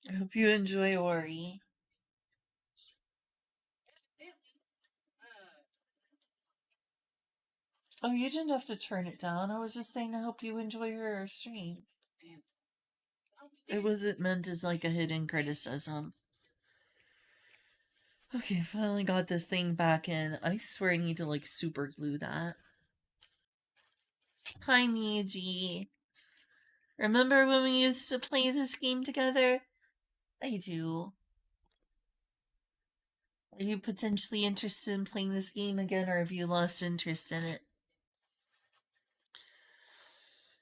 I hope you enjoy Ori. Oh, you didn't have to turn it down. I was just saying I hope you enjoy your stream. It wasn't meant as like a hidden criticism. Okay, finally got this thing back in. I swear I need to like super glue that. Hi, Miji. Remember when we used to play this game together? I do. Are you potentially interested in playing this game again, or have you lost interest in it?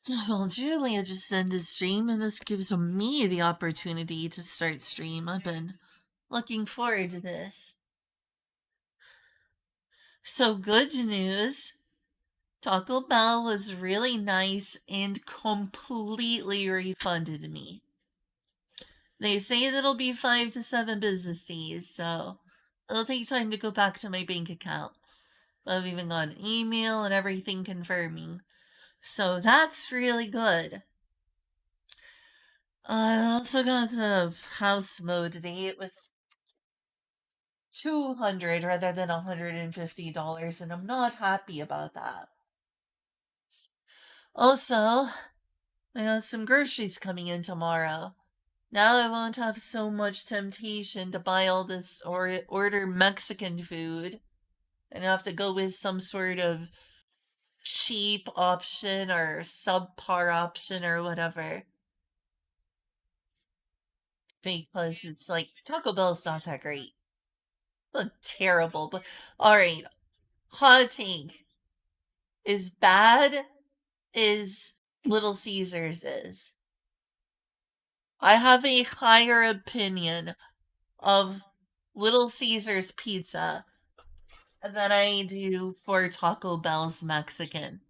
Well, Julia just ended stream, and this gives me the opportunity to start stream. I've been looking forward to this. So, good news. Taco Bell was really nice and completely refunded me. They say that it'll be 5 to 7 business days, so it'll take time to go back to my bank account. I've even got an email and everything confirming. So that's really good. I also got the house mode today. It was $200 rather than $150, and I'm not happy about that. Also, I got some groceries coming in tomorrow. Now I won't have so much temptation to buy all this or order Mexican food and have to go with some sort of cheap option or subpar option or whatever. Because it's like Taco Bell's not that great. It's terrible, but alright. Hot take. As bad as Little Caesars is, I have a higher opinion of Little Caesars pizza than I do for Taco Bell's Mexican.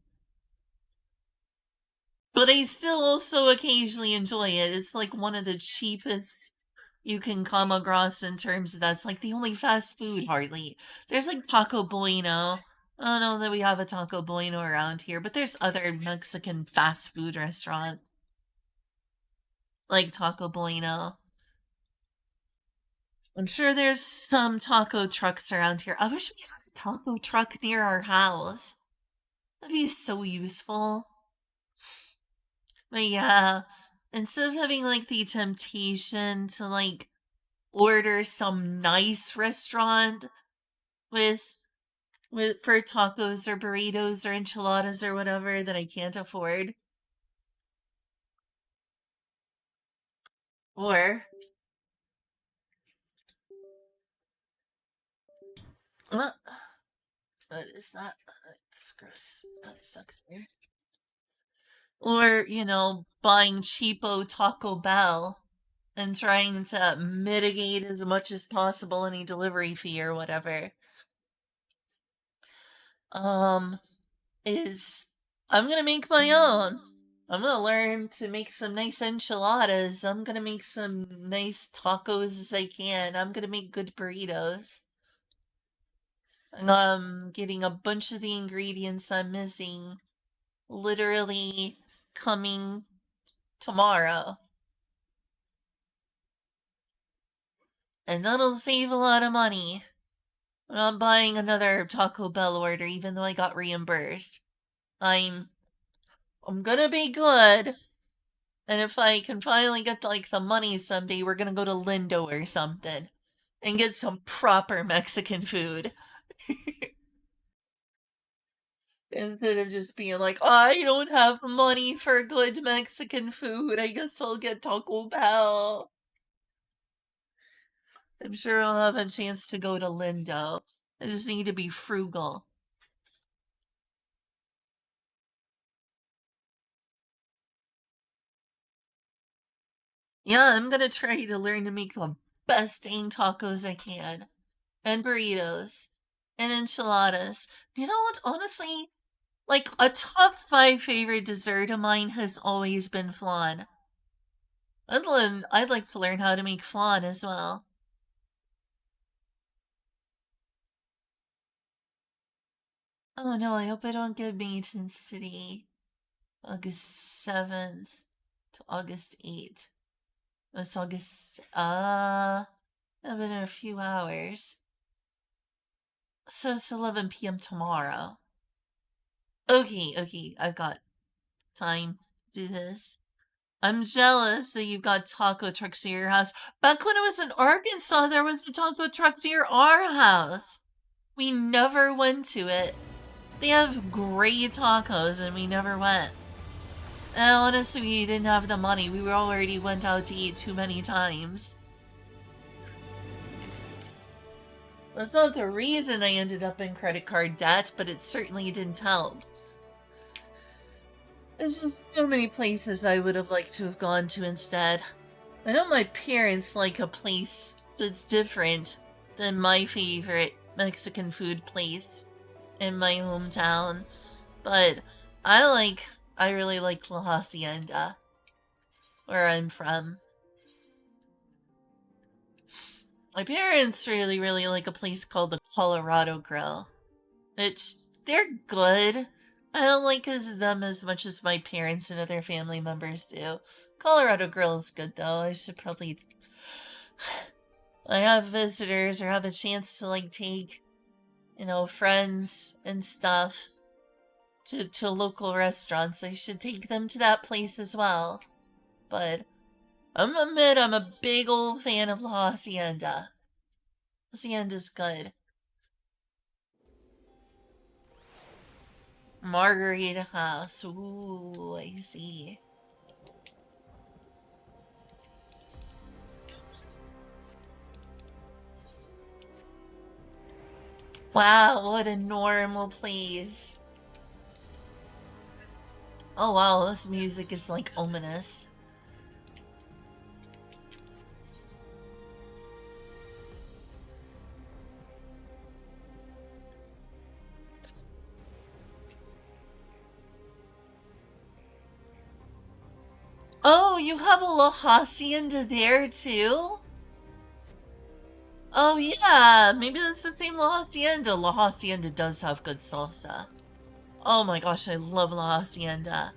But I still also occasionally enjoy it. It's like one of the cheapest you can come across in terms of that's like the only fast food hardly. There's like Taco Bueno. I don't know that we have a Taco Bueno around here, but there's other Mexican fast food restaurants like Taco Bueno. I'm sure there's some taco trucks around here. I wish we had a taco truck near our house. That'd be so useful. But yeah, instead of having like the temptation to like order some nice restaurant with for tacos or burritos or enchiladas or whatever that I can't afford, or what? What is that? That's gross. That sucks here. Or, buying cheapo Taco Bell and trying to mitigate as much as possible any delivery fee or whatever. Um, is I'm gonna make my own. I'm gonna learn to make some nice enchiladas. I'm gonna make some nice tacos as I can. I'm gonna make good burritos. And I'm getting a bunch of the ingredients I'm missing literally coming tomorrow. And that'll save a lot of money. I'm not buying another Taco Bell order even though I got reimbursed. I'm gonna be good. And if I can finally get like the money someday, we're gonna go to Lindo or something and get some proper Mexican food. Instead of just being like, I don't have money for good Mexican food. I guess I'll get Taco Bell. I'm sure I'll have a chance to go to Lindo. I just need to be frugal. Yeah, I'm gonna try to learn to make the best dang tacos I can. And burritos. And enchiladas. You know what? Honestly, like a top 5 favorite dessert of mine has always been flan. I'd like to learn how to make flan as well. Oh no, I hope I don't get maintenance today. August 7th to August 8th. It's August, in a few hours. So it's 11 p.m. tomorrow. Okay, okay, I've got time to do this. I'm jealous that you've got taco trucks near your house. Back when I was in Arkansas, there was a taco truck near our house. We never went to it. They have great tacos and we never went. And honestly, we didn't have the money. We were already went out to eat too many times. That's not the reason I ended up in credit card debt, but it certainly didn't help. There's just so many places I would have liked to have gone to instead. I know my parents like a place that's different than my favorite Mexican food place in my hometown, but I really like La Hacienda, where I'm from. My parents really like a place called the Colorado Grill. They're good. I don't like them as much as my parents and other family members do. Colorado Grill is good though. I should probably I have visitors or have a chance to like take, friends and stuff to local restaurants. I should take them to that place as well. But I'm admit I'm a big old fan of La Hacienda. Hacienda's good. Margarita House. Ooh, I see. Wow, what a normal place. Oh wow, this music is like ominous. Oh, you have a La Hacienda there too? Oh yeah, maybe that's the same La Hacienda. La Hacienda does have good salsa. Oh my gosh, I love La Hacienda.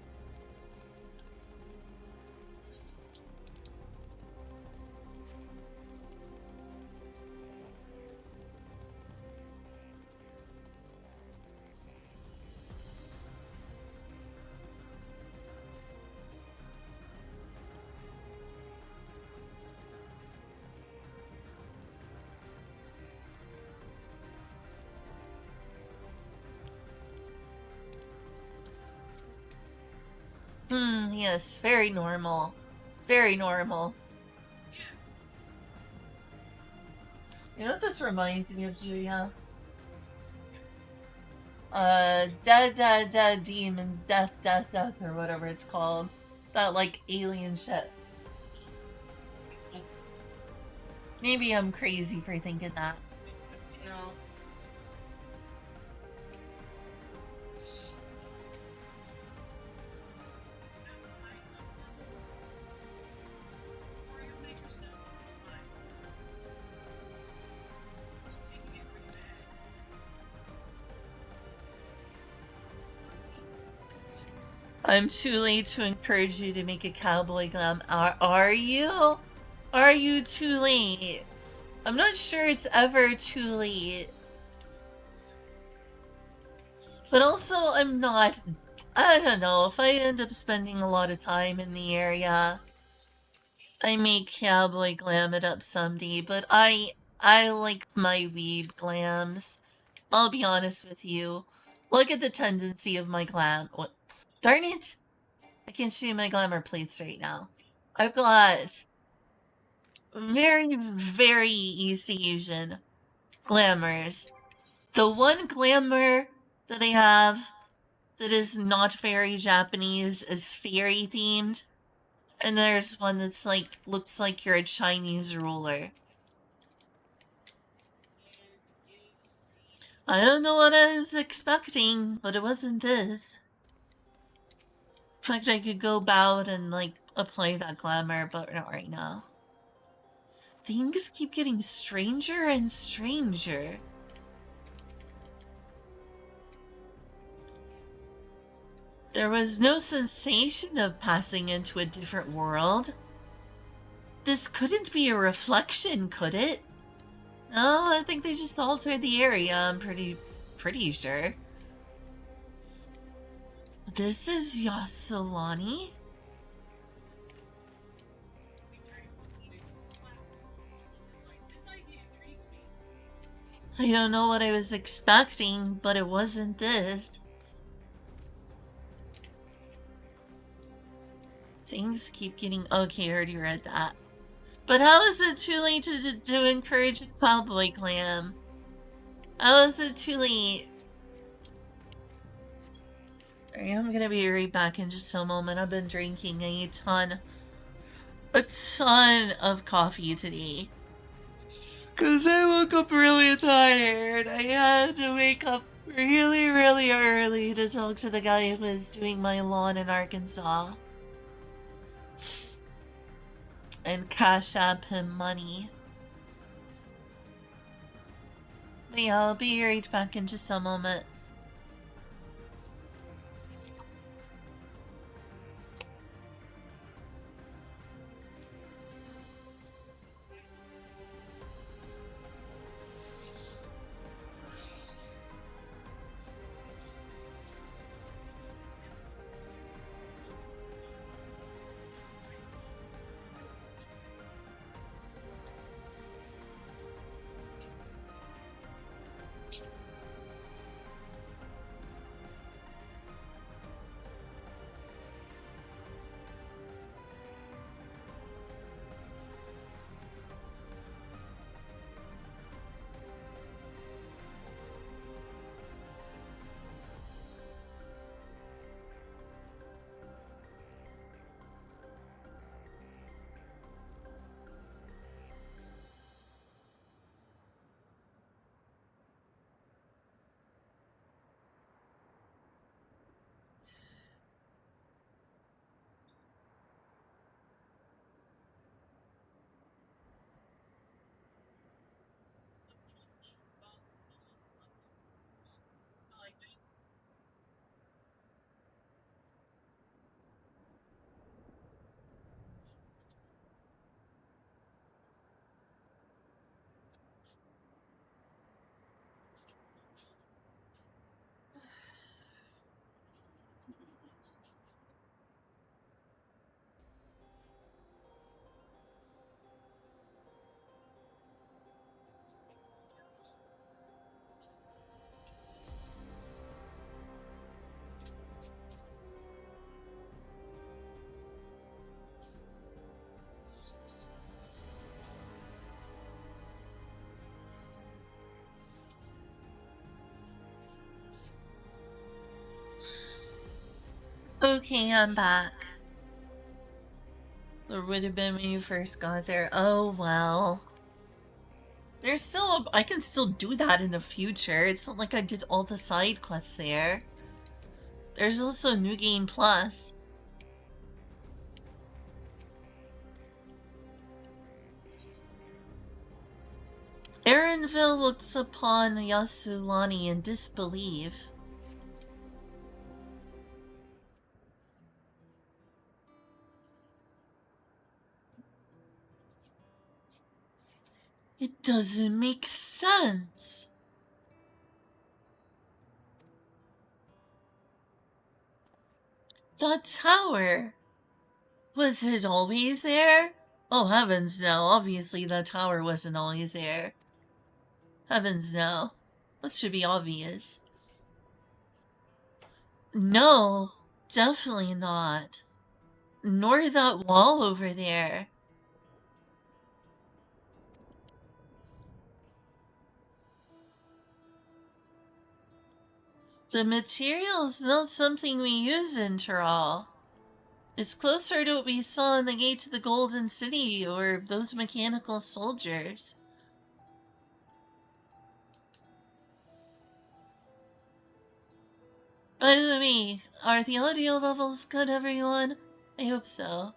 Yes, very normal. Very normal. You know what this reminds me of, Julia? Dead Demon, Death, or whatever it's called. That, like, alien ship. Maybe I'm crazy for thinking that. No. I'm too late to encourage you to make a cowboy glam. Are you? Are you too late? I'm not sure it's ever too late. But also, I'm not. I don't know. If I end up spending a lot of time in the area, I may cowboy glam it up someday. But I like my weeb glams. I'll be honest with you. Look at the tendency of my glam. What? Darn it! I can't show you my glamour plates right now. I've got very East Asian glamours. The one glamour that I have that is not very Japanese is fairy themed. And there's one that's like, looks like you're a Chinese ruler. I don't know what I was expecting, but it wasn't this. In fact, I could go about and like apply that glamour, but not right now. Things keep getting stranger and stranger. There was no sensation of passing into a different world. This couldn't be a reflection, could it? No, I think they just altered the area, I'm pretty sure. This is Yasolani? I don't know what I was expecting, but it wasn't this. Things keep getting... Okay, I already read that. But how is it too late to encourage a cowboy clam? How is it too late? Alright, I'm gonna be right back in just a moment. I've been drinking a ton of coffee today. Cause I woke up really tired. I had to wake up really early to talk to the guy who was doing my lawn in Arkansas. And cash app him money. But yeah, I'll be right back in just a moment. Okay, I'm back. Or would have been when you first got there. Oh, well. There's still... I can still do that in the future. It's not like I did all the side quests there. There's also New Game Plus. Erinville looks upon Yasulani in disbelief. It doesn't make sense. The tower. Was it always there? Oh, heavens no. Obviously the tower wasn't always there. Heavens no. That should be obvious. No, definitely not. Nor that wall over there. The material is not something we use in Tron. It's closer to what we saw in the gate to the Golden City or those mechanical soldiers. By the way, are the audio levels good, everyone? I hope so.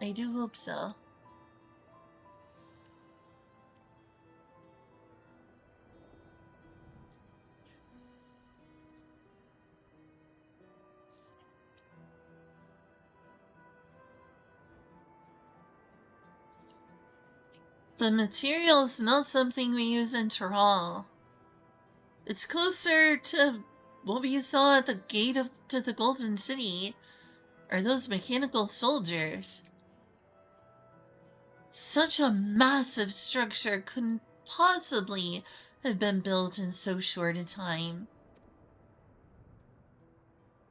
I do hope so. The material is not something we use in Tron. It's closer to what we saw at the gate to the Golden City, or those mechanical soldiers. Such a massive structure couldn't possibly have been built in so short a time.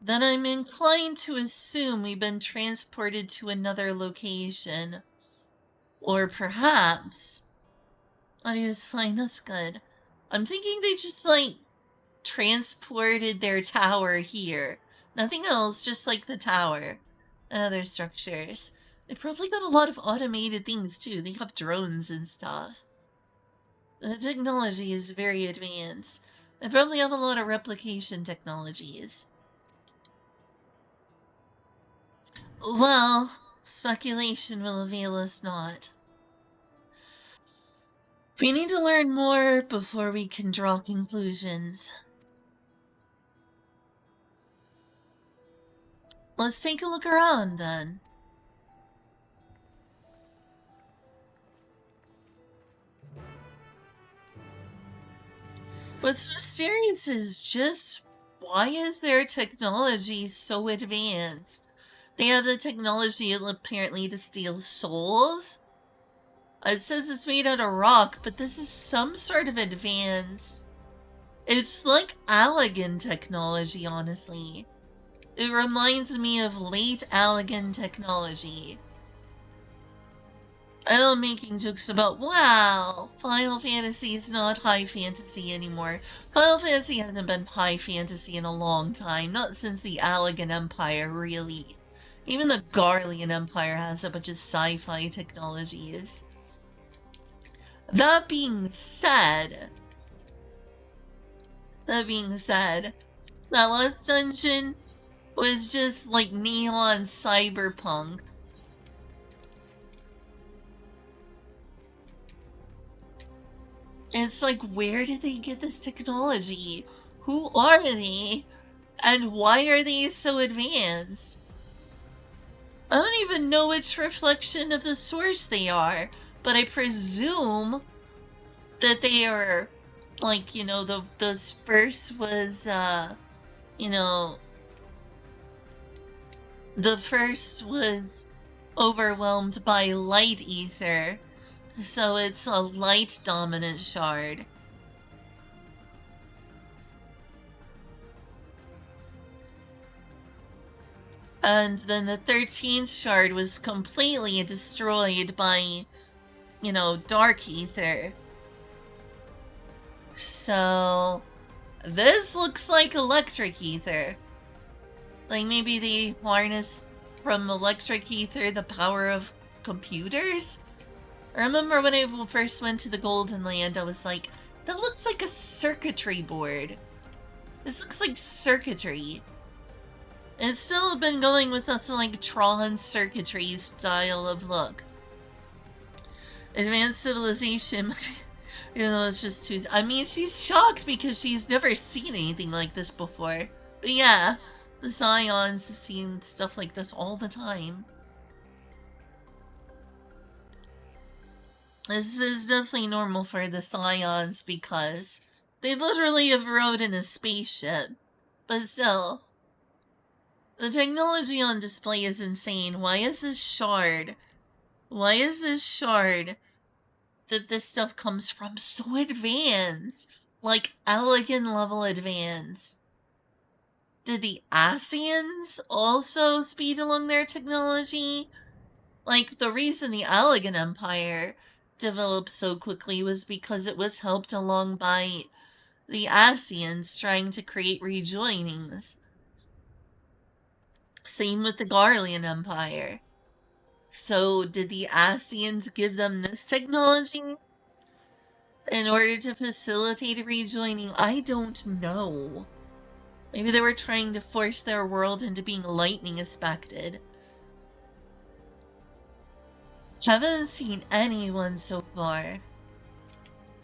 Then I'm inclined to assume we've been transported to another location. Or perhaps... Audio is fine, that's good. I'm thinking they just, like, transported their tower here. Nothing else, just, like, the tower and other structures. They probably got a lot of automated things, too. They have drones and stuff. The technology is very advanced. They probably have a lot of replication technologies. Well, speculation will avail us not. We need to learn more before we can draw conclusions. Let's take a look around, then. What's mysterious is just why is their technology so advanced? They have the technology apparently to steal souls. It says it's made out of rock, but this is some sort of advance. It's like Allegan technology, honestly. It reminds me of late Allegan technology. I know I'm making jokes about, wow, Final Fantasy is not high fantasy anymore. Final Fantasy hasn't been high fantasy in a long time, not since the Allegan Empire, really. Even the Garlean Empire has a bunch of sci-fi technologies. That being said, that last dungeon was just like neon cyberpunk. It's like, where did they get this technology? Who are they? And why are they so advanced? I don't even know which reflection of the source they are, but I presume that they are, like, you know, the first was, you know, the first was overwhelmed by light ether. So it's a light dominant shard. And then the 13th shard was completely destroyed by, you know, dark ether. So this looks like electric ether. Like maybe they harness from electric ether the power of computers? I remember when I first went to the Golden Land, I was like, that looks like a circuitry board. This looks like circuitry. And it's still been going with us like Tron circuitry style of look. Advanced civilization, even though it's just too... I mean, she's shocked because she's never seen anything like this before. But yeah, the Scions have seen stuff like this all the time. This is definitely normal for the Scions because they literally have rode in a spaceship. But still, the technology on display is insane. Why is this shard? Why is this shard that this stuff comes from so advanced? Like elegant level advanced. Did the Asians also speed along their technology? Like, the reason the Allegan Empire developed so quickly was because it was helped along by the Asians trying to create rejoinings. Same with the Garlean Empire. So did the Asians give them this technology in order to facilitate a rejoining? I don't know. Maybe they were trying to force their world into being lightning aspected. Haven't seen anyone so far.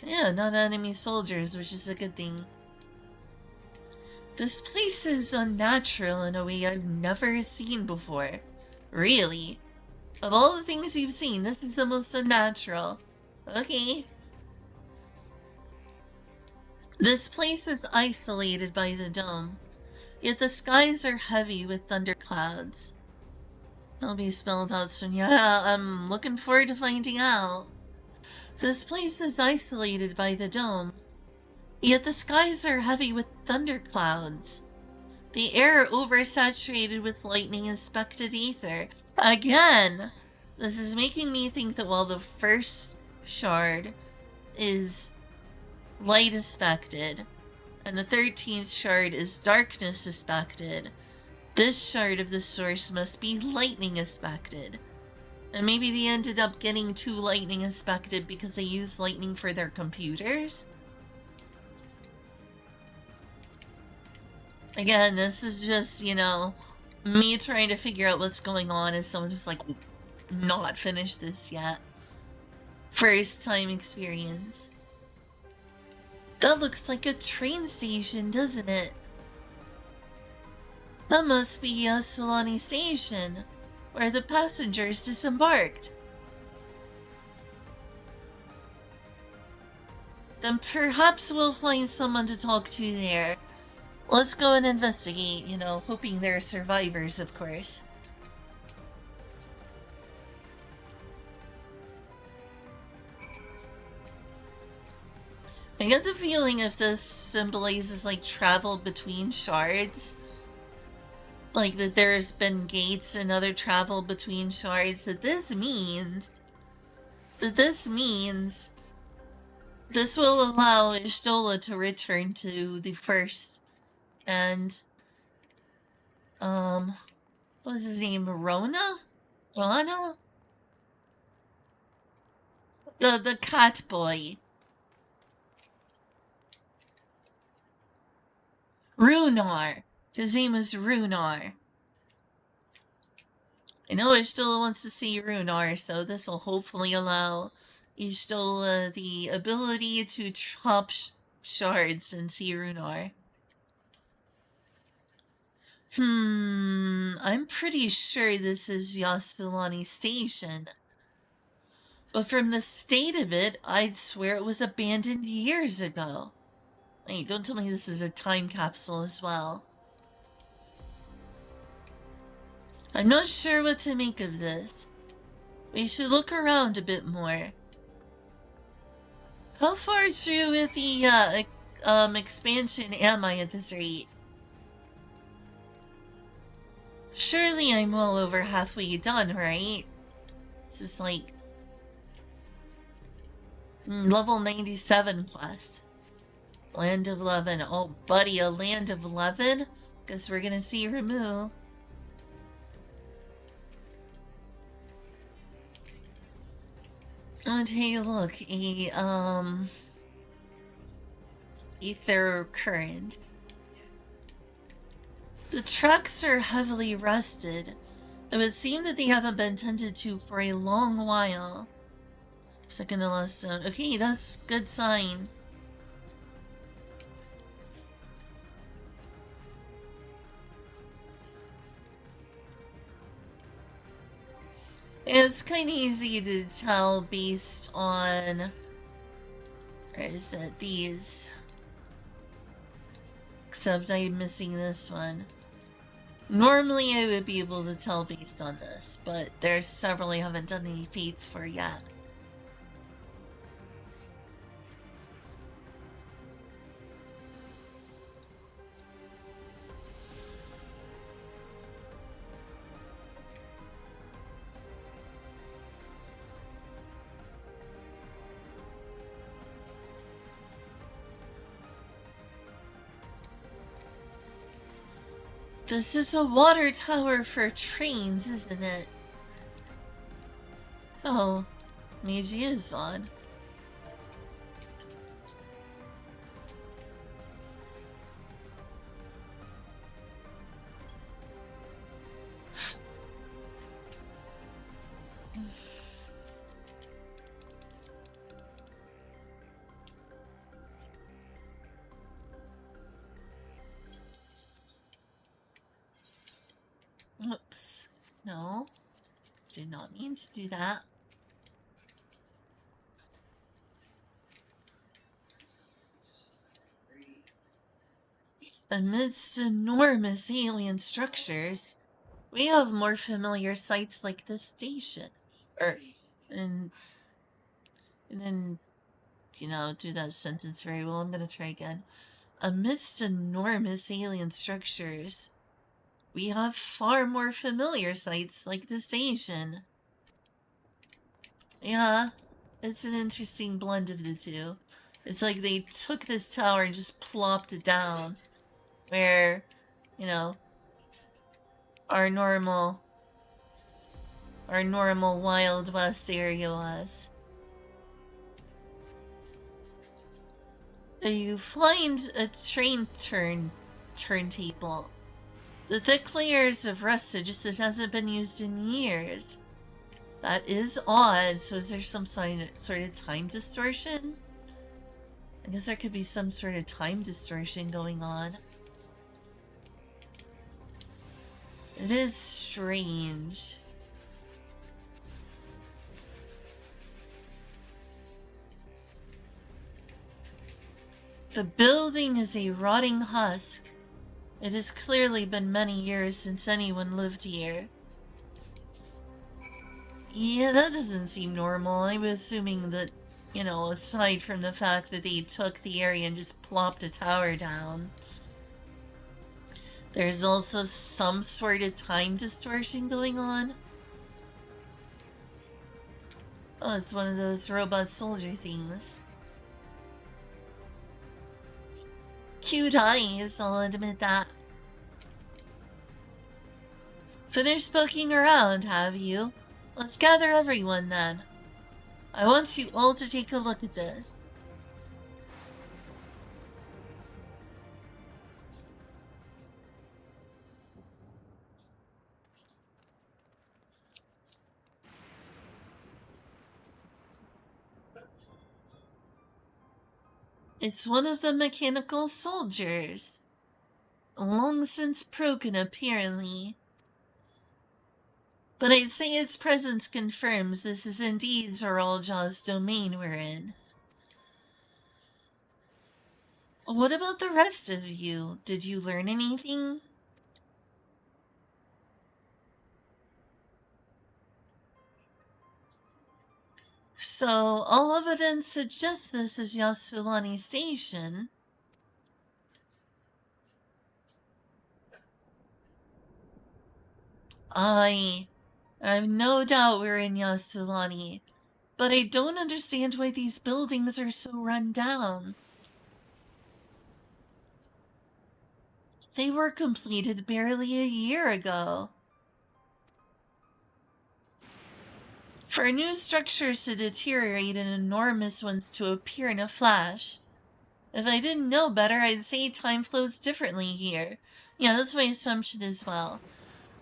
Yeah, not enemy soldiers, which is a good thing. This place is unnatural in a way I've never seen before. Really. Of all the things you've seen, this is the most unnatural. Okay. This place is isolated by the dome, yet the skies are heavy with thunderclouds. It'll be spelled out soon. Yeah, I'm looking forward to finding out. This place is isolated by the dome, yet the skies are heavy with thunderclouds. The air oversaturated with lightning inspected ether. Again! This is making me think that while the first shard is light aspected, and the 13th shard is darkness aspected, this shard of the source must be lightning aspected. And maybe they ended up getting too lightning aspected because they used lightning for their computers? Again, this is just, me trying to figure out what's going on as someone who's like, not finished this yet. First time experience. That looks like a train station, doesn't it? That must be Solani Station, where the passengers disembarked. Then perhaps we'll find someone to talk to there. Let's go and investigate, hoping there are survivors, of course. I get the feeling if this symbolizes, like, travel between shards, like that there's been gates and other travel between shards, that this means this will allow Ishtola to return to the first and what was his name? Rona? The cat boy. Runar. His name is Runar. I know Ishtola wants to see Runar, so this will hopefully allow Ishtola the ability to chop shards and see Runar. I'm pretty sure this is Yasulani Station. But from the state of it, I'd swear it was abandoned years ago. Wait, don't tell me this is a time capsule as well. I'm not sure what to make of this. We should look around a bit more. How far through with the expansion am I at this rate? Surely I'm well over halfway done, right? It's just like level 97 quest. Land of 11. Oh, buddy, a Land of 11? Guess we're gonna see Ramu. Oh, take a look. Ether current. The trucks are heavily rusted. It would seem that they haven't been tended to for a long while. Second to last zone. Okay, that's good sign. It's kind of easy to tell based on... Where is it? These. Except I'm missing this one. Normally I would be able to tell based on this, but there's several I haven't done any feats for yet. This is a water tower for trains, isn't it? Oh, Meiji is on. Oops. No. Did not mean to do that. Amidst enormous alien structures, we have more familiar sights like this station. Or, and, and then, do that sentence very well. I'm gonna try again. Amidst enormous alien structures, we have far more familiar sights like the station. Yeah, it's an interesting blend of the two. It's like they took this tower and just plopped it down where, you know, our normal Wild West area was. You find a train turntable. The thick layers of rusted just as hasn't been used in years. That is odd. So is there some sort of time distortion? I guess there could be some sort of time distortion going on. It is strange. The building is a rotting husk. It has clearly been many years since anyone lived here. Yeah, that doesn't seem normal. I'm assuming that, aside from the fact that they took the area and just plopped a tower down, there's also some sort of time distortion going on. Oh, it's one of those robot soldier things. Cute eyes, I'll admit that. Finished poking around, have you? Let's gather everyone then. I want you all to take a look at this. It's one of the mechanical soldiers. Long since broken, apparently. But I'd say its presence confirms this is indeed Zoraljaw's domain we're in. What about the rest of you? Did you learn anything? So, all evidence suggests this is Yasulani Station. I've no doubt we're in Yasulani, but I don't understand why these buildings are so run down. They were completed barely a year ago. For new structures to deteriorate and enormous ones to appear in a flash. If I didn't know better, I'd say time flows differently here. Yeah, that's my assumption as well.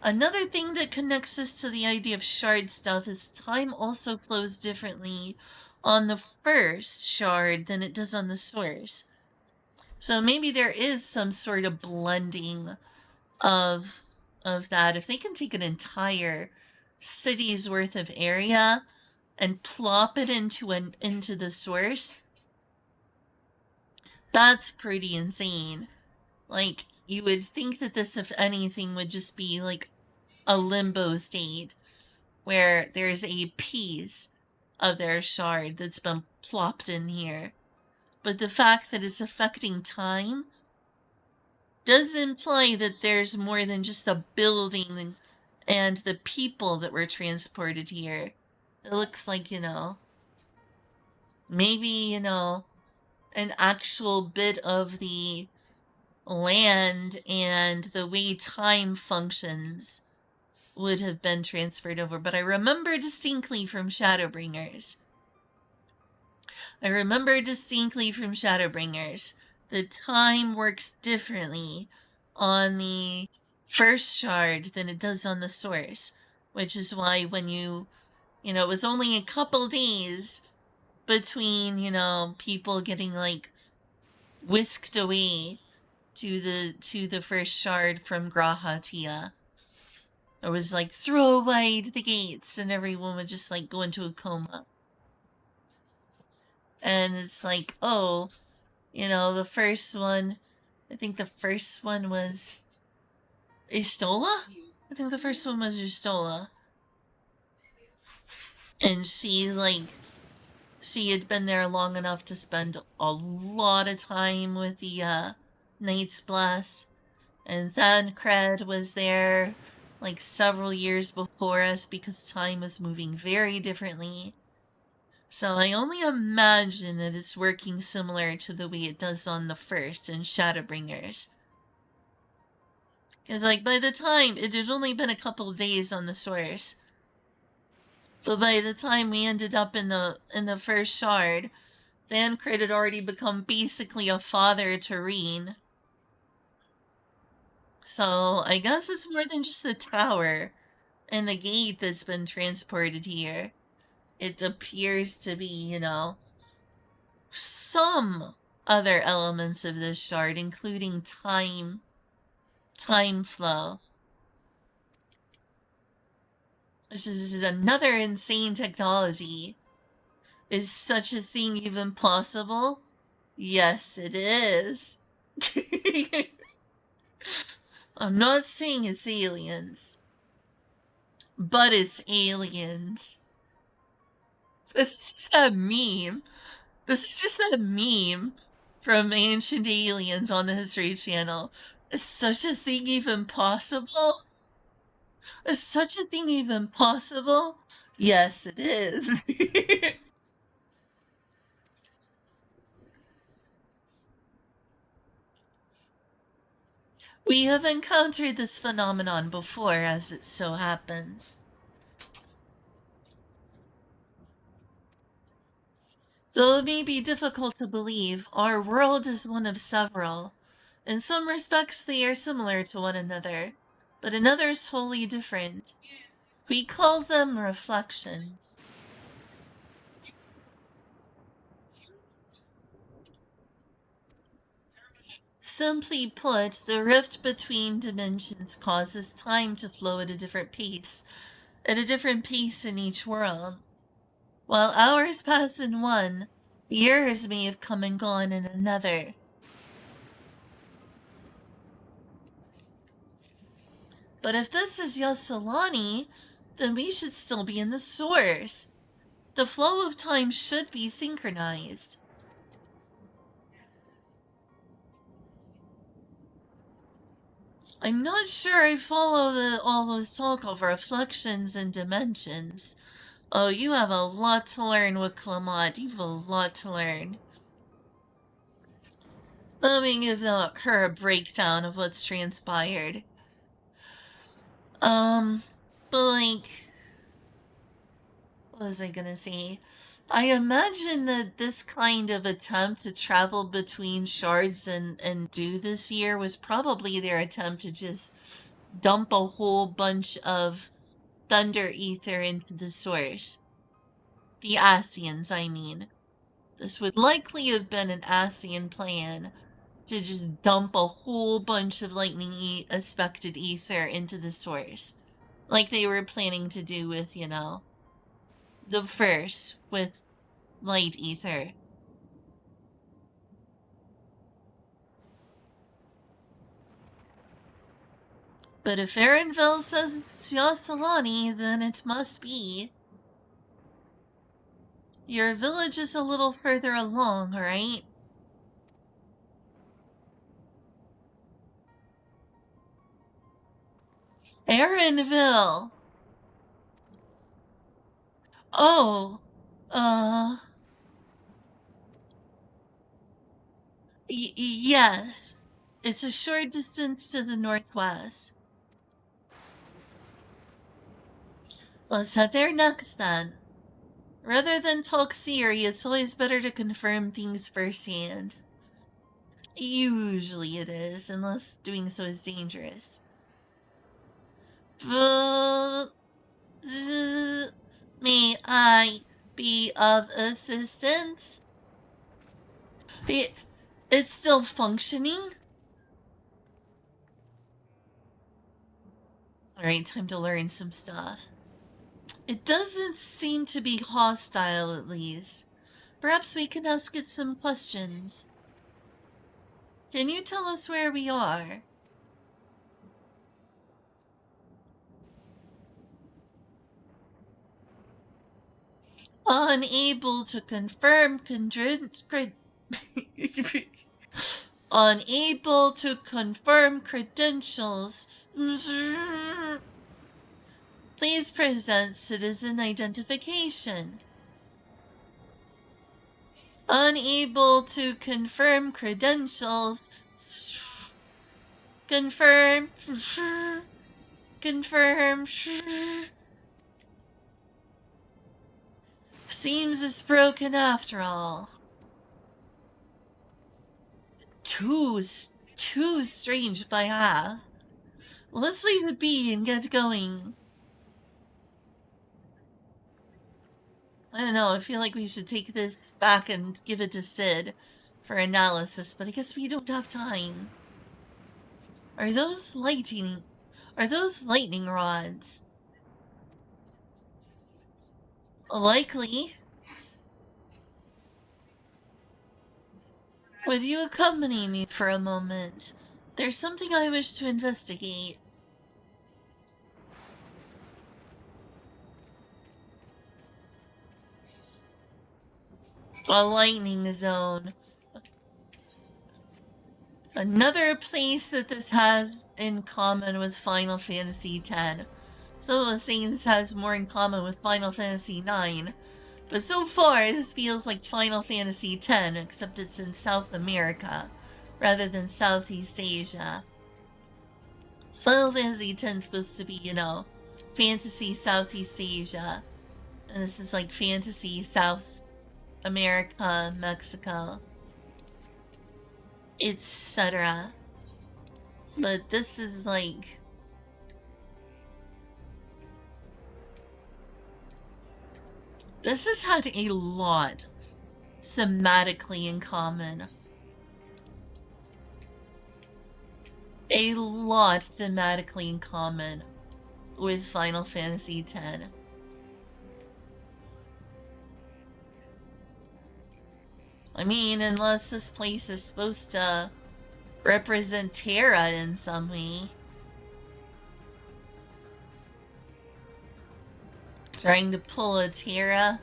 Another thing that connects us to the idea of shard stuff is time also flows differently on the first shard than it does on the source. So maybe there is some sort of blending of that. If they can take an entire city's worth of area and plop it into the source, that's pretty insane. Like, you would think that this, if anything, would just be like a limbo state where there's a piece of their shard that's been plopped in here. But the fact that it's affecting time does imply that there's more than just the building and the people that were transported here. It looks like, maybe, an actual bit of the land and the way time functions would have been transferred over. But I remember distinctly from Shadowbringers the time works differently on the first shard than it does on the source, which is why when it was only a couple days between, people getting like whisked away to the first shard from Grahatia. It was like, throw wide the gates, and everyone would just like go into a coma. And it's like, oh, the first one I think the first one was Istola? I think the first one was Istola. And she had been there long enough to spend a lot of time with the Knight's Blast. And Thancred was there like several years before us because time was moving very differently. So I only imagine that it's working similar to the way it does on the first in Shadowbringers. Because like by the time it had only been a couple days on the source. So by the time we ended up in the first shard, Thancred had already become basically a father to Reen. So I guess it's more than just the tower and the gate that's been transported here. It appears to be, some other elements of this shard, including time flow. This is another insane technology. Is such a thing even possible? Yes, it is. I'm not saying it's aliens, but it's aliens. It's just that meme. This is just that meme from Ancient Aliens on the History Channel. Is such a thing even possible? Is such a thing even possible? Yes, it is. We have encountered this phenomenon before, as it so happens. Though it may be difficult to believe, our world is one of several. In some respects, they are similar to one another, but in others, wholly different. We call them reflections. Simply put, the rift between dimensions causes time to flow at a different pace in each world. While hours pass in one, years may have come and gone in another. But if this is Yosolani, then we should still be in the source. The flow of time should be synchronized. I'm not sure I follow all this talk of reflections and dimensions. Oh, you have a lot to learn with Clamont. You have a lot to learn. Let me give her a breakdown of what's transpired. But like, what was I gonna say? I imagine that this kind of attempt to travel between shards and do this year was probably their attempt to just dump a whole bunch of thunder ether into the source. The Asians, I mean. This would likely have been an Asian plan to just dump a whole bunch of lightning aspected ether into the source. Like they were planning to do with, the first with light ether. But if Erenville says it's Yasalani, then it must be. Your village is a little further along, right? Erenville! Oh, uh... yes. It's a short distance to the northwest. Let's head there next, then. Rather than talk theory, it's always better to confirm things firsthand. Usually it is, unless doing so is dangerous. But... may I be of assistance? It's still functioning? Alright, time to learn some stuff. It doesn't seem to be hostile, at least. Perhaps we can ask it some questions. Can you tell us where we are? Unable to confirm unable to confirm credentials. Please present citizen identification. Unable to confirm credentials. Confirm. Confirm. Seems it's broken after all. Too strange by half. Let's leave it be and get going. I don't know, I feel like we should take this back and give it to Sid for analysis, but I guess we don't have time. Are those lightning rods? Likely. Would you accompany me for a moment? There's something I wish to investigate. A lightning zone. Another place that this has in common with Final Fantasy X. Some are saying this has more in common with Final Fantasy IX. But so far, this feels like Final Fantasy X, except it's in South America, rather than Southeast Asia. So Final Fantasy X is supposed to be, you know, fantasy Southeast Asia. And this is like fantasy South America, Mexico, etc. But this is like... This has had a lot thematically in common. A lot thematically in common with Final Fantasy X. I mean, unless this place is supposed to represent Terra in some way. Trying to pull a Terra.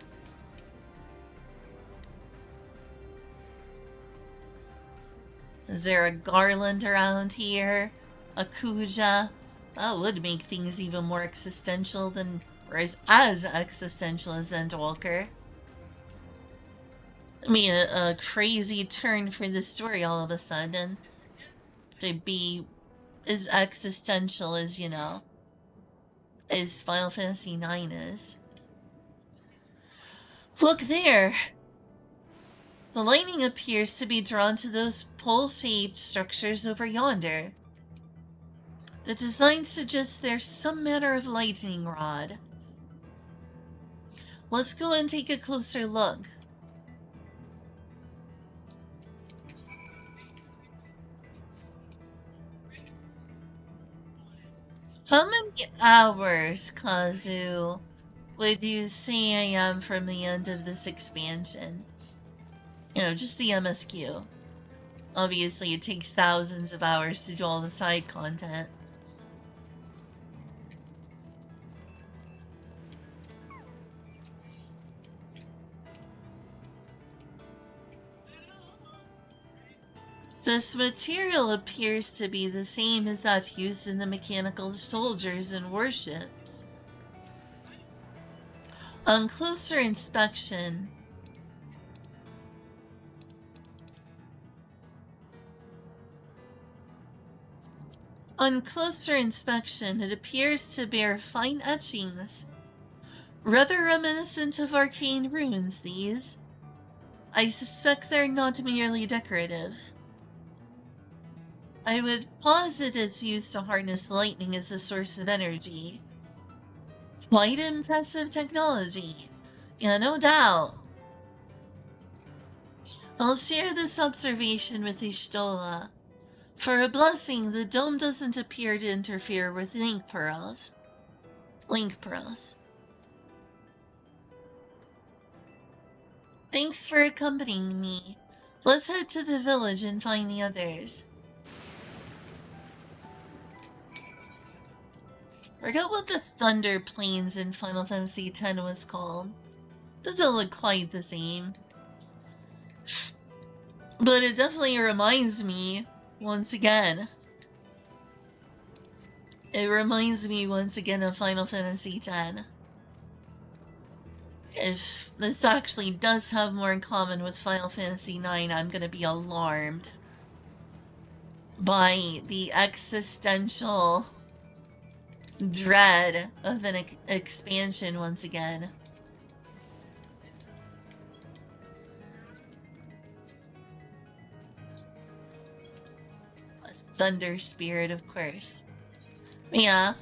Is there a Garland around here? A Kuja? That would make things even more existential than, or as existential as Endwalker. I mean, a crazy turn for the story all of a sudden. To be as existential as, you know, as Final Fantasy IX is. Look there! The lightning appears to be drawn to those pole-shaped structures over yonder. The design suggests there's some manner of lightning rod. Let's go and take a closer look. How many hours, Kazu, would you say I am from the end of this expansion? You know, just the MSQ. Obviously, it takes thousands of hours to do all the side content. This material appears to be the same as that used in the mechanical soldiers and warships. On closer inspection, it appears to bear fine etchings. Rather reminiscent of arcane runes, these. I suspect they're not merely decorative. I would posit it's used to harness lightning as a source of energy. Quite impressive technology. Yeah, no doubt. I'll share this observation with Ishtola. For a blessing, the dome doesn't appear to interfere with link pearls. Thanks for accompanying me. Let's head to the village and find the others. Forgot what the Thunder Plains in Final Fantasy X was called. Doesn't look quite the same. But it definitely reminds me, once again. It reminds me once again of Final Fantasy X. If this actually does have more in common with Final Fantasy IX, I'm gonna be alarmed by the existential dread of an expansion once again. A thunder spirit, of course. Yeah,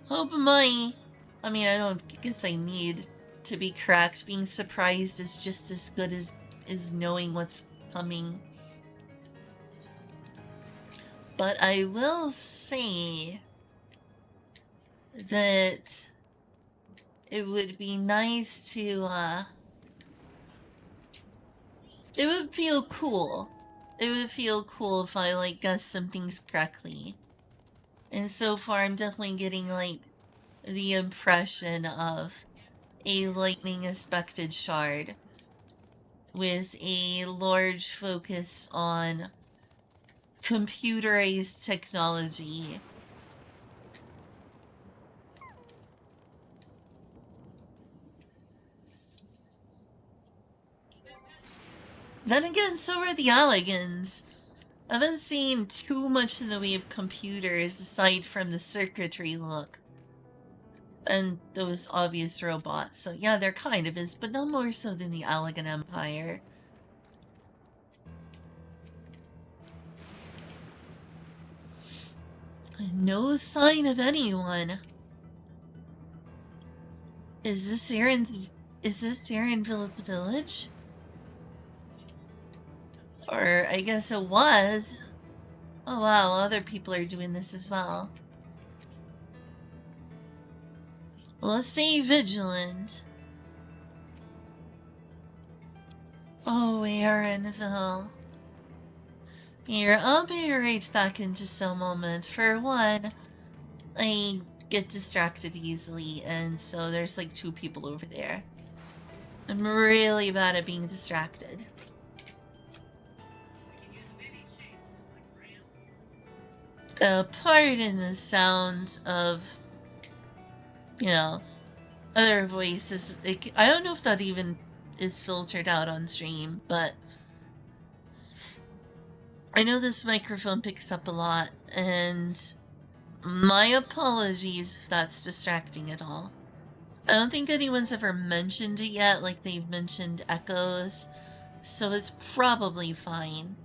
hope I mean, I don't guess I need to be correct. Being surprised is just as good as knowing what's coming. But I will say that it would be nice to, it would feel cool. It would feel cool if I, like, guessed some things correctly. And so far, I'm definitely getting, like, the impression of a lightning aspected shard with a large focus on computerized technology. Then again, so are the Alligans. I haven't seen too much in the way of computers aside from the circuitry look. And those obvious robots. So yeah, there kind of is, but no more so than the Allagan Empire. No sign of anyone. Is this Aaronville's village? Or I guess it was. Oh wow, other people are doing this as well. Let's stay vigilant. Oh, Aaronville. Here, I'll be right back in just a moment. For one, I get distracted easily, and so there's like 2 people over there. I'm really bad at being distracted. Pardon the sound of, you know, other voices. Like, I don't know if that even is filtered out on stream, but I know this microphone picks up a lot, and my apologies if that's distracting at all. I don't think anyone's ever mentioned it yet, like they've mentioned echoes, so it's probably fine.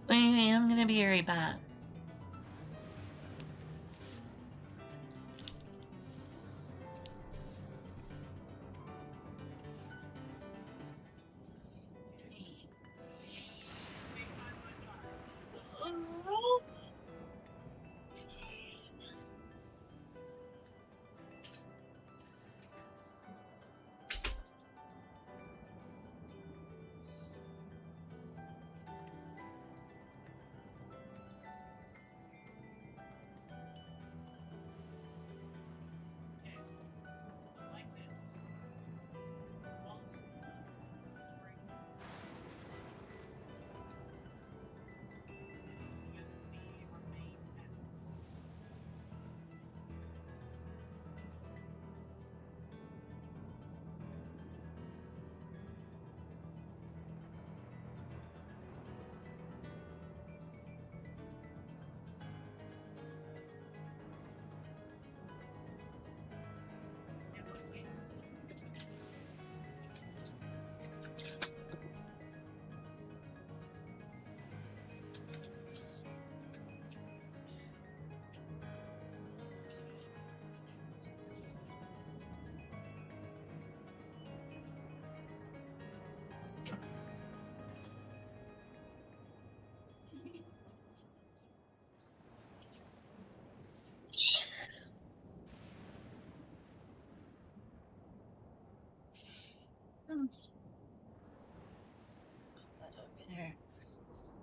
Anyway, I'm gonna be right back.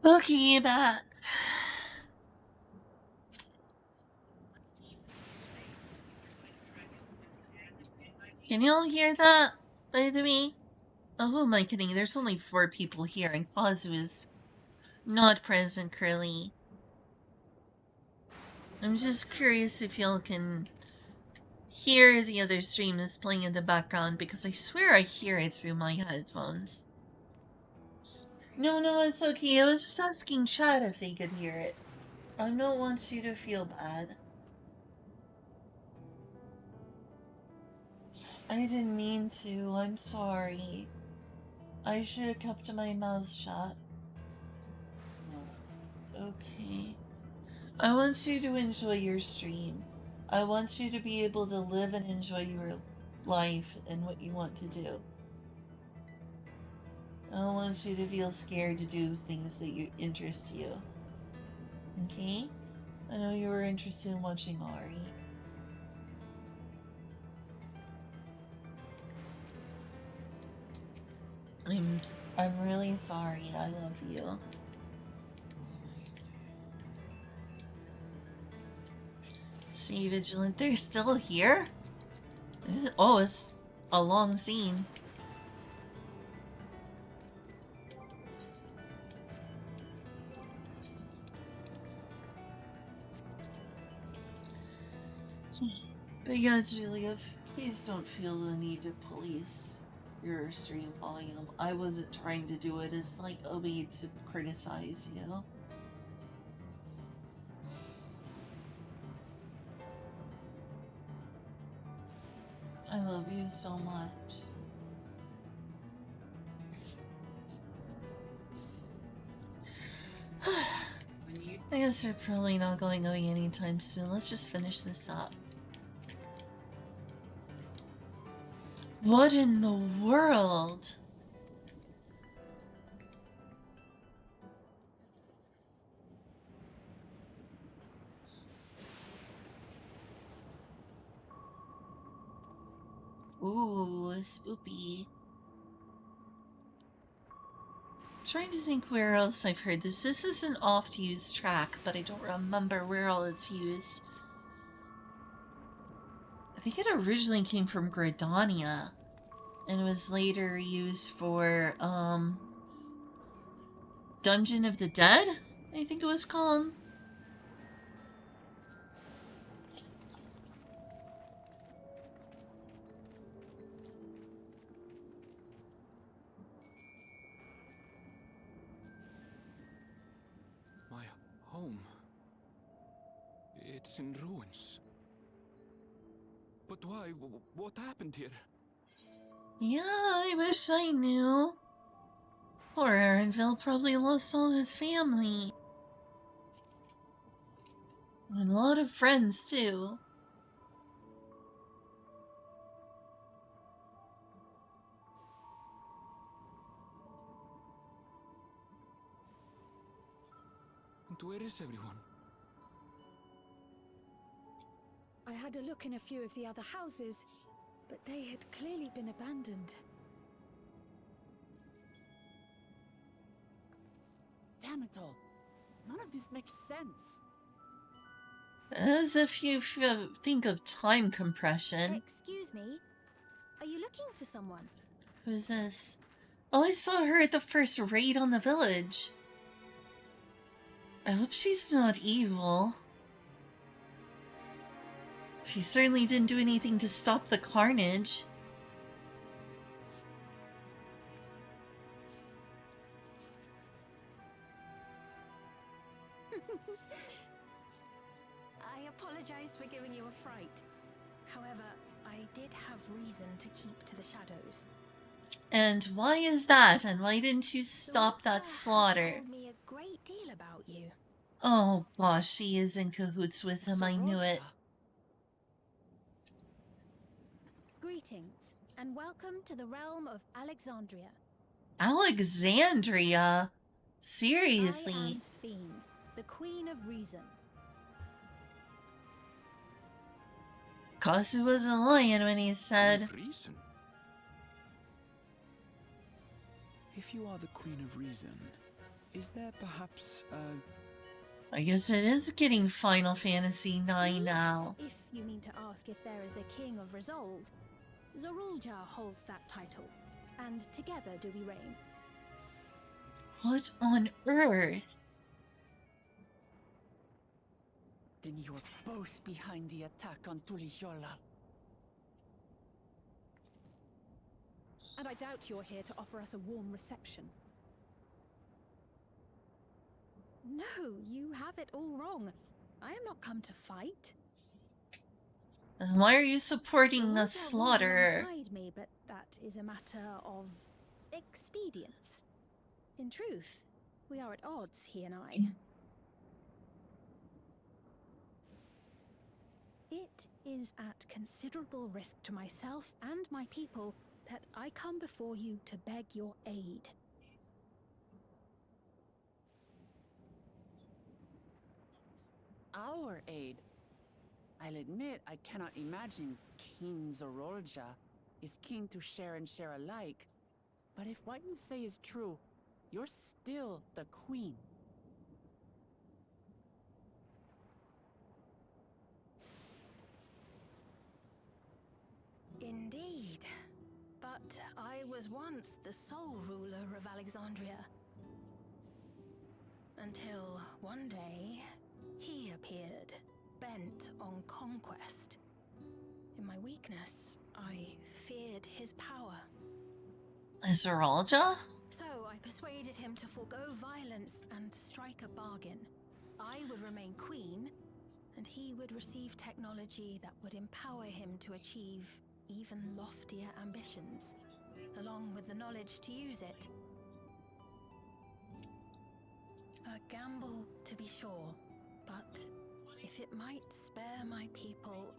Okay, back. Can you all hear that, by the way? Oh, who am I kidding? There's only 4 people here, and Kazu is not present currently. I'm just curious if y'all can hear the other stream that's playing in the background, because I swear I hear it through my headphones. No, it's okay. I was just asking chat if they could hear it. I don't want you to feel bad. I didn't mean to. I'm sorry. I should have kept my mouth shut. Okay. I want you to enjoy your stream. I want you to be able to live and enjoy your life and what you want to do. I don't want you to feel scared to do things that interest you. Okay? I know you were interested in watching Ari. I'm really sorry. I love you. Stay vigilant. They're still here? Oh, it's a long scene. But yeah, Julia, please don't feel the need to police your stream volume. I wasn't trying to do it as like a way to criticize you. I love you so much. I guess they're probably not going away anytime soon. Let's just finish this up. What in the world? Ooh, spoopy. I'm trying to think where else I've heard this. This is an oft-used track, but I don't remember where all it's used. I think it originally came from Gridania, and was later used for, Dungeon of the Dead, I think it was called. My home. It's in ruins. But why? What happened here? Yeah, I wish I knew. Poor Aaronville probably lost all his family. And a lot of friends, too. And where is everyone? I had a look in a few of the other houses, but they had clearly been abandoned. Damn it all. None of this makes sense. As if you think of time compression. Excuse me? Are you looking for someone? Who's this? Oh, I saw her at the first raid on the village. I hope she's not evil. She certainly didn't do anything to stop the carnage. I apologize for giving you a fright. However, I did have reason to keep to the shadows. And why is that? And why didn't you stop that slaughter? Told me a great deal about you. Oh gosh, she is in cahoots with him. I knew it. Greetings, and welcome to the realm of Alexandria. Alexandria? Seriously? I am Sphene, the Queen of Reason. Kazu wasn't lying when he said, Reason? If you are the Queen of Reason, Is there perhaps I guess it is getting Final Fantasy IX now. If you mean to ask if there is a king of resolve, Zorulja holds that title, and together do we reign. What on earth? Then you are both behind the attack on Tulishola. And I doubt you're here to offer us a warm reception. No, you have it all wrong. I am not come to fight. Then why are you supporting the Zorulja was slaughter? alongside me, but that is a matter of expedience. In truth, we are at odds, he and I. It is at considerable risk to myself and my people that I come before you to beg your aid. Our aid? I'll admit I cannot imagine King Zorolja is keen to share and share alike. But if what you say is true, you're still the queen. Indeed. But I was once the sole ruler of Alexandria. Until one day, he appeared, bent on conquest. In my weakness, I feared his power. Zeralda? So I persuaded him to forego violence and strike a bargain. I would remain queen, and he would receive technology that would empower him to achieve even loftier ambitions, along with the knowledge to use it. A gamble, to be sure, but if it might spare my people...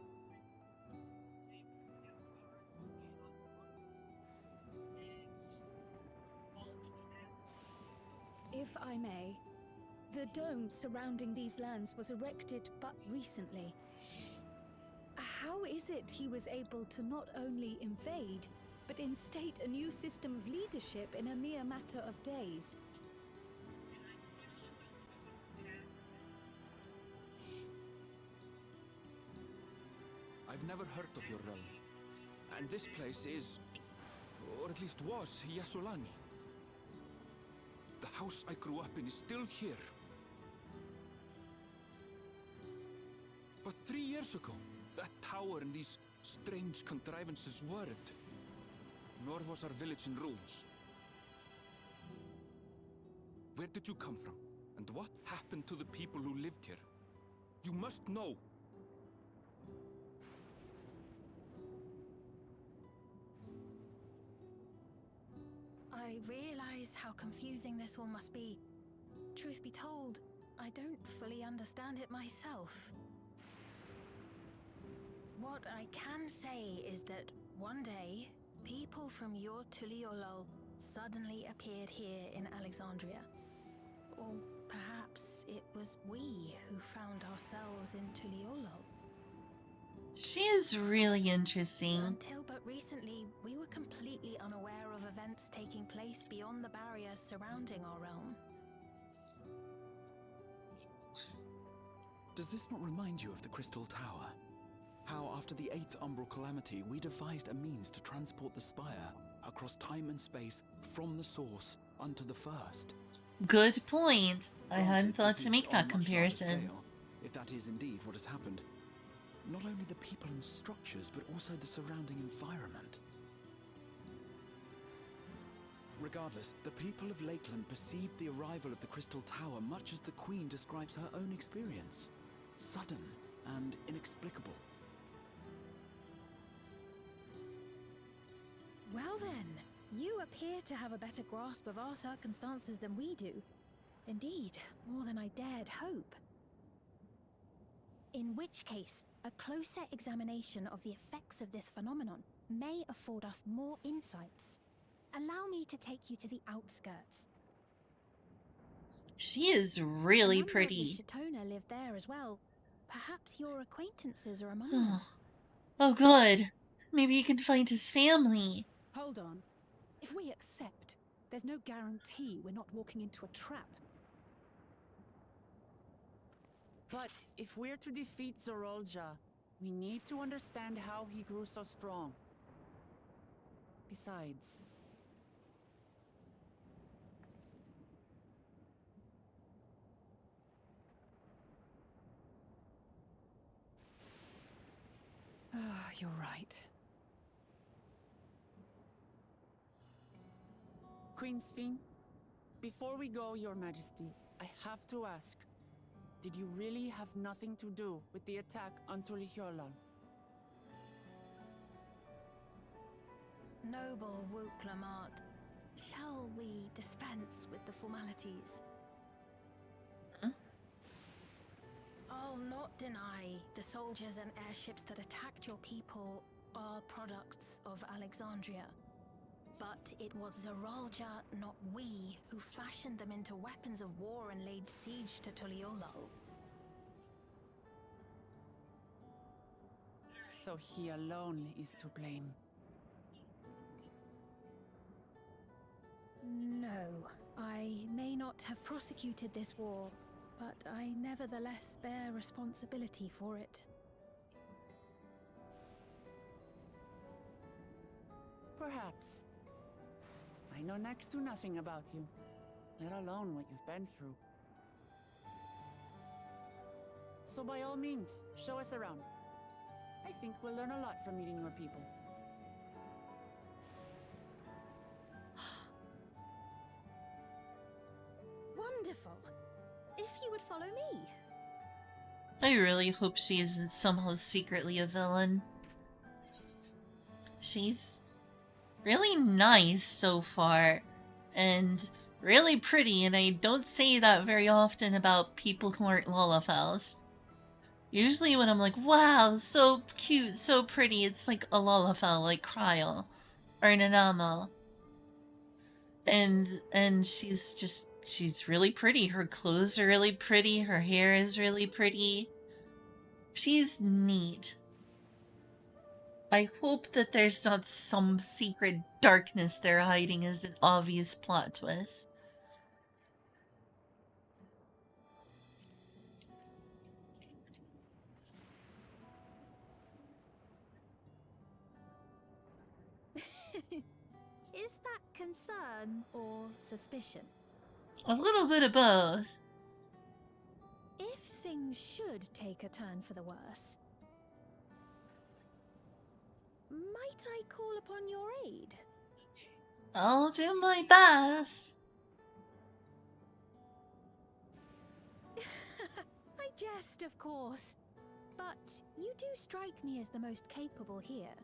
If I may, the dome surrounding these lands was erected but recently. How is it he was able to not only invade, but instate a new system of leadership in a mere matter of days? I've never heard of your realm. And this place is, or at least was, Yasolani. The house I grew up in is still here. But 3 years ago, that tower and these strange contrivances weren't. Nor was our village in ruins. Where did you come from? And what happened to the people who lived here? You must know! I realize how confusing this all must be. Truth be told, I don't fully understand it myself. What I can say is that one day, people from your Tuliolol suddenly appeared here in Alexandria. Or perhaps it was we who found ourselves in Tuliolol. She is really interesting. Until but recently, we were completely unaware of events taking place beyond the barriers surrounding our realm. Does this not remind you of the Crystal Tower? How after the 8th Umbral Calamity, we devised a means to transport the Spire across time and space from the source unto the first. Good point. I hadn't Granted, thought this to is make on that a much larger comparison. scale, if that is indeed what has happened. Not only the people and structures, but also the surrounding environment. Regardless, the people of Lakeland perceived the arrival of the Crystal Tower much as the Queen describes her own experience. Sudden and inexplicable. Well then, you appear to have a better grasp of our circumstances than we do. Indeed, more than I dared hope. In which case, a closer examination of the effects of this phenomenon may afford us more insights. Allow me to take you to the outskirts. She is really pretty. Shatona live there as well. Perhaps your acquaintances are among them. Oh, good. Maybe you can find his family. Hold on. If we accept, there's no guarantee we're not walking into a trap. But if we're to defeat Zorolja, we need to understand how he grew so strong. Besides... you're right. Queen Sphene, before we go, Your Majesty, I have to ask, did you really have nothing to do with the attack on Tulihyolol? Noble Wuklamart, shall we dispense with the formalities? I'll not deny the soldiers and airships that attacked your people are products of Alexandria. But it was Zorolja, not we, who fashioned them into weapons of war and laid siege to Tulihyolol. So he alone is to blame. No, I may not have prosecuted this war, but I nevertheless bear responsibility for it. Perhaps. I know next to nothing about you, let alone what you've been through. So by all means, show us around. I think we'll learn a lot from meeting your people. Wonderful! If you would follow me. I really hope she isn't somehow secretly a villain. She's really nice so far, and really pretty, and I don't say that very often about people who aren't Lalafels. Usually when I'm like, wow, so cute, so pretty, it's like a Lalafell, like Kryl, or Nanamo. And she's really pretty. Her clothes are really pretty, her hair is really pretty. She's neat. I hope that there's not some secret darkness they're hiding as an obvious plot twist. Is that concern or suspicion? A little bit of both. If things should take a turn for the worse, might I call upon your aid? I'll do my best. I jest, of course. But you do strike me as the most capable here.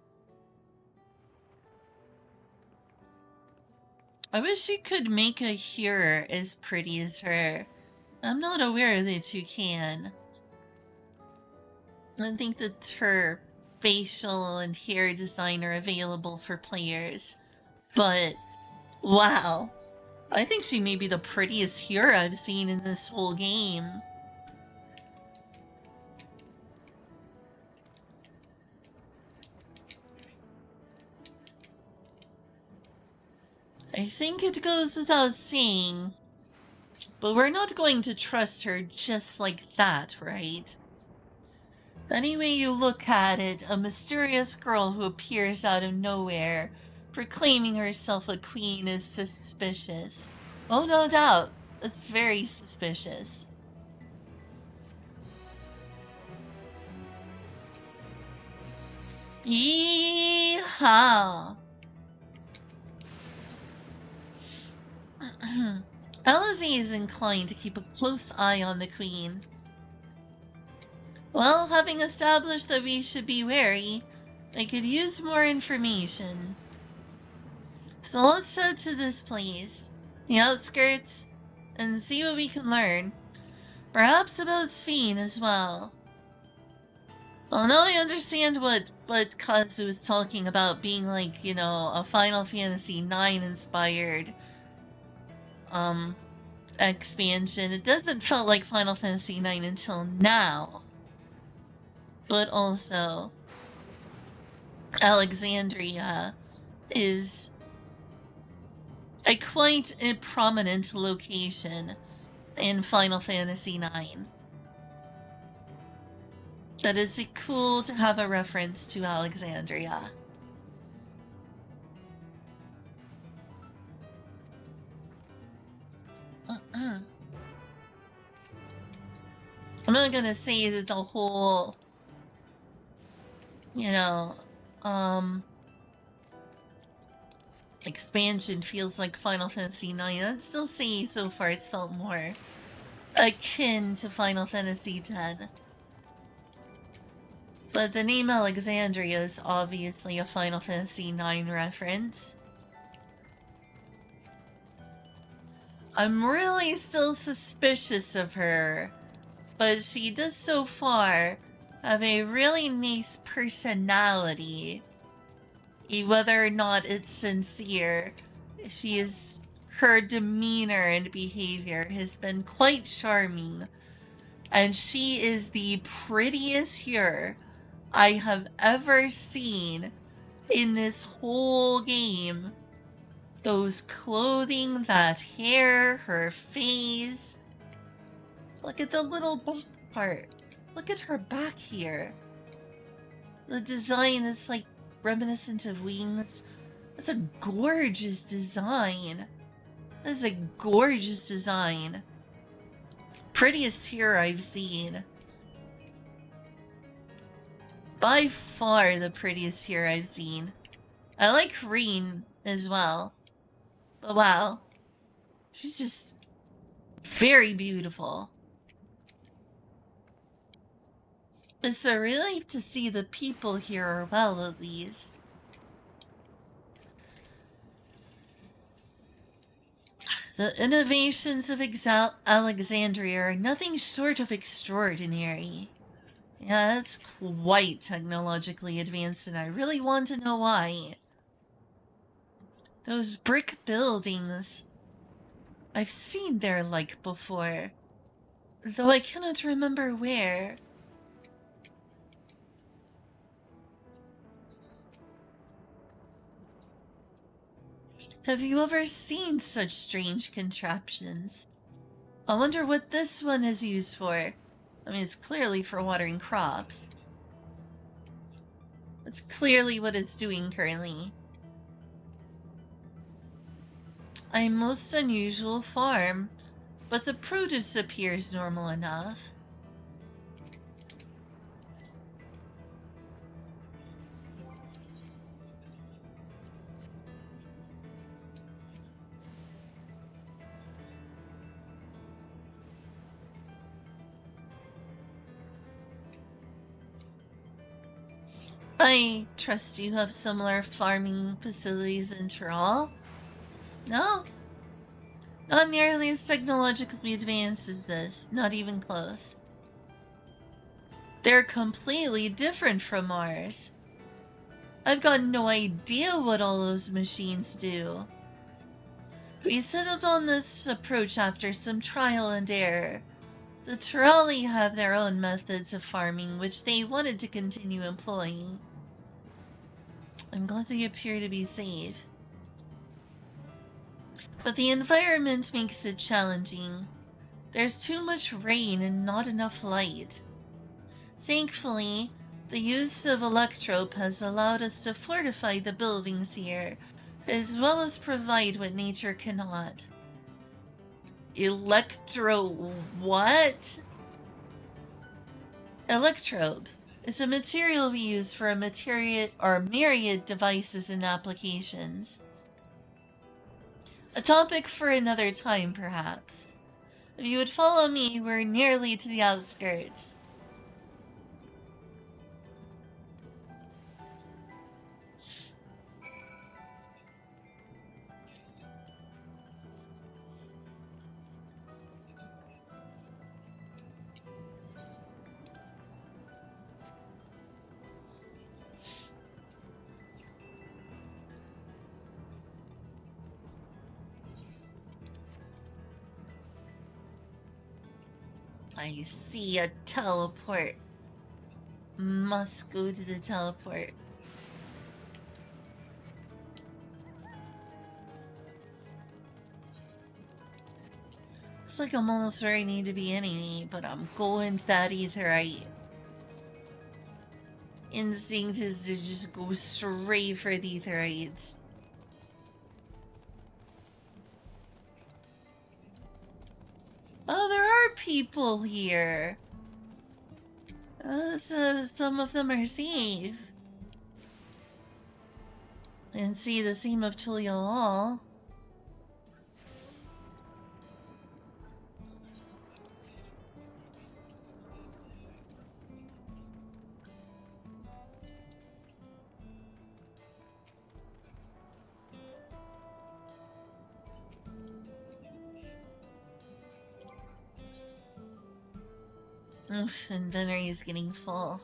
I wish you could make a hearer as pretty as her. I'm not aware that you can. I think that her facial and hair design are available for players. But, wow. I think she may be the prettiest hearer I've seen in this whole game. I think it goes without saying, but we're not going to trust her just like that, right? Any way you look at it, a mysterious girl who appears out of nowhere, proclaiming herself a queen, is suspicious. Oh, no doubt. It's very suspicious. Yeehaw! Alizé is inclined to keep a close eye on the queen. Well, having established that we should be wary, I could use more information. So let's head to this place, the outskirts, and see what we can learn. Perhaps about Sphene as well. Well, now I understand what Kazu was talking about being like, you know, a Final Fantasy IX inspired expansion. It doesn't feel like Final Fantasy IX until now. But also, Alexandria is a quite a prominent location in Final Fantasy IX. That is cool to have a reference to Alexandria. I'm not gonna say that the whole, you know, expansion feels like Final Fantasy IX. I'd still say so far it's felt more akin to Final Fantasy X. But the name Alexandria is obviously a Final Fantasy IX reference. I'm really still suspicious of her, but she does so far have a really nice personality. Whether or not it's sincere, her demeanor and behavior has been quite charming. And she is the prettiest here I have ever seen in this whole game. Those clothing, that hair, her face. Look at the little back part. Look at her back here. The design is like reminiscent of wings. That's a gorgeous design. That's a gorgeous design. Prettiest here I've seen. By far the prettiest here I've seen. I like Reen as well. But wow. She's just very beautiful. It's a relief to see the people here are well, at least. The innovations of Alexandria are nothing short of extraordinary. Yeah, it's quite technologically advanced, and I really want to know why. Those brick buildings. I've seen their like before, though I cannot remember where. Have you ever seen such strange contraptions? I wonder what this one is used for. I mean, it's clearly for watering crops. That's clearly what it's doing currently. A most unusual farm, but the produce appears normal enough. I trust you have similar farming facilities in Tron? No? Not nearly as technologically advanced as this, not even close. They're completely different from ours. I've got no idea what all those machines do. We settled on this approach after some trial and error. The Turali have their own methods of farming which they wanted to continue employing. I'm glad they appear to be safe. But the environment makes it challenging. There's too much rain and not enough light. Thankfully, the use of electrope has allowed us to fortify the buildings here, as well as provide what nature cannot. What? Electrope is a material we use for myriad devices and applications. A topic for another time, perhaps. If you would follow me, we're nearly to the outskirts. I see a teleport. Must go to the teleport. Looks like I'm almost where I need to be anyway, but I'm going to that aetheryte. instinct is to just go straight for the throats. Oh, there are people here. So some of them are safe. And see the seam of Tulial. Oof, inventory is getting full.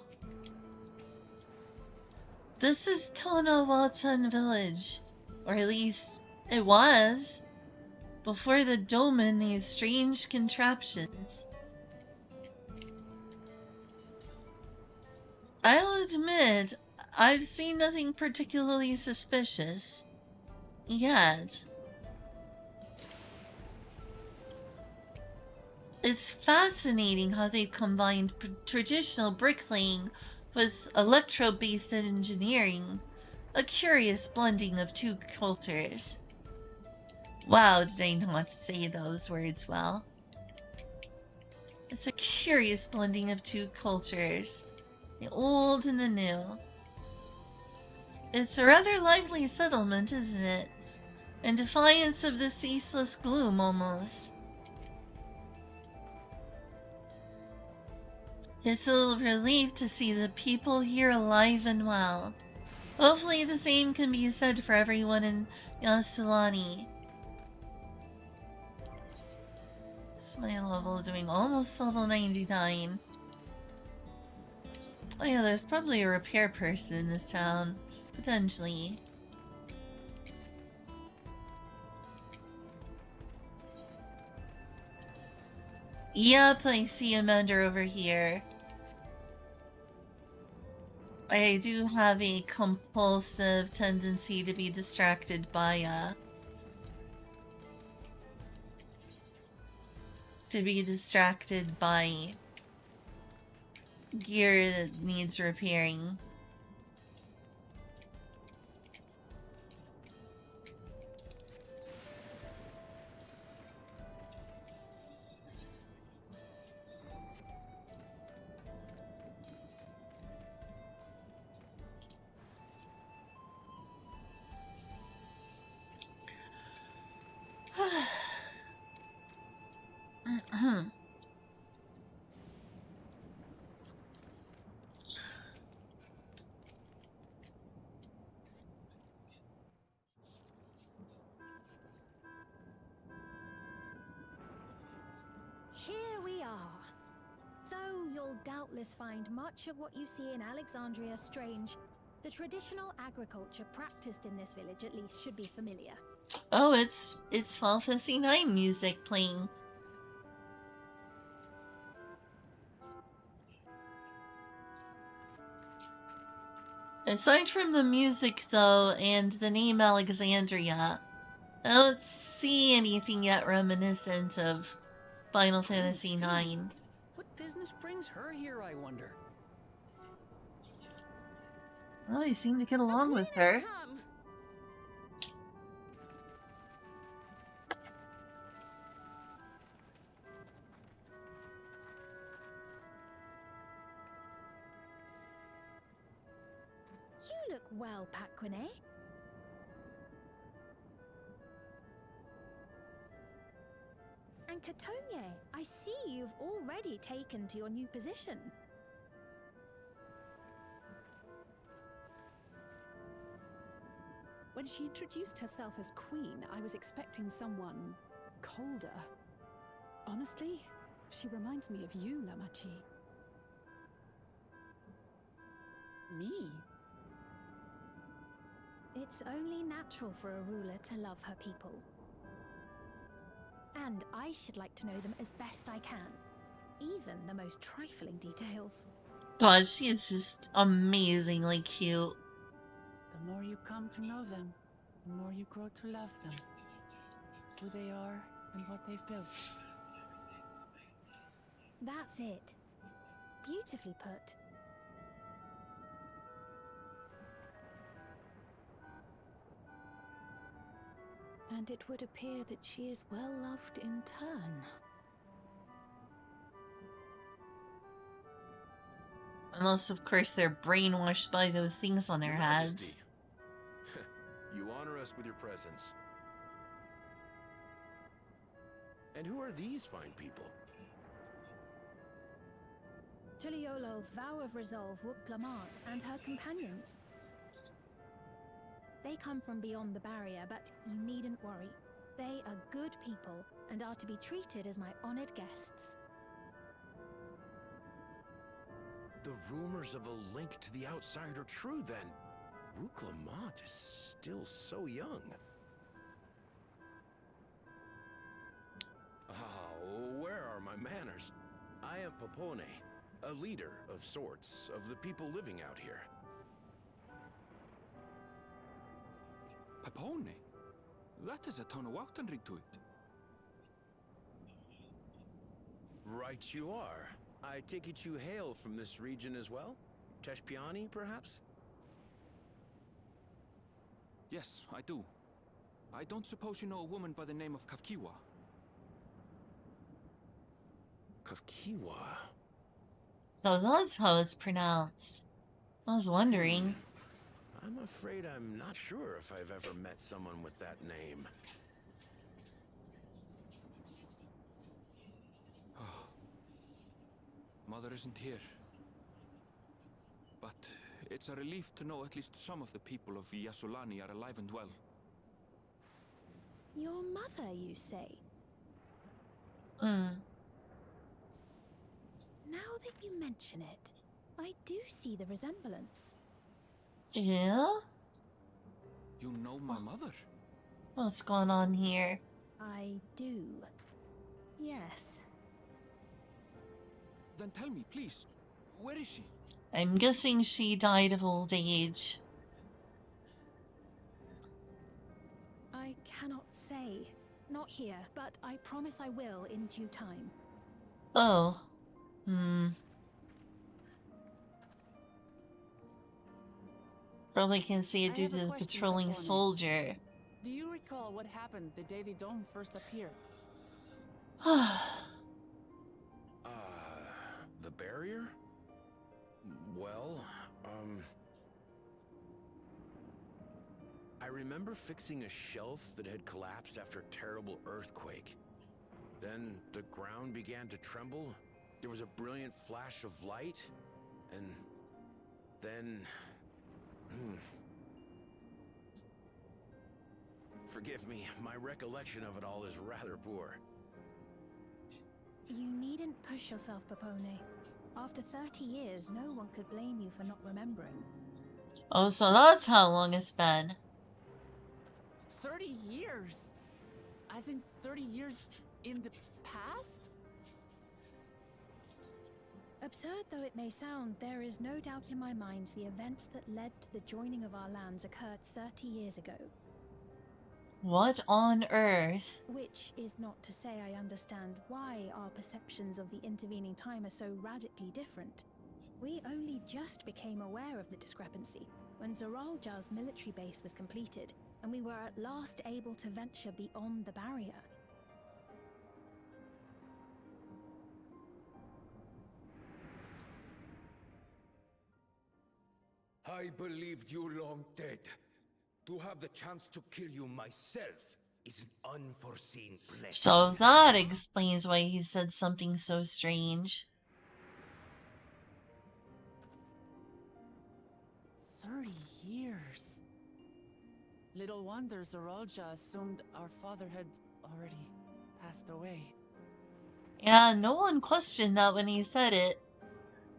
This is Tonawatan Village. Or at least it was. Before the dome and these strange contraptions. I'll admit, I've seen nothing particularly suspicious. Yet. It's fascinating how they've combined traditional bricklaying with electro-based engineering. A curious blending of two cultures. Wow, did I not say those words well? It's a curious blending of two cultures. The old and the new. It's a rather lively settlement, isn't it? In defiance of the ceaseless gloom, almost. It's a relief to see the people here alive and well. Hopefully the same can be said for everyone in Yasulani. What's my level doing? Almost level 99. Oh yeah, there's probably a repair person in this town. Potentially. Yep, I see Amanda over here. I do have a compulsive tendency to be distracted by, gear that needs repairing. Here we are. Though you'll doubtless find much of what you see in Alexandria strange, the traditional agriculture practiced in this village at least should be familiar. Oh, it's 12:59 music playing. Aside from the music, though, and the name Alexandria, I don't see anything yet reminiscent of Final Fantasy IX. What business brings her here, I wonder? Well, they seem to get along with her. You look well, Paquine. And Katonia, I see you've already taken to your new position. When she introduced herself as queen, I was expecting someone colder. Honestly, she reminds me of you, Namachi. Me? It's only natural for a ruler to love her people. And I should like to know them as best I can, even the most trifling details. God, she is just amazingly cute. The more you come to know them, the more you grow to love them. Who they are and what they've built. That's it. Beautifully put. And it would appear that she is well loved in turn. Unless, of course, they're brainwashed by those things on their Your heads. Majesty, you honor us with your presence. And who are these fine people? Tuliolo's vow of resolve Wuk-Lamart and her companions. They come from beyond the barrier, but you needn't worry. They are good people and are to be treated as my honored guests. The rumors of a link to the outside are true, then. Wuk-Lamart is still so young. Where are my manners? I am Popone, a leader of sorts of the people living out here. Papone? That is a ton of Wautenrig to it. Right you are. I take it you hail from this region as well? Teshpiani, perhaps? Yes, I do. I don't suppose you know a woman by the name of Kafkiwa? Kafkiwa? So that's how it's pronounced. I was wondering. I'm afraid I'm not sure if I've ever met someone with that name. Mother isn't here. But it's a relief to know at least some of the people of Yasulani are alive and well. Your mother, you say? Hmm. Now that you mention it, I do see the resemblance. Yeah? You know my mother? What's going on here? I do. Yes. Then tell me, please, where is she? I'm guessing she died of old age. I cannot say. Not here, but I promise I will in due time. Oh. Hmm. Probably can see it I due have to a the question, patrolling Capone. soldier. Do you recall what happened the day the dome first appeared? The barrier? Well, I remember fixing a shelf that had collapsed after a terrible earthquake. Then the ground began to tremble. There was a brilliant flash of light, and then... Forgive me, my recollection of it all is rather poor. You needn't push yourself, Popone. After 30 years, no one could blame you for not remembering. Oh, so that's how long it's been. 30 years? As in 30 years in the past? Absurd though it may sound, there is no doubt in my mind the events that led to the joining of our lands occurred 30 years ago. What on earth? Which is not to say I understand why our perceptions of the intervening time are so radically different. We only just became aware of the discrepancy when Zoralja's military base was completed, and we were at last able to venture beyond the barrier. I believed you long dead. To have the chance to kill you myself is an unforeseen blessing. So that explains why he said something so strange. 30 years. Little wonder Zoralja assumed our father had already passed away. Yeah, no one questioned that when he said it.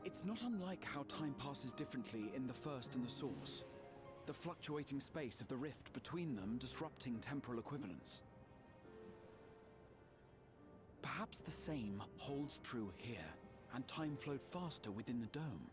It's not unlike how time passes differently in the First and the Source. The fluctuating space of the rift between them disrupting temporal equivalence. Perhaps the same holds true here, and time flowed faster within the dome.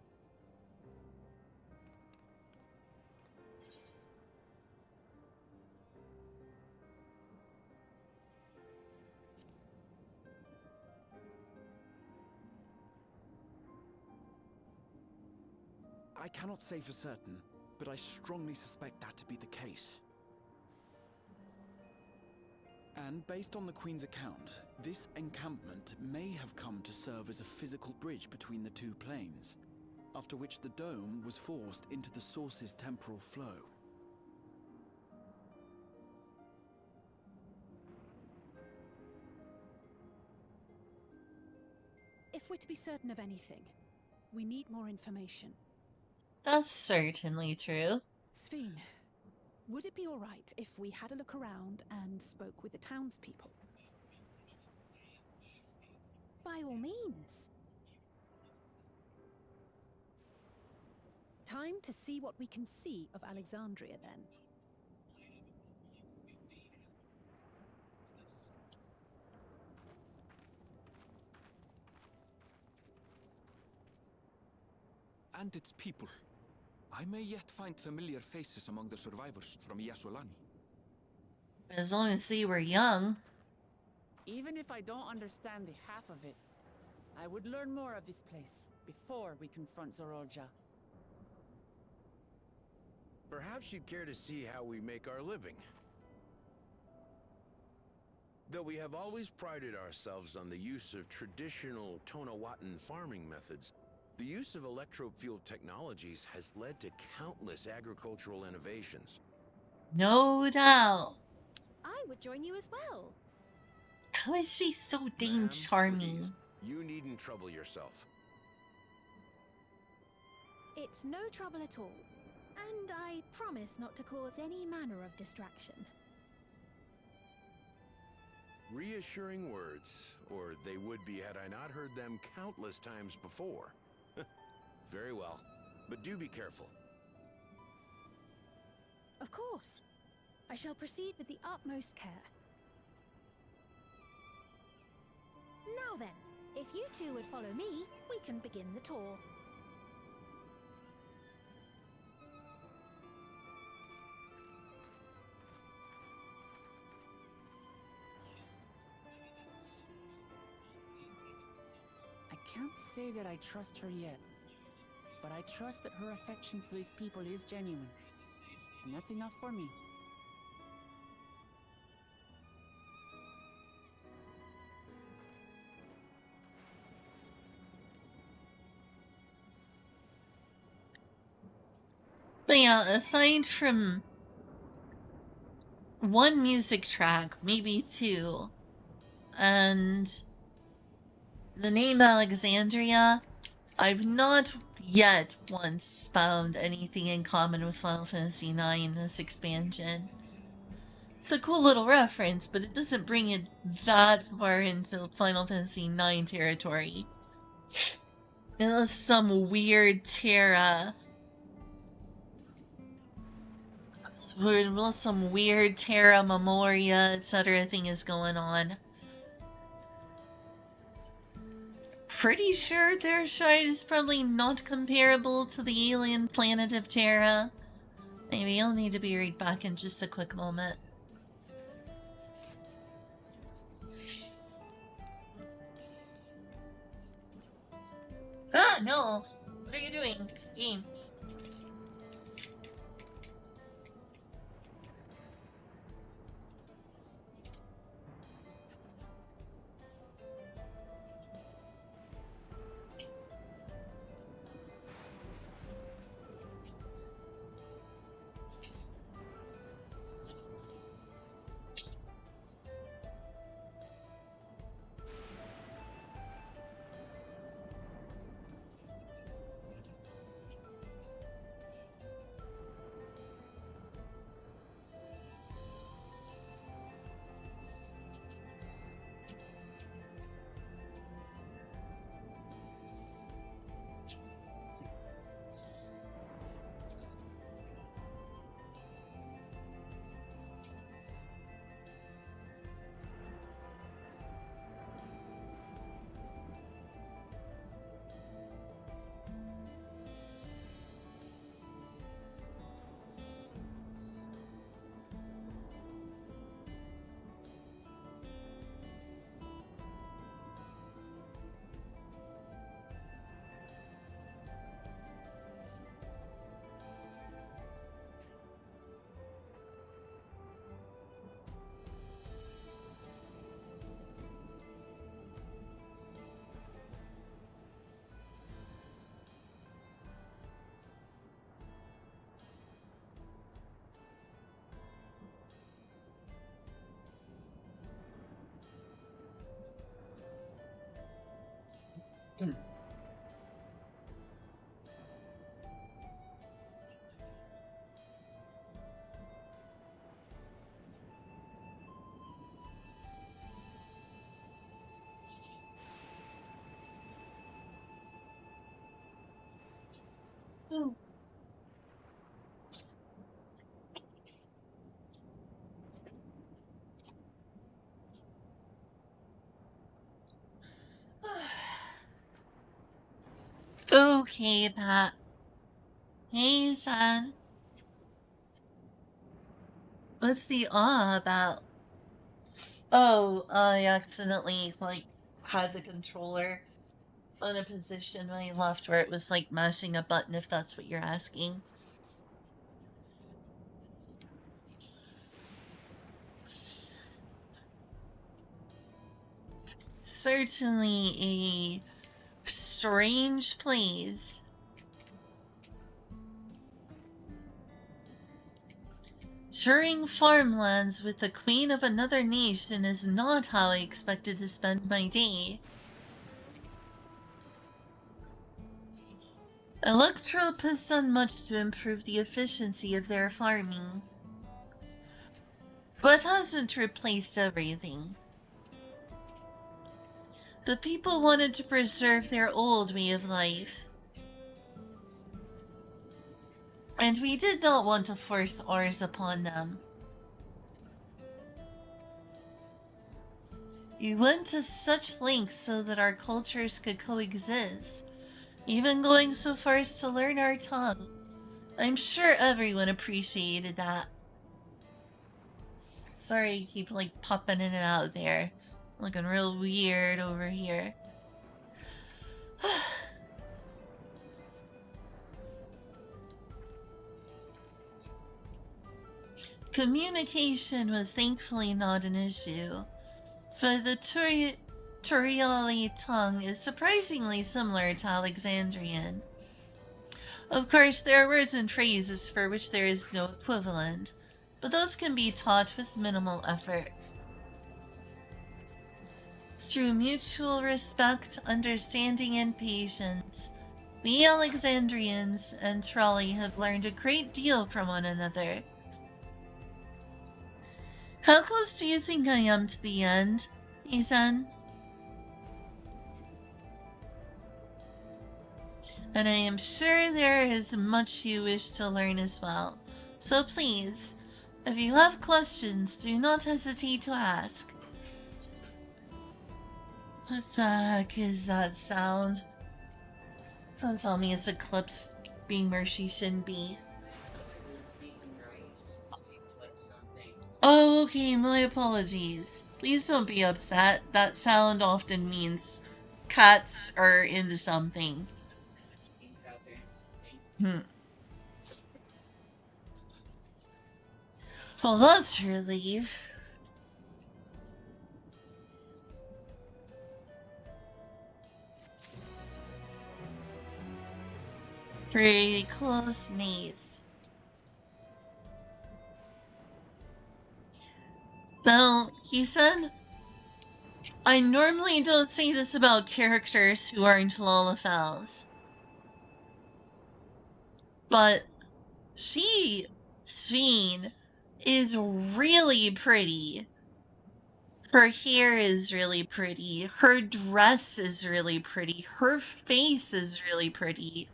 I cannot say for certain, but I strongly suspect that to be the case. And based on the Queen's account, this encampment may have come to serve as a physical bridge between the two planes, after which the dome was forced into the source's temporal flow. If we're to be certain of anything, we need more information. That's certainly true. Sveen, would it be all right if we had a look around and spoke with the townspeople? By all means. Time to see what we can see of Alexandria, then. And its people. I may yet find familiar faces among the survivors from Yasolani. As long as they were young. Even if I don't understand the half of it, I would learn more of this place before we confront Zorolja. Perhaps you'd care to see how we make our living. Though we have always prided ourselves on the use of traditional Tonawatan farming methods, the use of electro-fueled technologies has led to countless agricultural innovations. No doubt. I would join you as well. How is she so dang Ma'am, charming? please, you needn't trouble yourself. It's no trouble at all. And I promise not to cause any manner of distraction. Reassuring words, or they would be had I not heard them countless times before. Very well, but do be careful. Of course. I shall proceed with the utmost care. Now then, if you two would follow me, we can begin the tour. I can't say that I trust her yet, but I trust that her affection for these people is genuine. And that's enough for me. But yeah, aside from one music track, maybe two, and the name Alexandria, I've not yet once found anything in common with Final Fantasy IX in this expansion. It's a cool little reference, but it doesn't bring it that far into Final Fantasy IX territory. Unless some weird Terra... Unless some weird Terra Memoria, etc. thing is going on. Pretty sure their shite is probably not comparable to the alien planet of Terra. Maybe I'll need to be right back in just a quick moment. Ah, no! What are you doing? Game. Okay, Pat. Hey, son. What's the awe about? Oh, I accidentally, like, had the controller on a position when I left where it was, like, mashing a button, if that's what you're asking. Certainly a strange place. Touring farmlands with the queen of another nation is not how I expected to spend my day. Electrope has done much to improve the efficiency of their farming, but hasn't replaced everything. The people wanted to preserve their old way of life, and we did not want to force ours upon them. You went to such lengths so that our cultures could coexist, even going so far as to learn our tongue. I'm sure everyone appreciated that. Sorry I keep, like, popping in and out there. Looking real weird over here. Communication was thankfully not an issue, but the Turiali tongue is surprisingly similar to Alexandrian. Of course, there are words and phrases for which there is no equivalent, but those can be taught with minimal effort. Through mutual respect, understanding, and patience, we Alexandrians and Trolley have learned a great deal from one another. How close do you think I am to the end, Isan? And I am sure there is much you wish to learn as well. So please, if you have questions, do not hesitate to ask. What the heck is that sound? Don't tell me it's Eclipse being where she shouldn't be. Oh, okay, my apologies. Please don't be upset. That sound often means cats are into something. Well, that's a relief. Pretty close, niece. Now, he said, I normally don't say this about characters who aren't Lolafels, but she, Sveen, is really pretty. Her hair is really pretty. Her dress is really pretty. Her face is really pretty.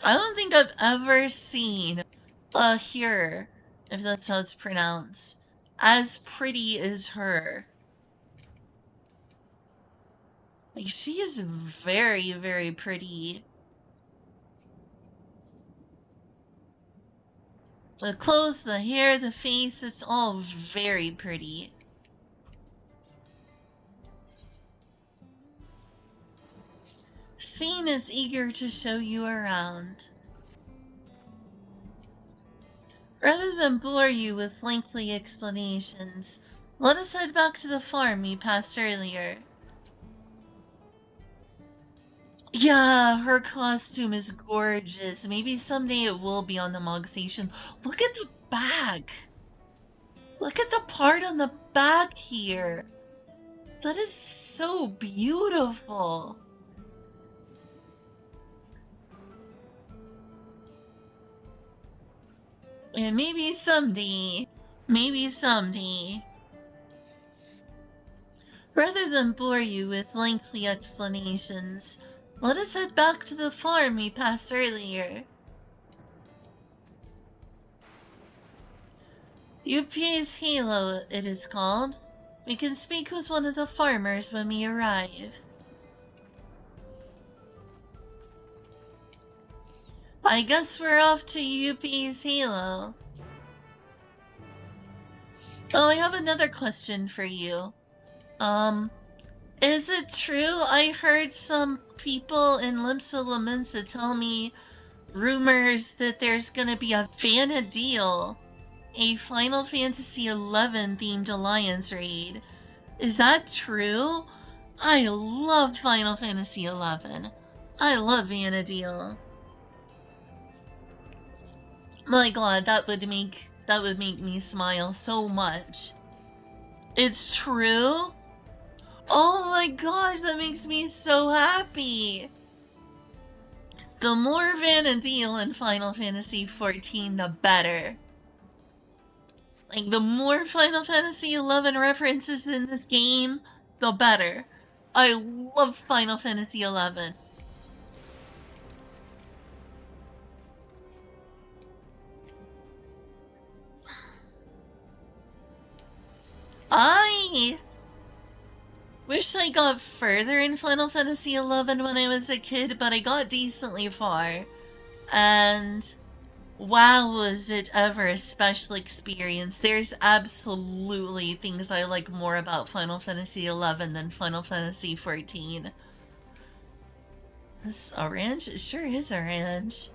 I don't think I've ever seen a Hur, if that's how it's pronounced, as pretty as her. Like, she is very, very pretty. The clothes, the hair, the face, it's all very pretty. Sveen is eager to show you around. Rather than bore you with lengthy explanations, let us head back to the farm we passed earlier. Yeah, her costume is gorgeous. Maybe someday it will be on the Mog Station. Look at the back. Look at the part on the back here. That is so beautiful. And maybe someday, rather than bore you with lengthy explanations, let us head back to the farm we passed earlier. UPA's Halo, it is called. We can speak with one of the farmers when we arrive. I guess we're off to UP's Halo. Oh, I have another question for you. Is it true I heard some people in Limsa Laminsa tell me rumors that there's gonna be a Vanadil, a Final Fantasy XI themed alliance raid? Is that true? I love Final Fantasy XI. I love Vanadil. My god, that would make me smile so much. It's true? Oh my gosh, that makes me so happy. The more Vanadil in Final Fantasy XIV, the better. Like, the more Final Fantasy XI references in this game, the better. I love Final Fantasy XI. I wish I got further in Final Fantasy XI when I was a kid, but I got decently far. And wow, was it ever a special experience. There's absolutely things I like more about Final Fantasy XI than Final Fantasy XIV. This orange? It sure is orange.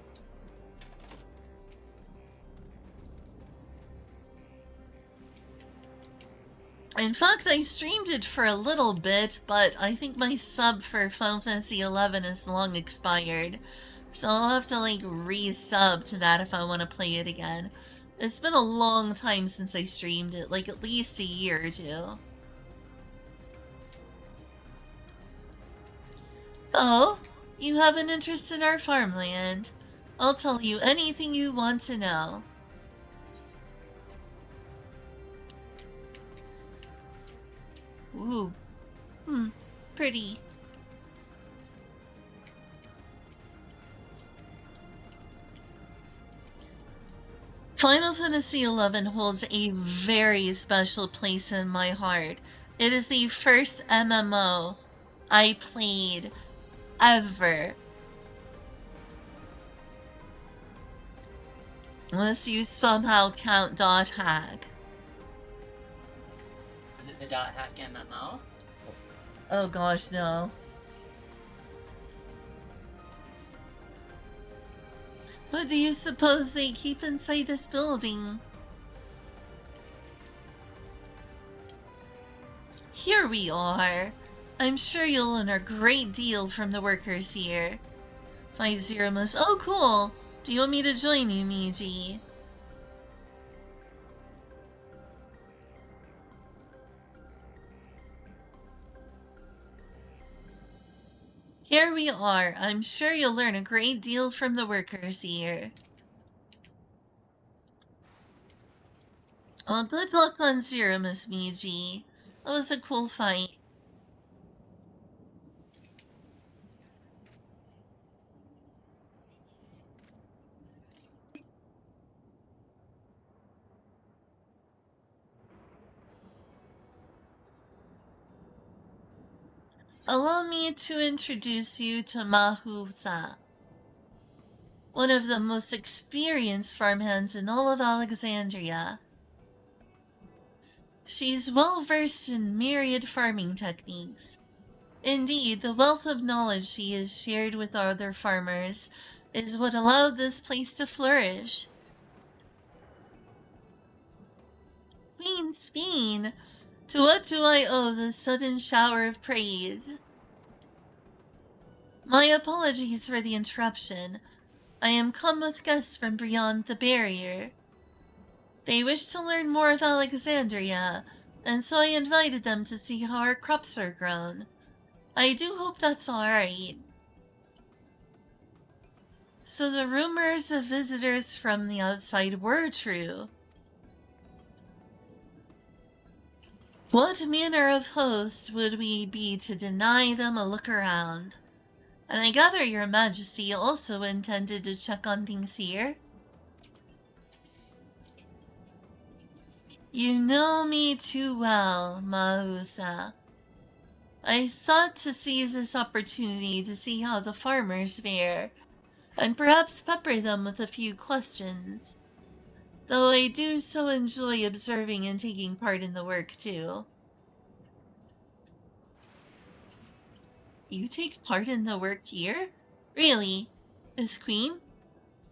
In fact, I streamed it for a little bit, but I think my sub for Final Fantasy XI is long expired. So I'll have to, like, re-sub to that if I want to play it again. It's been a long time since I streamed it, like at least a year or two. Oh, you have an interest in our farmland. I'll tell you anything you want to know. Ooh. Pretty. Final Fantasy XI holds a very special place in my heart. It is the first MMO I played ever. Unless you somehow count Dot Hack. Was it the Dot Hack MMO? Oh gosh, no. What do you suppose they keep inside this building? Here we are. I'm sure you'll learn a great deal from the workers here. Fight Zero must. Oh, cool. Do you want me to join you, Miji? Here we are. I'm sure you'll learn a great deal from the workers here. Well, good luck on Zero, Miss Miji. That was a cool fight. Allow me to introduce you to Mahusa, one of the most experienced farmhands in all of Alexandria. She's well versed in myriad farming techniques. Indeed, the wealth of knowledge she has shared with other farmers is what allowed this place to flourish. Queen Speen, to what do I owe this sudden shower of praise? My apologies for the interruption. I am come with guests from beyond the barrier. They wish to learn more of Alexandria, and so I invited them to see how our crops are grown. I do hope that's alright. So the rumors of visitors from the outside were true. What manner of hosts would we be to deny them a look around? And I gather your majesty also intended to check on things here? You know me too well, Mahusa. I thought to seize this opportunity to see how the farmers fare, and perhaps pepper them with a few questions. Though I do so enjoy observing and taking part in the work, too. You take part in the work here? Really? As queen?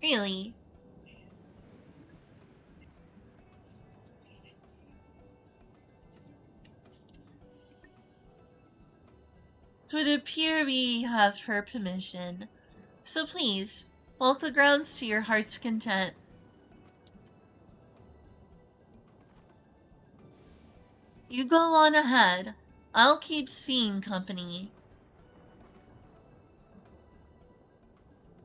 Really? It would appear we have her permission. So please, walk the grounds to your heart's content. You go on ahead. I'll keep Sphene company.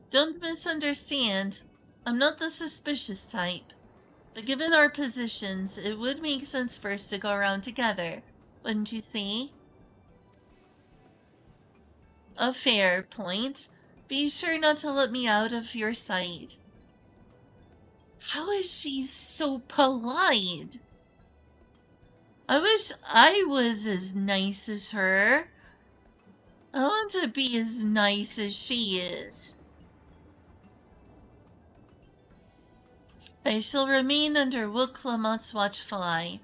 Don't misunderstand. I'm not the suspicious type. But given our positions, it would make sense for us to go around together, wouldn't you say? A fair point. Be sure not to let me out of your sight. How is she so polite? I wish I was as nice as her. I want to be as nice as she is. I shall remain under Wook Lamotte's watchful eye.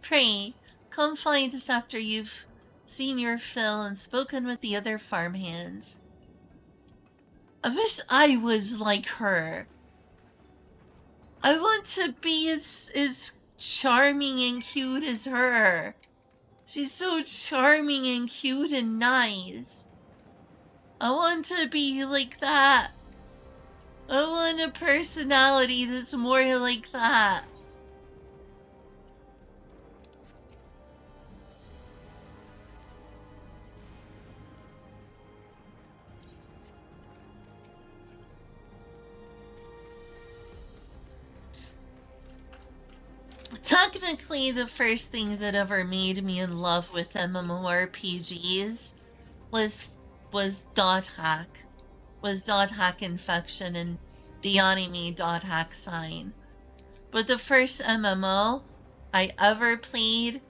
Pray, come find us after you've seen your fill and spoken with the other farmhands. I wish I was like her. I want to be as charming and cute as her. She's so charming and cute and nice. I want to be like that. I want a personality that's more like that. Technically, the first thing that ever made me in love with MMORPGs was dot hack. Was dot hack infection and the anime dot hack sign. But the first MMO I ever played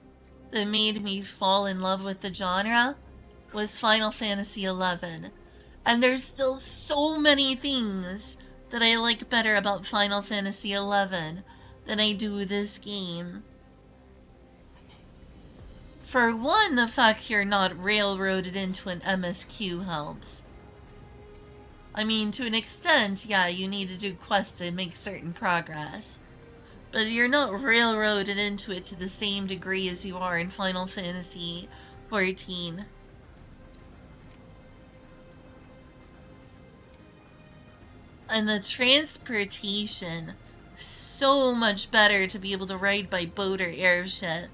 that made me fall in love with the genre was Final Fantasy XI. And there's still so many things that I like better about Final Fantasy XI than I do this game. For one, the fact you're not railroaded into an MSQ helps. I mean, to an extent, yeah, you need to do quests to make certain progress. But you're not railroaded into it to the same degree as you are in Final Fantasy XIV. And the transportation, so much better to be able to ride by boat or airship.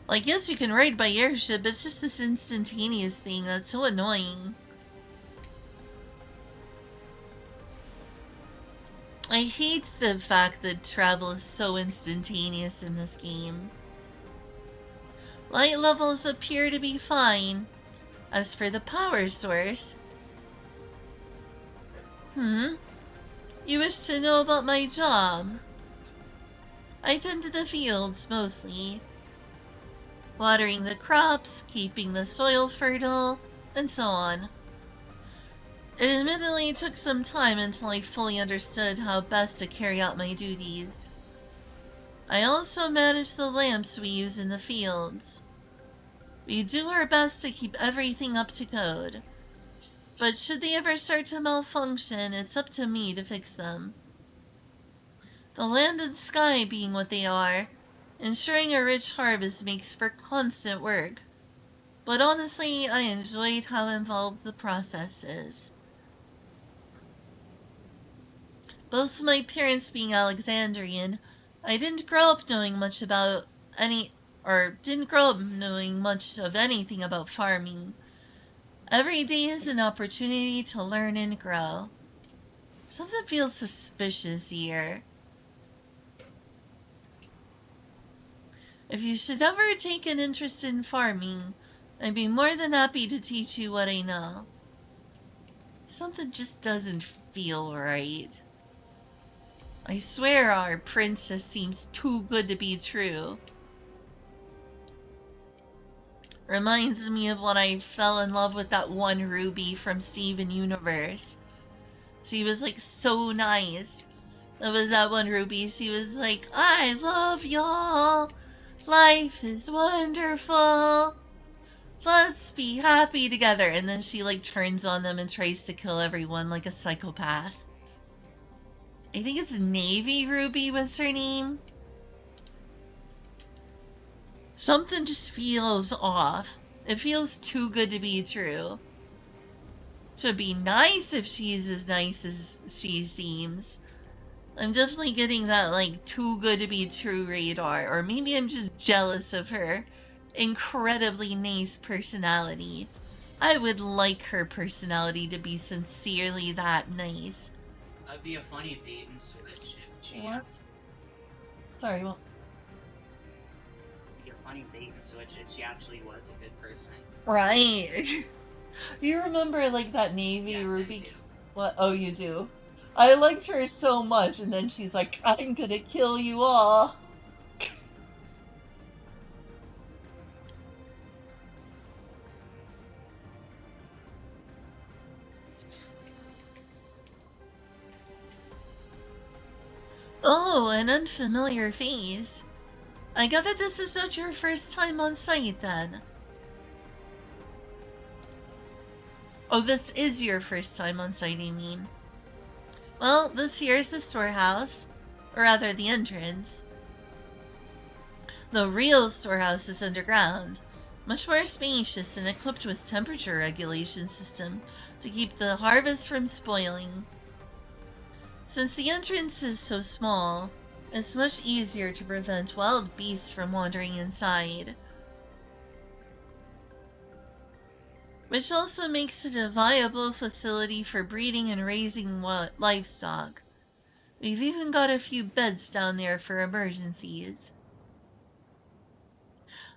Like, yes, you can ride by airship, but it's just this instantaneous thing that's so annoying. I hate the fact that travel is so instantaneous in this game. Light levels appear to be fine. As for the power source... You wish to know about my job? I tend to the fields, mostly. Watering the crops, keeping the soil fertile, and so on. It admittedly took some time until I fully understood how best to carry out my duties. I also manage the lamps we use in the fields. We do our best to keep everything up to code. But should they ever start to malfunction, it's up to me to fix them. The land and sky being what they are, ensuring a rich harvest makes for constant work. But honestly, I enjoyed how involved the process is. Both my parents being Alexandrian, I didn't grow up knowing much about or didn't grow up knowing much of anything about farming. Every day is an opportunity to learn and grow. Something feels suspicious here. If you should ever take an interest in farming, I'd be more than happy to teach you what I know. Something just doesn't feel right. I swear our princess seems too good to be true. Reminds me of when I fell in love with that one Ruby from Steven Universe. She was like so nice. That was that one Ruby. She was like, I love y'all. Life is wonderful. Let's be happy together. And then she like turns on them and tries to kill everyone like a psychopath. I think it's Navy Ruby was her name. Something just feels off. It feels too good to be true. To be nice if she's as nice as she seems. I'm definitely getting that like too good to be true radar. Or maybe I'm just jealous of her incredibly nice personality. I would like her personality to be sincerely that nice. That'd be a funny bait and switch if she... What? Sorry, what? Be a funny bait and switch if she actually was a good person. Right. You remember like that Navy Yes, Ruby? I do. What? Oh, you do? I liked her so much, and then she's like, I'm gonna kill you all. Oh, an unfamiliar face. I gather this is not your first time on site, then. Oh, this is your first time on site, I mean. Well, this here's the storehouse. Or rather, the entrance. The real storehouse is underground. Much more spacious and equipped with temperature regulation system to keep the harvest from spoiling. Since the entrance is so small, it's much easier to prevent wild beasts from wandering inside. Which also makes it a viable facility for breeding and raising livestock. We've even got a few beds down there for emergencies.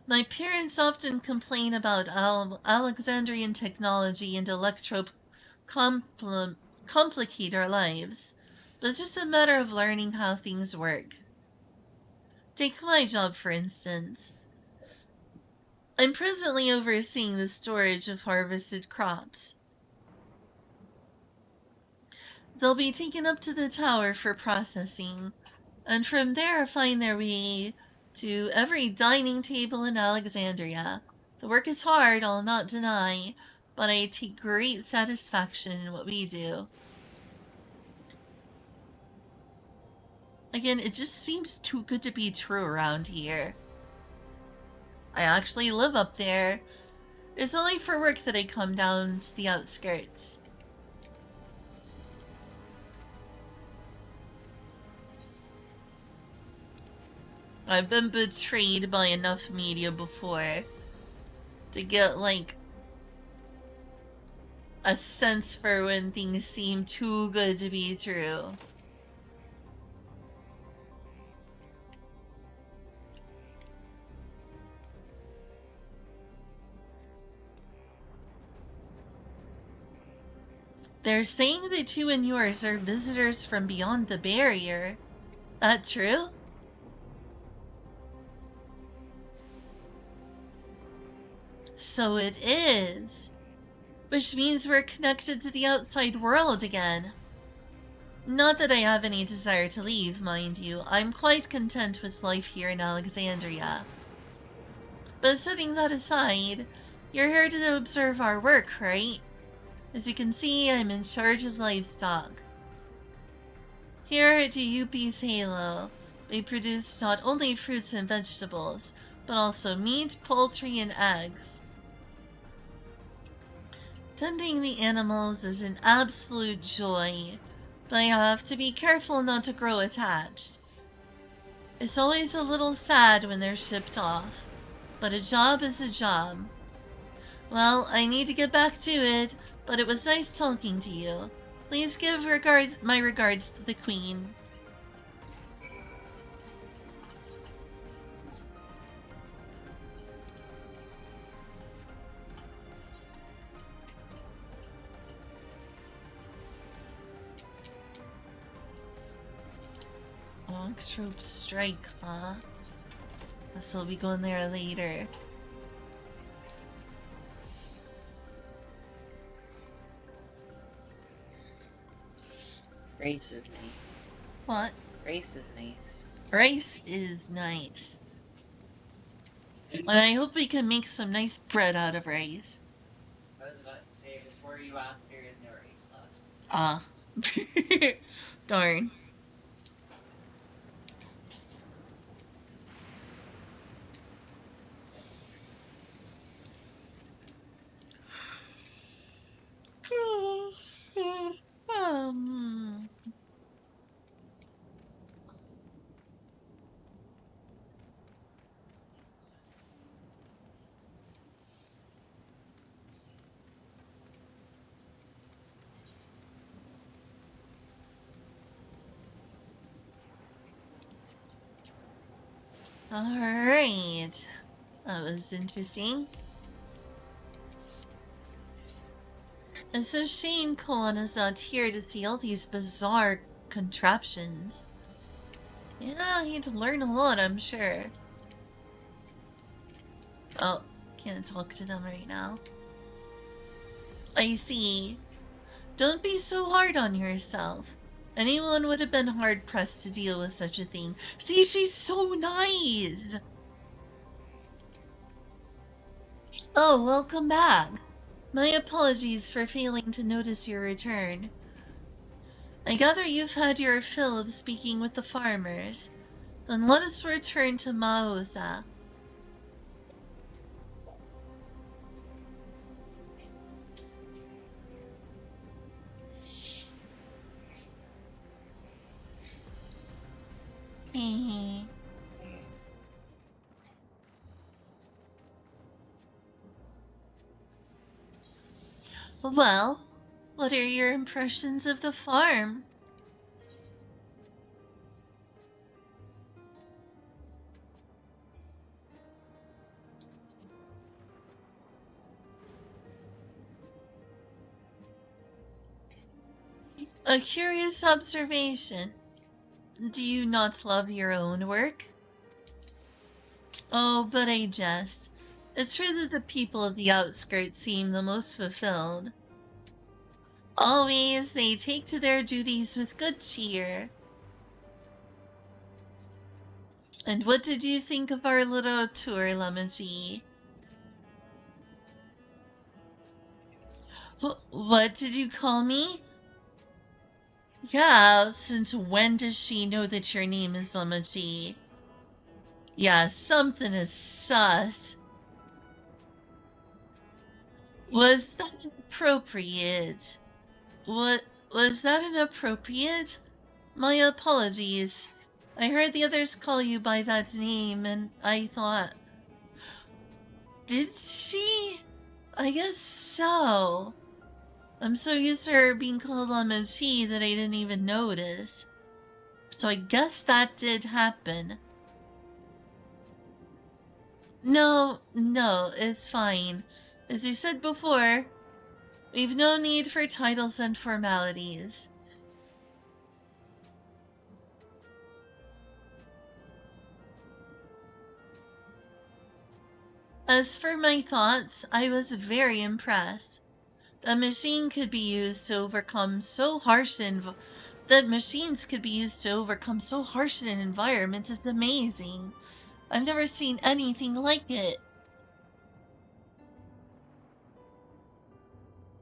My parents often complain about Alexandrian technology and complicate our lives, but it's just a matter of learning how things work. Take my job, for instance. I'm presently overseeing the storage of harvested crops. They'll be taken up to the tower for processing, and from there find their way to every dining table in Alexandria. The work is hard, I'll not deny, but I take great satisfaction in what we do. Again, it just seems too good to be true around here. I actually live up there. It's only for work that I come down to the outskirts. I've been betrayed by enough media before to get, like, a sense for when things seem too good to be true. They're saying that you and yours are visitors from beyond the barrier. That true? So it is. Which means we're connected to the outside world again. Not that I have any desire to leave, mind you. I'm quite content with life here in Alexandria. But setting that aside, you're here to observe our work, right? As you can see, I'm in charge of livestock. Here at UP's Halo, we produce not only fruits and vegetables, but also meat, poultry, and eggs. Tending the animals is an absolute joy, but I have to be careful not to grow attached. It's always a little sad when they're shipped off, but a job is a job. Well, I need to get back to it, but it was nice talking to you. Please give my regards to the Queen. Oxrope Strike, huh? Guess we'll be going there later. Race is nice. What? Race is nice. Rice is nice. And I hope we can make some nice bread out of rice. I was about to say, before you asked, there is no race left. Ah. Darn. Alright. That was interesting. It's a shame Koan is not here to see all these bizarre contraptions. Yeah, he'd learn a lot, I'm sure. Oh, can't talk to them right now. I see. Don't be so hard on yourself. Anyone would have been hard-pressed to deal with such a thing. See, she's so nice! Oh, welcome back. My apologies for failing to notice your return. I gather you've had your fill of speaking with the farmers. Then let us return to Maosa. Well, what are your impressions of the farm? A curious observation. Do you not love your own work? Oh, but I jest. It's true that the people of the outskirts seem the most fulfilled. Always, they take to their duties with good cheer. And what did you think of our little tour, Lamaji? What did you call me? Yeah, since when does she know that your name is Lamaji? Yeah, something is sus. Was that appropriate? What was that inappropriate? My apologies. I heard the others call you by that name, and I thought... Did she? I guess so. I'm so used to her being called Lamaji that I didn't even notice. So I guess that did happen. No, it's fine. As you said before, we've no need for titles and formalities. As for my thoughts, I was very impressed. The machine could be used to overcome so harsh an that machines could be used to overcome so harsh an environment is amazing. I've never seen anything like it.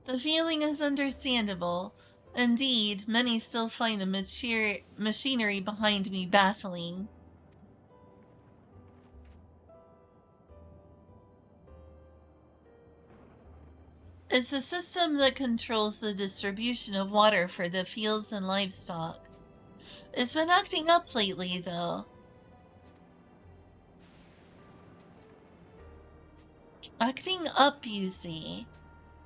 The feeling is understandable. Indeed, many still find the machinery behind me baffling. It's a system that controls the distribution of water for the fields and livestock. It's been acting up lately, though. Acting up, you see.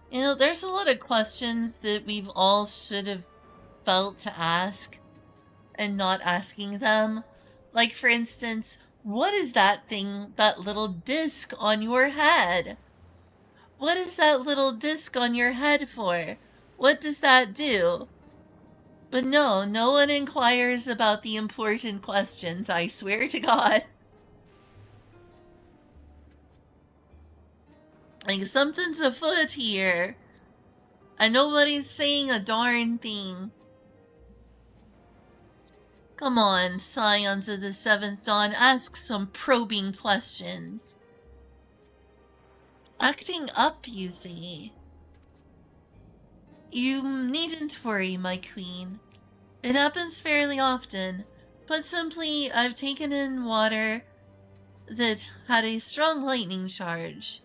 You know, there's a lot of questions that we've all should have felt to ask and not asking them. Like, for instance, what is that thing, that little disc on your head? What is that little disc on your head for? What does that do? But no one inquires about the important questions, I swear to God. Like, something's afoot here. And nobody's saying a darn thing. Come on, Scions of the Seventh Dawn, ask some probing questions. Acting up, you see. You needn't worry, my queen. It happens fairly often. Put simply, I've taken in water that had a strong lightning charge.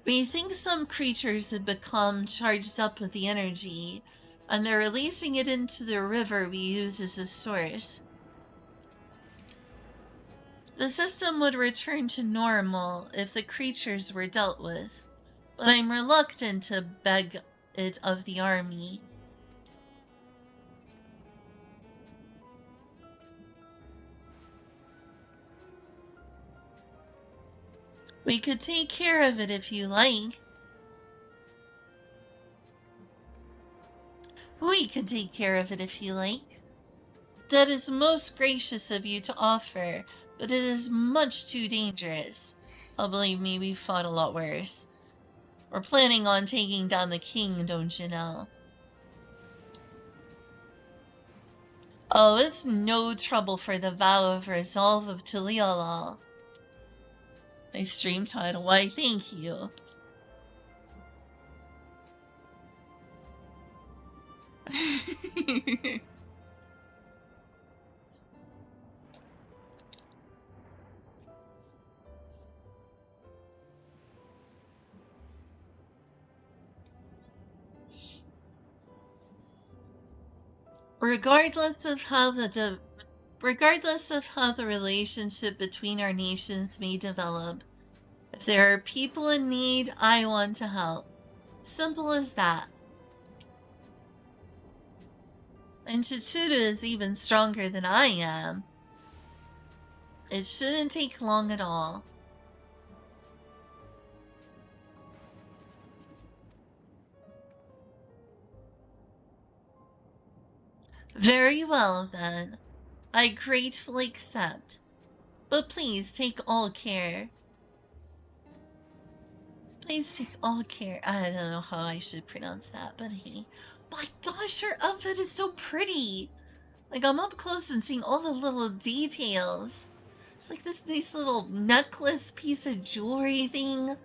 We think some creatures have become charged up with the energy, and they're releasing it into the river we use as a source. The system would return to normal if the creatures were dealt with, but I'm reluctant to beg it of the army. We could take care of it if you like. We could take care of it if you like. That is most gracious of you to offer, but it is much too dangerous. Oh, believe me, we've fought a lot worse. We're planning on taking down the king, don't you know? Oh, it's no trouble for the vow of resolve of Tuliala. Nice stream title, why thank you. Regardless of how the relationship between our nations may develop, if there are people in need, I want to help. Simple as that. And Chichuda is even stronger than I am. It shouldn't take long at all. Very well, then. I gratefully accept. But please take all care. Please take all care. I don't know how I should pronounce that, but hey. My gosh, her outfit is so pretty! Like, I'm up close and seeing all the little details. It's like this nice little necklace piece of jewelry thing.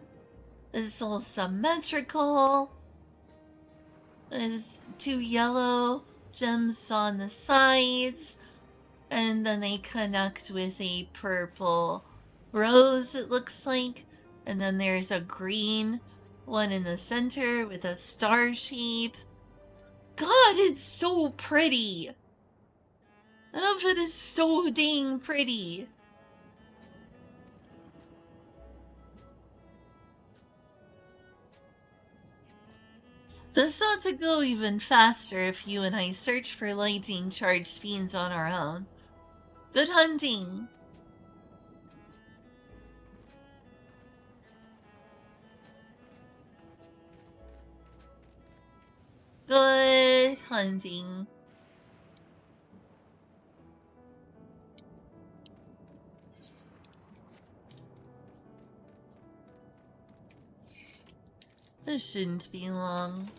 It's all symmetrical. There's 2 yellow gems on the sides. And then they connect with a purple rose, it looks like. And then there's a green one in the center with a star shape. God, it's so pretty! That outfit is so dang pretty. This ought to go even faster if you and I search for lightning charged fiends on our own. Good hunting! Good hunting. This shouldn't be long.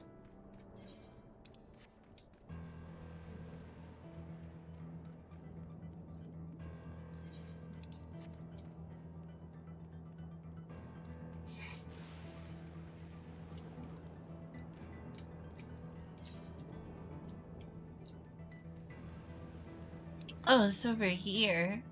Oh, it's over here.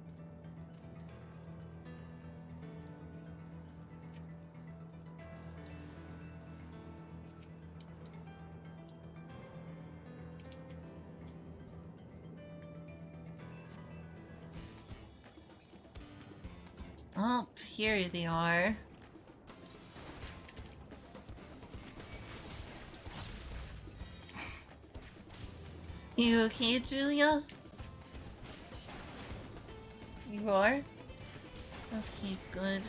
Oh, here they are. You okay, Julia? You are? Okay, good.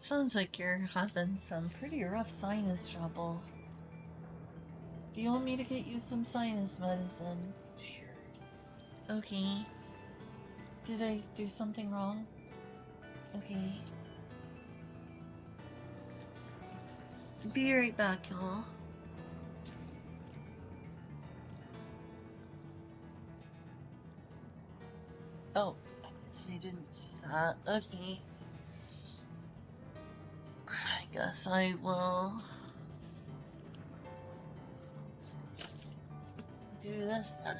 Sounds like you're having some pretty rough sinus trouble. Do you want me to get you some sinus medicine? Sure. Okay. Did I do something wrong? Okay. Be right back, y'all. Oh, so you didn't do that. Okay. I guess I will do this then.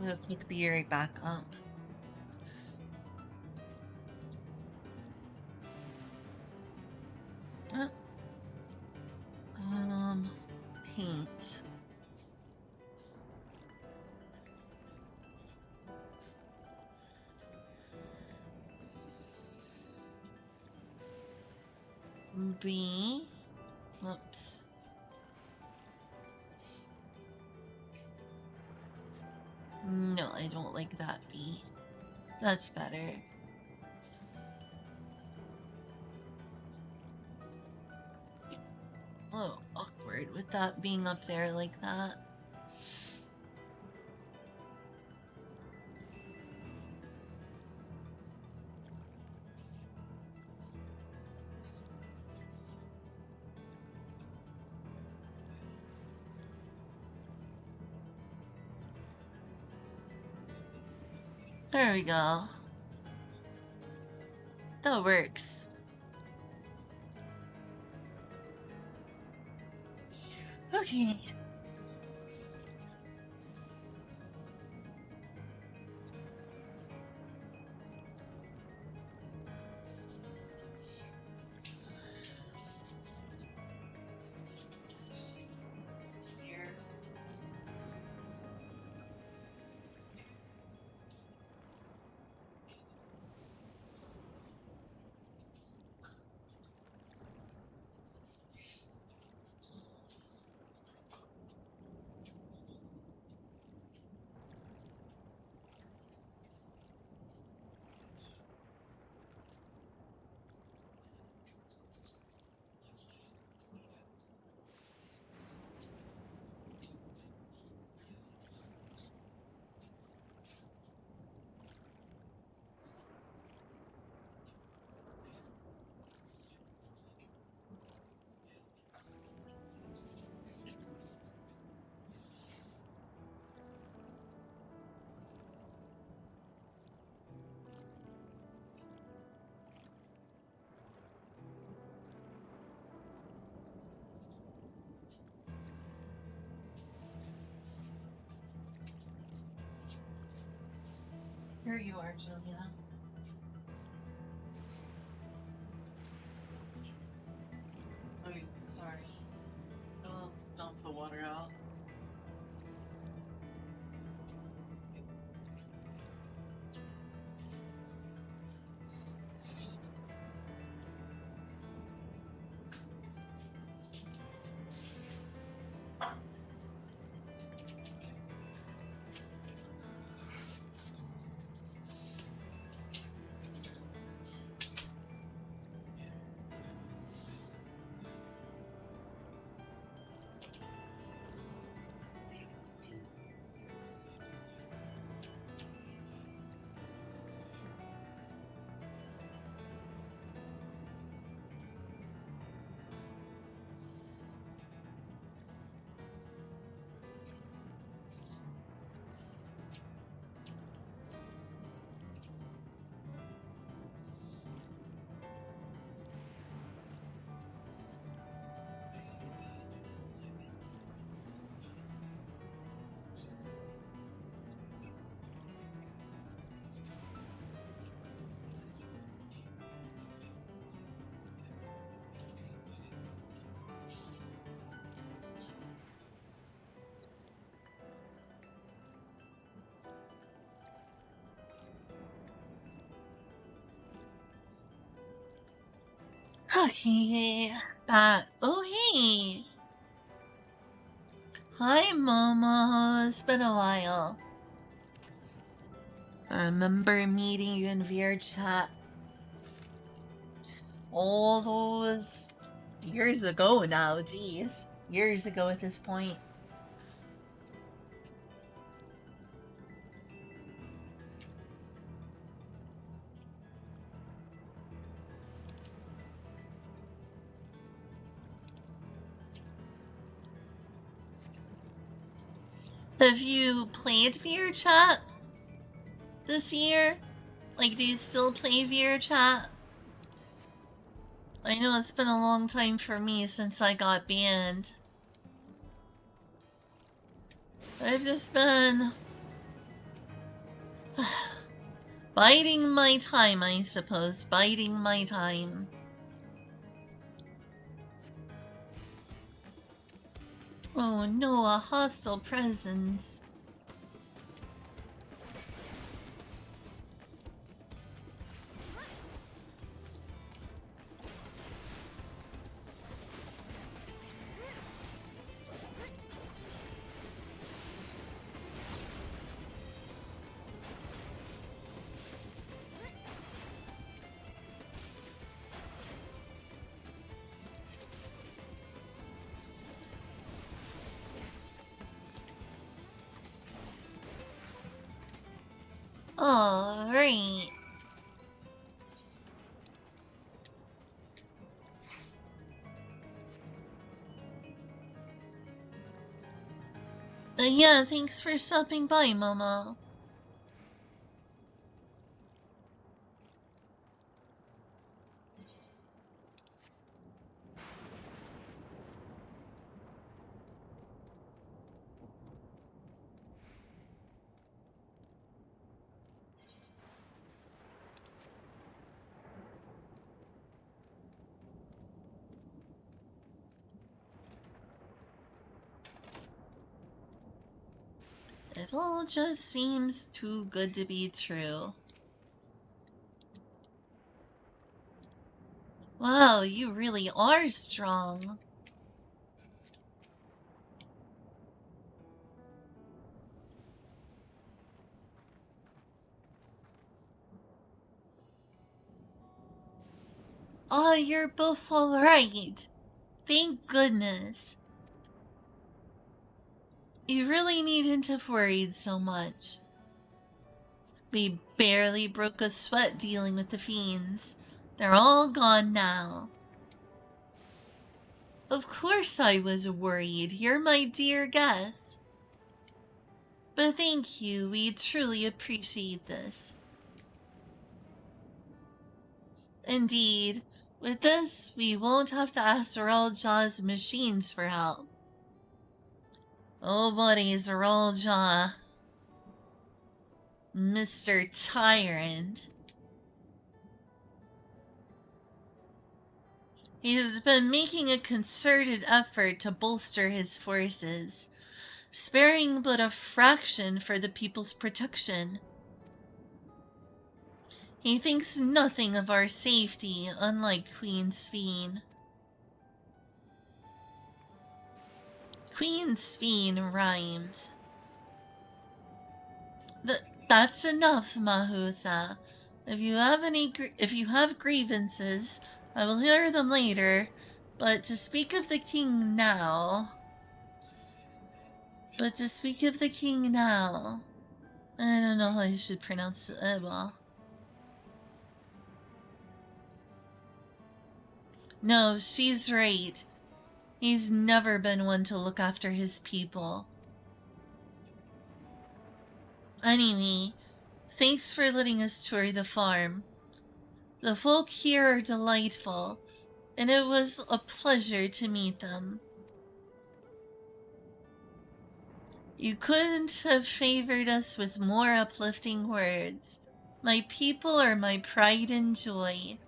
We'll pick be right back up. Uh, paint. B. Whoops. No, I don't like that B. That's better. A little awkward with that being up there like that. There we go. That works. Okay. Here you are, Julia. Oh, sorry. I'll dump the water out. Okay. Oh, hey. Hi, Momo. It's been a while. I remember meeting you in VR chat all those years ago now. Jeez. Years ago at this point. Have you played VR chat this year? Like, do you still play VR chat? I know it's been a long time for me since I got banned. I've just been biding my time, I suppose. Biding my time. Oh no, a hostile presence. Alright. Yeah, thanks for stopping by, Momo. It all just seems too good to be true. Wow, you really are strong. Oh, you're both alright. Thank goodness. You really needn't have worried so much. We barely broke a sweat dealing with the fiends. They're all gone now. Of course I was worried. You're my dear guest. But thank you. We truly appreciate this. Indeed. With this, we won't have to ask Zoralja's machines for help. Oh buddy, Zoralja. Mr. Tyrant. He has been making a concerted effort to bolster his forces, sparing but a fraction for the people's protection. He thinks nothing of our safety, unlike Queen Sveen. Queen Sveen rhymes. That's enough, Mahusa. If you have grievances, I will hear them later. But to speak of the king now. I don't know how I should pronounce it. Well. No, she's right. He's never been one to look after his people. Anyway, thanks for letting us tour the farm. The folk here are delightful, and it was a pleasure to meet them. You couldn't have favored us with more uplifting words. My people are my pride and joy.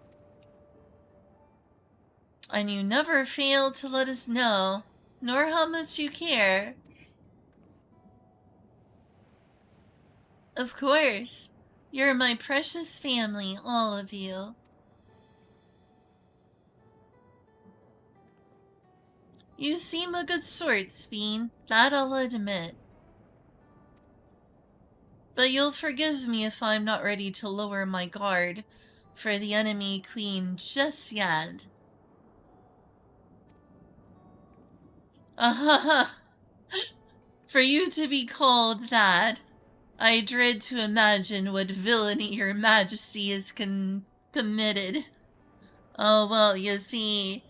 And you never failed to let us know, nor how much you care. Of course. You're my precious family, all of you. You seem a good sort, Speen. That I'll admit. But you'll forgive me if I'm not ready to lower my guard for the enemy queen just yet. For you to be called that, I dread to imagine what villainy your majesty has committed. Oh, well, you see,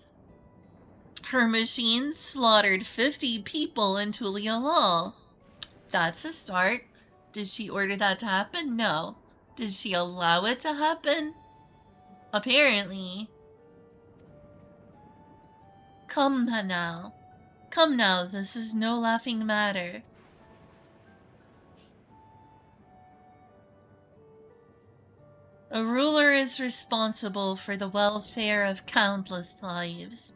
her machine slaughtered 50 people in Tulia Hall. That's a start. Did she order that to happen? No. Did she allow it to happen? Apparently. Come now. Come now, this is no laughing matter. A ruler is responsible for the welfare of countless lives.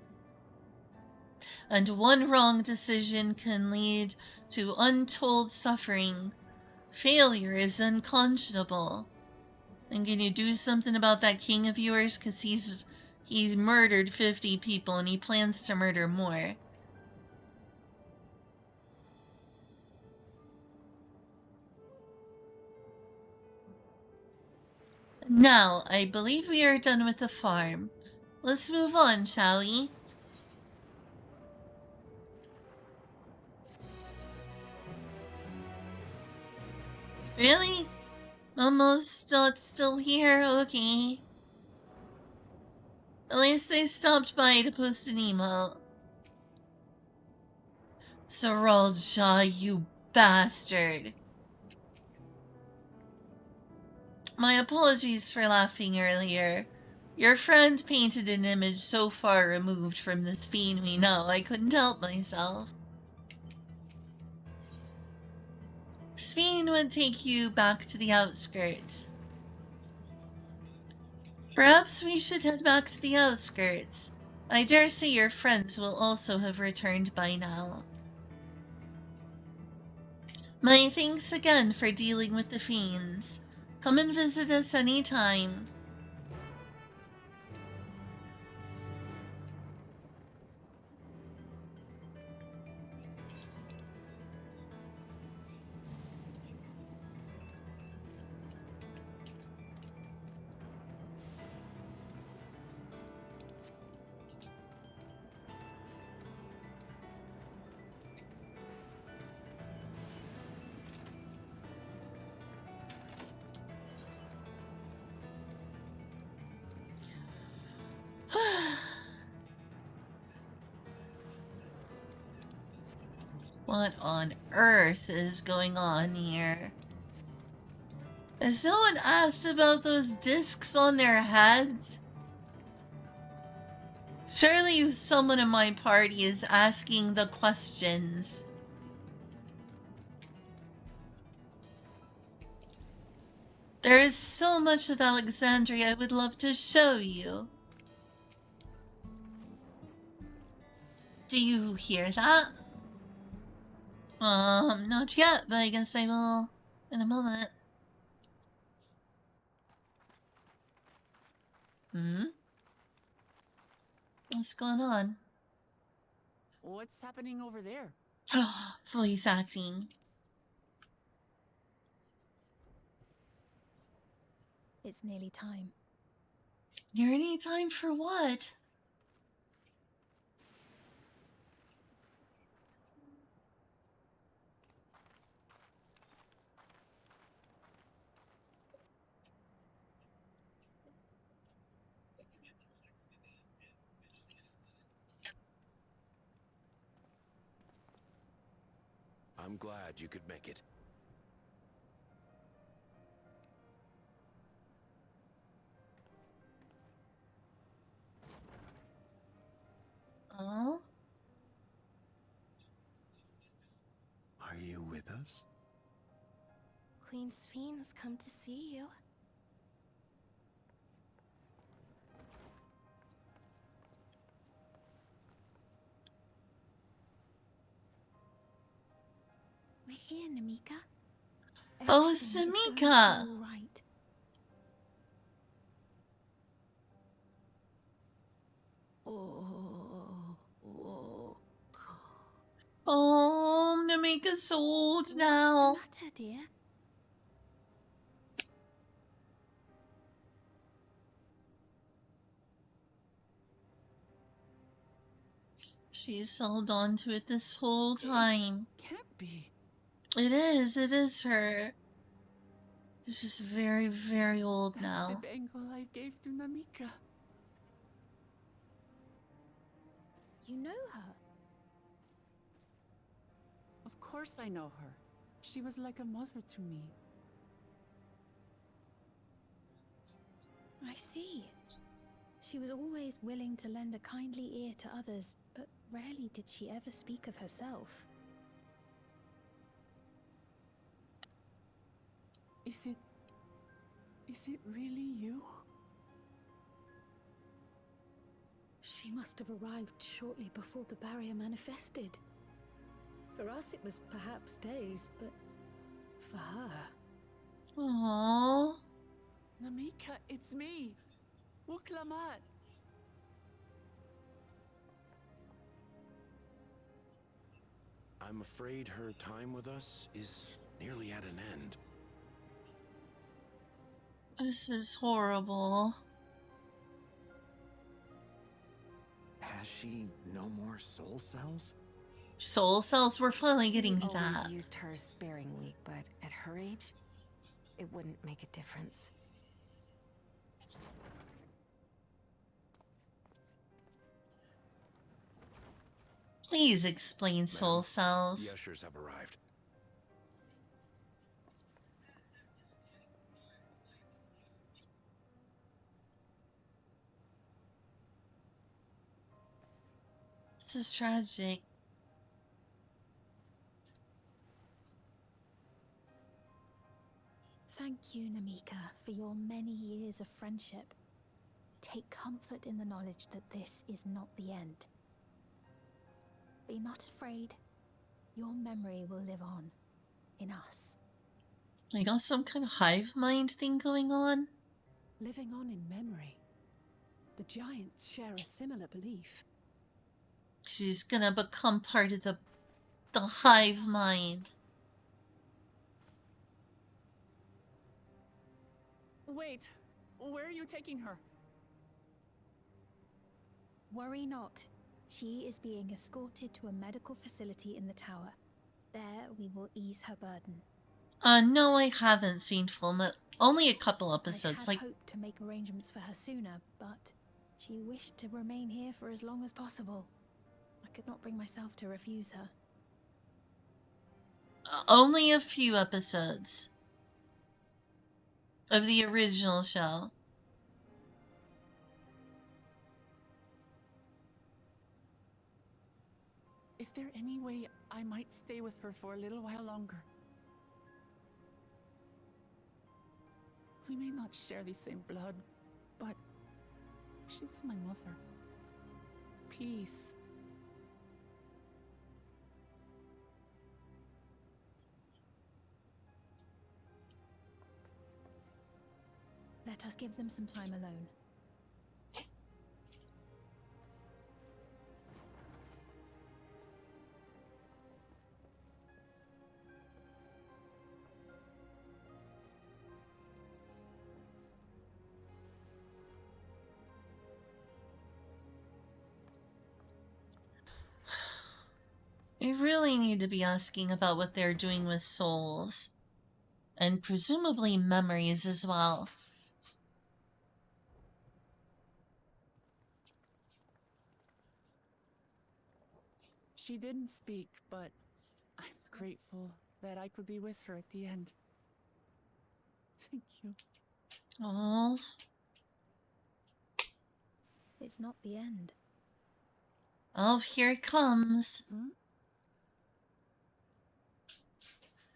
And one wrong decision can lead to untold suffering. Failure is unconscionable. And can you do something about that king of yours? Because he's murdered 50 people and he plans to murder more. Now, I believe we are done with the farm. Let's move on, shall we? Really? Almost not still here? Okay. At least they stopped by to post an email. Saralja, you bastard. My apologies for laughing earlier. Your friend painted an image so far removed from the fiend we know, I couldn't help myself. Speen would take you back to the outskirts. Perhaps we should head back to the outskirts. I dare say your friends will also have returned by now. My thanks again for dealing with the fiends. Come and visit us any time. What on earth is going on here? Has someone asked about those discs on their heads? Surely someone in my party is asking the questions. There is so much of Alexandria I would love to show you. Do you hear that? Not yet, but I guess I will in a moment. What's going on? What's happening over there? Voice acting. It's nearly time. Nearly time for what? I'm glad you could make it. Oh? Are you with us? Queen Sphene has come to see you. We're here, Namika. Oh, Everything is going to be Samika! all right. Namika's so old What's now. the matter, dear? She's held on to it this whole time. Can't be. It is her. This is very, very old That's now. the bangle I gave to Namika. You know her? Of course I know her. She was like a mother to me. I see. She was always willing to lend a kindly ear to others, but rarely did she ever speak of herself. Is it really you? She must have arrived shortly before the barrier manifested. For us, it was perhaps days, but for her... Aww. Namika, it's me. Wuklamat. I'm afraid her time with us is nearly at an end. This is horrible. Has she no more soul cells? Soul cells, we're finally getting to She always that. used hers sparingly, but at her age, it wouldn't make a difference. Please explain soul cells. The ushers have arrived. This is tragic. Thank you, Namika, for your many years of friendship. Take comfort in the knowledge that this is not the end. Be not afraid. Your memory will live on in us. I got some kind of hive mind thing going on. Living on in memory. The giants share a similar belief. She's gonna become part of the hive mind. Wait, where are you taking her? Worry not. She is being escorted to a medical facility in the tower. There we will ease her burden. No, I haven't seen only a couple episodes. I had hoped to make arrangements for her sooner, but she wished to remain here for as long as possible. I could not bring myself to refuse her. Only a few episodes of the original show. Is there any way I might stay with her for a little while longer? We may not share the same blood, but she was my mother. Please. Let us give them some time alone. We really need to be asking about what they're doing with souls. And presumably memories as well. She didn't speak, but I'm grateful that I could be with her at the end. Thank you. Oh. It's not the end. Oh, here it comes.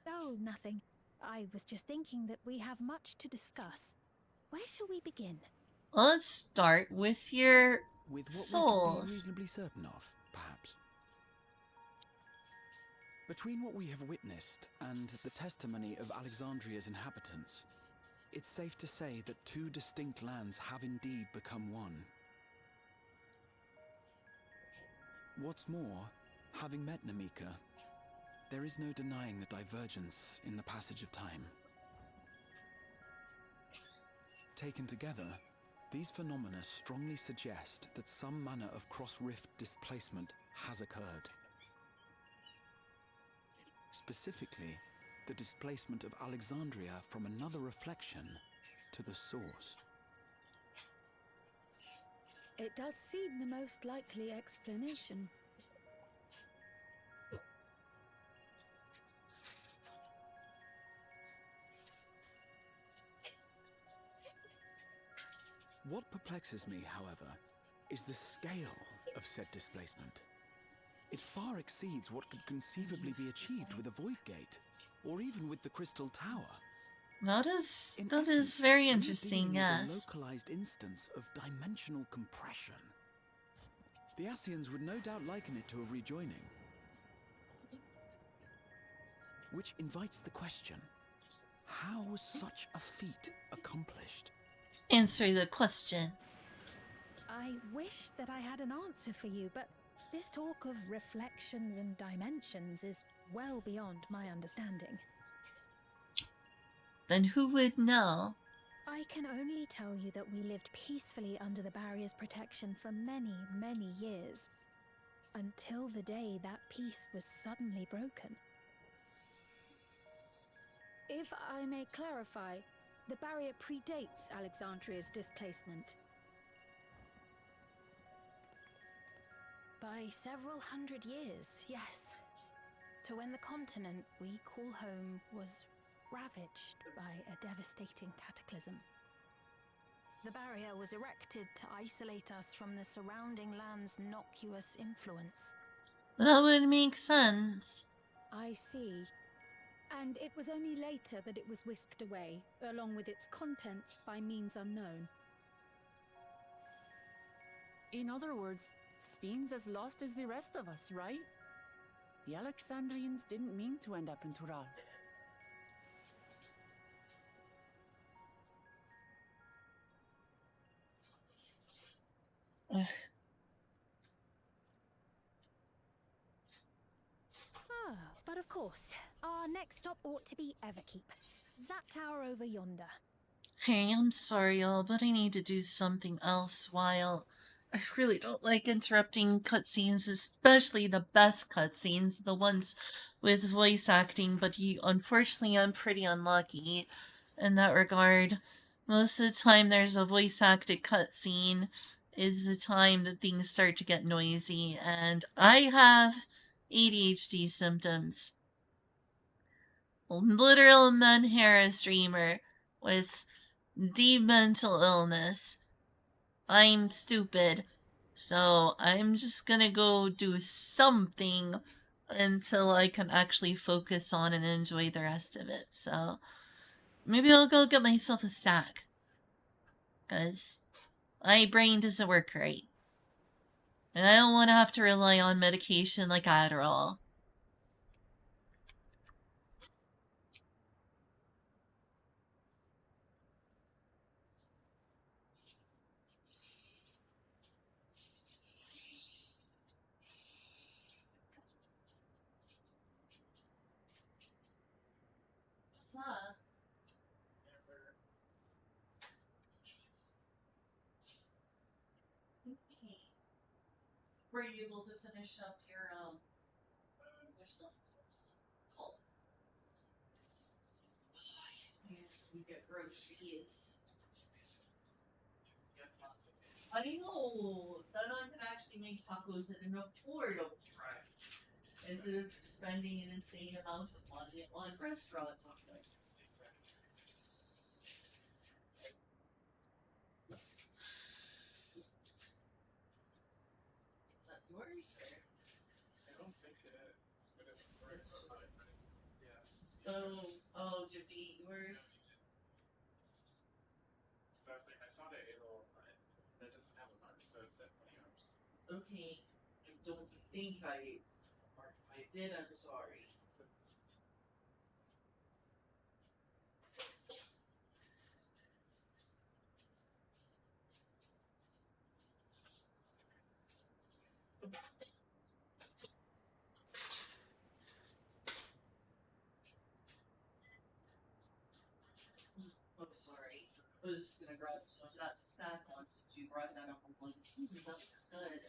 Oh, nothing. I was just thinking that we have much to discuss. Where shall we begin? Let's start with your With what we can be souls. reasonably certain of, perhaps. Between what we have witnessed and the testimony of Alexandria's inhabitants, it's safe to say that two distinct lands have indeed become one. What's more, having met Namika, There is no denying the divergence in the passage of time. Taken together, these phenomena strongly suggest that some manner of cross-rift displacement has occurred. Specifically, the displacement of Alexandria from another reflection to the source. It does seem the most likely explanation. What perplexes me, however, is the scale of said displacement. It far exceeds what could conceivably be achieved with a void gate, or even with the Crystal Tower. That is very interesting, We're dealing with a yes. localized instance of dimensional compression. The Ascians would no doubt liken it to a rejoining. Which invites the question, how was such a feat accomplished? Answer the question. I wish that I had an answer for you, but this talk of reflections and dimensions is well beyond my understanding. Then who would know? I can only tell you that we lived peacefully under the barrier's protection for many, many years, until the day that peace was suddenly broken. If I may clarify, the barrier predates Alexandria's displacement. By several hundred years, yes. To when the continent we call home was ravaged by a devastating cataclysm. The barrier was erected to isolate us from the surrounding land's innocuous influence. That would make sense. I see. And it was only later that it was whisked away, along with its contents, by means unknown. In other words, Sphene's as lost as the rest of us, right? The Alexandrians didn't mean to end up in Tural. But of course, our next stop ought to be Everkeep. That tower over yonder. Hey, I'm sorry, y'all, but I need to do something else while I really don't like interrupting cutscenes, especially the best cutscenes, the ones with voice acting, but unfortunately, I'm pretty unlucky in that regard. Most of the time there's a voice acted cutscene is the time that things start to get noisy, and I have ADHD symptoms. Literal Menhera streamer with deep mental illness. I'm stupid. So I'm just gonna go do something until I can actually focus on and enjoy the rest of it. So maybe I'll go get myself a stack. Because my brain doesn't work right. And I don't want to have to rely on medication like Adderall. What's that? Okay. Were you able to finish up your wish list? Cool. We get groceries. I know. Then I can actually make tacos at an affordable price instead of spending an insane amount of money on restaurant tacos. Is that yours? I don't think it is, but it's for Starbucks. Yes. Oh, to be yours? So I was like, I thought I ate all of mine. That doesn't have a mark, so it's definitely yours. Okay. I don't think I ate a mark. If I did, I'm sorry. bread, so I've got to snack on since you brought that up. I'm like, that looks good.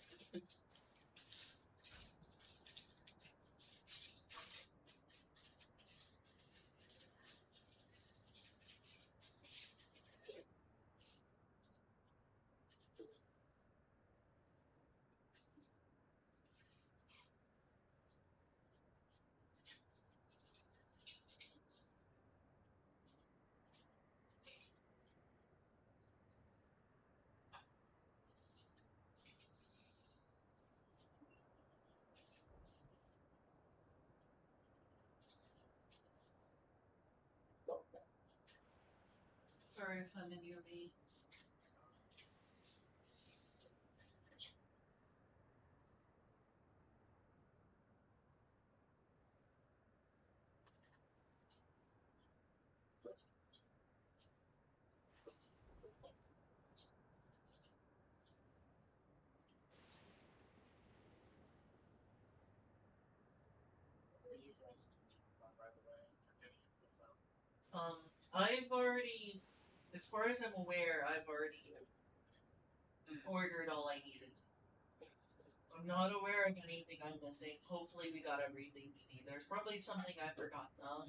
Sorry if I'm in your way. I've already, as far as I'm aware, I've already ordered all I needed. I'm not aware of anything I'm missing. Hopefully we got everything we need. There's probably something I forgot though.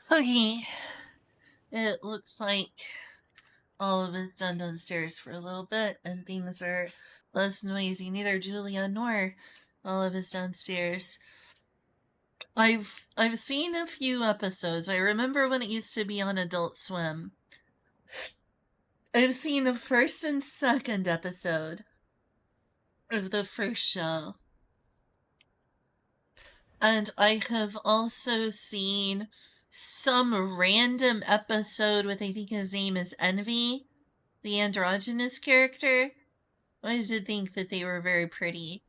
Okay. It looks like all of it's done downstairs for a little bit and things are less noisy. Neither Julia nor all of it's downstairs. I've seen a few episodes. I remember when it used to be on Adult Swim. I've seen the first and second episode of the first show. And I have also seen some random episode with, I think his name is Envy, the androgynous character. I did think that they were very pretty.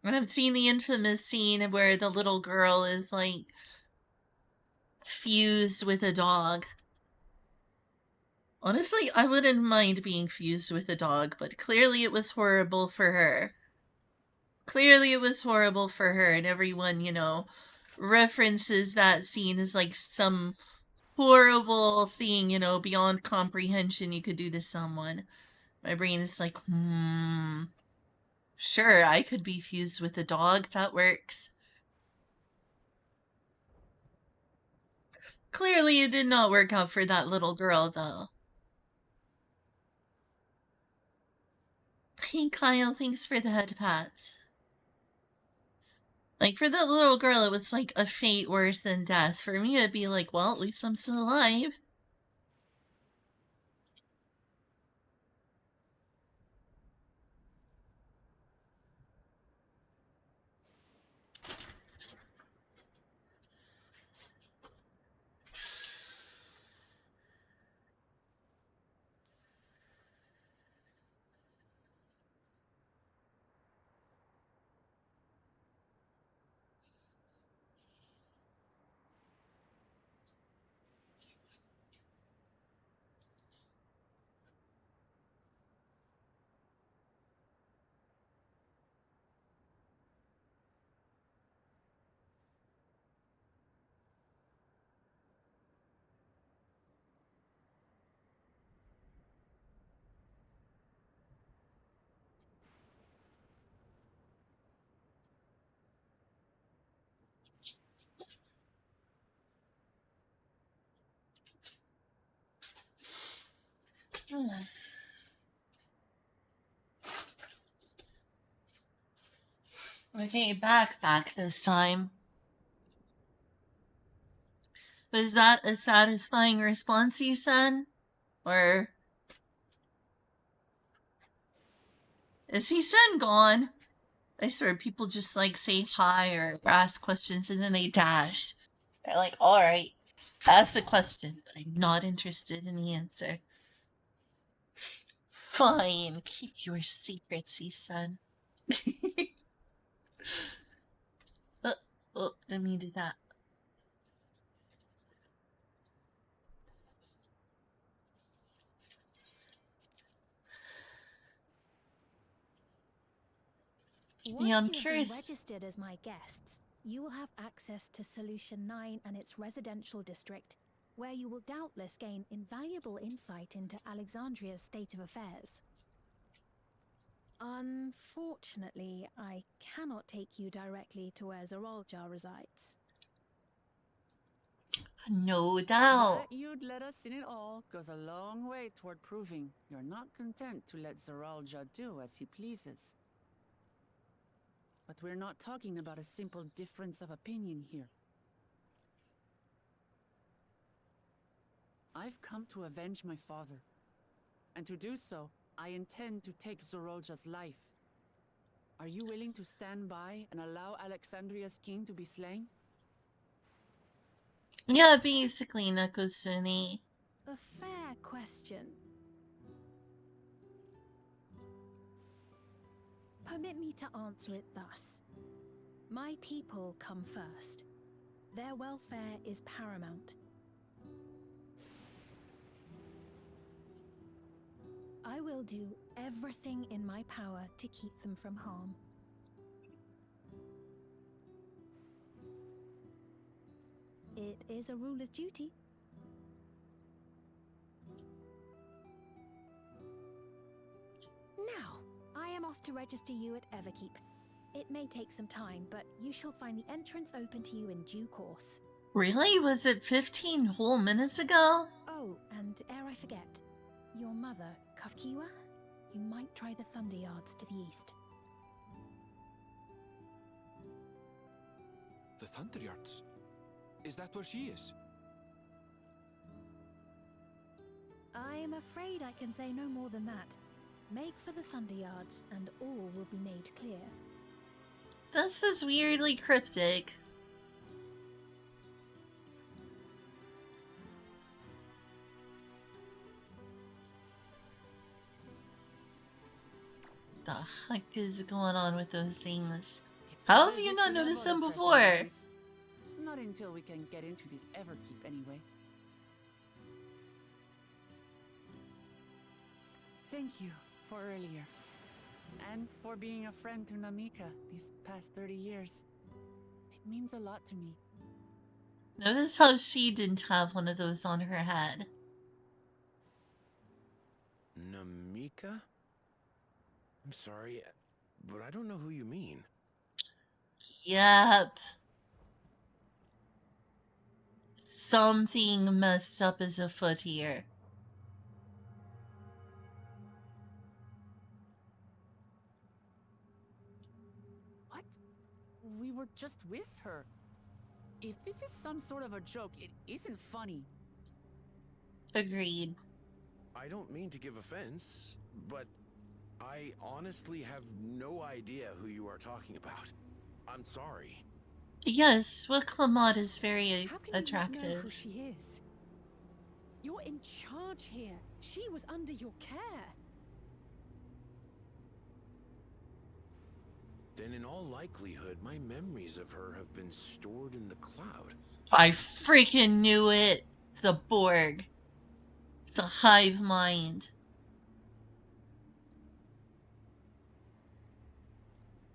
And I've seen the infamous scene where the little girl is like fused with a dog. Honestly, I wouldn't mind being fused with a dog, but clearly it was horrible for her. Clearly it was horrible for her, and everyone, you know, references that scene as like some horrible thing, you know, beyond comprehension you could do to someone. My brain is like, sure, I could be fused with a dog. That works. Clearly, it did not work out for that little girl, though. Hey, Kyle, thanks for the head pats. Like, for that little girl, it was like a fate worse than death. For me, it'd be like, well, at least I'm still alive. Okay, back this time. Was that a satisfying response, you said? Or is he son gone? I swear people just like say hi or ask questions and then they dash. They're like, alright, ask a question, but I'm not interested in the answer. Fine, keep your secrets, he said. Oh, didn't mean to do that. Once Yeah, I'm you have been curious. registered as my guests, you will have access to Solution 9 and its residential district, where you will doubtless gain invaluable insight into Alexandria's state of affairs. Unfortunately, I cannot take you directly to where Zeraljar resides. No doubt. That you'd let us in it all goes a long way toward proving you're not content to let Zeraljar do as he pleases. But we're not talking about a simple difference of opinion here. I've come to avenge my father, and to do so, I intend to take Zeraljar's life. Are you willing to stand by and allow Alexandria's king to be slain? Yeah, basically, Nakosuni. A fair question. Permit me to answer it thus. My people come first. Their welfare is paramount. I will do everything in my power to keep them from harm. It is a ruler's duty. Now, I am off to register you at Everkeep. It may take some time, but you shall find the entrance open to you in due course. Really? Was it 15 whole minutes ago? Oh, and ere I forget, your mother, Kafkiwa, you might try the Thunder Yards to the east. The Thunder Yards? Is that where she is? I'm afraid I can say no more than that. Make for the Thunder Yards, and all will be made clear. This is weirdly cryptic. The heck is going on with those things? How have you not noticed them before? Not until we can get into this Everkeep anyway. Thank you for earlier. And for being a friend to Namika these past 30 years. It means a lot to me. Notice how she didn't have one of those on her head. Namika? I'm sorry, but I don't know who you mean. Yep. Something messed up is afoot here. What? We were just with her. If this is some sort of a joke, it isn't funny. Agreed. I don't mean to give offense, but I honestly have no idea who you are talking about. I'm sorry. Yes, Clamont is very How can attractive. you not know who she is? You're in charge here. She was under your care. Then in all likelihood, my memories of her have been stored in the cloud. I freaking knew it. The Borg. It's a hive mind.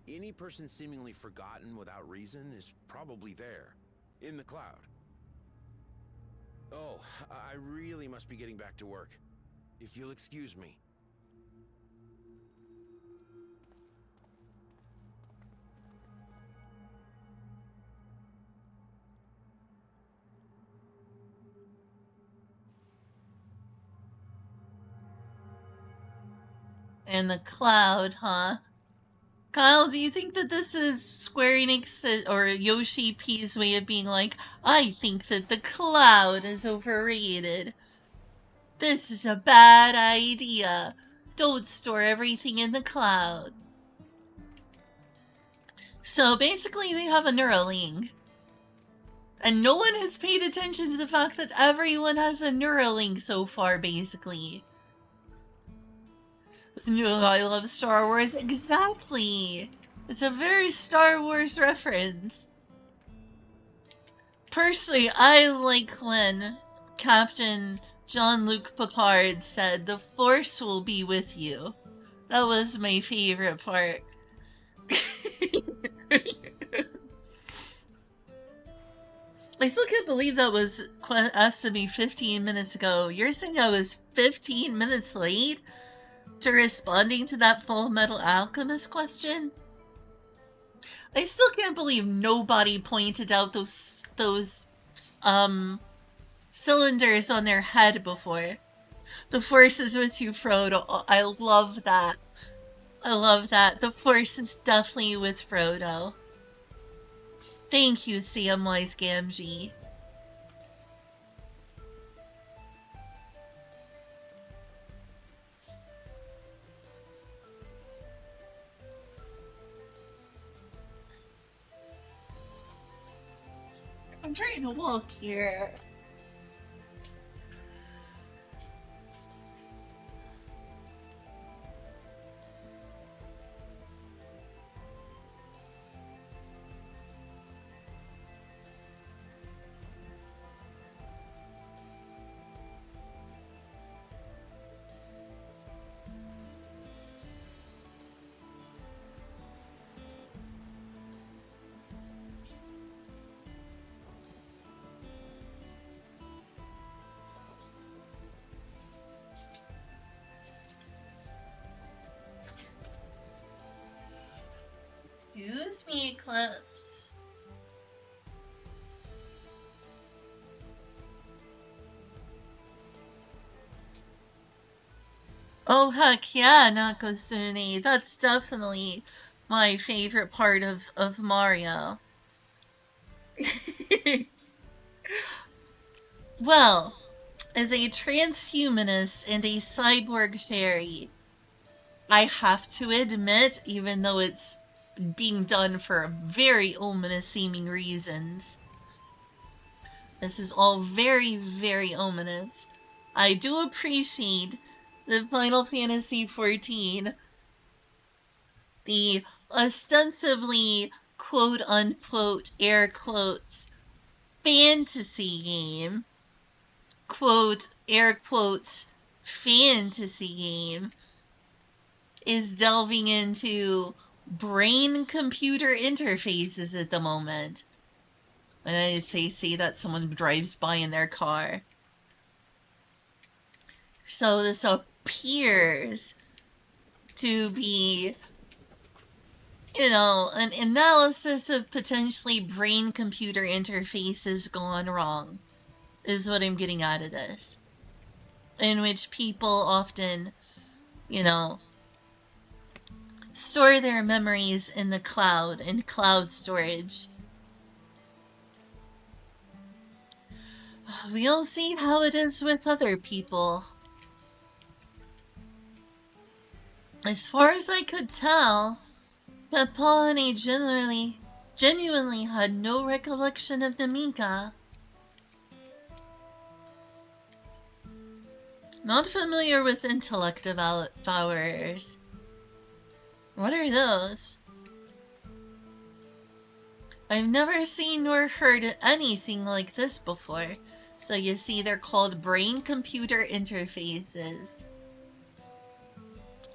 Any person seemingly forgotten without reason is probably there, in the cloud. Oh, I really must be getting back to work. If you'll excuse me. And the cloud, huh? Kyle, do you think that this is Square Enix or Yoshi P's way of being like, I think that the cloud is overrated. This is a bad idea. Don't store everything in the cloud. So basically they have a Neuralink. And no one has paid attention to the fact that everyone has a Neuralink so far, basically. I love Star Wars. Exactly. It's a very Star Wars reference. Personally, I like when Captain Jean-Luc Picard said, "The Force will be with you." That was my favorite part. I still can't believe that was asked to me 15 minutes ago. You're saying I was 15 minutes late to responding to that Full Metal Alchemist question? I still can't believe nobody pointed out those cylinders on their head before. The Force is with you, Frodo. I love that. I love that. The Force is definitely with Frodo. Thank you, Samwise Gamgee. I'm trying to walk here. Excuse me, Eclipse. Oh, heck yeah, Nakosune. That's definitely my favorite part of Mario. Well, as a transhumanist and a cyborg fairy, I have to admit, even though it's being done for very ominous seeming reasons, this is all very, very ominous. I do appreciate the Final Fantasy XIV, the ostensibly quote-unquote, air quotes, fantasy game, quote, air quotes, fantasy game, is delving into brain-computer interfaces at the moment. And I'd say that someone drives by in their car. So this appears to be, you know, an analysis of potentially brain-computer interfaces gone wrong, is what I'm getting out of this. In which people often, you know, store their memories in the cloud, in cloud storage. We'll see how it is with other people. As far as I could tell, Papani genuinely had no recollection of Namika. Not familiar with intellect devourers. What are those? I've never seen nor heard anything like this before. So you see, they're called brain-computer interfaces.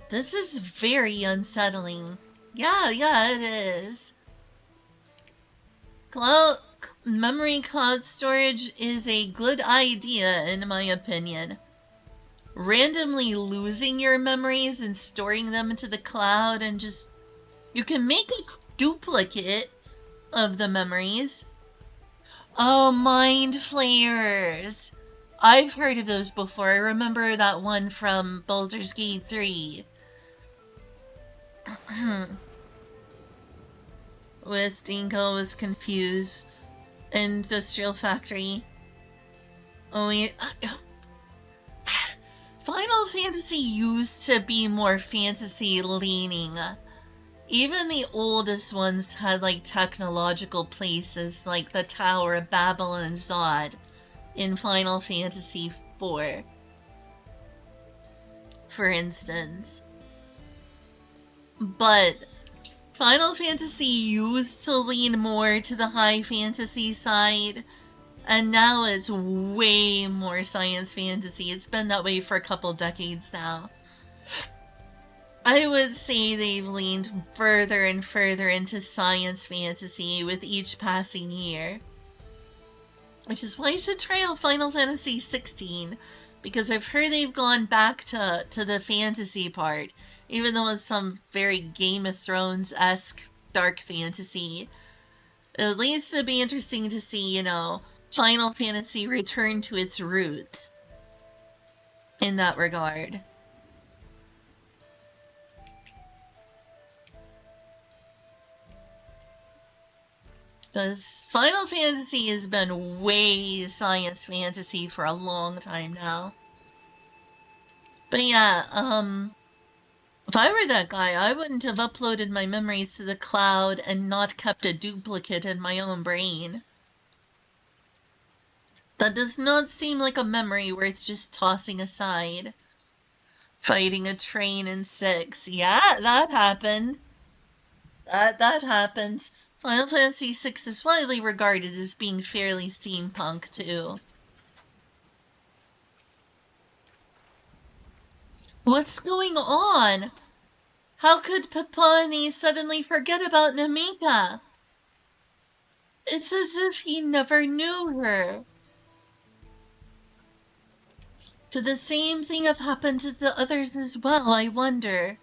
This is very unsettling. Yeah, it is. Memory cloud storage is a good idea, in my opinion. Randomly losing your memories and storing them into the cloud and just... You can make a duplicate of the memories. Oh, mind flayers. I've heard of those before. I remember that one from Baldur's Gate 3. With Dingo was confused. Industrial Factory. Oh, yeah. Final Fantasy used to be more fantasy leaning. Even the oldest ones had like technological places like the Tower of Babel and Zod in Final Fantasy IV, for instance. But Final Fantasy used to lean more to the high fantasy side, and now it's way more science fantasy. It's been that way for a couple decades now. I would say they've leaned further and further into science fantasy with each passing year. Which is why you should try out Final Fantasy 16, because I've heard they've gone back to the fantasy part, even though it's some very Game of Thrones-esque dark fantasy. It leads to be interesting to see, you know, Final Fantasy return to its roots in that regard. Because Final Fantasy has been way science fantasy for a long time now. But yeah, if I were that guy, I wouldn't have uploaded my memories to the cloud and not kept a duplicate in my own brain. That does not seem like a memory worth just tossing aside. Fighting a train in 6. Yeah, that happened. That happened. Final Fantasy VI is widely regarded as being fairly steampunk, too. What's going on? How could Papani suddenly forget about Namika? It's as if he never knew her. Could the same thing have happened to the others as well, I wonder?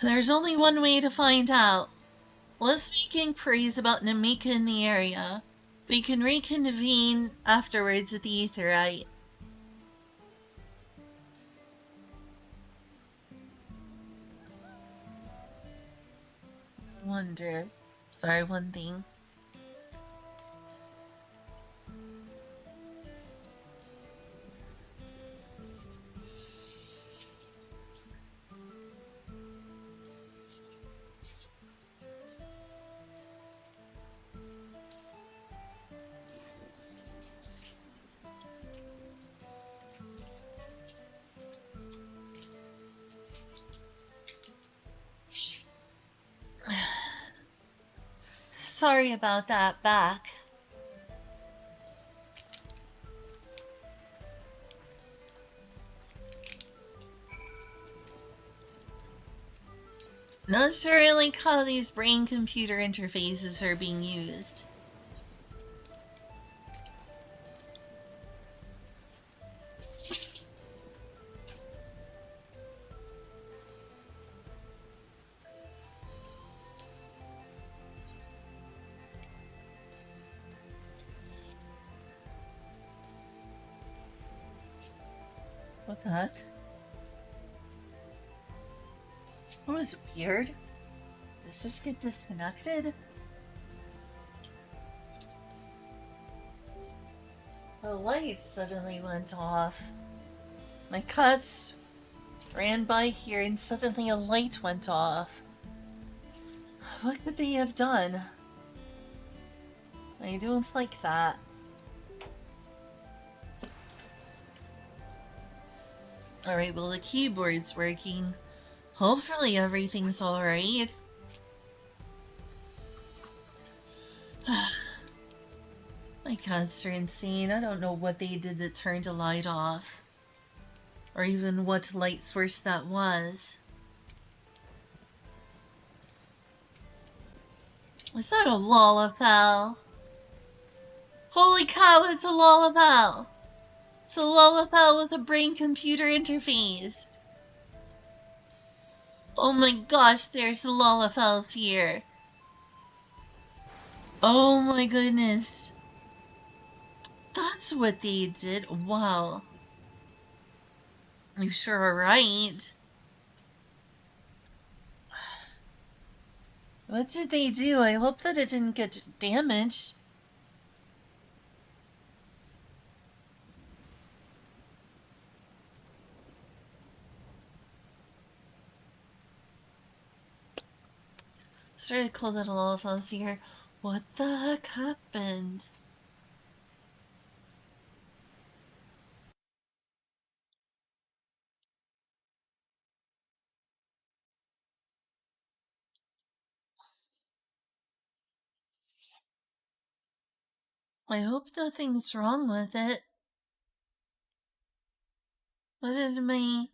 There's only one way to find out. Let's make inquiries about Namika in the area. We can reconvene afterwards at the Aetheryte. Wonder. Sorry, one thing. Sorry about that, back. Not sure I like how these brain-computer interfaces are being used. What the heck? That was weird. Did this just get disconnected? The lights suddenly went off. My cats ran by here and suddenly a light went off. What could they have done? I don't like that. Alright, well the keyboard's working. Hopefully everything's alright. My cats are insane. I don't know what they did that turned a light off. Or even what light source that was. Is that a Lalafell? Holy cow, it's a Lalafell! It's a Lalafell with a brain-computer interface. Oh my gosh, there's the Lalafells here. Oh my goodness. That's what they did. Wow. You sure are right. What did they do? I hope that it didn't get damaged. It's really cool that all of us here. What the heck happened? I hope nothing's wrong with it. What did my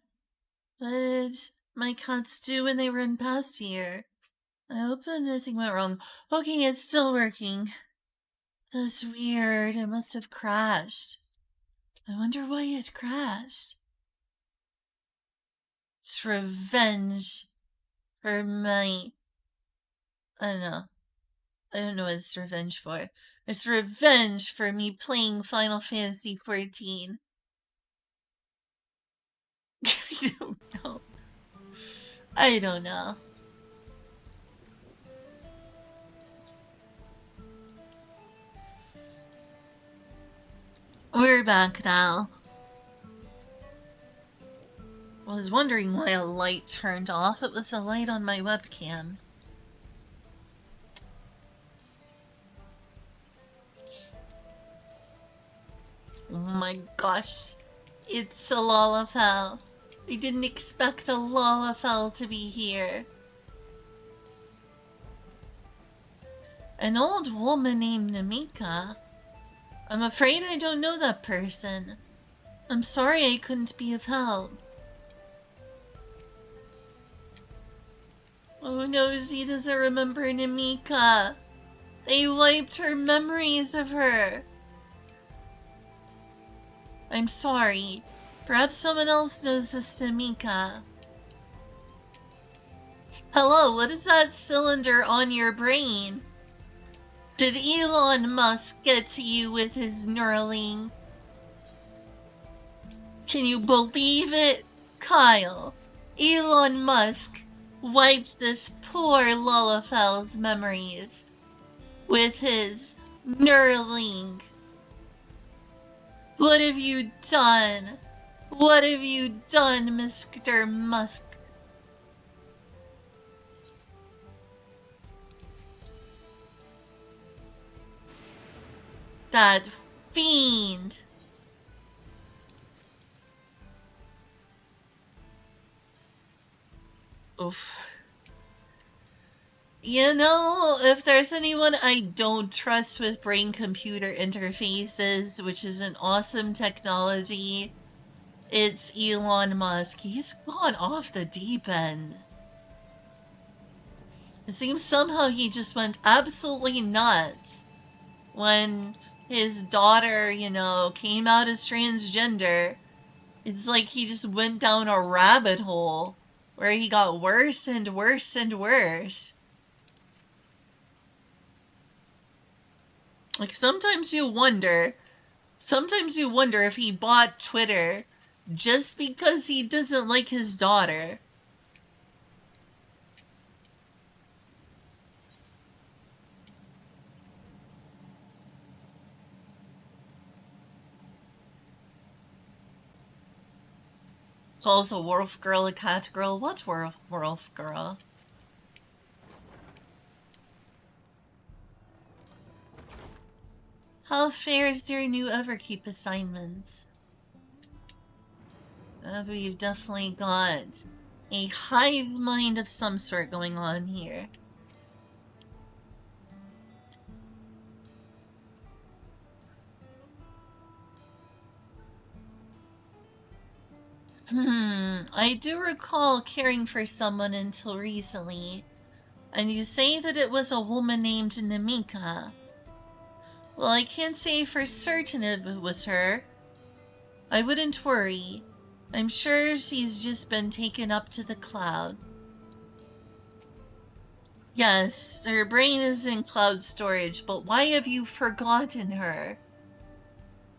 cats do when they ran past here? I hope that nothing went wrong. Okay, it's still working. That's weird. It must have crashed. I wonder why it crashed. It's revenge for my... I don't know. I don't know what it's revenge for. It's revenge for me playing Final Fantasy XIV. I don't know. I don't know. We're back now. I was wondering why a light turned off. It was a light on my webcam. Oh my gosh. It's a Lalafell. I didn't expect a Lalafell to be here. An old woman named Namika. I'm afraid I don't know that person. I'm sorry I couldn't be of help. Oh no, she doesn't remember Namika. They wiped her memories of her. I'm sorry. Perhaps someone else knows this Namika. Hello, what is that cylinder on your brain? Did Elon Musk get to you with his Neuralink? Can you believe it? Kyle, Elon Musk wiped this poor Lalafell's memories with his Neuralink. What have you done? What have you done, Mr. Musk? That fiend! Oof. You know, if there's anyone I don't trust with brain-computer interfaces, which is an awesome technology, it's Elon Musk. He's gone off the deep end. It seems somehow he just went absolutely nuts when his daughter, you know, came out as transgender. It's like he just went down a rabbit hole where he got worse and worse and worse. Like, sometimes you wonder if he bought Twitter just because he doesn't like his daughter. Calls a wolf girl a cat girl. What wolf girl? How fares your new Everkeep assignments? We've definitely got a hive mind of some sort going on here. I do recall caring for someone until recently. And you say that it was a woman named Namika. Well, I can't say for certain if it was her. I wouldn't worry. I'm sure she's just been taken up to the cloud. Yes, her brain is in cloud storage, but why have you forgotten her?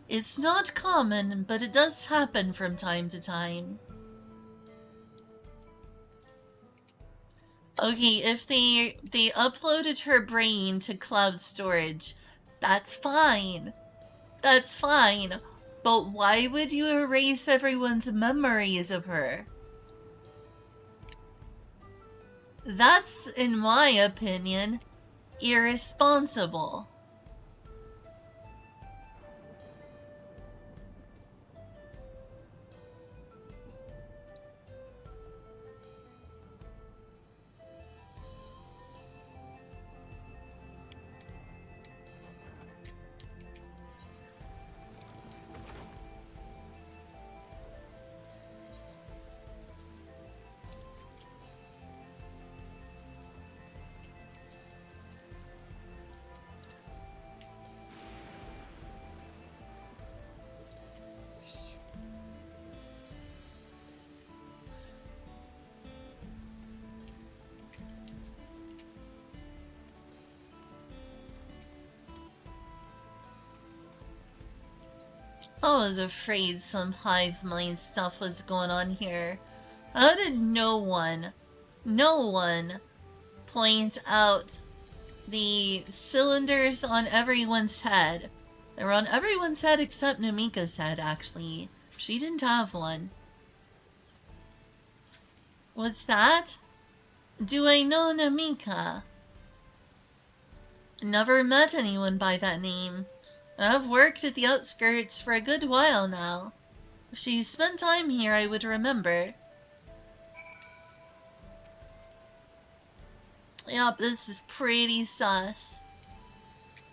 It's not common, but it does happen from time to time. Okay, if they uploaded her brain to cloud storage, that's fine. That's fine. But why would you erase everyone's memories of her? That's, in my opinion, irresponsible. I was afraid some hive mind stuff was going on here. How did no one point out the cylinders on everyone's head? They were on everyone's head except Namika's head, actually. She didn't have one. What's that? Do I know Namika? Never met anyone by that name. I've worked at the outskirts for a good while now. If she spent time here, I would remember. Yup, this is pretty sus.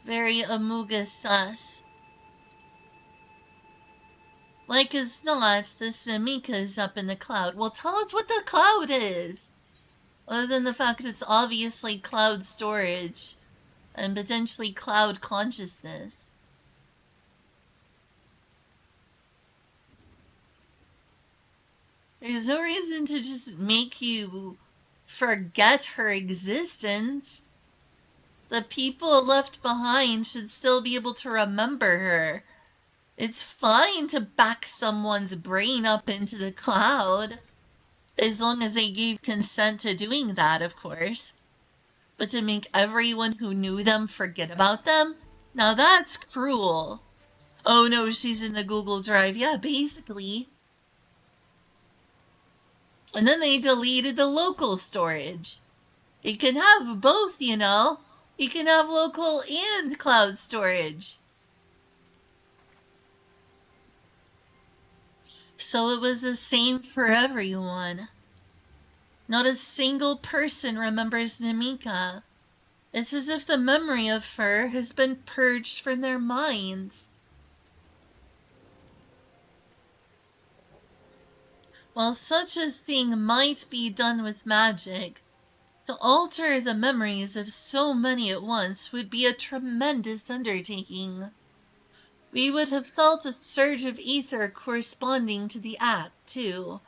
Very Amuga sus. Like as not, this Namika is up in the cloud. Well, tell us what the cloud is! Other than the fact it's obviously cloud storage and potentially cloud consciousness. There's no reason to just make you forget her existence. The people left behind should still be able to remember her. It's fine to back someone's brain up into the cloud. As long as they gave consent to doing that, of course. But to make everyone who knew them forget about them? Now that's cruel. Oh no, she's in the Google Drive. Yeah, basically. And then they deleted the local storage. You can have both, you know. You can have local and cloud storage. So it was the same for everyone. Not a single person remembers Namika. It's as if the memory of her has been purged from their minds. While such a thing might be done with magic, to alter the memories of so many at once would be a tremendous undertaking. We would have felt a surge of ether corresponding to the act, too,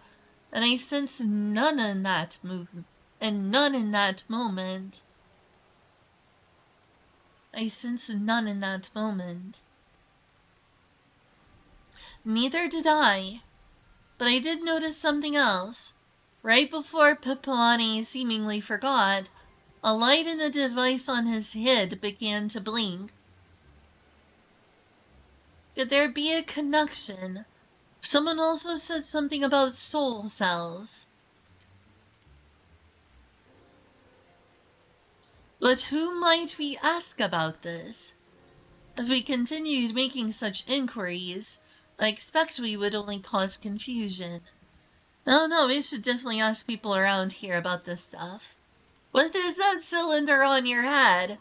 and I sense none in that movement, and none in that moment. I sense none in that moment. Neither did I. But I did notice something else. Right before Peponi seemingly forgot, a light in the device on his head began to blink. Could there be a connection? Someone also said something about soul cells. But who might we ask about this? If we continued making such inquiries, I expect we would only cause confusion. No, we should definitely ask people around here about this stuff. What is that cylinder on your head?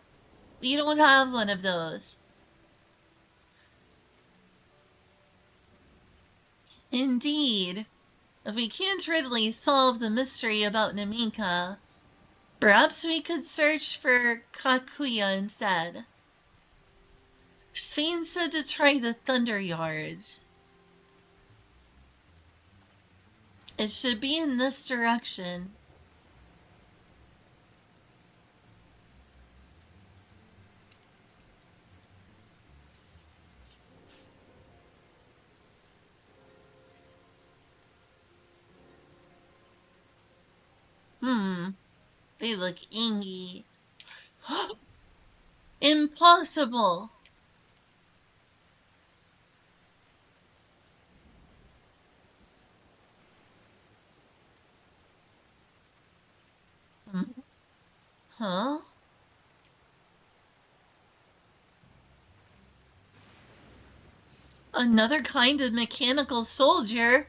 We don't have one of those. Indeed. If we can't readily solve the mystery about Namika, perhaps we could search for Kakuya instead. Swain said to try the Thunder Yards. It should be in this direction. They look ingy. Impossible! Huh? Another kind of mechanical soldier?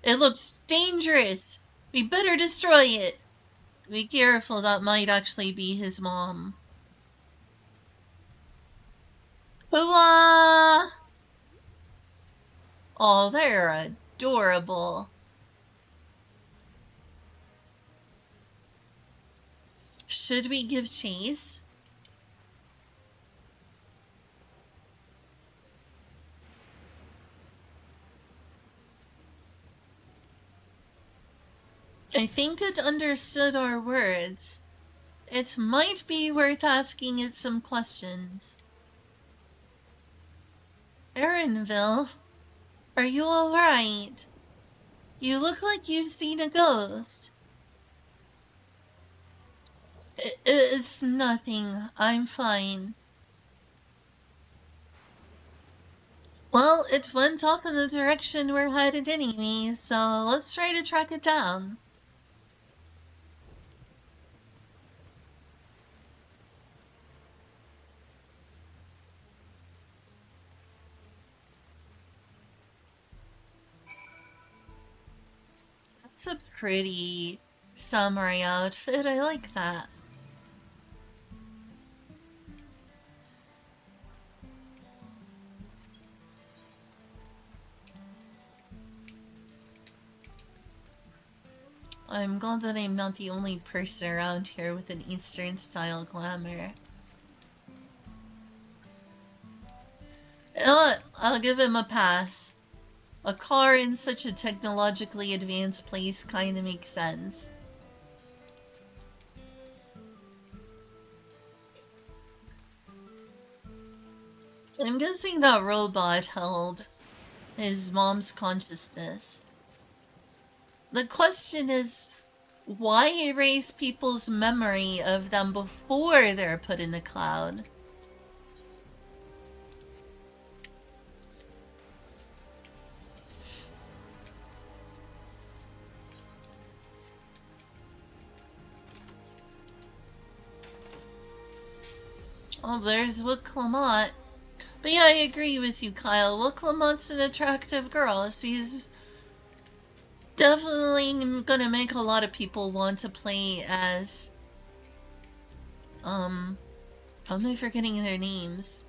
It looks dangerous! We better destroy it! Be careful, that might actually be his mom. Hooah! Oh, they're adorable. Should we give chase? I think it understood our words. It might be worth asking it some questions. Erinville, are you alright? You look like you've seen a ghost. It's nothing. I'm fine. Well, it went off in the direction we're headed anyway, so let's try to track it down. That's a pretty samurai outfit. I like that. I'm glad that I'm not the only person around here with an Eastern-style glamour. I'll give him a pass. A car in such a technologically advanced place kinda makes sense. I'm guessing that robot held his mom's consciousness. The question is, why erase people's memory of them before they're put in the cloud? Oh, there's Wood Clamont. But yeah, I agree with you, Kyle. Wood Clamont's an attractive girl. She's definitely gonna make a lot of people want to play as... How am I forgetting their names?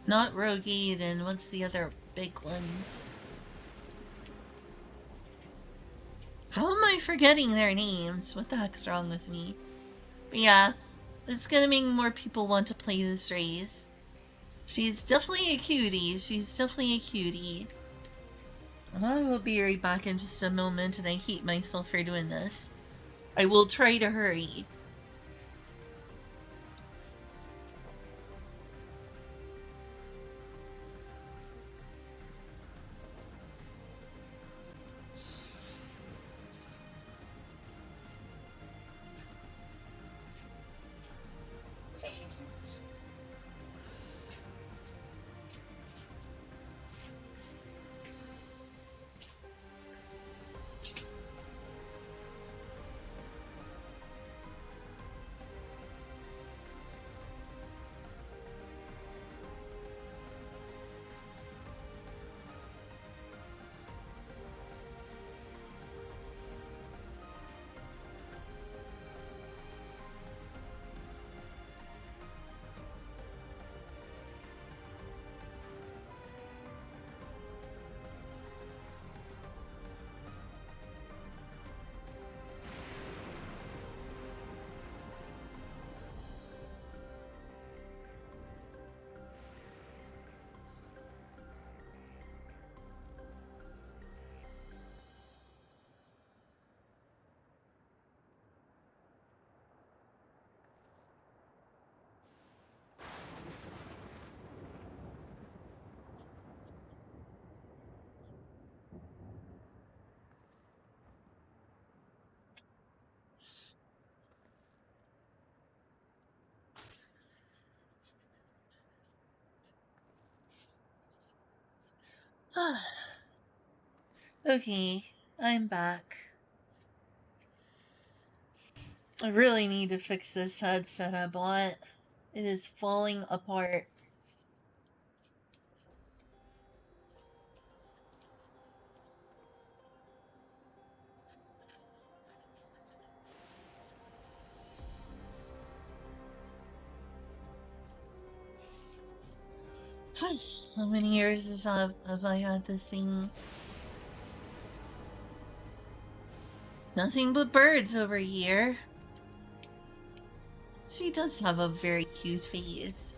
Not Rogue Eden, what's the other big ones? How am I forgetting their names? What the heck's wrong with me? But yeah, it's gonna make more people want to play this race. She's definitely a cutie. She's definitely a cutie. I will be right back in just a moment, and I hate myself for doing this. I will try to hurry. Okay, I'm back. I really need to fix this headset I bought. It is falling apart. How many years have I had this thing? Nothing but birds over here. She does have a very cute face.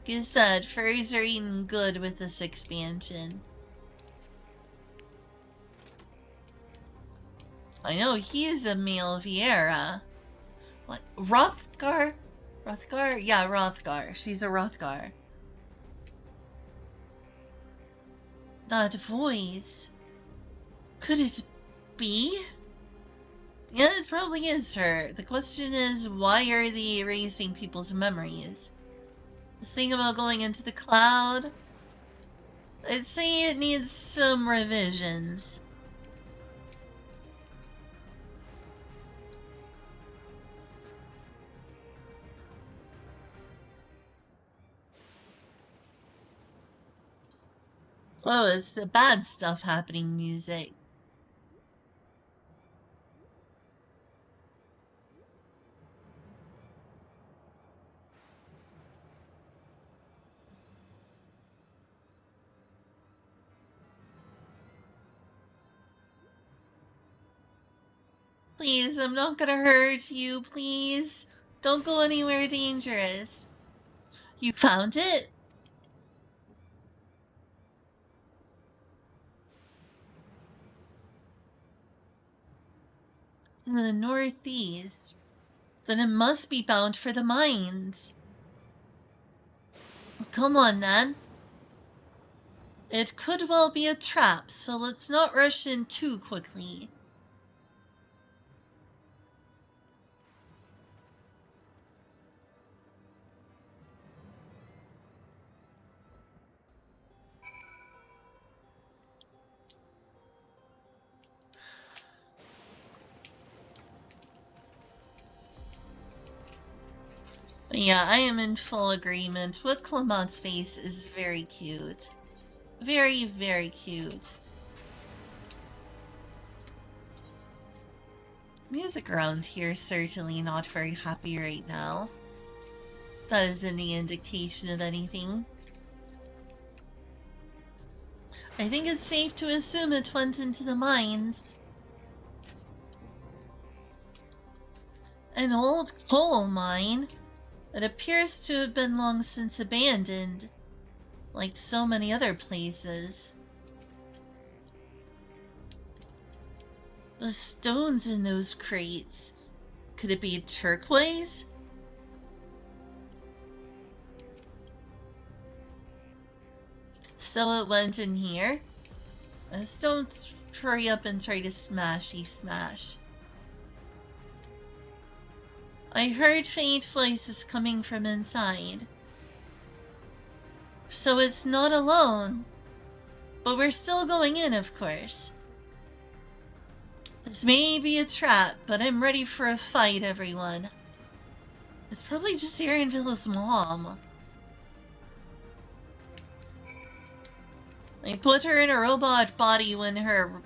Like I said, furries are eating good with this expansion. I know, he is a male Viera. What? Rothgar? Rothgar? Yeah, Rothgar. She's a Rothgar. That voice. Could it be? Yeah, it probably is her. The question is, why are they erasing people's memories? This thing about going into the cloud? I'd say it needs some revisions. Oh, it's the bad stuff happening music. Please, I'm not gonna hurt you, please. Don't go anywhere dangerous. You found it? In the northeast. Then it must be bound for the mines. Come on, then. It could well be a trap, so let's not rush in too quickly. Yeah, I am in full agreement. What Clement's face is very cute. Very, very cute. Music around here is certainly not very happy right now. That isn't any indication of anything. I think it's safe to assume it went into the mines. An old coal mine. It appears to have been long since abandoned, like so many other places. The stones in those crates. Could it be turquoise? So it went in here? Just don't hurry up and try to smashy smash. I heard faint voices coming from inside. So it's not alone. But we're still going in, of course. This may be a trap, but I'm ready for a fight, everyone. It's probably just Aaronvilla's mom. I put her in a robot body when her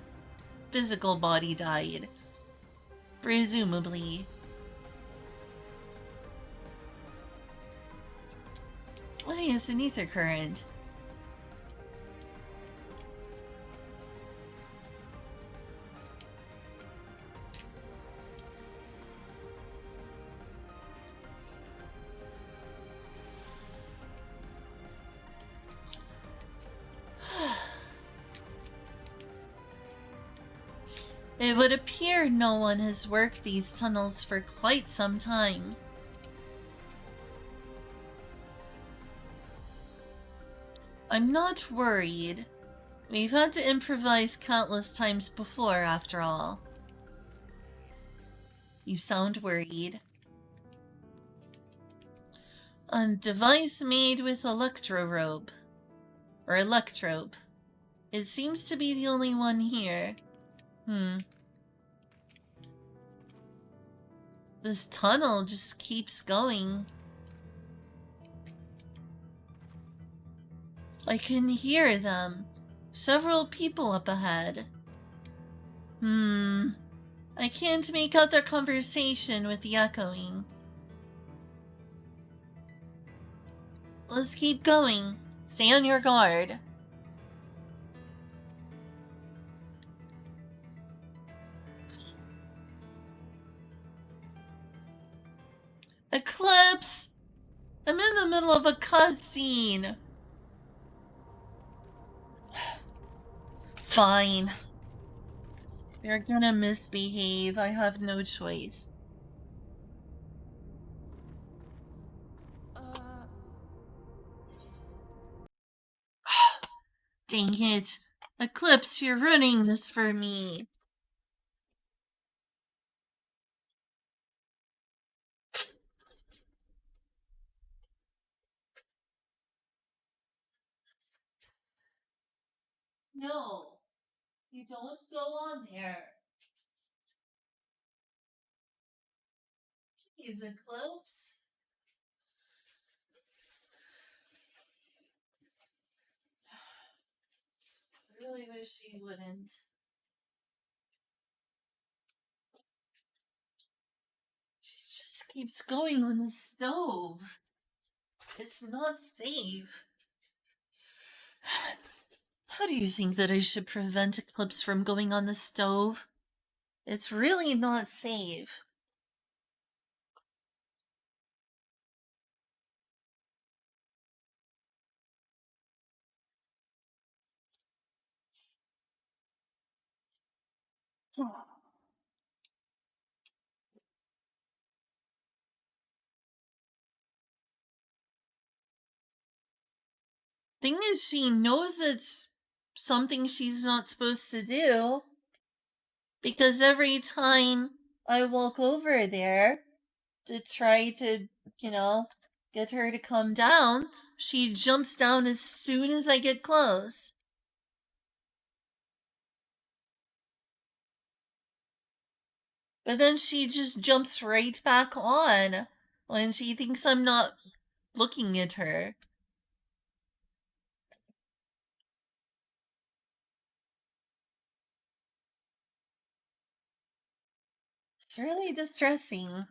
physical body died. Presumably. Why is an ether current? It would appear no one has worked these tunnels for quite some time. I'm not worried. We've had to improvise countless times before, after all. You sound worried. A device made with electrobe. Or electrobe. It seems to be the only one here. This tunnel just keeps going. I can hear them. Several people up ahead. I can't make out their conversation with the echoing. Let's keep going. Stay on your guard. Eclipse! I'm in the middle of a cutscene. Fine. They're gonna misbehave. I have no choice. Dang it. Eclipse, you're ruining this for me. No. You don't go on there. Please, Eclipse. I really wish you wouldn't. She just keeps going on the stove. It's not safe. How do you think that I should prevent Eclipse from going on the stove? It's really not safe. Thing is, she knows it's something she's not supposed to do. Because every time I walk over there to try to, get her to come down, she jumps down as soon as I get close. But then she just jumps right back on when she thinks I'm not looking at her. It's really distressing.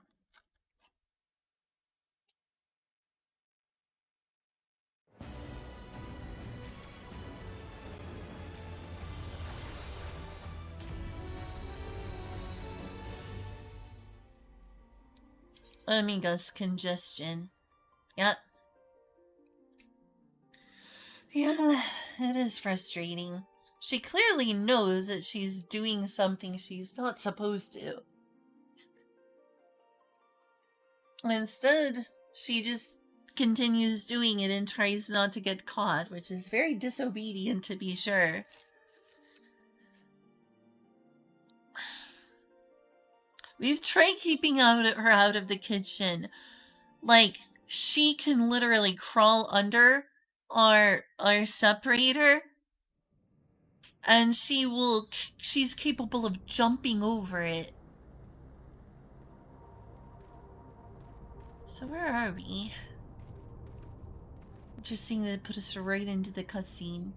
Let me guess, congestion. Yep. Yeah, it is frustrating. She clearly knows that she's doing something she's not supposed to. Instead, she just continues doing it and tries not to get caught, which is very disobedient to be sure. We've tried keeping her out of the kitchen. Like, she can literally crawl under our separator, and she's capable of jumping over it. So where are we? Interesting that it put us right into the cutscene.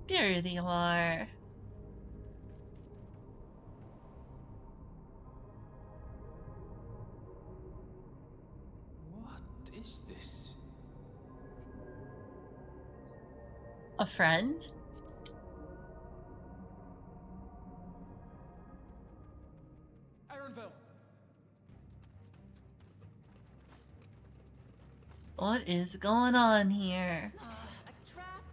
There they are. What is this? A friend? Ironville! What is going on here? A trap?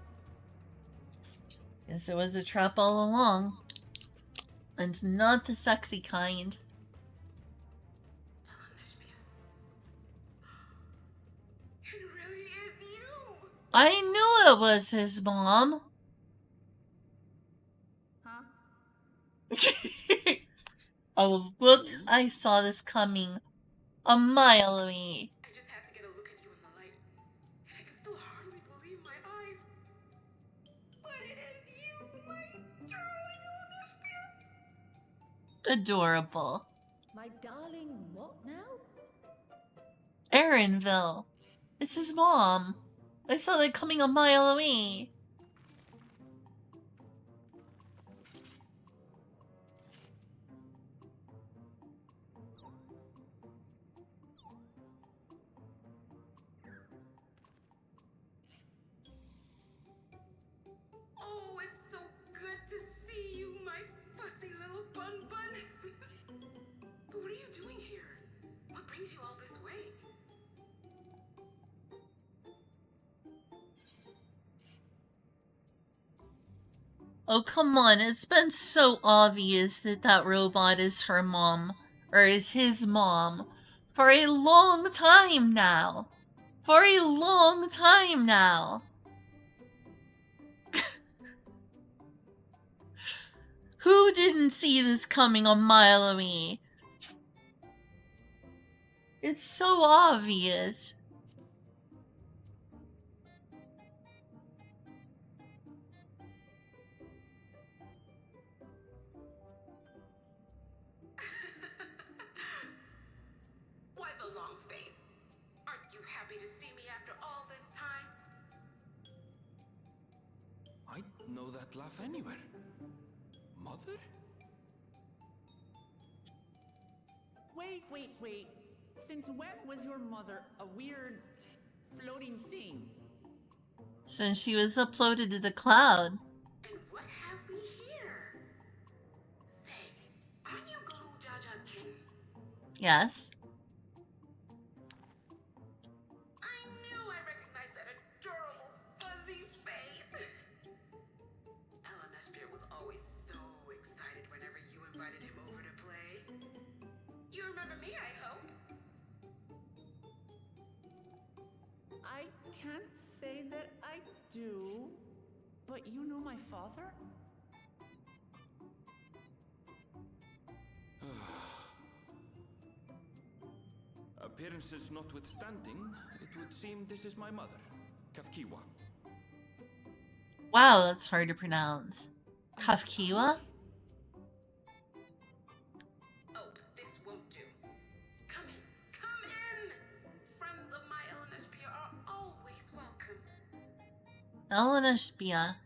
Guess it was a trap all along. And not the sexy kind. It really is you! I knew it was his mom. Huh? Oh, look, I saw this coming a mile away. I just have to get a look at you in the light, and I can still hardly believe my eyes. But it is you, my darling Eldersphere. Adorable. My darling, what now? Aaronville. It's his mom. I saw that coming a mile away. Oh, it's so good to see you, my fussy little bun bun. But what are you doing here? What brings you all this way? Oh, come on. It's been so obvious that that robot is her mom, or is his mom, for a long time now. For a long time now. Who didn't see this coming a mile away? It's so obvious. Why the long face? Aren't you happy to see me after all this time? I'd know that laugh anywhere. Mother? Wait. Since when was your mother a weird floating thing? Since she was uploaded to the cloud. And what have we here? Say, aren't you Guru Jaja's king? Yes. I knew I recognized that adorable fuzzy face. Elanasphere was always so excited whenever you invited him over to play. You remember me, I hope? I can't say that I do, but you know my father? Appearances notwithstanding, it would seem this is my mother, Kafkiwa. Wow, that's hard to pronounce. Kafkiwa? Oh, this won't do. Come in! Friends of my Elanasphere are always welcome. Elanasphere.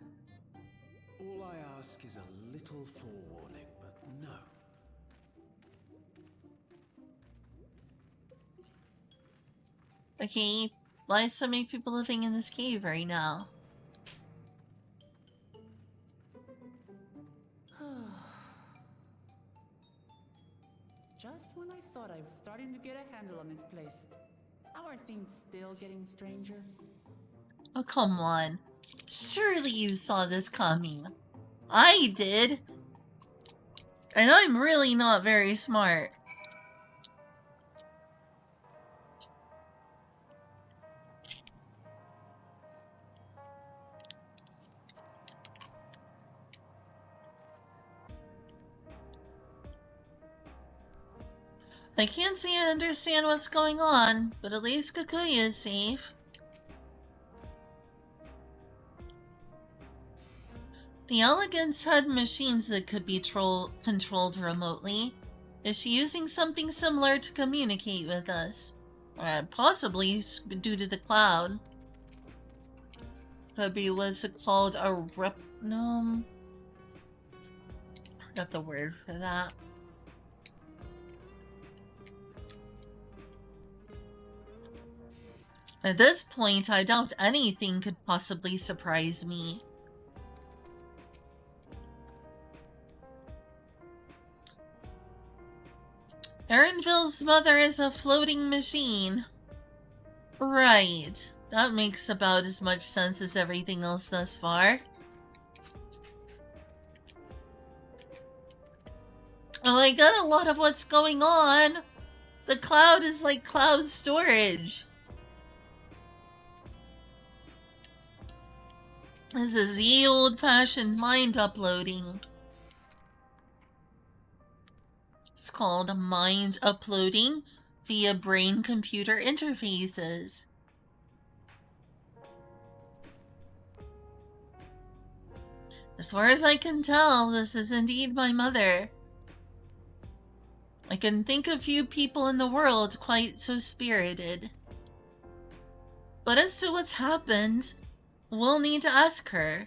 All I ask is a little forewarning, but no. Okay, why so many people living in this cave right now? Just when I thought I was starting to get a handle on this place, how are things still getting stranger? Oh, come on. Surely you saw this coming. I did. And I'm really not very smart. I can't seem to understand what's going on, but at least Kakuya is safe. The Elegance had machines that could be controlled remotely. Is she using something similar to communicate with us? Possibly due to the cloud. Could be, what's it called? A no. Forgot the word for that. At this point, I doubt anything could possibly surprise me. Aaronville's mother is a floating machine. Right. That makes about as much sense as everything else thus far. Oh, I got a lot of what's going on. The cloud is like cloud storage. This is the old-fashioned mind uploading. It's called mind uploading via brain-computer interfaces. As far as I can tell, this is indeed my mother. I can think of few people in the world quite so spirited. But as to what's happened, we'll need to ask her.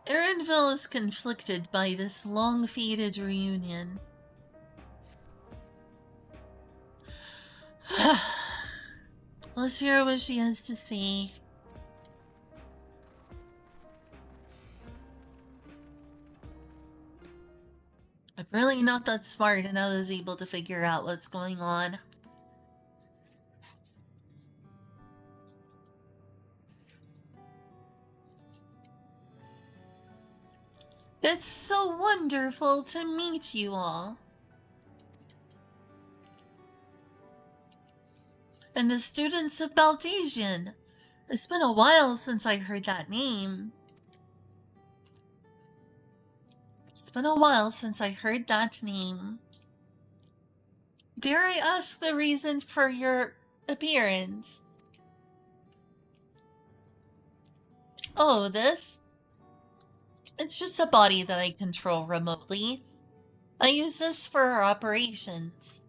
Erenville is conflicted by this long-fated reunion. Let's hear what she has to say. I'm really not that smart, and I was able to figure out what's going on. It's so wonderful to meet you all. And the students of Baldasian. It's been a while since I heard that name. It's been a while since I heard that name. Dare I ask the reason for your appearance? Oh, this? It's just a body that I control remotely. I use this for our operations.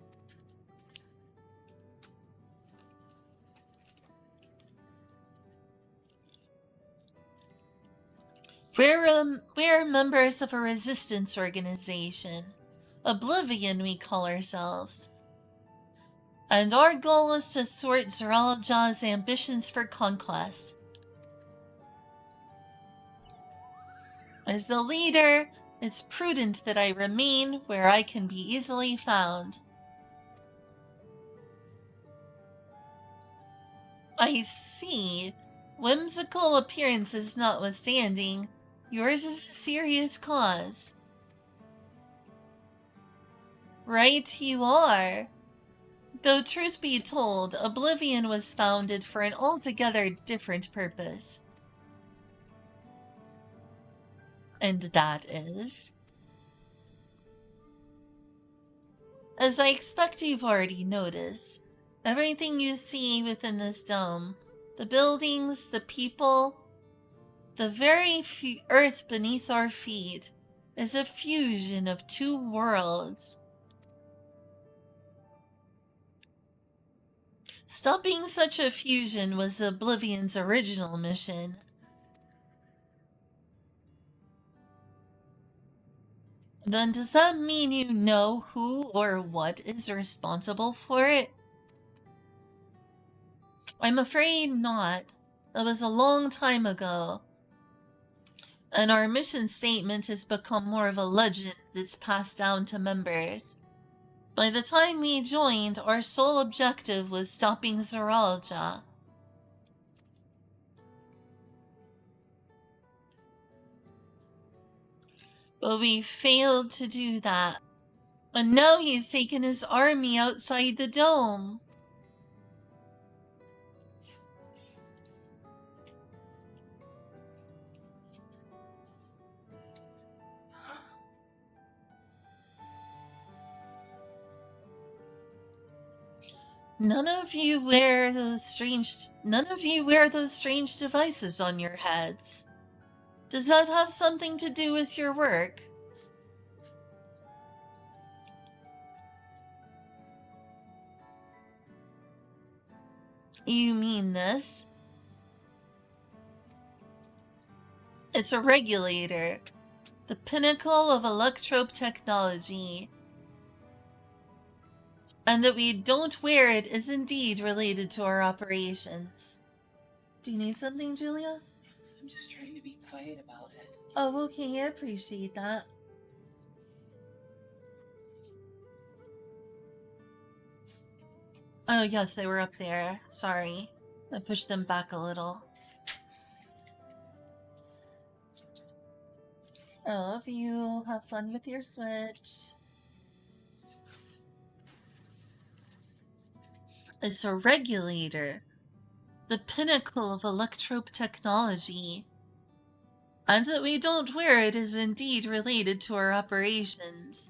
We're members of a resistance organization. Oblivion, we call ourselves. And our goal is to thwart Zeralja's ambitions for conquest. As the leader, it's prudent that I remain where I can be easily found. I see. Whimsical appearances notwithstanding, yours is a serious cause. Right you are. Though truth be told, Oblivion was founded for an altogether different purpose. And that is... As I expect you've already noticed, everything you see within this dome, the buildings, the people, the very earth beneath our feet, is a fusion of two worlds. Stopping such a fusion was Oblivion's original mission. Then does that mean you know who or what is responsible for it? I'm afraid not. That was a long time ago. And our mission statement has become more of a legend that's passed down to members. By the time we joined, our sole objective was stopping Zeralja. But we failed to do that. And now he's taken his army outside the dome. None of you wear those strange devices on your heads. Does that have something to do with your work? You mean this? It's a regulator. The pinnacle of electrope technology. And that we don't wear it is indeed related to our operations. Do you need something, Julia? I'm just trying to be quiet about it. Oh, okay, I appreciate that. Oh, yes, they were up there. Sorry. I pushed them back a little. I love you. Have fun with your Switch. It's a regulator, the pinnacle of electrope technology. And that we don't wear it is indeed related to our operations.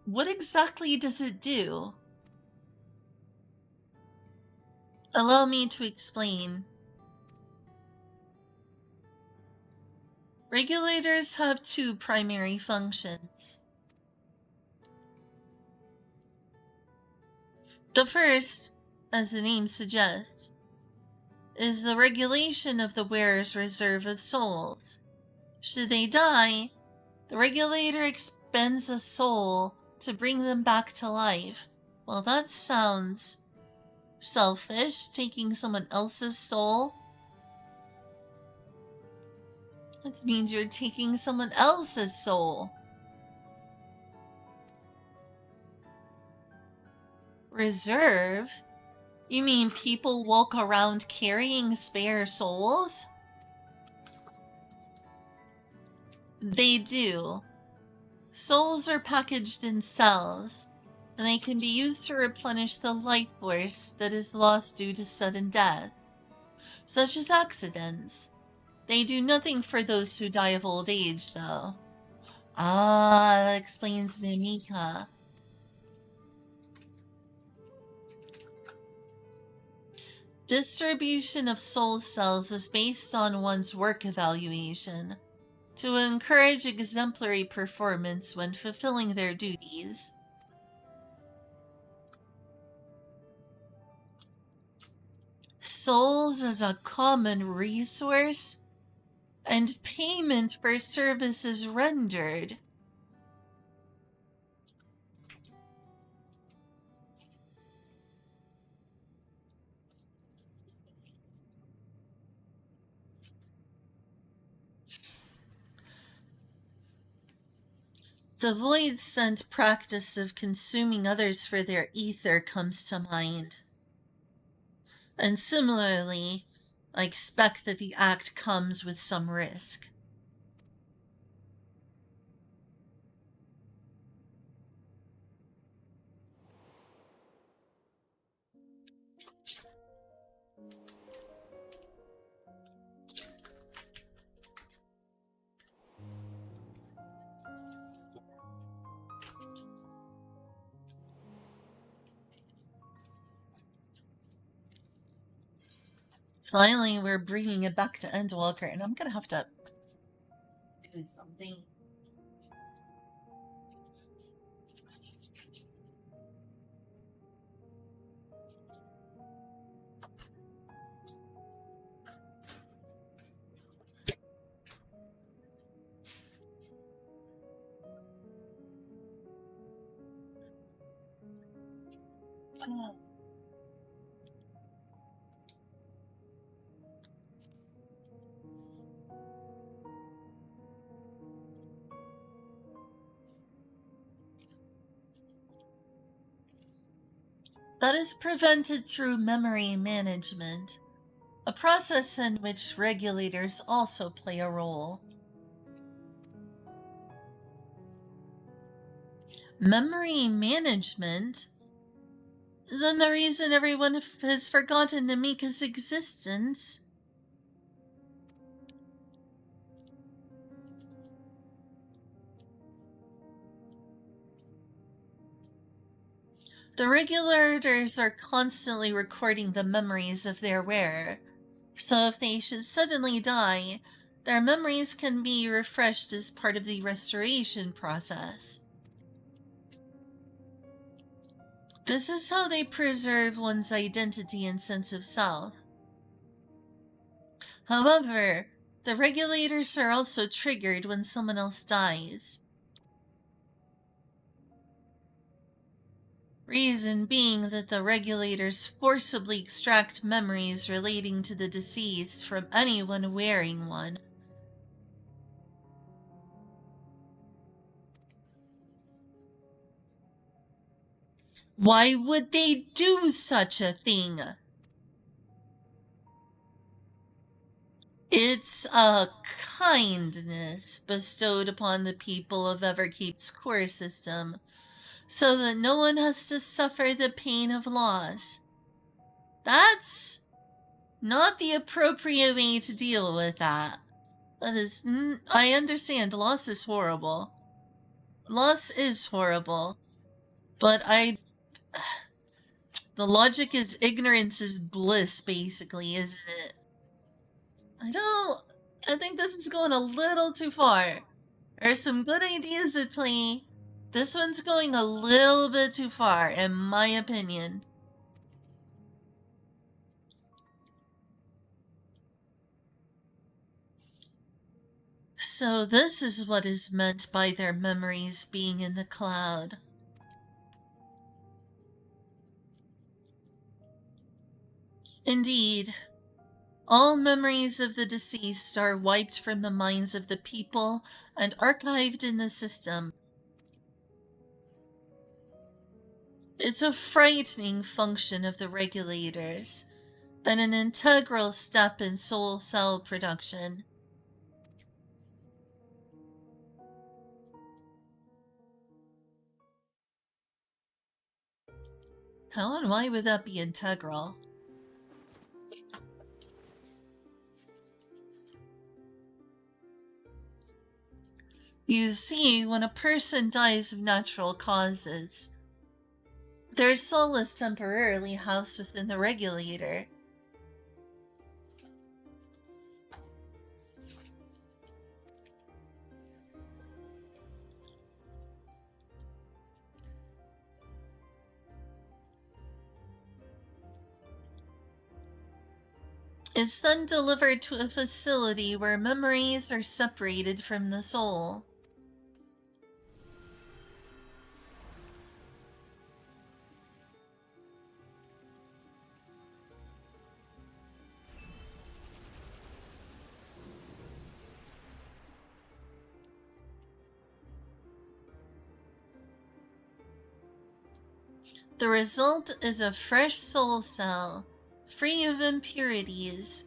What exactly does it do? Allow me to explain. Regulators have two primary functions. The first, as the name suggests, is the regulation of the wearer's reserve of souls. Should they die, the regulator expends a soul to bring them back to life. Well, that sounds selfish, taking someone else's soul. That means you're taking someone else's soul. Reserve? You mean people walk around carrying spare souls? They do. Souls are packaged in cells, and they can be used to replenish the life force that is lost due to sudden death, such as accidents. They do nothing for those who die of old age, though. Ah, that explains Namika. Distribution of soul cells is based on one's work evaluation to encourage exemplary performance when fulfilling their duties. Souls as a common resource and payment for services rendered. The void sent practice of consuming others for their ether comes to mind. And similarly, I expect that the act comes with some risk. Finally, we're bringing it back to Endwalker, and I'm gonna have to do something. That is prevented through memory management, a process in which regulators also play a role. Memory management? Then the reason everyone has forgotten Namika's existence. The regulators are constantly recording the memories of their wearer, so if they should suddenly die, their memories can be refreshed as part of the restoration process. This is how they preserve one's identity and sense of self. However, the regulators are also triggered when someone else dies. Reason being that the regulators forcibly extract memories relating to the deceased from anyone wearing one. Why would they do such a thing? It's a kindness bestowed upon the people of Everkeep's core system so that no one has to suffer the pain of loss. That's not the appropriate way to deal with that. That is, I understand loss is horrible. Loss is horrible. But the logic is ignorance is bliss, basically, isn't it? I think this is going a little too far. There are some good ideas at play. This one's going a little bit too far, in my opinion. So this is what is meant by their memories being in the cloud. Indeed, all memories of the deceased are wiped from the minds of the people and archived in the system. It's a frightening function of the regulators, and an integral step in soul cell production. How and why would that be integral? You see, when a person dies of natural causes, their soul is temporarily housed within the regulator. It's then delivered to a facility where memories are separated from the soul. The result is a fresh soul cell, free of impurities,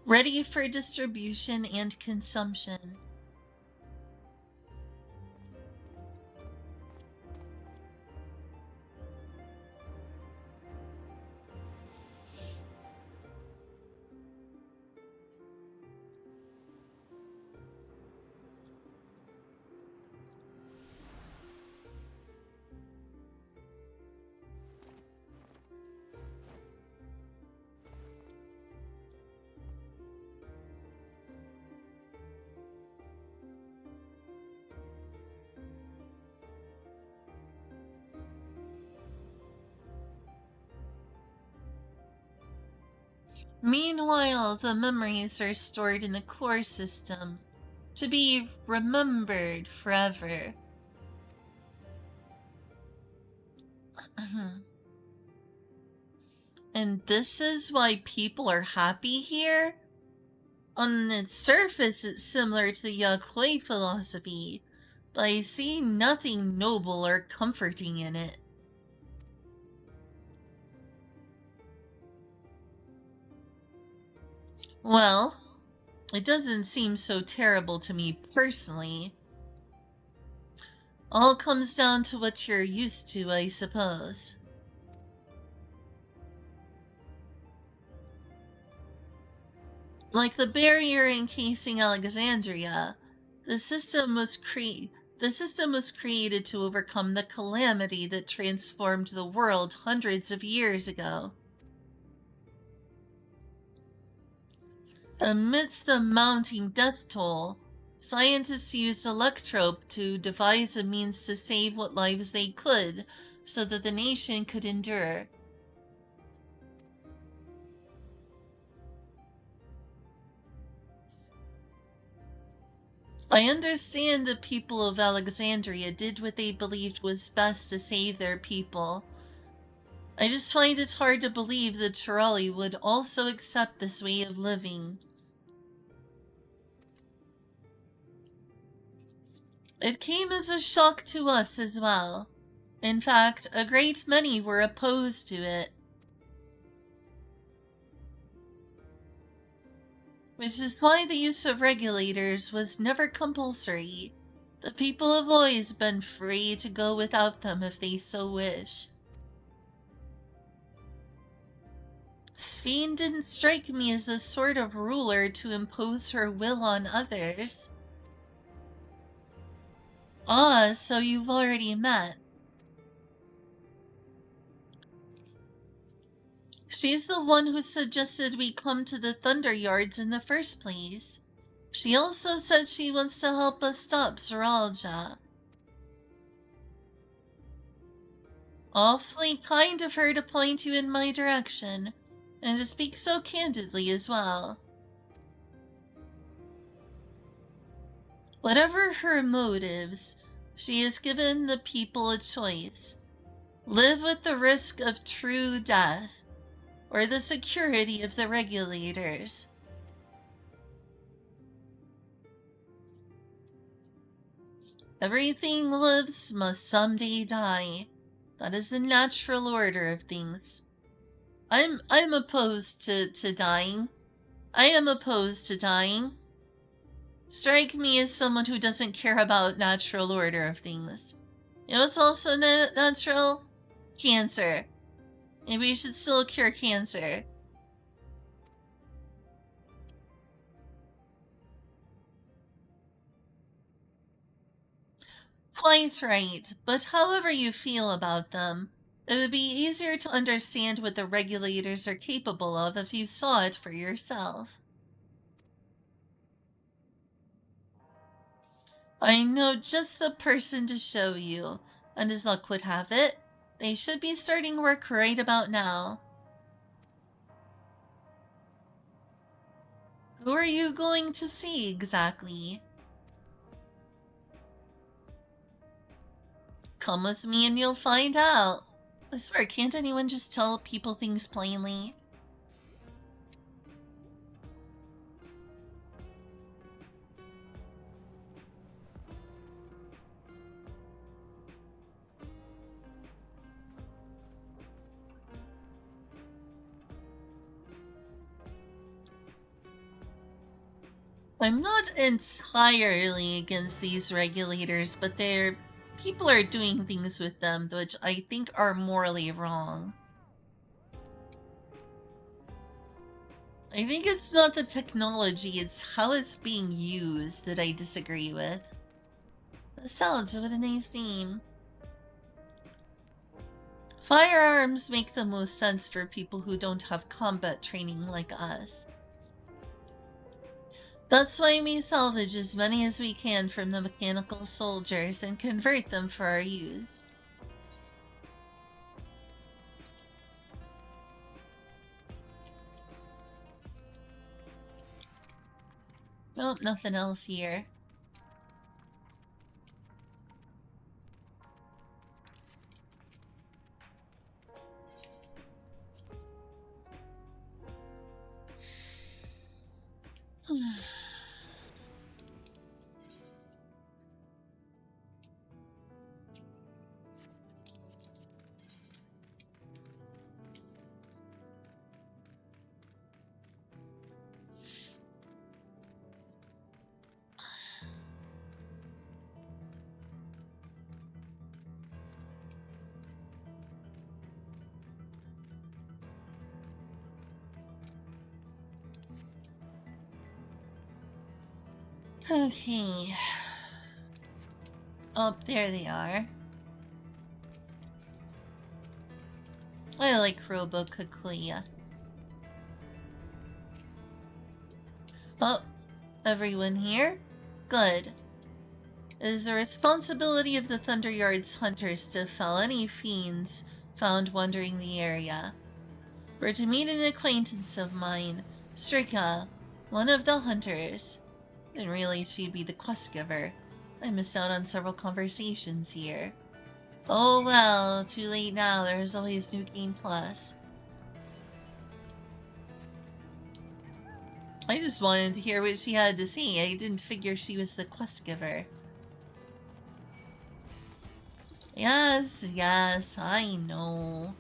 ready for distribution and consumption. Meanwhile, the memories are stored in the core system to be remembered forever. And this is why people are happy here? On its surface, it's similar to the Yakuai philosophy, but I see nothing noble or comforting in it. Well, it doesn't seem so terrible to me personally. All comes down to what you're used to, I suppose. Like the barrier encasing Alexandria, the system was created to overcome the calamity that transformed the world hundreds of years ago. Amidst the mounting death toll, scientists used Electrope to devise a means to save what lives they could so that the nation could endure. I understand the people of Alexandria did what they believed was best to save their people. I just find it hard to believe that Tirali would also accept this way of living. It came as a shock to us as well. In fact, a great many were opposed to it. Which is why the use of regulators was never compulsory. The people have always been free to go without them if they so wish. Sphene didn't strike me as the sort of ruler to impose her will on others. Ah, so you've already met. She's the one who suggested we come to the Thunder Yards in the first place. She also said she wants to help us stop Zeralja. Awfully kind of her to point you in my direction, and to speak so candidly as well. Whatever her motives, she has given the people a choice. Live with the risk of true death, or the security of the regulators. Everything lives must someday die. That is the natural order of things. I'm opposed to dying. I am opposed to dying. Strike me as someone who doesn't care about natural order of things. You know what's also natural? Cancer. Maybe we should still cure cancer. Quite right, but however you feel about them, it would be easier to understand what the regulators are capable of if you saw it for yourself. I know just the person to show you, and as luck would have it, they should be starting work right about now. Who are you going to see exactly? Come with me and you'll find out. I swear, can't anyone just tell people things plainly? I'm not entirely against these regulators, but people are doing things with them which I think are morally wrong. I think it's not the technology, it's how it's being used that I disagree with. Nostalgia, what a nice name. Firearms make the most sense for people who don't have combat training like us. That's why we salvage as many as we can from the mechanical soldiers and convert them for our use. Nope, nothing else here. Okay. Oh, there they are. I like Robo Kakuya. Oh, everyone here? Good. It is the responsibility of the Thunderyard's hunters to fell any fiends found wandering the area. We're to meet an acquaintance of mine, Strika, one of the hunters. Didn't realize she'd be the quest giver. I missed out on several conversations here. Oh well, too late now, there's always New Game Plus. I just wanted to hear what she had to say. I didn't figure she was the quest giver. Yes, yes, I know.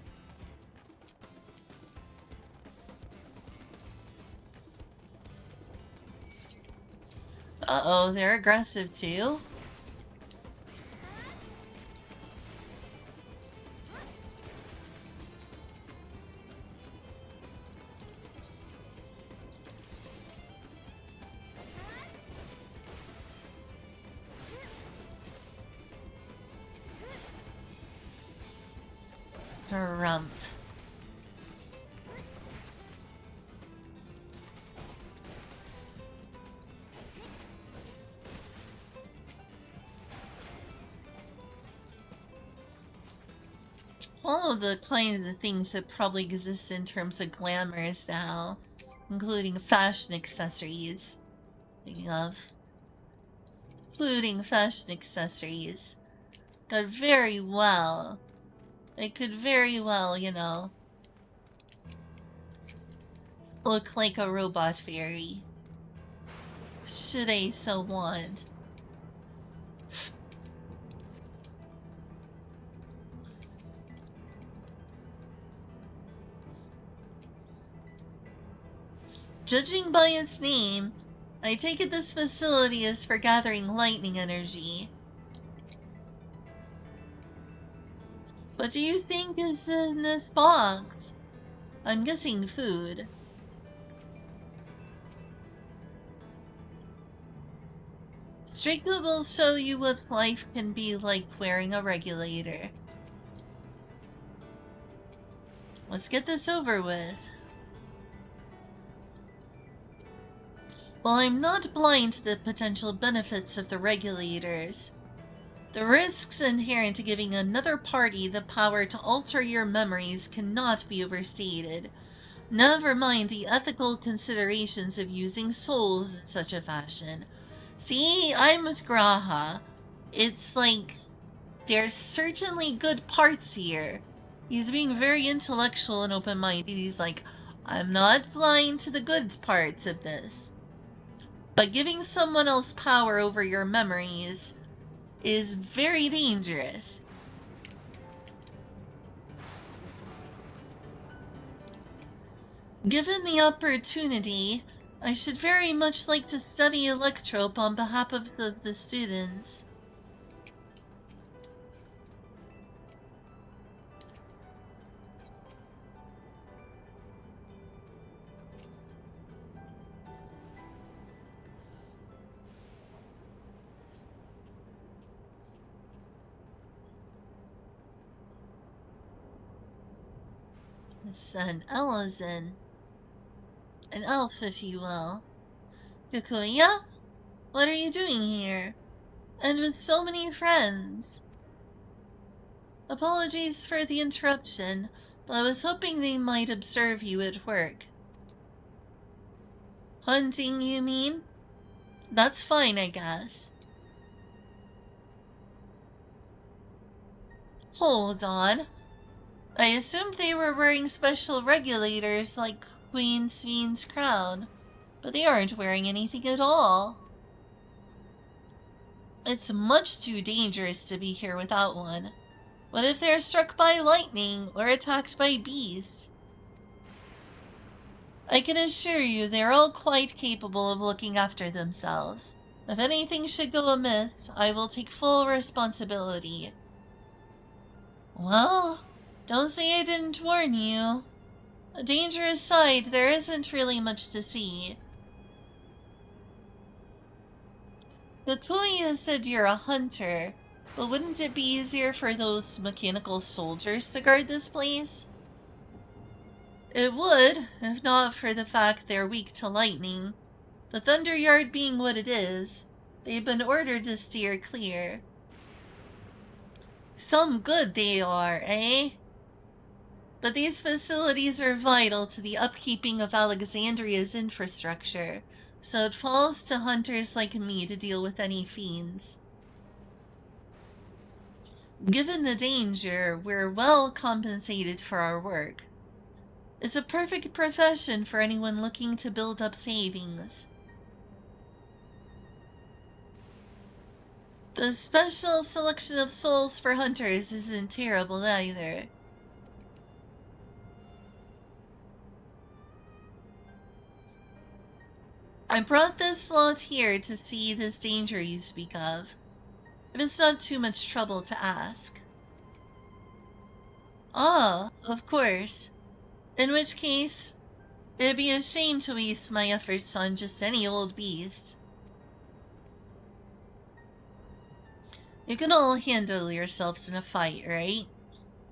Uh-oh, they're aggressive too? Harumph. All of the kinds of things that probably exist in terms of glamours now, including fashion accessories. Speaking of, including fashion accessories, could very well, it could very well, you know, look like a robot fairy. Should I so want. Judging by its name, I take it this facility is for gathering lightning energy. What do you think is in this box? I'm guessing food. Straightly will show you what life can be like wearing a regulator. Let's get this over with. While I'm not blind to the potential benefits of the regulators, the risks inherent to giving another party the power to alter your memories cannot be overstated. Never mind the ethical considerations of using souls in such a fashion. See, I'm with Graha. It's like, there's certainly good parts here. He's being very intellectual and open-minded. He's like, I'm not blind to the good parts of this. But giving someone else power over your memories is very dangerous. Given the opportunity, I should very much like to study Electrope on behalf of the students. An Elizin. An elf, if you will. Kikuya? What are you doing here? And with so many friends? Apologies for the interruption, but I was hoping they might observe you at work. Hunting, you mean? That's fine, I guess. Hold on. I assumed they were wearing special regulators like Queen Sveen's crown, but they aren't wearing anything at all. It's much too dangerous to be here without one. What if they're struck by lightning or attacked by beasts? I can assure you they're all quite capable of looking after themselves. If anything should go amiss, I will take full responsibility. Well, don't say I didn't warn you. Danger aside, there isn't really much to see. Kikuya said you're a hunter, but wouldn't it be easier for those mechanical soldiers to guard this place? It would, if not for the fact they're weak to lightning. The Thunder Yard being what it is, they've been ordered to steer clear. Some good they are, eh? But these facilities are vital to the upkeeping of Alexandria's infrastructure, so it falls to hunters like me to deal with any fiends. Given the danger, we're well compensated for our work. It's a perfect profession for anyone looking to build up savings. The special selection of souls for hunters isn't terrible either. I brought this lot here to see this danger you speak of, if it's not too much trouble to ask. Ah, of course. In which case, it'd be a shame to waste my efforts on just any old beast. You can all handle yourselves in a fight, right?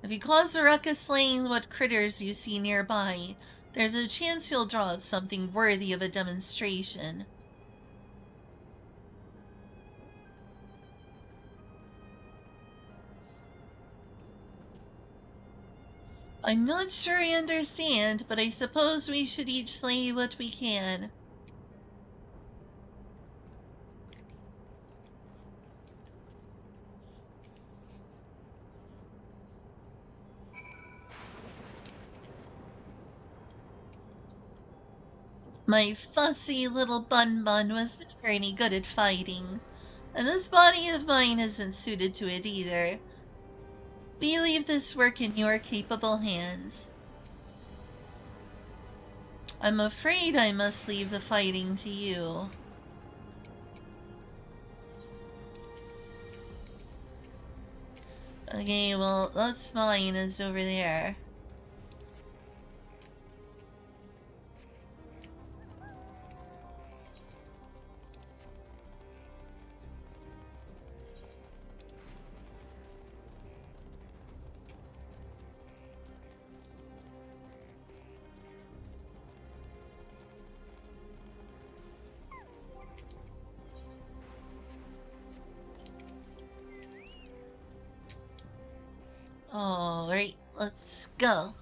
If you cause a ruckus slaying what critters you see nearby, there's a chance you'll draw out something worthy of a demonstration. I'm not sure I understand, but I suppose we should each slay what we can. My fussy little bun was never any good at fighting, and this body of mine isn't suited to it either. We leave this work in your capable hands. I'm afraid I must leave the fighting to you. Okay, well, that's mine is over there. Alright, let's go.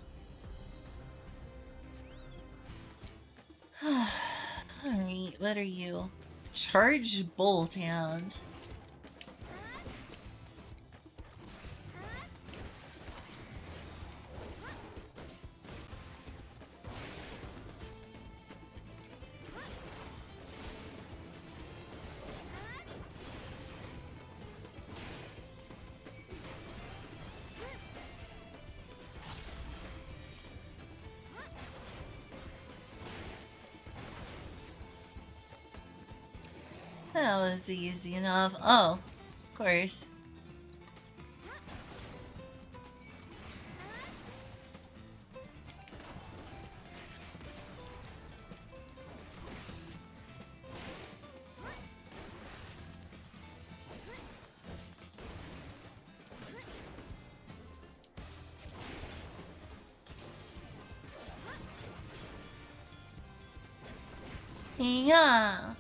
Alright, what are you? Charge Bolt Hound. That was easy enough. Oh, of course. Yeah.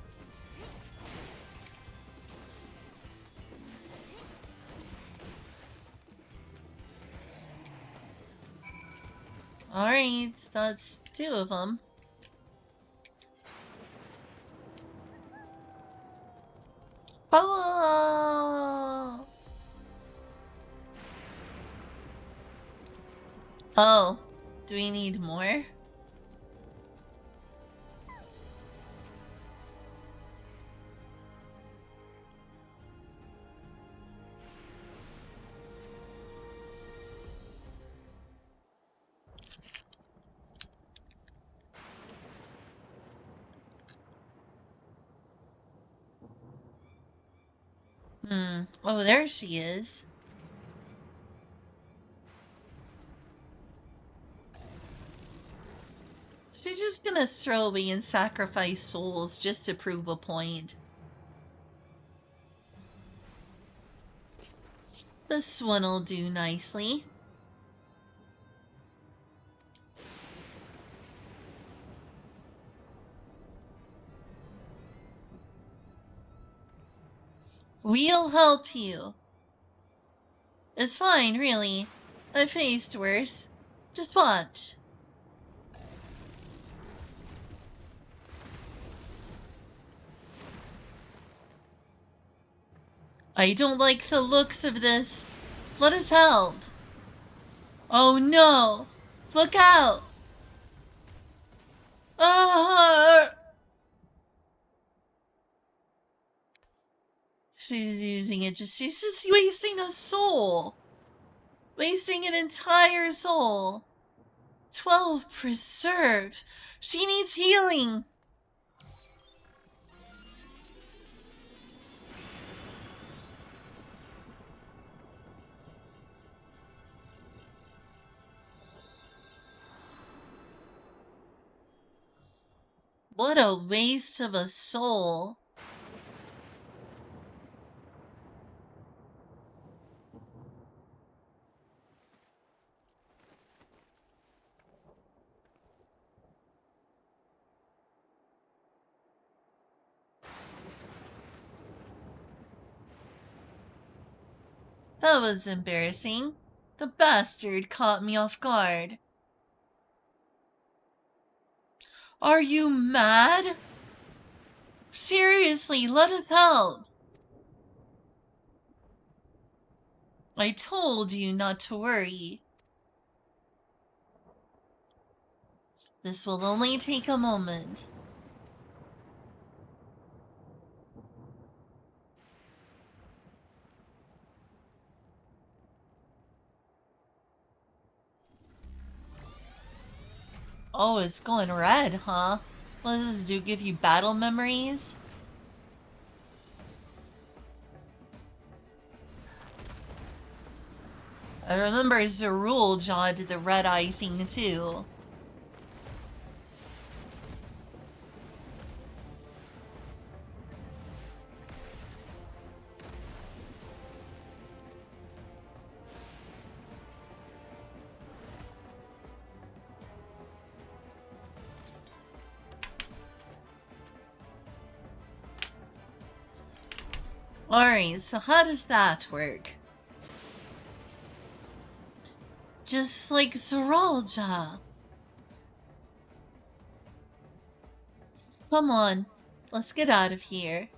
Alright, that's two of them. Oh! Oh, do we need more? Oh, there she is. She's just gonna throw away and sacrifice souls just to prove a point. This one'll do nicely. We'll help you. It's fine, really. I've faced worse. Just watch. I don't like the looks of this. Let us help. Oh no! Look out! Ah! She's using it she's just wasting a soul. Wasting an entire soul. 12 preserve. She needs healing. What a waste of a soul. That was embarrassing. The bastard caught me off guard. Are you mad? Seriously, let us help. I told you not to worry. This will only take a moment. Oh, it's going red, huh? What does this do? Give you battle memories? I remember Zerul Jaw did the red eye thing too. Alright, so how does that work? Just like Zeralja. Come on, let's get out of here.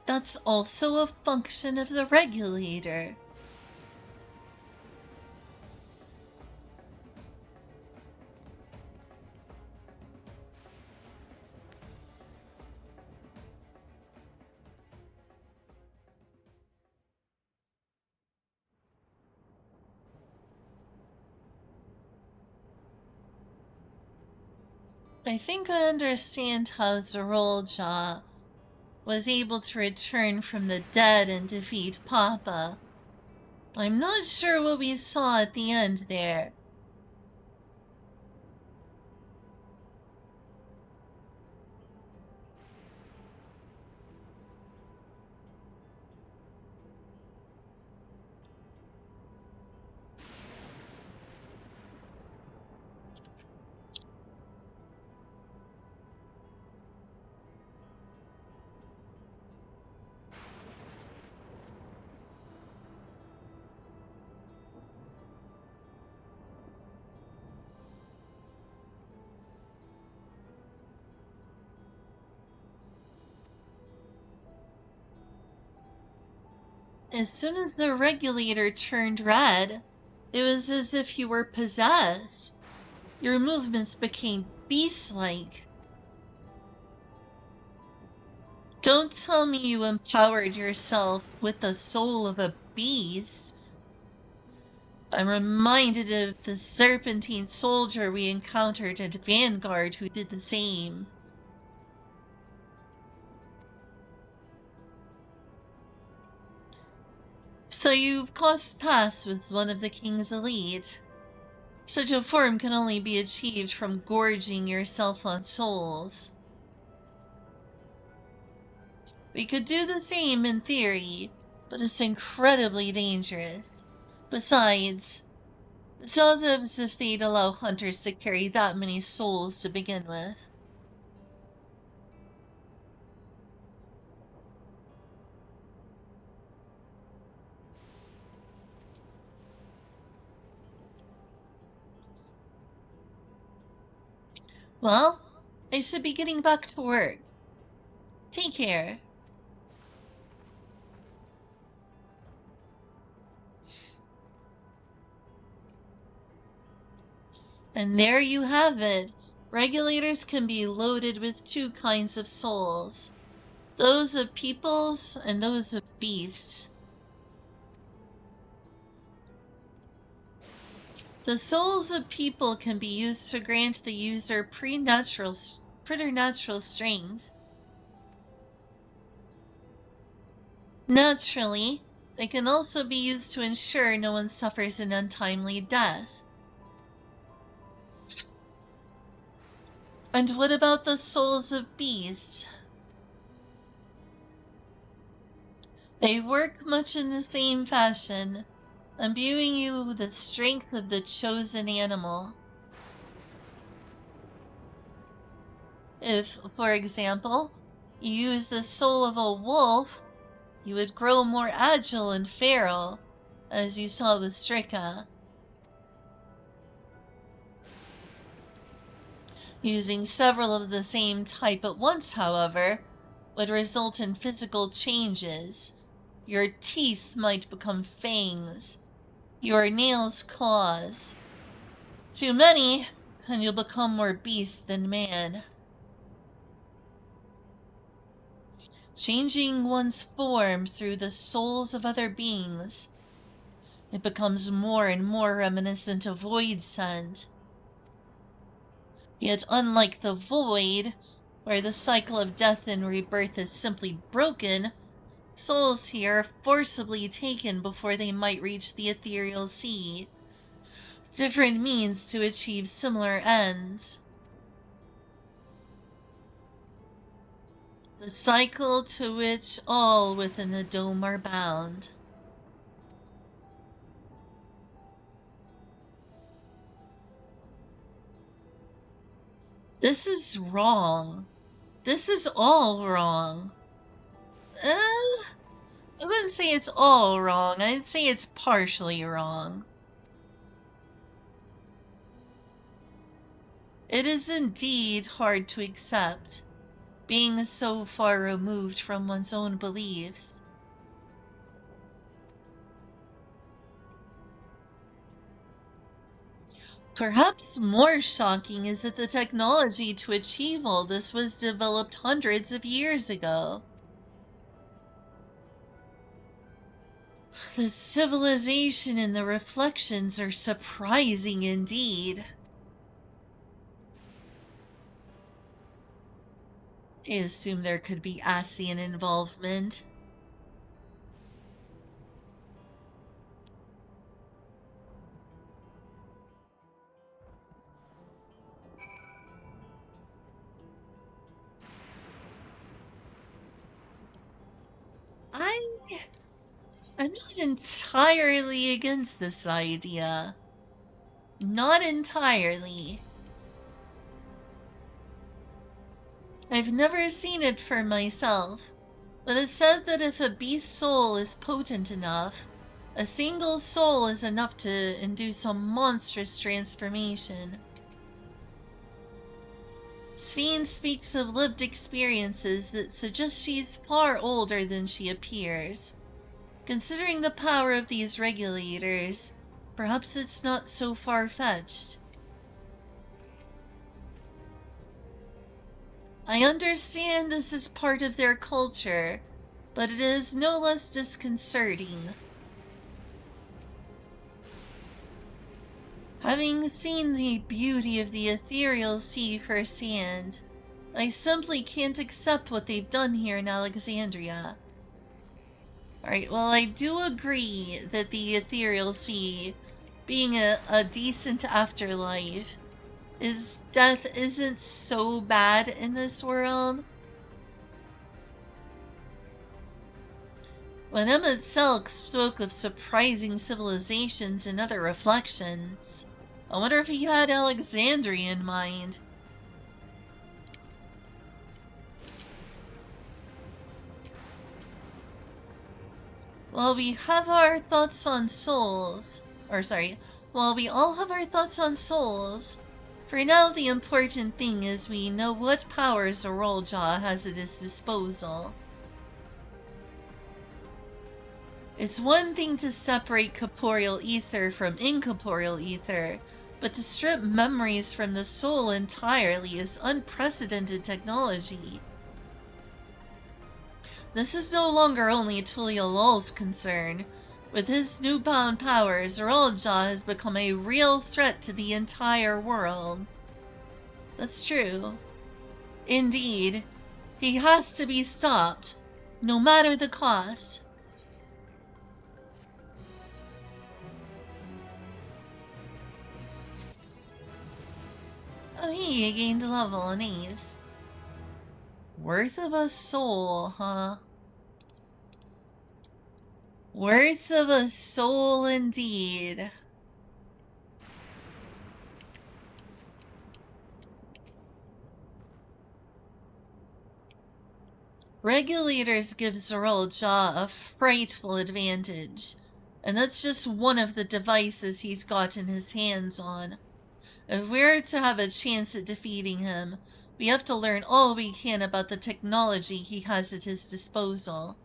That's also a function of the regulator. I think I understand how Zerolja was able to return from the dead and defeat Papa. I'm not sure what we saw at the end there. As soon as the regulator turned red, it was as if you were possessed. Your movements became beast-like. Don't tell me you empowered yourself with the soul of a beast. I'm reminded of the serpentine soldier we encountered at Vanguard who did the same. So you've crossed paths with one of the king's elite. Such a form can only be achieved from gorging yourself on souls. We could do the same in theory, but it's incredibly dangerous. Besides, it sounds as if they'd allow hunters to carry that many souls to begin with. Well, I should be getting back to work. Take care. And there you have it. Regulators can be loaded with two kinds of souls. Those of peoples and those of beasts. The souls of people can be used to grant the user preternatural strength. Naturally, they can also be used to ensure no one suffers an untimely death. And what about the souls of beasts? They work much in the same fashion. imbuing you with the strength of the chosen animal. If, for example, you use the soul of a wolf, you would grow more agile and feral, as you saw with Strika. Using several of the same type at once, however, would result in physical changes. Your teeth might become fangs, your nails claws. Too many, and you'll become more beast than man. Changing one's form through the souls of other beings, it becomes more and more reminiscent of Void Scent. Yet unlike the Void, where the cycle of death and rebirth is simply broken, souls here are forcibly taken before they might reach the ethereal sea. Different means to achieve similar ends. The cycle to which all within the dome are bound. This is wrong. This is all wrong. I wouldn't say it's all wrong. I'd say it's partially wrong. It is indeed hard to accept, being so far removed from one's own beliefs. Perhaps more shocking is that the technology to achieve all this was developed hundreds of years ago. The civilization and the reflections are surprising indeed. I assume there could be ASEAN involvement. I'm not entirely against this idea. Not entirely. I've never seen it for myself, but it's said that if a beast's soul is potent enough, a single soul is enough to induce a monstrous transformation. Sphene speaks of lived experiences that suggest she's far older than she appears. Considering the power of these regulators, perhaps it's not so far-fetched. I understand this is part of their culture, but it is no less disconcerting. Having seen the beauty of the ethereal sea firsthand, I simply can't accept what they've done here in Alexandria. Alright, well, I do agree that the ethereal sea, being a decent afterlife, death isn't so bad in this world. When Emmett Selk spoke of surprising civilizations and other reflections, I wonder if he had Alexandria in mind. Well, we have our thoughts on souls. While we all have our thoughts on souls, for now the important thing is we know what powers Orolja has at his disposal. It's one thing to separate corporeal ether from incorporeal ether, but to strip memories from the soul entirely is unprecedented technology. This is no longer only Tuliolol's concern. With his newfound powers, Orolja has become a real threat to the entire world. That's true. Indeed, he has to be stopped, no matter the cost. Oh, he gained a level, nice. Worth of a soul, huh? Worth of a soul indeed. Regulators give Zoral Jaw a frightful advantage, and that's just one of the devices he's gotten his hands on. If we're to have a chance at defeating him, we have to learn all we can about the technology he has at his disposal.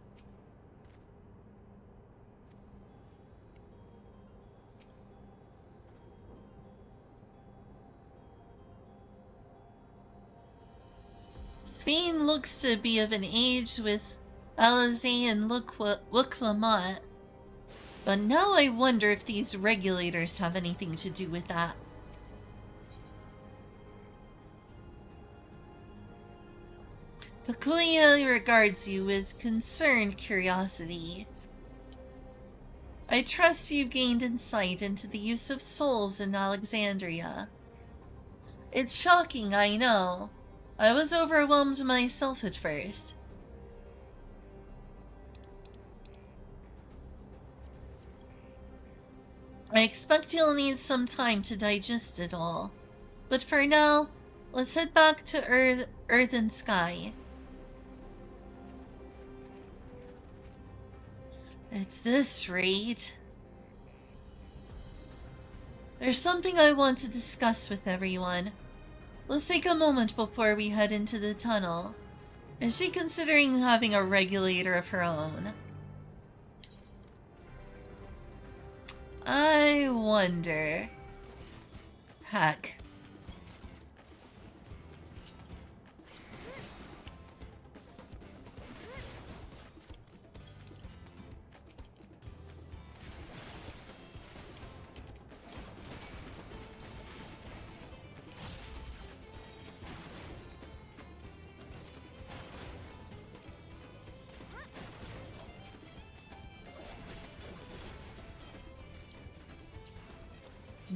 Svein looks to be of an age with Alizé and Wuklamot, but now I wonder if these regulators have anything to do with that. Kakuya regards you with concerned curiosity. I trust you've gained insight into the use of souls in Alexandria. It's shocking, I know. I was overwhelmed myself at first. I expect you'll need some time to digest it all. But for now, let's head back to Earth and Sky. At this rate... There's something I want to discuss with everyone. Let's take a moment before we head into the tunnel. Is she considering having a regulator of her own? I wonder. Heck.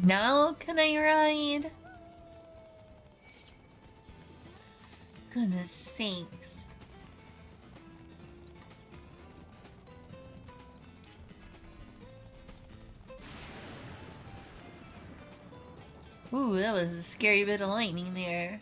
Now can I ride? Goodness sakes. Ooh, that was a scary bit of lightning there.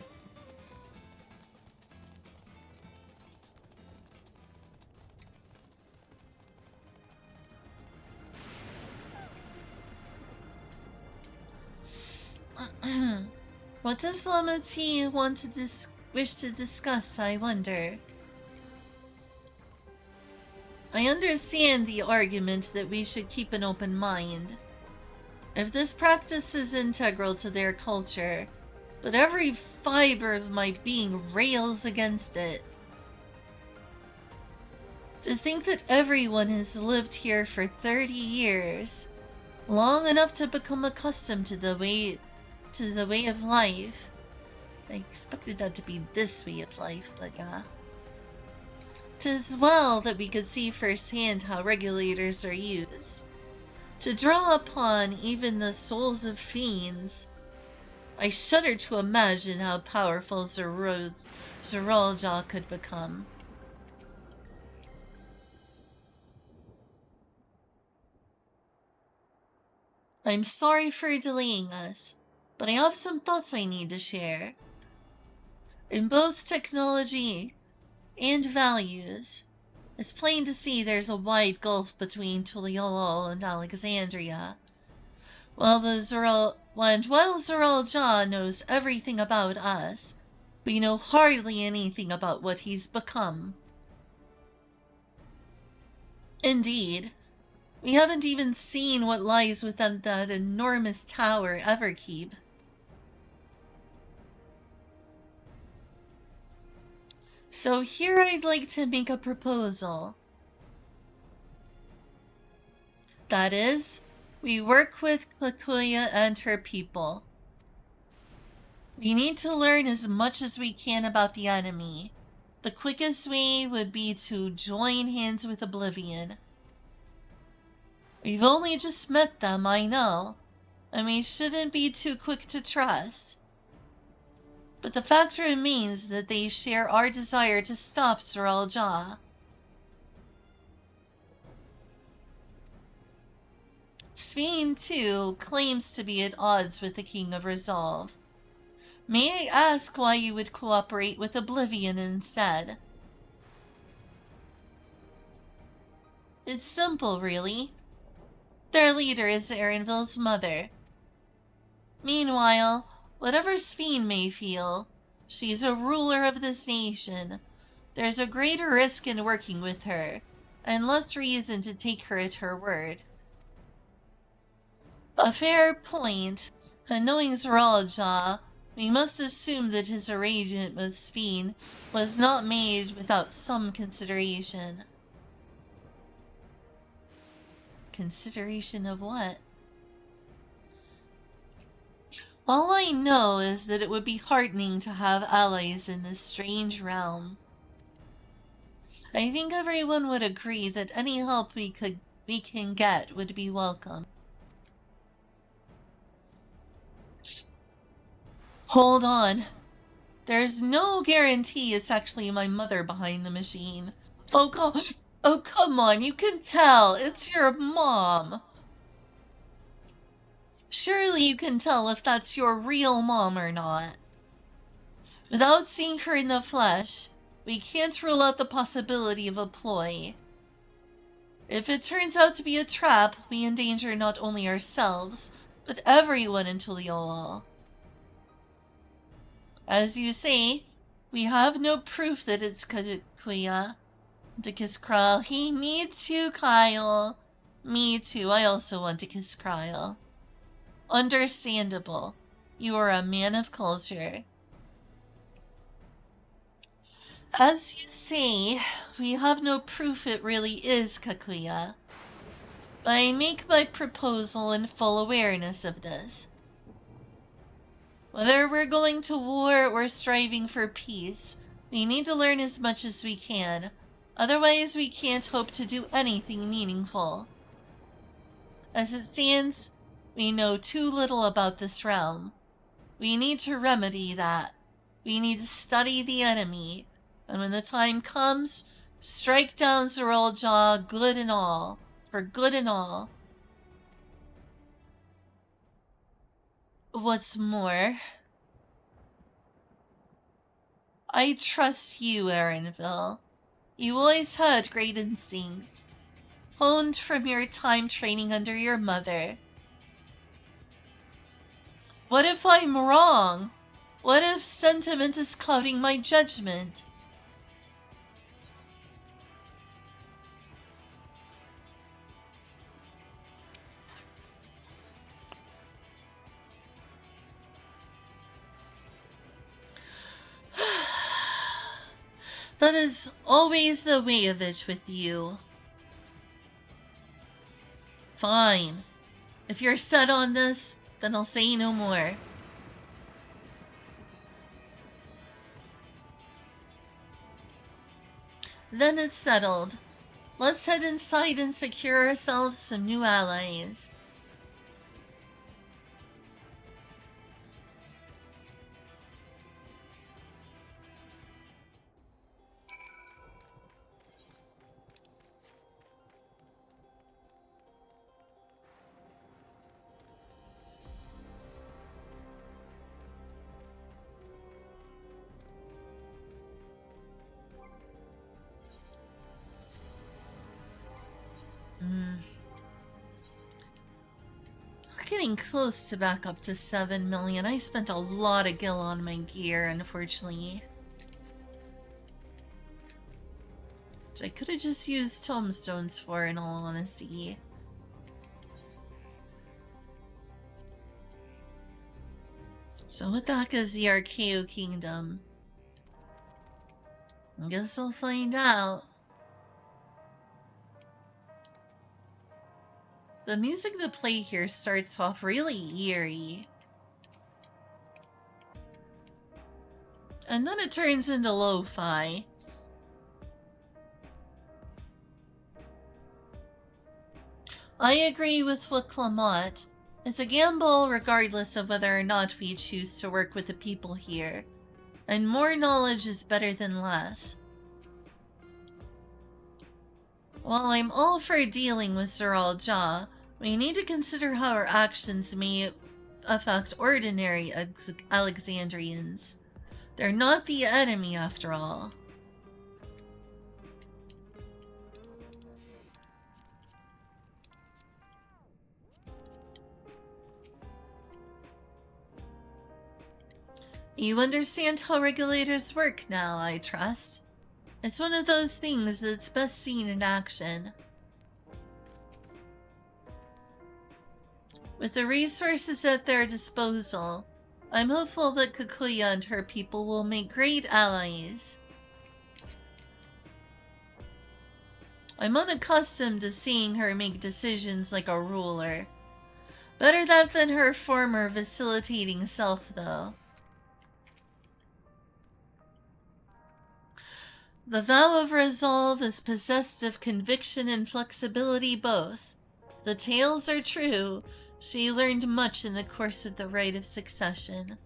What does Lamati want to wish to discuss, I wonder? I understand the argument that we should keep an open mind. If this practice is integral to their culture, but every fiber of my being rails against it. To think that everyone has lived here for 30 years, long enough to become accustomed to the way of life. I expected that to be this way of life, but yeah. 'Tis well that we could see firsthand how regulators are used. To draw upon even the souls of fiends. I shudder to imagine how powerful Zeralja could become. I'm sorry for delaying us, but I have some thoughts I need to share. In both technology and values, it's plain to see there's a wide gulf between Tuliolol and Alexandria. While Zeralja knows everything about us, we know hardly anything about what he's become. Indeed, we haven't even seen what lies within that enormous tower Everkeep. So here I'd like to make a proposal. That is, we work with Kakuya and her people. We need to learn as much as we can about the enemy. The quickest way would be to join hands with Oblivion. We've only just met them, I know, and we shouldn't be too quick to trust. But the fact remains that they share our desire to stop Zeralja. Svein, too, claims to be at odds with the King of Resolve. May I ask why you would cooperate with Oblivion instead? It's simple, really. Their leader is Erenville's mother. Meanwhile, whatever Svein may feel, she's a ruler of this nation. There's a greater risk in working with her, and less reason to take her at her word. A fair point, and knowing Zeralja, we must assume that his arrangement with Svein was not made without some consideration. Consideration of what? All I know is that it would be heartening to have allies in this strange realm. I think everyone would agree that any help we can get would be welcome. Hold on. There's no guarantee it's actually my mother behind the machine. Oh, come on, you can tell. It's your mom. Surely you can tell if that's your real mom or not. Without seeing her in the flesh, we can't rule out the possibility of a ploy. If it turns out to be a trap, we endanger not only ourselves, but everyone in Tuliol. As you say, we have no proof that it's Kakuya. To kiss Kral. Hey, me too, Kyle. Me too, I also want to kiss Kyle. Understandable. You are a man of culture. As you say, we have no proof it really is Kakuya. But I make my proposal in full awareness of this. Whether we're going to war or striving for peace, we need to learn as much as we can. Otherwise, we can't hope to do anything meaningful. As it stands, we know too little about this realm. We need to remedy that. We need to study the enemy, and when the time comes, strike down Zeralja good and all, for good and all. What's more, I trust you, Erenville. You always had great instincts, honed from your time training under your mother. What if I'm wrong? What if sentiment is clouding my judgment? That is always the way of it with you. Fine. If you're set on this, then I'll say no more. Then it's settled. Let's head inside and secure ourselves some new allies. Getting close to back up to 7 million. I spent a lot of gil on my gear, unfortunately. Which I could have just used tomestones for, in all honesty. So what the heck is the Archaeo Kingdom? I guess I'll find out. The music that play here starts off really eerie. And then it turns into lo-fi. I agree with what Clamont. It's a gamble regardless of whether or not we choose to work with the people here. And more knowledge is better than less. While I'm all for dealing with Zeralja, We need to consider how our actions may affect ordinary Alexandrians. They're not the enemy, after all. You understand how regulators work now, I trust. It's one of those things that's best seen in action. With the resources at their disposal, I'm hopeful that Kikuya and her people will make great allies. I'm unaccustomed to seeing her make decisions like a ruler. Better that than her former vacillating self, though. The vow of resolve is possessed of conviction and flexibility both. The tales are true. She learned much in the course of the rite of succession.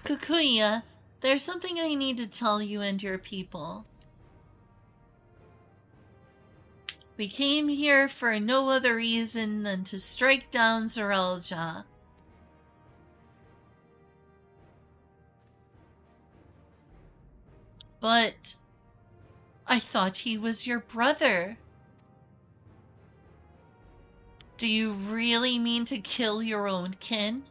Kikuya, there's something I need to tell you and your people. We came here for no other reason than to strike down Zorelja. But I thought he was your brother. Do you really mean to kill your own kin?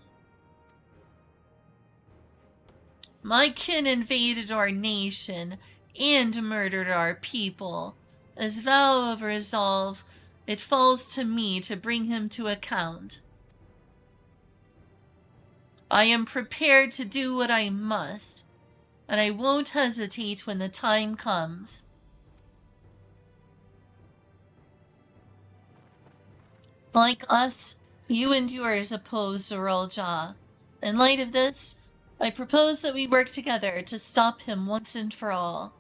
My kin invaded our nation and murdered our people. As vow of resolve, it falls to me to bring him to account. I am prepared to do what I must, and I won't hesitate when the time comes. Like us, you and yours oppose Zorelja. In light of this, I propose that we work together to stop him once and for all.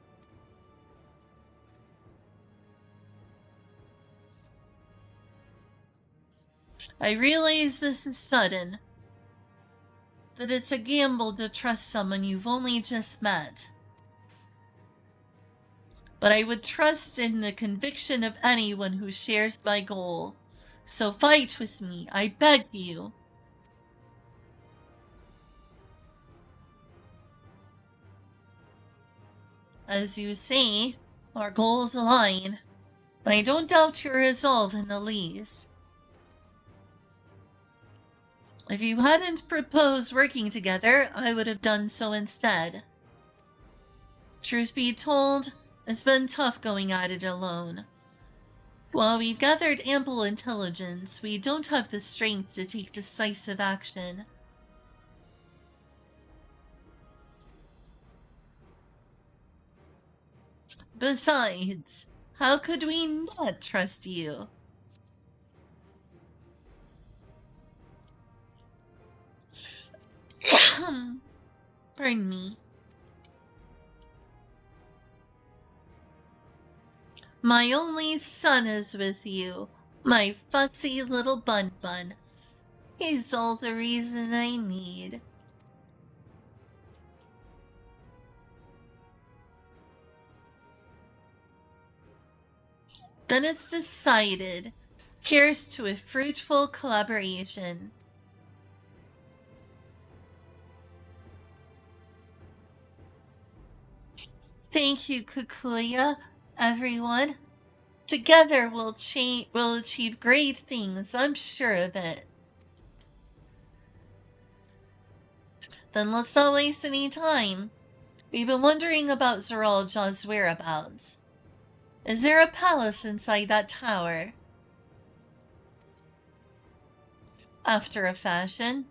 I realize this is sudden, that it's a gamble to trust someone you've only just met. But I would trust in the conviction of anyone who shares my goal. So fight with me, I beg you. As you say, our goals align, but I don't doubt your resolve in the least. If you hadn't proposed working together, I would have done so instead. Truth be told, it's been tough going at it alone. While we've gathered ample intelligence, we don't have the strength to take decisive action. Besides, how could we not trust you? Pardon me. My only son is with you, my fussy little bun-bun. He's all the reason I need. Then it's decided. Here's to a fruitful collaboration. Thank you, Kikuya, everyone. Together we'll achieve great things, I'm sure of it. Then let's not waste any time. We've been wondering about Zorelja's whereabouts. Is there a palace inside that tower? After a fashion.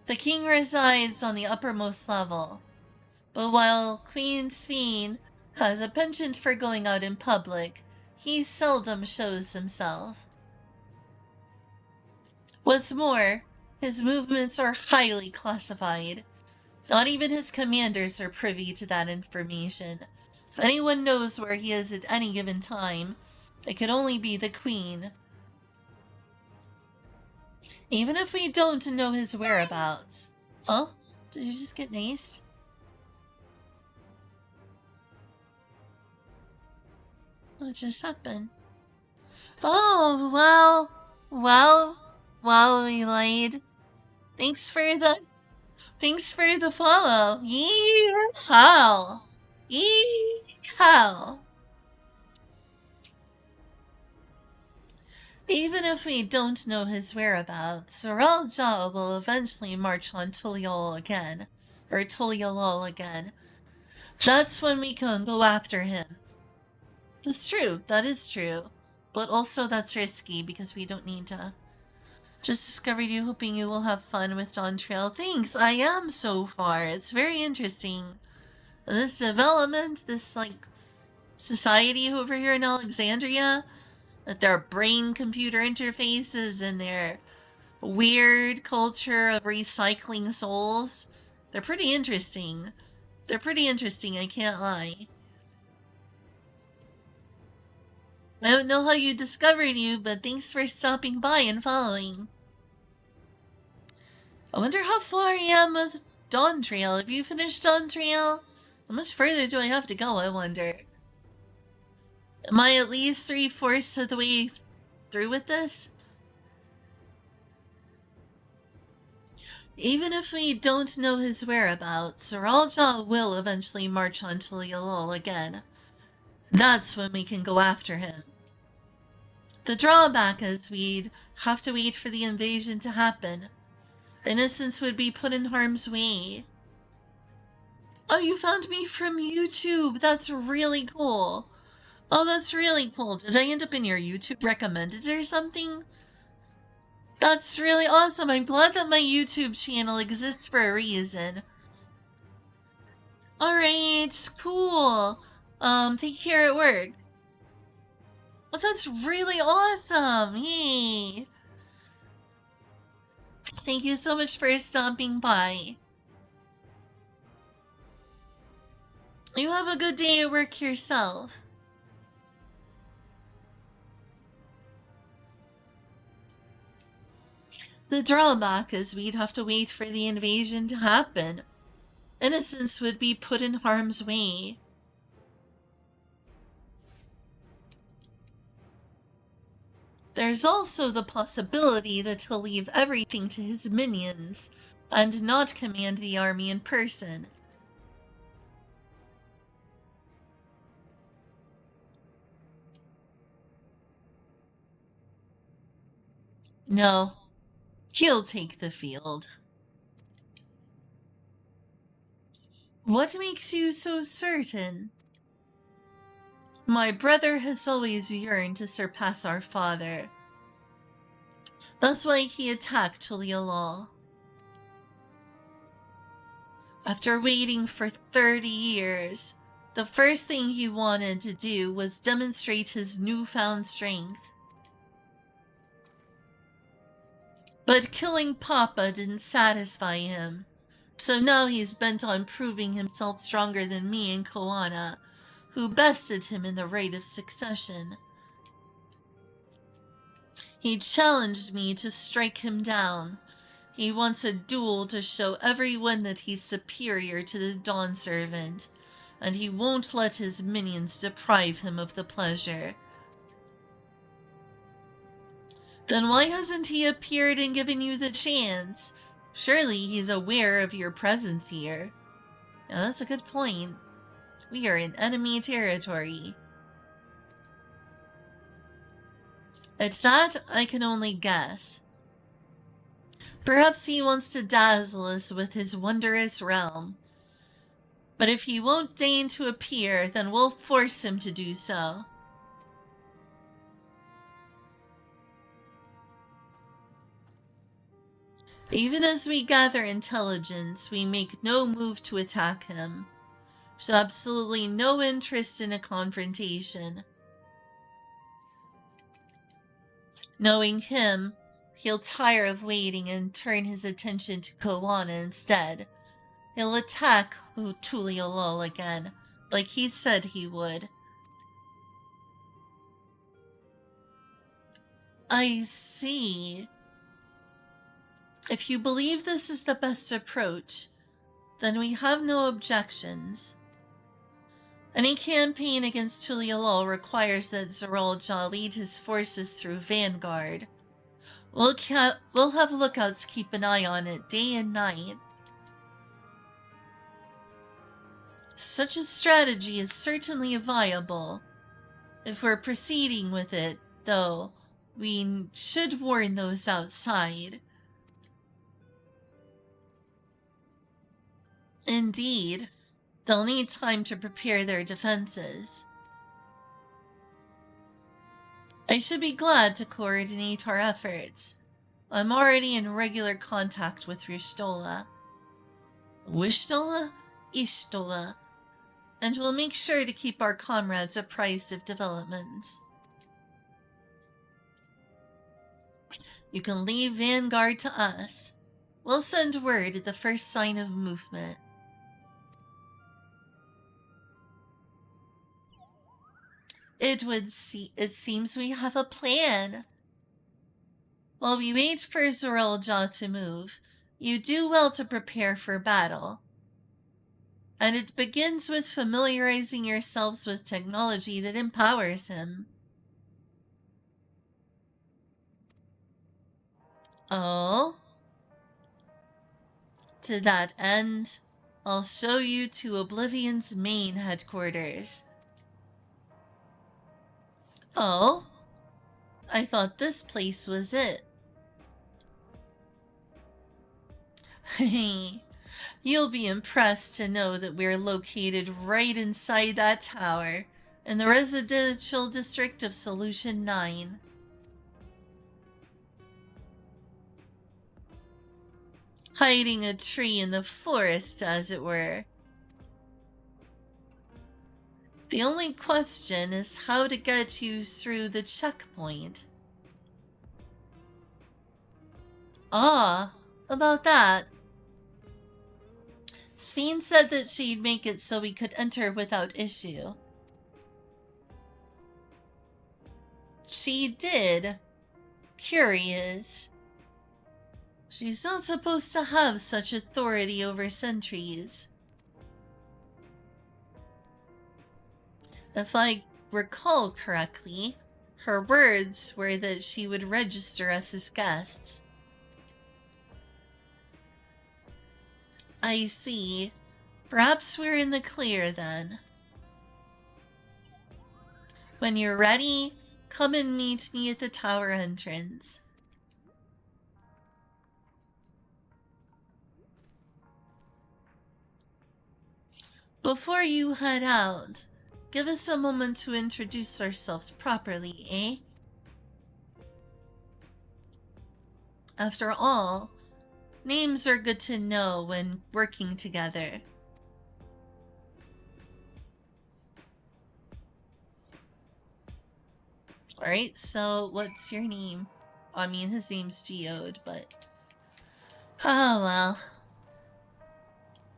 The king resides on the uppermost level. But while Queen Sphene has a penchant for going out in public, he seldom shows himself. What's more, his movements are highly classified. Not even his commanders are privy to that information. If anyone knows where he is at any given time, it could only be the Queen. Even if we don't know his whereabouts, Oh, did you just get nice? What just happened? Oh, well, we lied. Thanks for the follow. Yeehaw. Yeehaw. Even if we don't know his whereabouts, Soralja will eventually march on Tuliol again. Or Tuliolol again. That's when we can go after him. That's true, that is true. But also that's risky because we don't need to. Just discovered you, hoping you will have fun with Dawntrail. Thanks, I am so far. It's very interesting. This development, this, like, society over here in Alexandria, with their brain-computer interfaces and their weird culture of recycling souls. They're pretty interesting. They're pretty interesting, I can't lie. I don't know how you discovered you, but thanks for stopping by and following. I wonder how far I am with Dawntrail. Have you finished Dawntrail? How much further do I have to go, I wonder? Am I at least 3/4 of the way through with this? Even if we don't know his whereabouts, Soralja will eventually march on Tuliolol again. That's when we can go after him. The drawback is we'd have to wait for the invasion to happen. Innocents would be put in harm's way. Oh, you found me from YouTube! That's really cool! Oh, that's really cool. Did I end up in your YouTube recommended or something? That's really awesome. I'm glad that my YouTube channel exists for a reason. Alright, cool. Take care at work. Oh, that's really awesome. Yay. Thank you so much for stopping by. You have a good day at work yourself. The drawback is we'd have to wait for the invasion to happen. Innocents would be put in harm's way. There's also the possibility that he'll leave everything to his minions and not command the army in person. No, he'll take the field. What makes you so certain? My brother has always yearned to surpass our father. That's why he attacked Tuliolol. After waiting for 30 years, the first thing he wanted to do was demonstrate his newfound strength. But killing Papa didn't satisfy him, so now he's bent on proving himself stronger than me and Koana, who bested him in the right of succession. He challenged me to strike him down. He wants a duel to show everyone that he's superior to the Dawn Servant, and he won't let his minions deprive him of the pleasure. Then why hasn't he appeared and given you the chance? Surely he's aware of your presence here. Now that's a good point. We are in enemy territory. At that, I can only guess. Perhaps he wants to dazzle us with his wondrous realm. But if he won't deign to appear, then we'll force him to do so. Even as we gather intelligence, we make no move to attack him. Show absolutely no interest in a confrontation. Knowing him, he'll tire of waiting and turn his attention to Koana instead. He'll attack Tuliolol again, like he said he would. I see. If you believe this is the best approach, then we have no objections. Any campaign against Tulialol requires that Zoraljah lead his forces through Vanguard. We'll have lookouts keep an eye on it day and night. Such a strategy is certainly viable. If we're proceeding with it, though, we should warn those outside. Indeed, they'll need time to prepare their defenses. I should be glad to coordinate our efforts. I'm already in regular contact with Rishtola. Wishtola? Ishtola. And we'll make sure to keep our comrades apprised of developments. You can leave Vanguard to us. We'll send word at the first sign of movement. It seems we have a plan. While we wait for Zoraljah to move, you do well to prepare for battle. And it begins with familiarizing yourselves with technology that empowers him. Oh? To that end, I'll show you to Oblivion's main headquarters. Oh? I thought this place was it. Hey, you'll be impressed to know that we're located right inside that tower, in the residential district of Solution 9. Hiding a tree in the forest, as it were. The only question is how to get you through the checkpoint. Ah, about that. Sphene said that she'd make it so we could enter without issue. She did. Curious. She's not supposed to have such authority over sentries. If I recall correctly, her words were that she would register us as guests. I see. Perhaps we're in the clear then. When you're ready, come and meet me at the tower entrance. Before you head out, give us a moment to introduce ourselves properly, eh? After all, names are good to know when working together. Alright, so what's your name? I mean, his name's Geode, but... Oh well.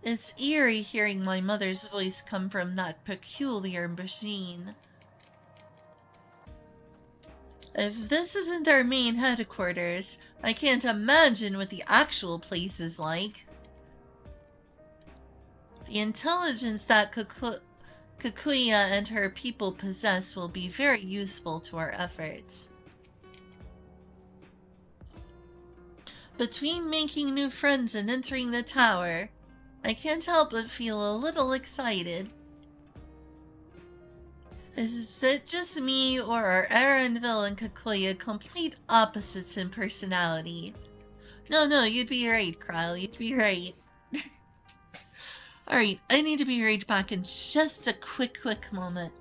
It's eerie hearing my mother's voice come from that peculiar machine. If this isn't their main headquarters, I can't imagine what the actual place is like. The intelligence that Kikuya and her people possess will be very useful to our efforts. Between making new friends and entering the tower, I can't help but feel a little excited. Is it just me, or are Arenville and Kikuya complete opposites in personality? No, you'd be right, Kryle, you'd be right. Alright, I need to be right back in just a quick moment.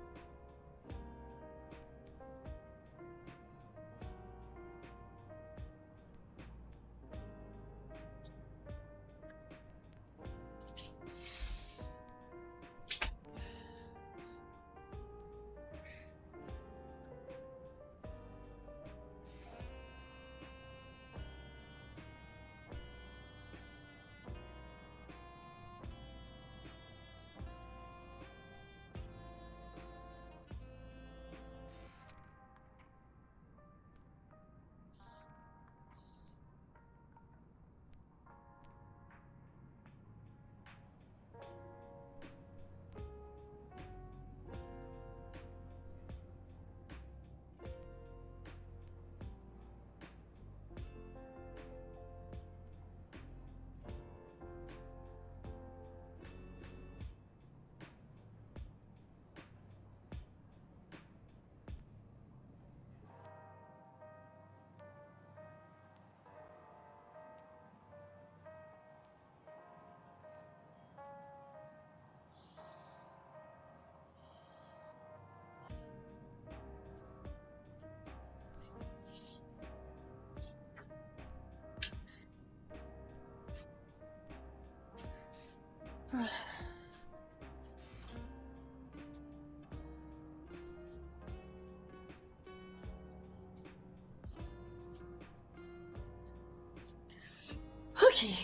Okay.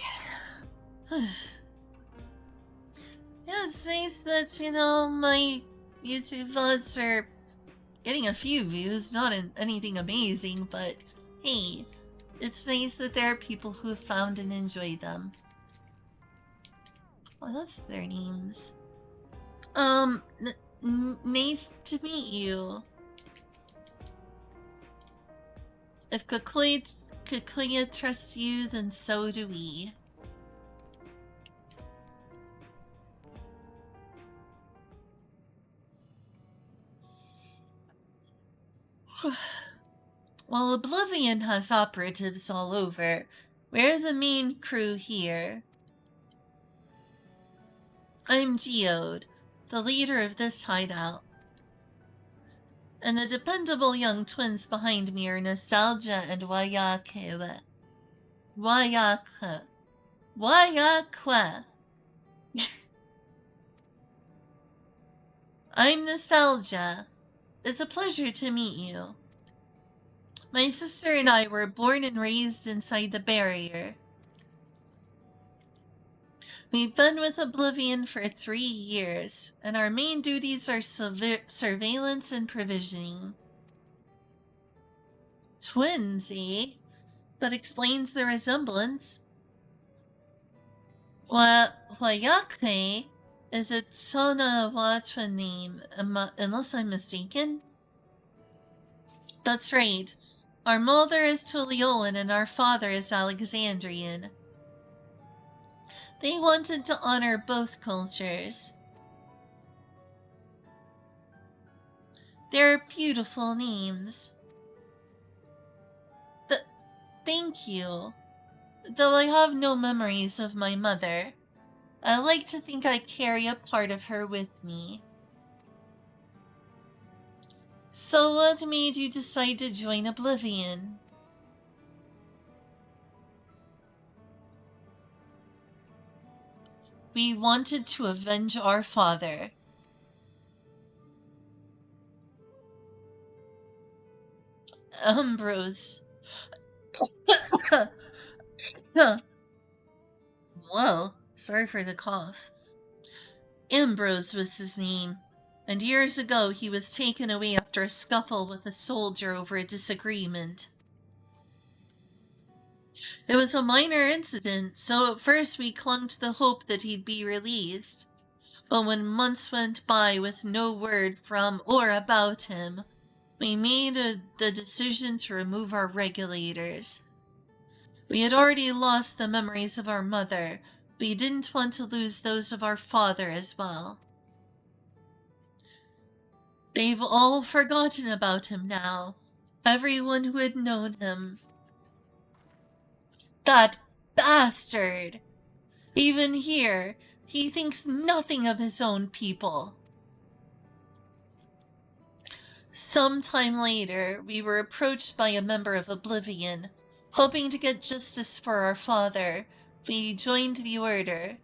Yeah, it's nice that, my YouTube VODs are getting a few views, not anything amazing, but hey, it's nice that there are people who have found and enjoyed them. Oh, that's their names. Nice to meet you. If Kikuya trusts you, then so do we. While Oblivion has operatives all over, we're the main crew here. I'm Geode, the leader of this hideout. And the dependable young twins behind me are Nostalgia and Wayakwe. Wayakwe. I'm Nostalgia. It's a pleasure to meet you. My sister and I were born and raised inside the barrier. We've been with Oblivion for 3 years, and our main duties are surveillance and provisioning. Twins, eh? That explains the resemblance. Wayakwe is a Tonawatwa name, unless I'm mistaken? That's right. Our mother is Tuliolan and our father is Alexandrian. They wanted to honor both cultures. They're beautiful names. Thank you. Though I have no memories of my mother, I like to think I carry a part of her with me. So what made you decide to join Oblivion? We wanted to avenge our father. Ambrose. Whoa, sorry for the cough. Ambrose was his name, and years ago he was taken away after a scuffle with a soldier over a disagreement. It was a minor incident, so at first we clung to the hope that he'd be released. But when months went by with no word from or about him, we made the decision to remove our regulators. We had already lost the memories of our mother, but we didn't want to lose those of our father as well. They've all forgotten about him now. Everyone who had known him. That bastard! Even here, he thinks nothing of his own people. Sometime later, we were approached by a member of Oblivion, hoping to get justice for our father. We joined the order.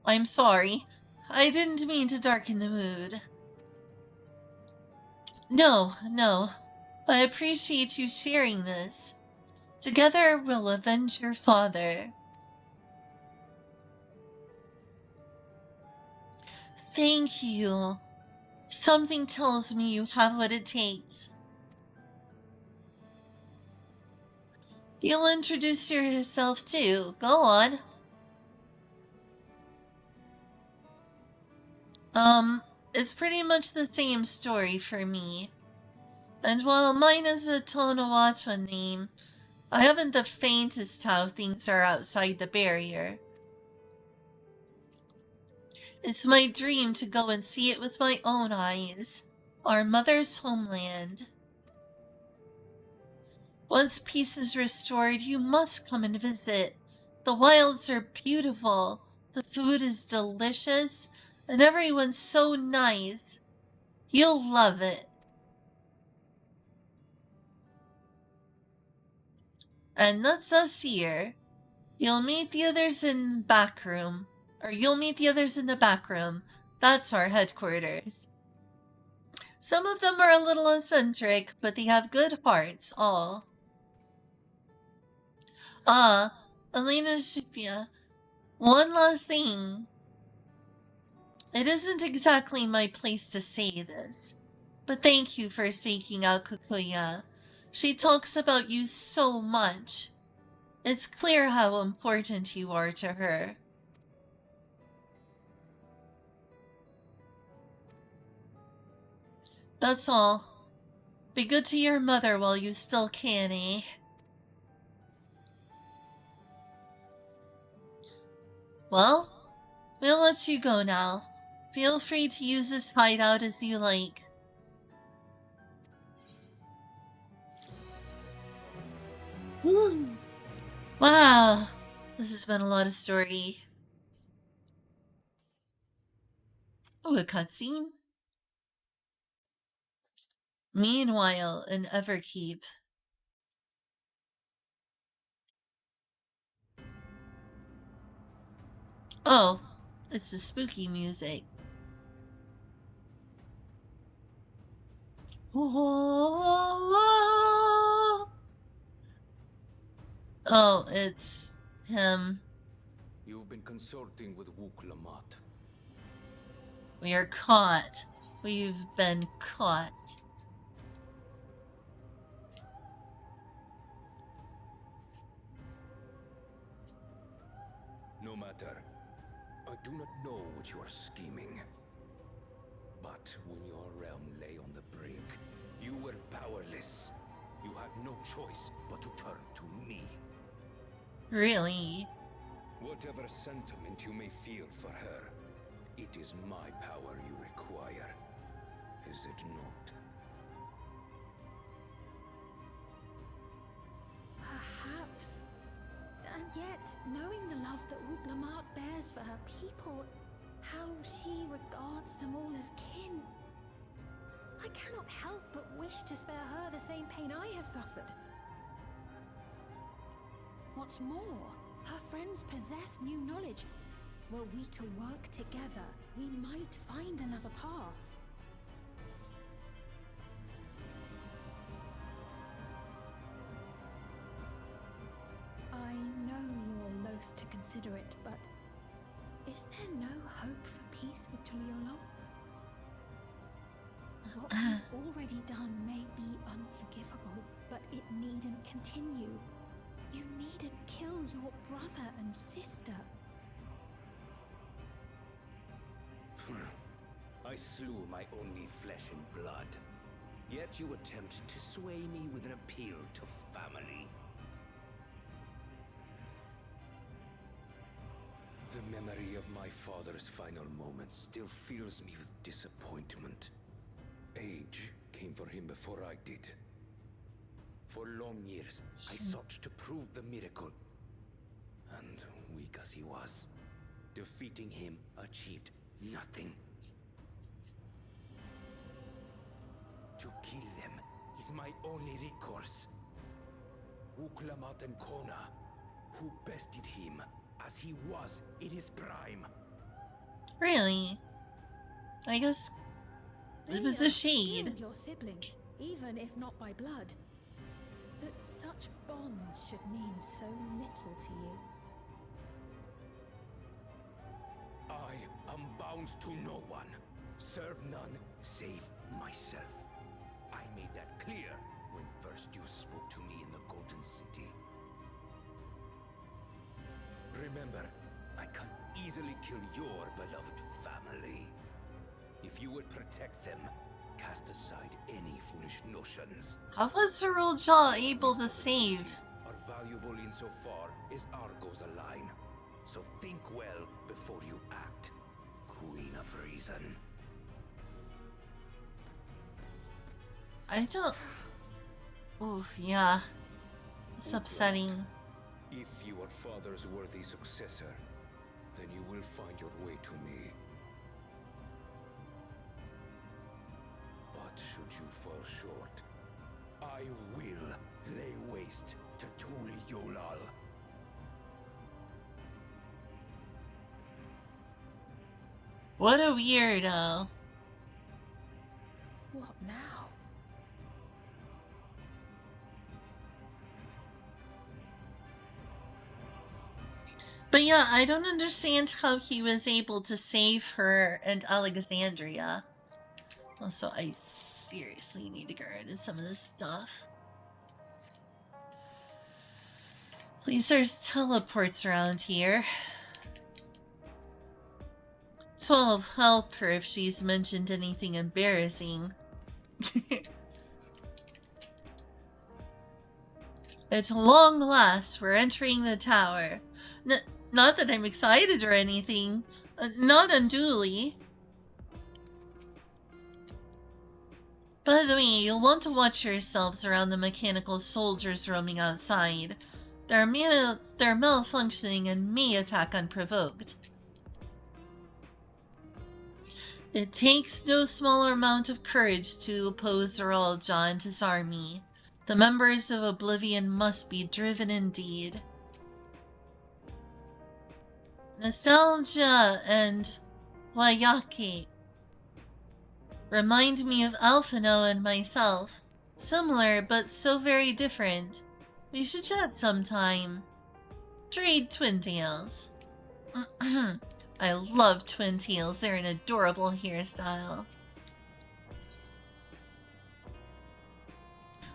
I'm sorry. I didn't mean to darken the mood. No. I appreciate you sharing this. Together, we'll avenge your father. Thank you. Something tells me you have what it takes. You'll introduce yourself too. Go on. It's pretty much the same story for me. And while mine is a Tonawatwa name, I haven't the faintest how things are outside the barrier. It's my dream to go and see it with my own eyes. Our mother's homeland. Once peace is restored, you must come and visit. The wilds are beautiful, the food is delicious, and everyone's so nice. You'll love it. And that's us here. You'll meet the others in the back room. That's our headquarters. Some of them are a little eccentric, but they have good hearts, all. Elena Shipia, one last thing. It isn't exactly my place to say this, but thank you for seeking out Kukuya. She talks about you so much. It's clear how important you are to her. That's all. Be good to your mother while you still can, eh? Well, we'll let you go now. Feel free to use this hideout as you like. Whew. Wow, this has been a lot of story. Oh, a cutscene? Meanwhile, in Everkeep. Oh, it's the spooky music. Oh, it's him. You've been consulting with Wook Lamont. We are caught. We've been caught. No matter. I do not know what you are scheming. But when your realm lay on the brink, you were powerless. You had no choice but to turn to me. Really? Whatever sentiment you may feel for her, it is my power you require. Is it not? Perhaps. And yet, knowing the love that Wooglamart bears for her people, how she regards them all as kin, I cannot help but wish to spare her the same pain I have suffered. What's more, her friends possess new knowledge. Were we to work together, we might find another path. I know you're loath to consider it, but is there no hope for peace with Tuliolo? What you've already done may be unforgivable, but it needn't continue. You needn't kill your brother and sister. I slew my only flesh and blood. Yet you attempt to sway me with an appeal to family. The memory of my father's final moments still fills me with disappointment. Age came for him before I did. For long years, I sought to prove the miracle. And weak as he was, defeating him achieved nothing. To kill them is my only recourse. Uklamat and Kona, who bested him as he was in his prime. Really? I guess it was a shade. Still your siblings, even if not by blood. That such bonds should mean so little to you. I am bound to no one. Serve none save myself. I made that clear when first you spoke to me in the Golden City. Remember, I can easily kill your beloved family. If you would protect them, cast aside any foolish notions. How was Sir Jaw able to save? Are valuable insofar as Argos align. So think well before you act, Queen of Reason. I don't... Oof, yeah. It's upsetting. If you are father's worthy successor, then you will find your way to me. But should you fall short, I will lay waste to Tuli Yolal. What a weirdo. What now? But yeah, I don't understand how he was able to save her and Alexandria. Also, I seriously need to get rid of some of this stuff. Please, there's teleports around here. 12 help her if she's mentioned anything embarrassing. At long last, we're entering the tower. Not that I'm excited or anything. Not unduly. By the way, you'll want to watch yourselves around the mechanical soldiers roaming outside. They're malfunctioning and may attack unprovoked. It takes no small amount of courage to oppose Zoralja and his army. The members of Oblivion must be driven indeed. Nostalgia and Wayake remind me of Alphino and myself. Similar, but so very different. We should chat sometime. Trade Twin Tails. I love Twin Tails. They're an adorable hairstyle.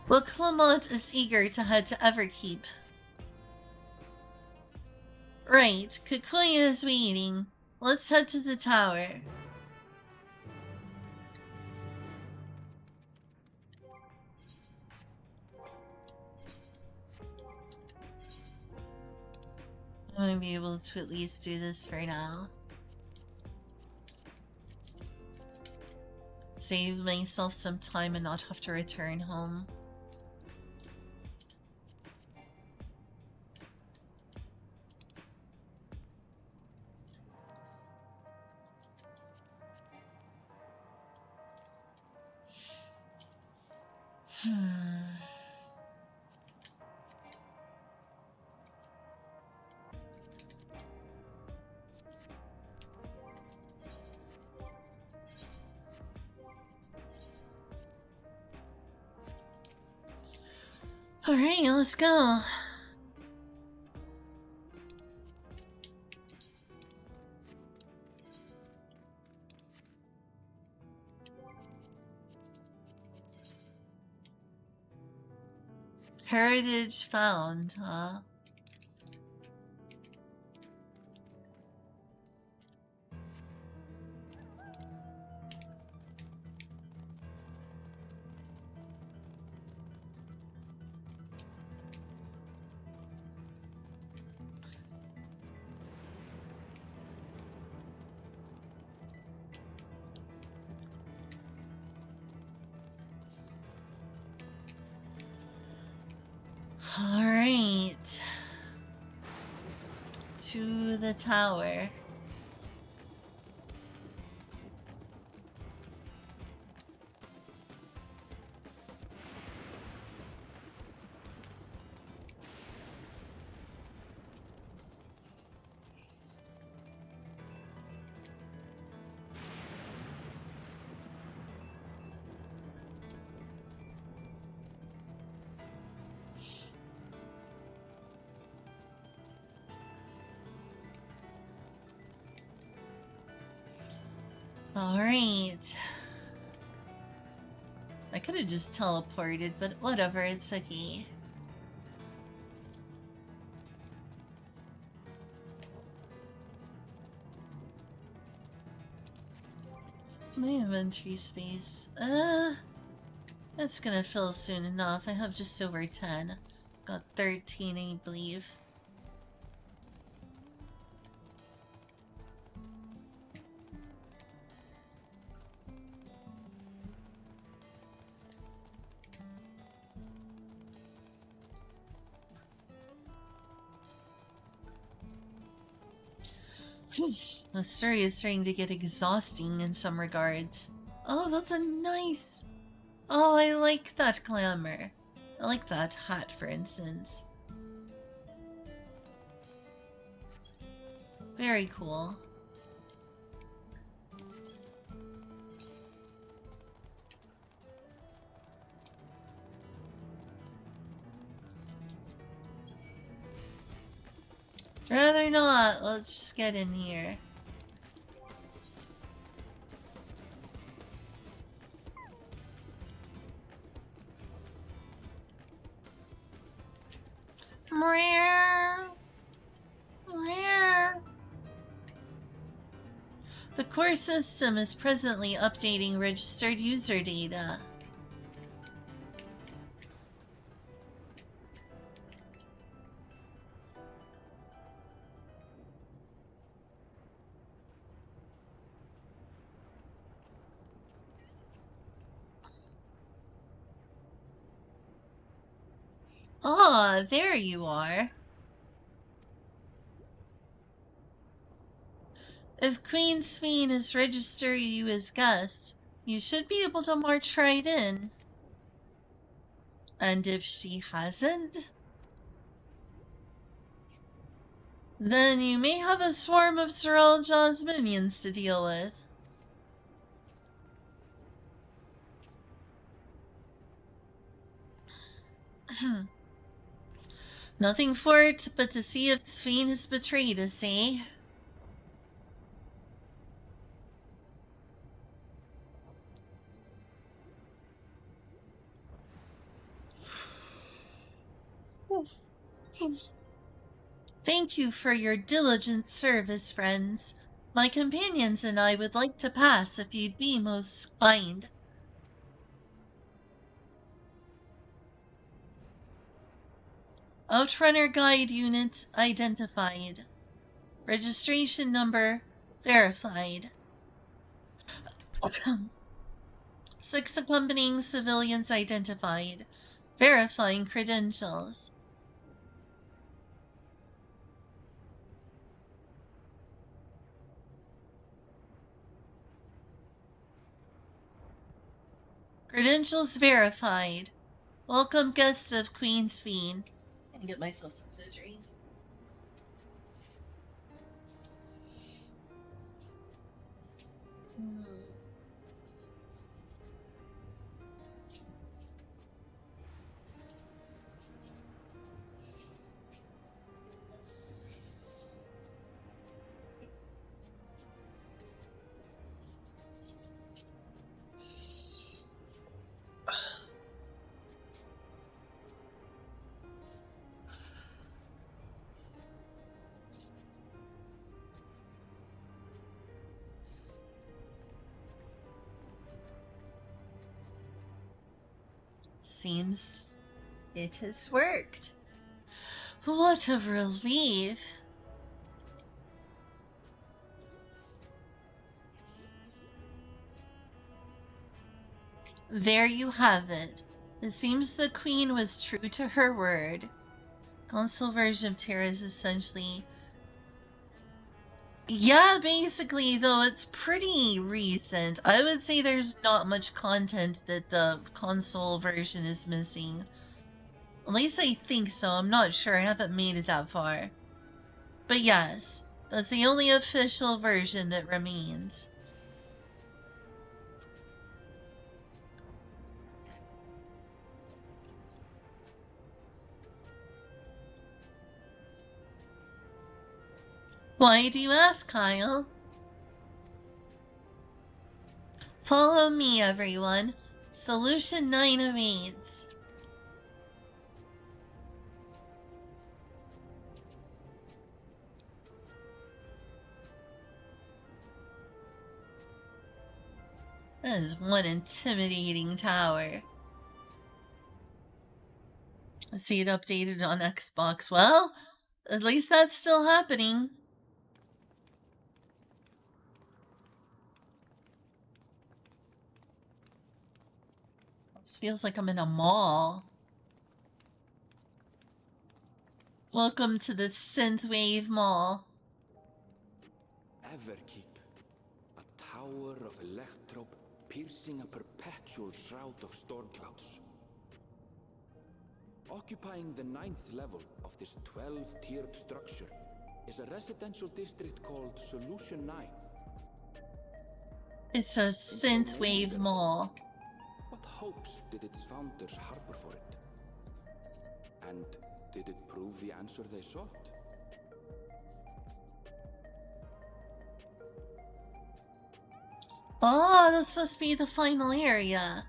Well, Clement is eager to head to Everkeep. Right, Kikuya is waiting. Let's head to the tower. I'm gonna be able to at least do this for now. Save myself some time and not have to return home. Alright, let's go. Heritage found, huh? Alright. To the tower. Alright. I could have just teleported, but whatever, it's okay. My inventory space. That's gonna fill soon enough. I have just over 10. Got 13, I believe. The story is starting to get exhausting in some regards. Oh, that's a nice... Oh, I like that glamour. I like that hat, for instance. Very cool. Rather not. Let's just get in here. Rare. The core system is presently updating registered user data. Ah, there you are. If Queen Sveen has registered you as guest, you should be able to march right in. And if she hasn't, then you may have a swarm of Zeralja's minions to deal with. Nothing for it but to see if Sveen has betrayed us, eh? Thank you for your diligent service, friends. My companions and I would like to pass if you'd be most kind. Outrunner Guide Unit identified. Registration number verified. 6 accompanying civilians identified. Verifying credentials. Credentials verified. Welcome guests of Queen Sveen. I'm gonna get myself something to drink. Seems it has worked. What a relief. There you have it. It seems the Queen was true to her word. Console version of Terra is essentially... Yeah, basically, though it's pretty recent. I would say there's not much content that the console version is missing. At least I think so, I'm not sure, I haven't made it that far. But yes, that's the only official version that remains. Why do you ask, Kyle? Follow me, everyone. Solution 9 of AIDS. That is one intimidating tower. I see it updated on Xbox. Well, at least that's still happening. This feels like I'm in a mall. Welcome to the Synthwave Mall. Everkeep, a tower of electrope piercing a perpetual shroud of storm clouds. Occupying the 9th level of this 12-tiered structure is a residential district called Solution 9. It's a Synthwave Mall. What hopes did its founders harbor for it? And did it prove the answer they sought? Oh, that's supposed to be the final area.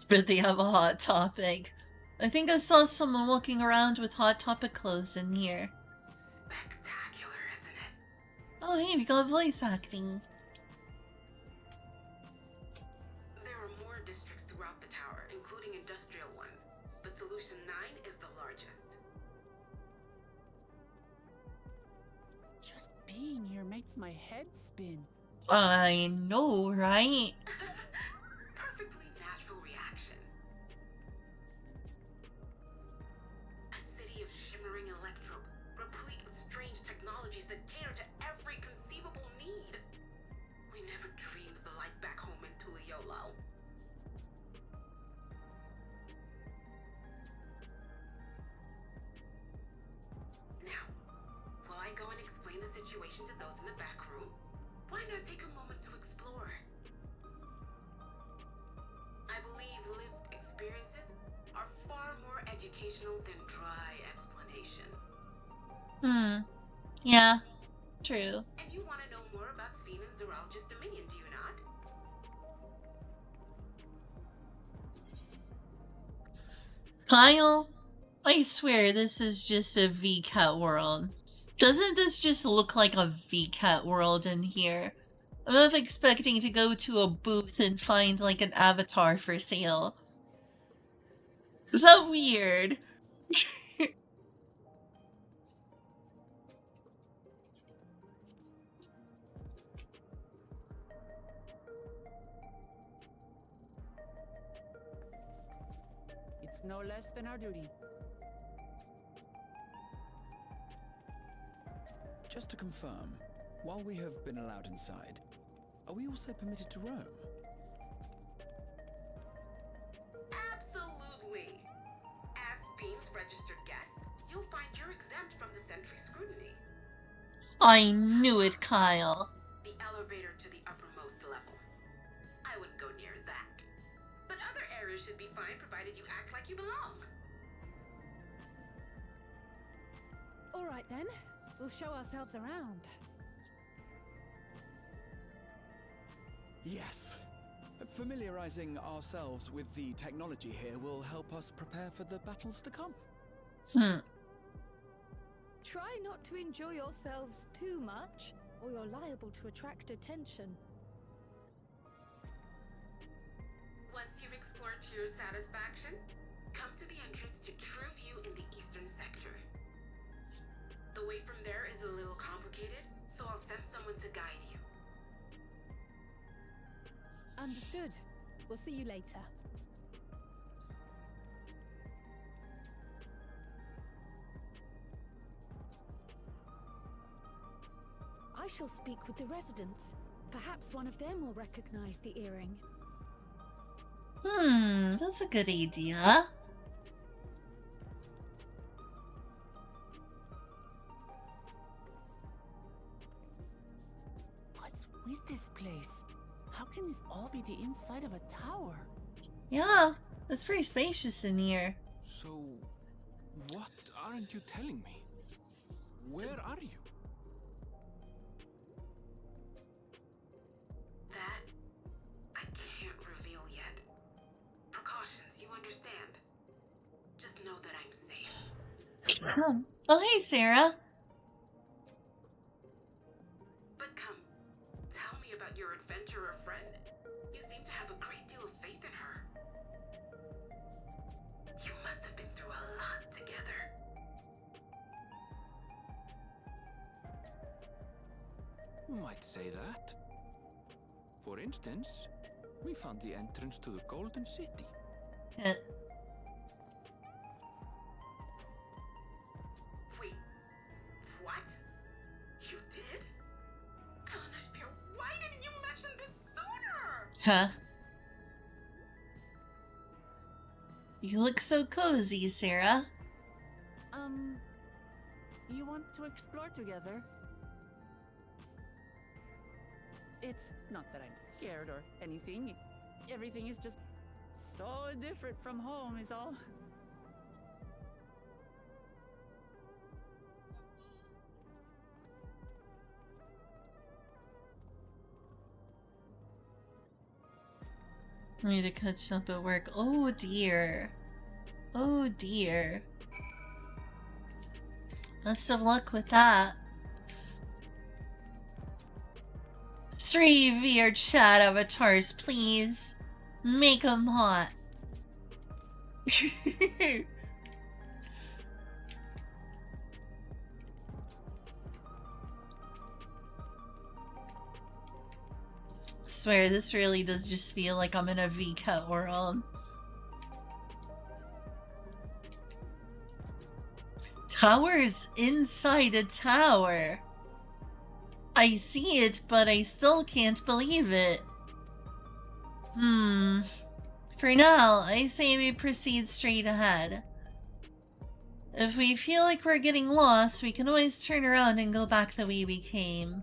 But they have a Hot Topic. I think I saw someone walking around with Hot Topic clothes in here. Spectacular, isn't it? Oh, hey, we got voice acting. There are more districts throughout the tower, including industrial ones, but Solution 9 is the largest. Just being here makes my head spin. I know, right? Perfectly natural reaction. A city of shimmering electro, replete with strange technologies that cater to every conceivable need. We never dreamed of the life back home in Tuliolo. Now, while I go and explain the situation to those in the back room, why not take a moment to explore? I believe lived experiences are far more educational than dry explanations. Yeah, true. And you want to know more about Sphene and Zoralja's dominion, do you not? Kyle, I swear this is just a VCAT world. Doesn't this just look like a VCAT world in here? I'm not expecting to go to a booth and find like an avatar for sale. Is that weird? It's no less than our duty. Just to confirm, while we have been allowed inside, are we also permitted to roam? Absolutely. As Sphene's registered guest, you'll find you're exempt from the sentry scrutiny. I knew it, Kyle. The elevator to the uppermost level. I wouldn't go near that. But other areas should be fine provided you act like you belong. All right then, we'll show ourselves around. Yes. Familiarizing ourselves with the technology here will help us prepare for the battles to come. Try not to enjoy yourselves too much, or you're liable to attract attention. Once you've explored to your satisfaction, come to the entrance to True View in the eastern sector. The way from there is a little complicated, so I'll send someone to guide you. Understood. We'll see you later. I shall speak with the residents. Perhaps one of them will recognize the earring. That's a good idea. What's with this place? How can this all be the inside of a tower? Yeah, it's pretty spacious in here. So, what aren't you telling me? Where are you? That I can't reveal yet. Precautions, you understand. Just know that I'm safe. Oh, hey, Sarah. But come, tell me about your adventurer friend. You seem to have a great deal of faith in her. You must have been through a lot together. You might say that. For instance, we found the entrance to the Golden City. Wait, what? You did? Eleanor Spear, why didn't you mention this sooner? Huh? You look so cozy, Sarah. You want to explore together? It's not that I'm scared or anything. Everything is just so different from home is all. I need to catch up at work. Oh dear. Oh dear. Best of luck with that. 3 VR chat avatars, please. Make them hot. Swear, this really does just feel like I'm in a V-cut world. Tower's inside a tower. I see it, but I still can't believe it. For now, I say we proceed straight ahead. If we feel like we're getting lost, we can always turn around and go back the way we came.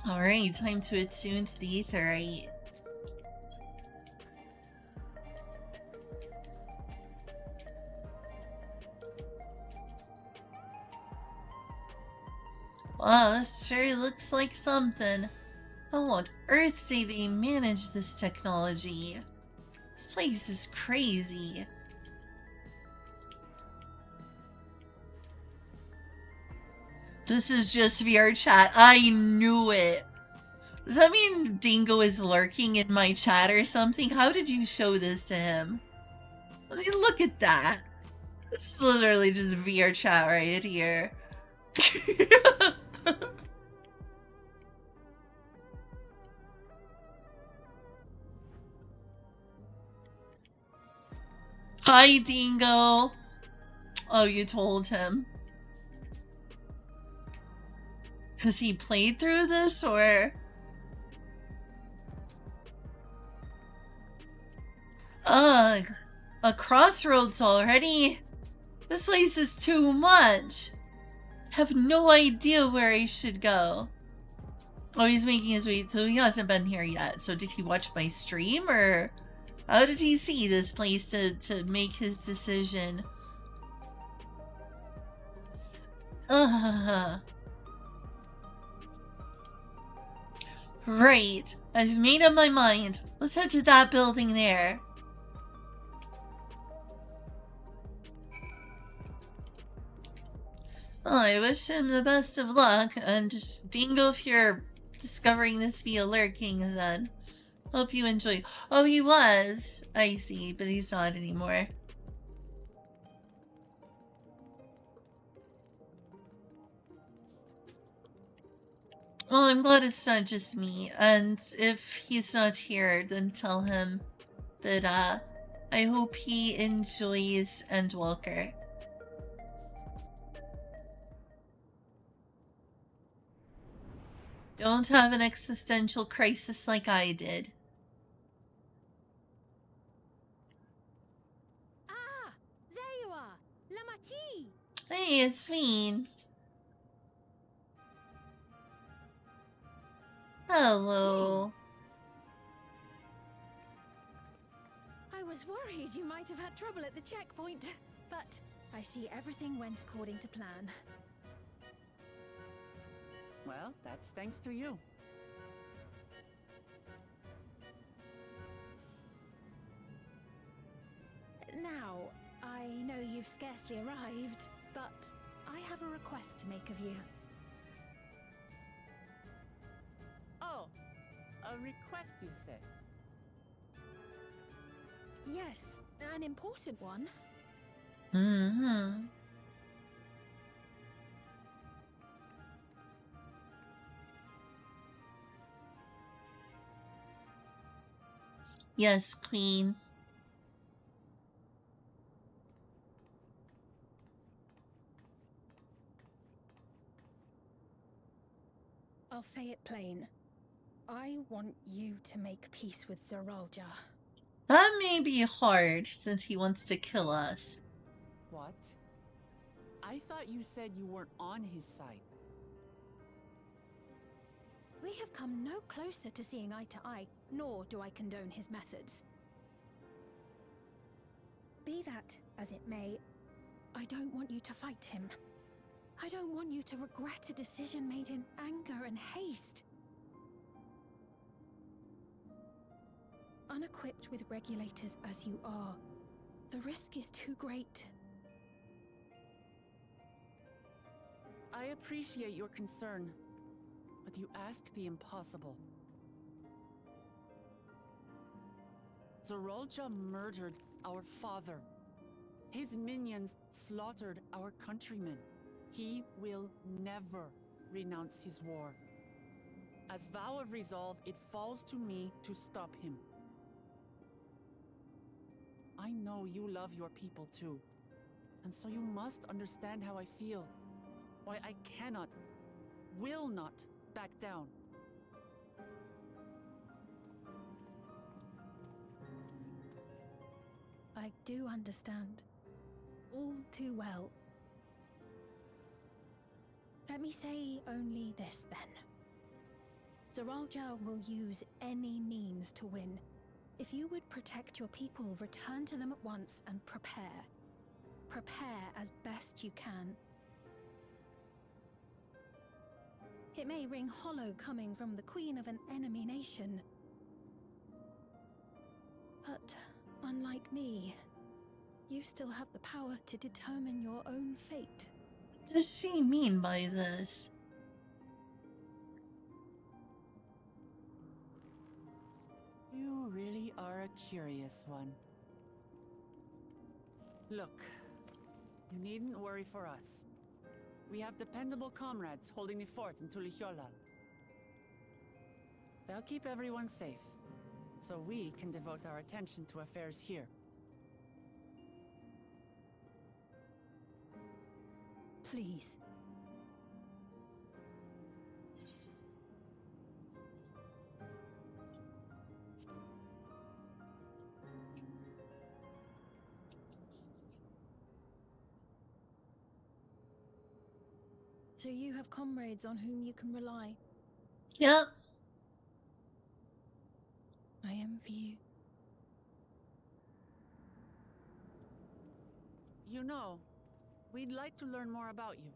Alright, time to attune to the aetherite. Wow, this sure looks like something. How on earth do they manage this technology? This place is crazy. This is just VR chat. I knew it. Does that mean Dingo is lurking in my chat or something? How did you show this to him? I mean, look at that. This is literally just VR chat right here. Hi, Dingo. Oh, you told him. Has he played through this, or? Ugh, a crossroads already? This place is too much. I have no idea where I should go. Oh, he's making his way, so he hasn't been here yet. So did he watch my stream, or how did he see this place to make his decision? Ugh. Right. I've made up my mind. Let's head to that building there. Well, I wish him the best of luck, and Dingo, if you're discovering this via lurking, then hope you enjoy. Oh, he was. I see, but he's not anymore. Well, I'm glad it's not just me, and if he's not here, then tell him that, I hope he enjoys Endwalker. Don't have an existential crisis like I did. Ah, there you are, Lamati. Hey, it's Sween. Hello. I was worried you might have had trouble at the checkpoint, but I see everything went according to plan. Well, that's thanks to you. Now, I know you've scarcely arrived, but I have a request to make of you. Oh, a request, you say? Yes, an important one. Mm-hmm. Yes, Queen. I'll say it plain. I want you to make peace with Zeralja. That may be hard since he wants to kill us. What? I thought you said you weren't on his side. We have come no closer to seeing eye to eye, nor do I condone his methods. Be that as it may, I don't want you to fight him. I don't want you to regret a decision made in anger and haste. Unequipped with regulators as you are, the risk is too great. I appreciate your concern, but you ask the impossible. Zorolja murdered our father. His minions slaughtered our countrymen. He will never renounce his war. As vow of resolve, it falls to me to stop him. I know you love your people too, and so you must understand how I feel. Why I cannot, will not back down. I do understand. All too well. Let me say only this then. Zoralja will use any means to win. If you would protect your people, return to them at once and prepare. Prepare as best you can. It may ring hollow coming from the queen of an enemy nation. But unlike me, you still have the power to determine your own fate. What does she mean by this? You really are a curious one. Look, you needn't worry for us. We have dependable comrades holding the fort in Tulihyolal. They'll keep everyone safe, so we can devote our attention to affairs here. Please. So you have comrades on whom you can rely. Yep. I envy you. You know, we'd like to learn more about you.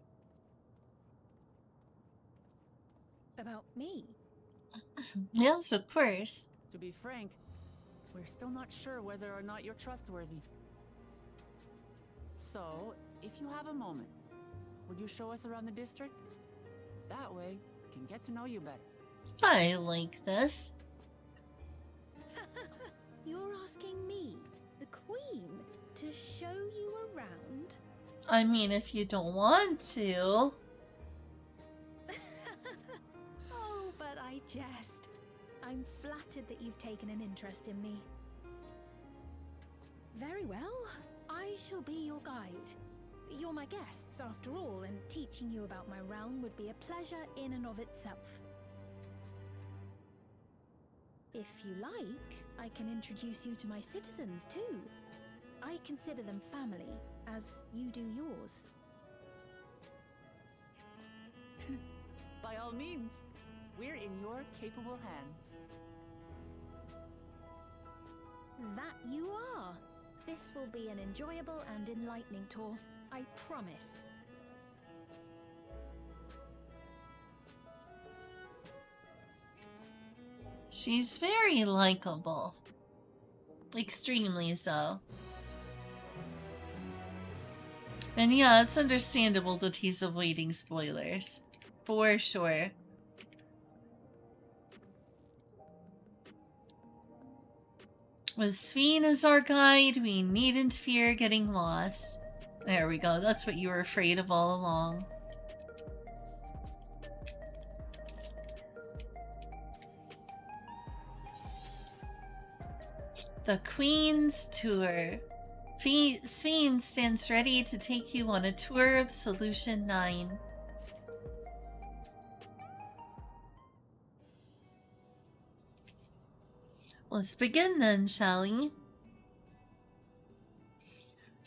About me? Yes, of course. To be frank, we're still not sure whether or not you're trustworthy. So, if you have a moment, would you show us around the district? That way, we can get to know you better. I like this. You're asking me, the queen, to show you around? I mean, if you don't want to. Oh, but I jest. I'm flattered that you've taken an interest in me. Very well. I shall be your guide. You're my guests, after all, and teaching you about my realm would be a pleasure in and of itself. If you like, I can introduce you to my citizens, too. I consider them family, as you do yours. By all means, we're in your capable hands. That you are. This will be an enjoyable and enlightening tour, I promise. She's very likable. Extremely so. And yeah, it's understandable that he's avoiding spoilers. For sure. With Sveen as our guide, we needn't fear getting lost. There we go, that's what you were afraid of all along. The Queen's Tour. Sveen stands ready to take you on a tour of Solution 9. Let's begin then, shall we?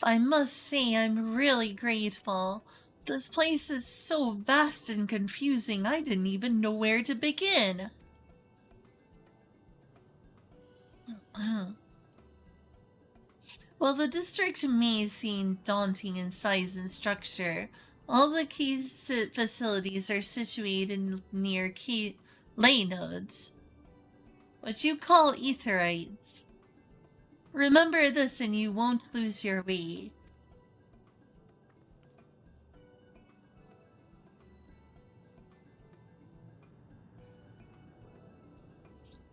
I must say I'm really grateful. This place is so vast and confusing, I didn't even know where to begin. While the district may seem daunting in size and structure, all the key facilities are situated near key ley nodes, what you call etherites. Remember this and you won't lose your way.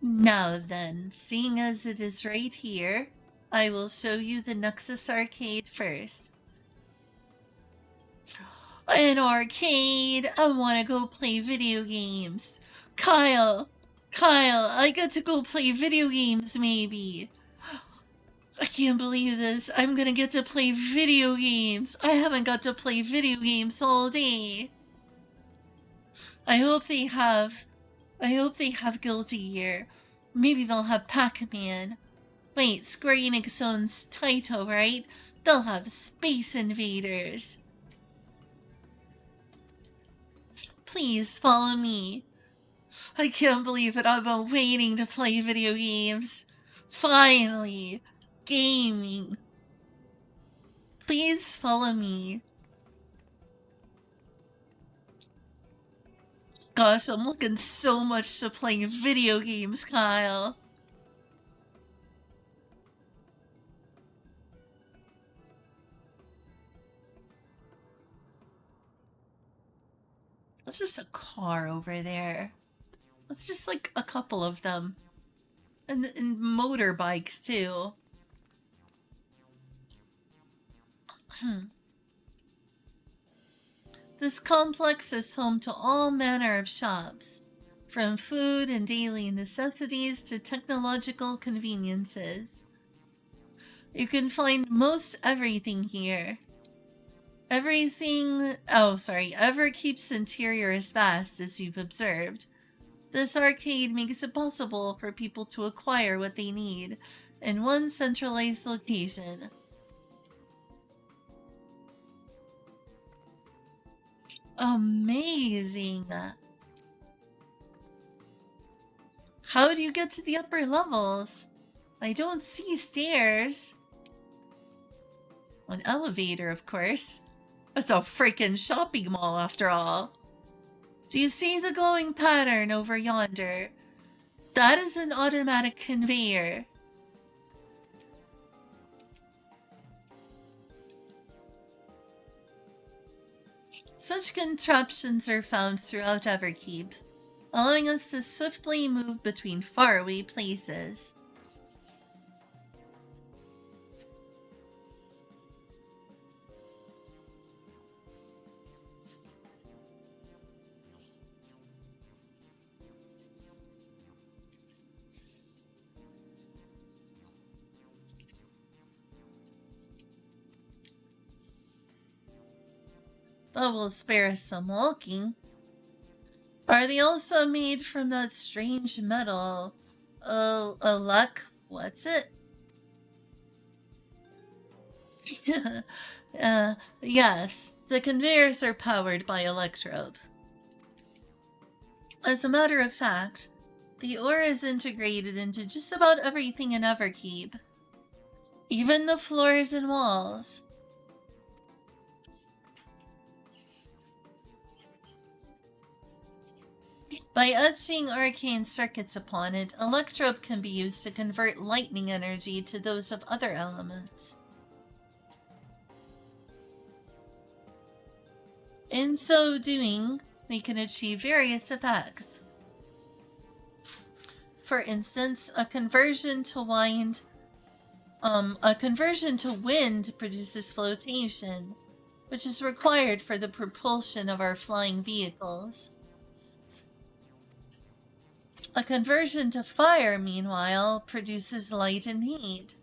Now then, seeing as it is right here, I will show you the Nexus Arcade first. An arcade! I wanna go play video games. Kyle, I get to go play video games maybe. I can't believe this. I'm gonna get to play video games. I haven't got to play video games all day. I hope they have Guilty Gear. Maybe they'll have Pac-Man. Wait, Square Enix owns Taito, right? They'll have Space Invaders. Please follow me. I can't believe it. I've been waiting to play video games. Finally. Gaming. Please follow me. Gosh, I'm looking so much to play video games, Kyle. That's just a car over there. That's just like a couple of them. And motorbikes, too. This complex is home to all manner of shops, from food and daily necessities to technological conveniences. You can find most everything here. Ever keeps interior as vast as you've observed. This arcade makes it possible for people to acquire what they need in one centralized location. Amazing! How do you get to the upper levels? I don't see stairs. An elevator, of course. It's a freaking shopping mall, after all. Do you see the glowing pattern over yonder? That is an automatic conveyor. Such contraptions are found throughout Everkeep, allowing us to swiftly move between faraway places. That will spare us some walking. Are they also made from that strange metal? What's it? Yes, the conveyors are powered by electrobe. As a matter of fact, the ore is integrated into just about everything in Everkeep. Even the floors and walls. By etching arcane circuits upon it, electrobe can be used to convert lightning energy to those of other elements. In so doing, we can achieve various effects. For instance, a conversion to wind produces flotation, which is required for the propulsion of our flying vehicles. A conversion to fire, meanwhile, produces light and heat,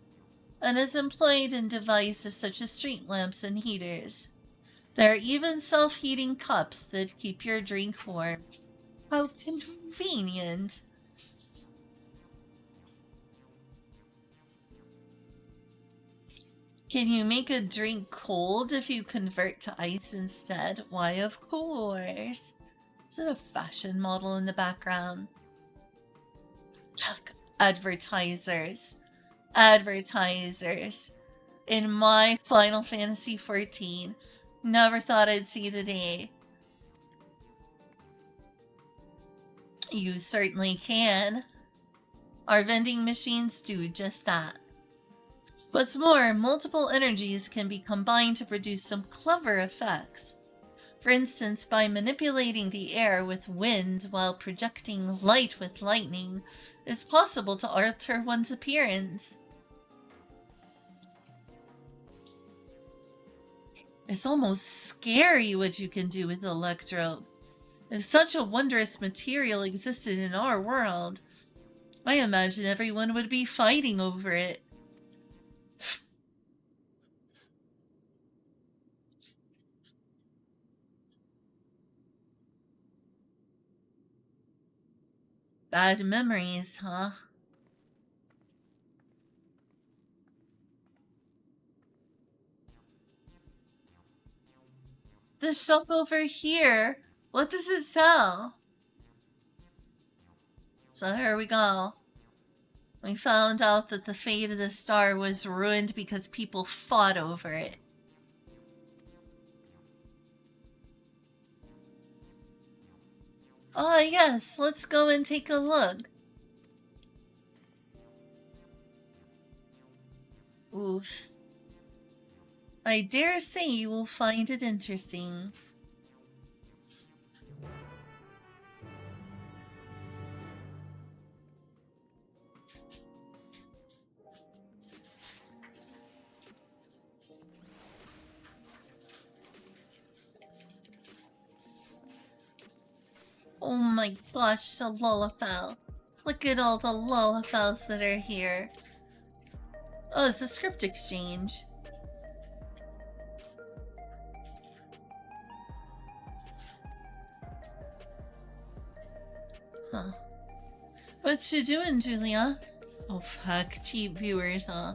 and is employed in devices such as street lamps and heaters. There are even self-heating cups that keep your drink warm. How convenient! Can you make a drink cold if you convert to ice instead? Why, of course. Is it a fashion model in the background? Look, advertisers. Advertisers. In my Final Fantasy XIV. Never thought I'd see the day. You certainly can. Our vending machines do just that. What's more, multiple energies can be combined to produce some clever effects. For instance, by manipulating the air with wind while projecting light with lightning, it's possible to alter one's appearance. It's almost scary what you can do with the electrode. If such a wondrous material existed in our world, I imagine everyone would be fighting over it. Bad memories, huh? This shop over here, what does it sell? So here we go. We found out that the fate of the star was ruined because people fought over it. Ah, yes, let's go and take a look. Oof. I dare say you will find it interesting. Oh my gosh, the Lullafell. Look at all the Lullafells that are here. Oh, it's a script exchange. Huh. What you doing, Julia? Oh fuck, cheap viewers, huh?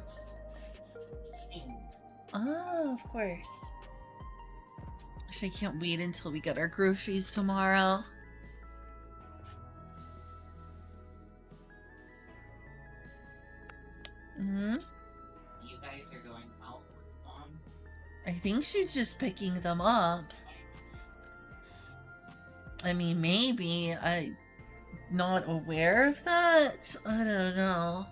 Oh, of course. Actually, I can't wait until we get our groceries tomorrow. Mm-hmm. You guys are going out with Mom? I think she's just picking them up. I mean, maybe. I'm not aware of that. I don't know.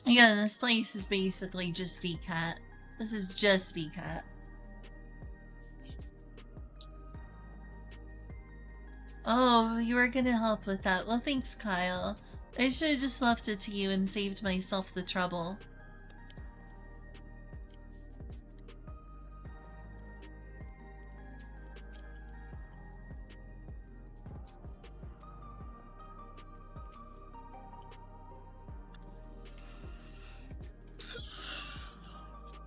Again, this place is basically just VCAT. This is just VCAT. Oh, you were gonna help with that. Well, thanks, Kyle. I should have just left it to you and saved myself the trouble.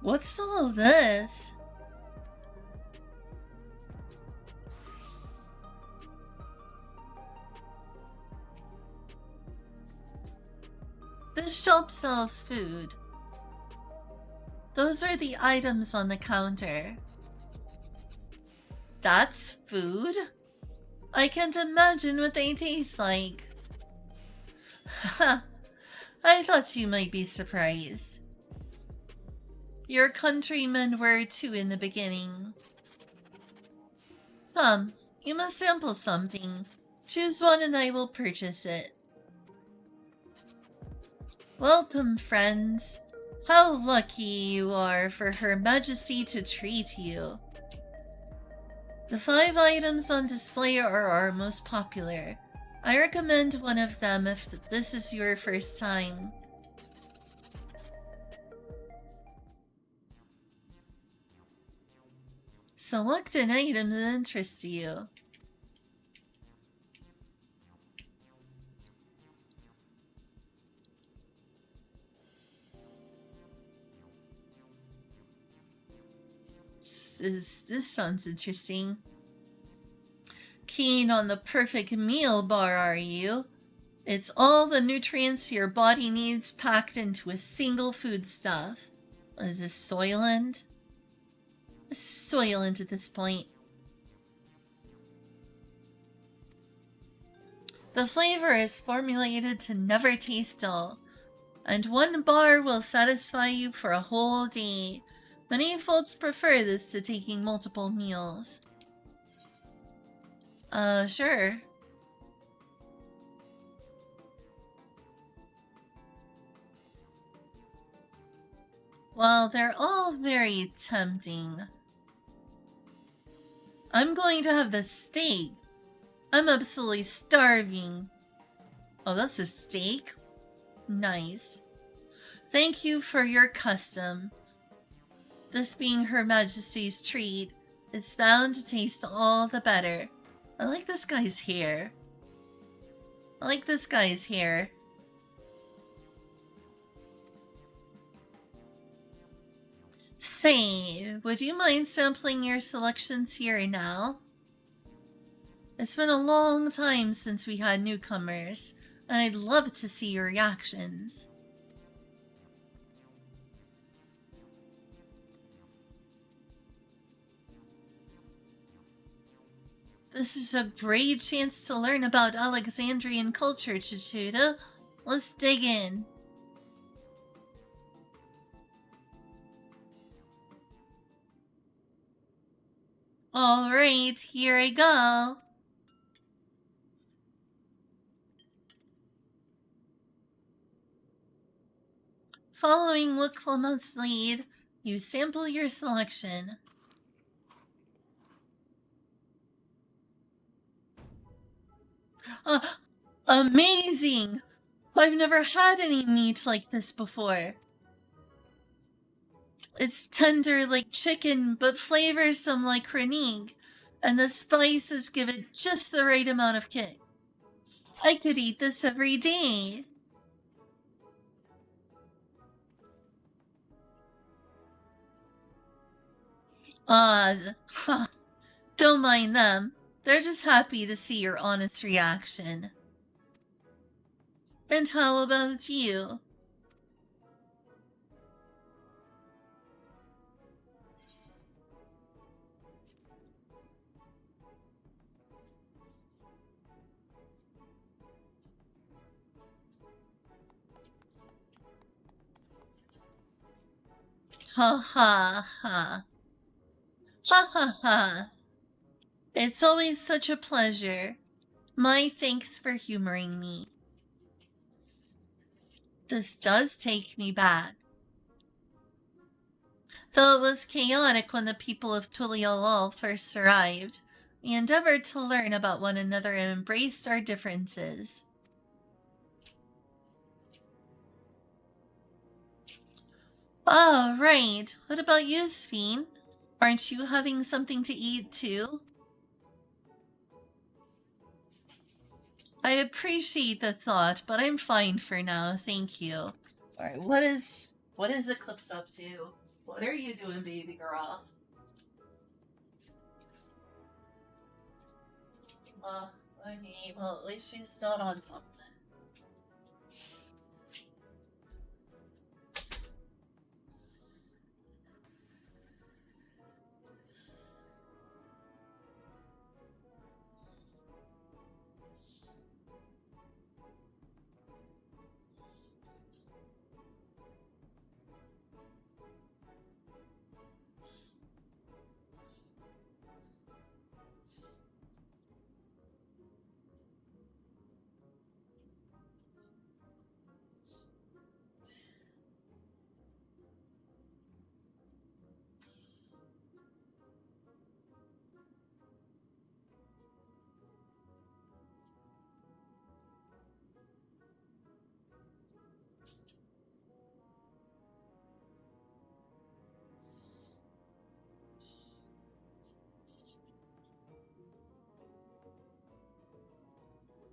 What's all this? This shop sells food. Those are the items on the counter. That's food? I can't imagine what they taste like. Haha, I thought you might be surprised. Your countrymen were too in the beginning. Come, you must sample something. Choose one and I will purchase it. Welcome, friends. How lucky you are for Her Majesty to treat you. The 5 items on display are our most popular. I recommend one of them if this is your first time. Select an item that interests you. This sounds interesting. Keen on the perfect meal bar, are you? It's all the nutrients your body needs packed into a single foodstuff. What is this, Soylent? This is Soylent at this point. The flavor is formulated to never taste dull, and one bar will satisfy you for a whole day. Many folks prefer this to taking multiple meals. Sure. Well, they're all very tempting. I'm going to have the steak. I'm absolutely starving. Oh, that's a steak? Nice. Thank you for your custom. This being Her Majesty's treat, it's bound to taste all the better. I like this guy's hair. I like this guy's hair. Say, would you mind sampling your selections here and now? It's been a long time since we had newcomers, and I'd love to see your reactions. This is a great chance to learn about Alexandrian culture, Chichuda. Let's dig in. Alright, here I go. Following Wicklamoth's lead, you sample your selection. Amazing! I've never had any meat like this before. It's tender like chicken, but flavorsome like Krenig, and the spices give it just the right amount of kick. I could eat this every day. Don't mind them. They're just happy to see your honest reaction. And how about you? Ha ha ha. Ha ha ha. It's always such a pleasure. My thanks for humoring me. This does take me back. Though it was chaotic when the people of Tulialal first arrived, we endeavored to learn about one another and embraced our differences. Oh, right. What about you, Sphene? Aren't you having something to eat too? I appreciate the thought, but I'm fine for now, thank you. Alright, what is Eclipse up to? What are you doing, baby girl? Okay, well, at least she's not on something.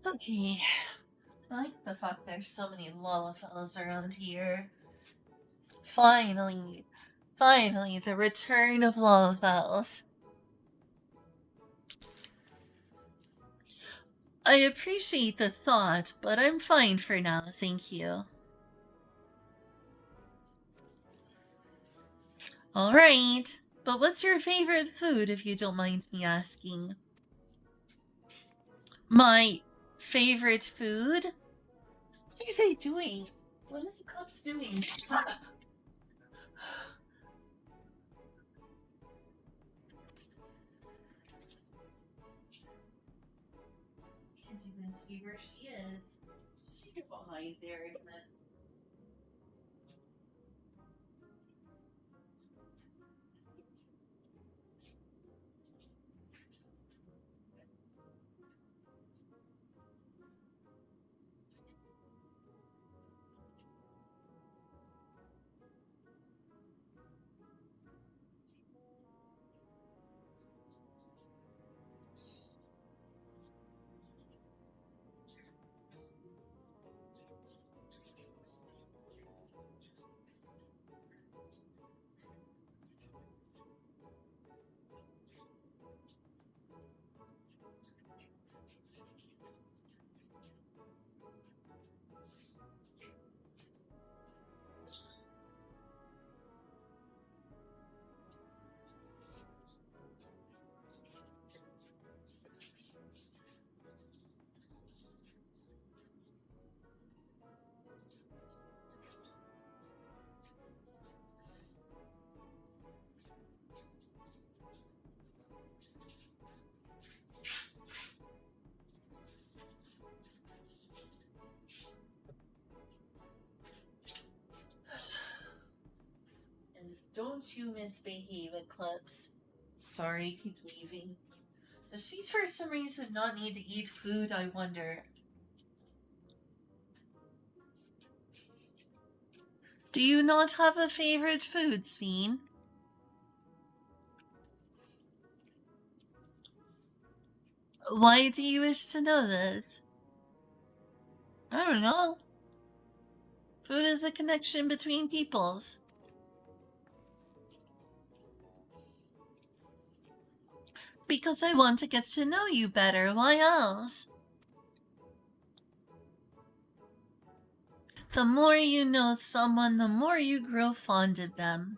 Okay. I like the fact there's so many Lollafellas around here. Finally, Finally, the return of Lawfels. I appreciate the thought, but I'm fine for now, thank you. Alright, but what's your favorite food, if you don't mind me asking? My favorite food? What are they doing? What is the cups doing? Can't even see where she is. She get behind there in a minute. Don't you misbehave, Eclipse. Sorry, keep leaving. Does she for some reason not need to eat food, I wonder? Do you not have a favorite food, Sveen? Why do you wish to know this? I don't know. Food is a connection between peoples. Because I want to get to know you better, why else? The more you know someone, the more you grow fond of them.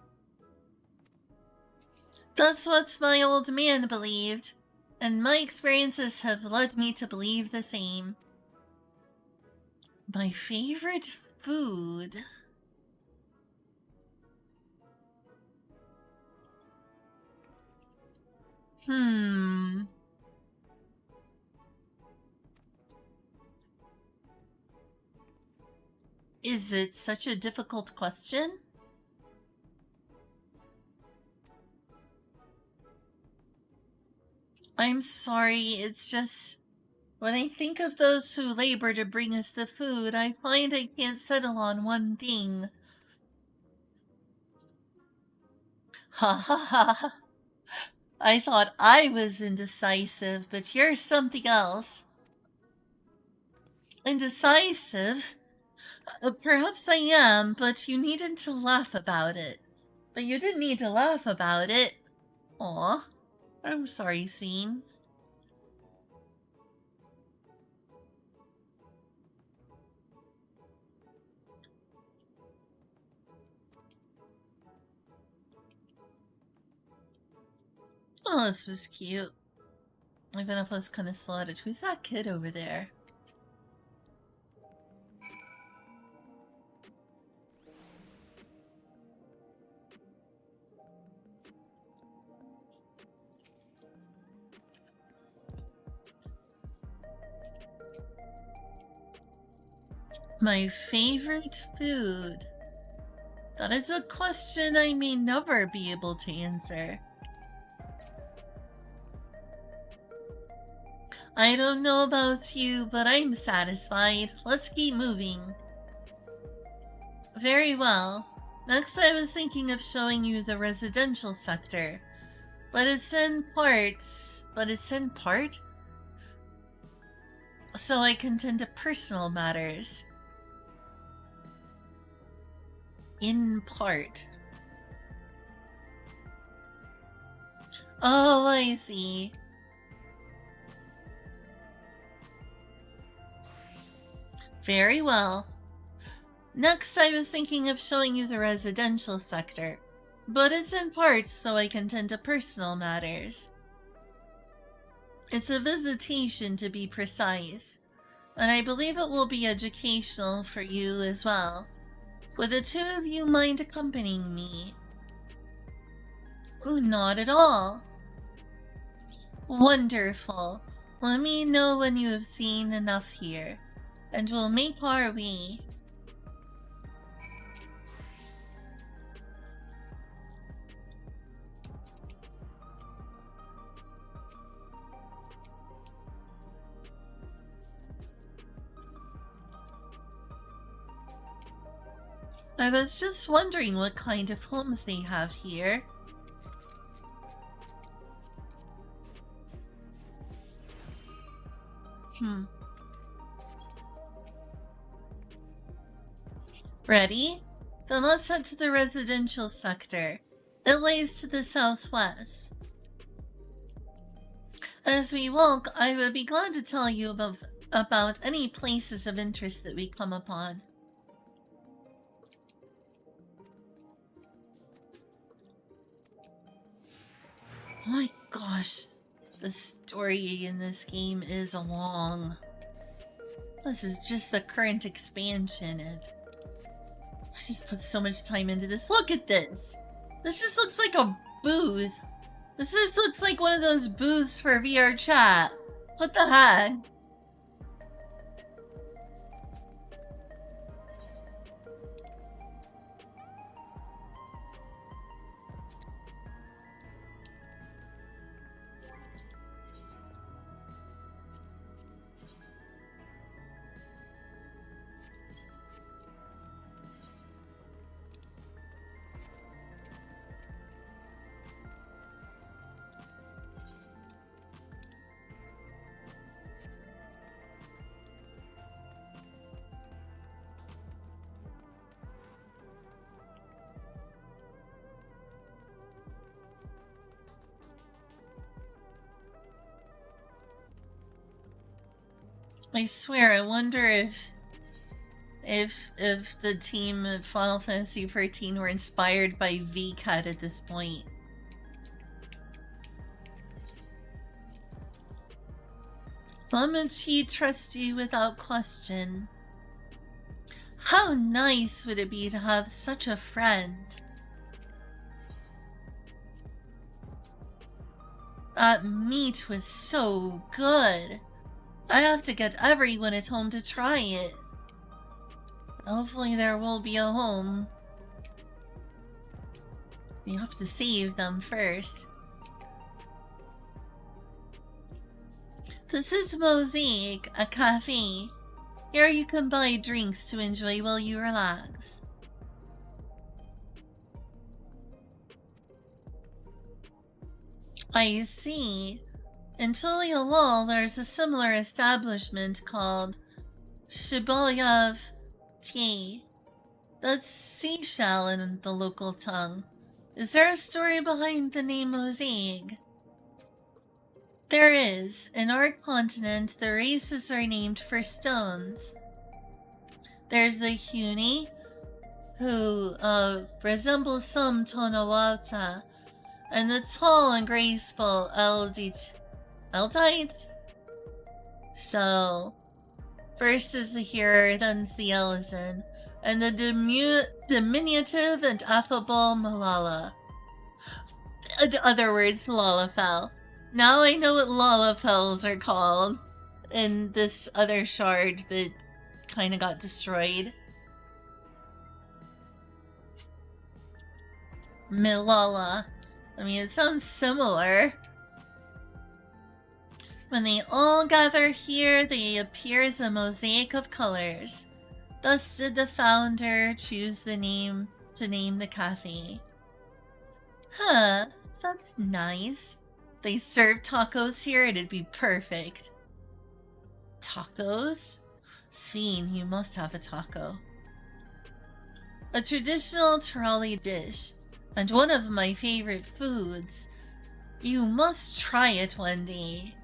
That's what my old man believed, and my experiences have led me to believe the same. My favorite food... Is it such a difficult question? I'm sorry, it's just... When I think of those who labor to bring us the food, I find I can't settle on one thing. Ha ha ha. I thought I was indecisive, but you're something else. Indecisive? Perhaps I am, but you needn't to laugh about it. But you didn't need to laugh about it. Aw. I'm sorry, Scene. Oh, this was cute. Even if I was kind of slotted. Who's that kid over there? My favorite food? That is a question I may never be able to answer. I don't know about you, but I'm satisfied. Let's keep moving. Very well. Next I was thinking of showing you the residential sector. But it's in parts. So I can tend to personal matters. In part. Oh, I see. Very well. Next, I was thinking of showing you the residential sector, but it's in part so I can tend to personal matters. It's a visitation, to be precise, and I believe it will be educational for you as well. Would the two of you mind accompanying me? Oh, not at all. Wonderful. Let me know when you have seen enough here, and we'll make our way. I was just wondering what kind of homes they have here. Ready? Then let's head to the residential sector. It lays to the southwest. As we walk, I would be glad to tell you about any places of interest that we come upon. Oh my gosh, the story in this game is long. This is just the current expansion, and I just put so much time into this. Look at this! This just looks like a booth. This just looks like one of those booths for VR chat. What the heck? I swear, I wonder if the team at Final Fantasy XIV were inspired by VCAT at this point. Mamachi trusts you without question. How nice would it be to have such a friend? That meat was so good. I have to get everyone at home to try it. Hopefully there will be a home. We have to save them first. This is Mosaic, a cafe. Here you can buy drinks to enjoy while you relax. I see. In Tulialal, there's a similar establishment called Shibalyav Tea. That's seashell in the local tongue. Is there a story behind the name Mosaic? There is. In our continent, the races are named for stones. There's the Huni, who resemble some Tonawata, and the tall and graceful Eldite. So, first is the Hearer, then's the Ellison, and the diminutive and affable Malala. In other words, Lalafell. Now I know what Lalafells are called in this other shard that kind of got destroyed. Milala. I mean, it sounds similar. When they all gather here, they appear as a mosaic of colors. Thus did the founder choose the name to name the cafe. Huh, that's nice. They serve tacos here, it'd be perfect. Tacos? Sveen, you must have a taco. A traditional Terali dish, and one of my favorite foods. You must try it one day.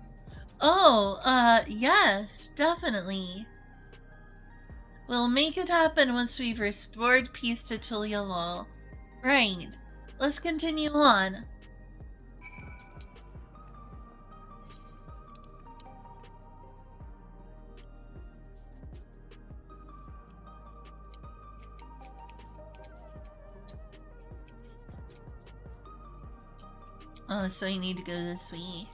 Oh, yes, definitely. We'll make it happen once we've restored peace to Tulialol. Right. Let's continue on. Oh, so you need to go this way.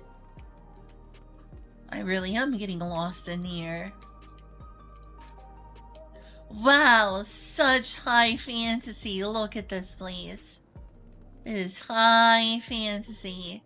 I really am getting lost in here. Wow, such high fantasy. Look at this place. It is high fantasy.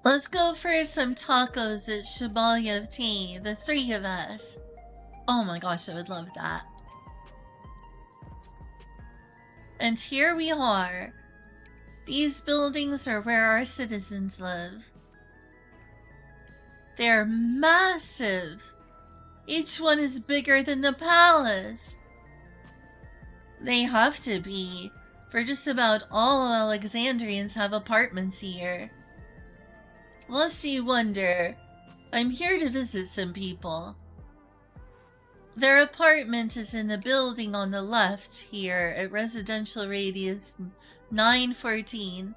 Let's go for some tacos at Shibuya of Tea, the three of us. Oh my gosh, I would love that. And here we are. These buildings are where our citizens live. They're massive. Each one is bigger than the palace. They have to be, for just about all Alexandrians have apartments here. Lest you wonder, I'm here to visit some people. Their apartment is in the building on the left here at Residential Radius 914.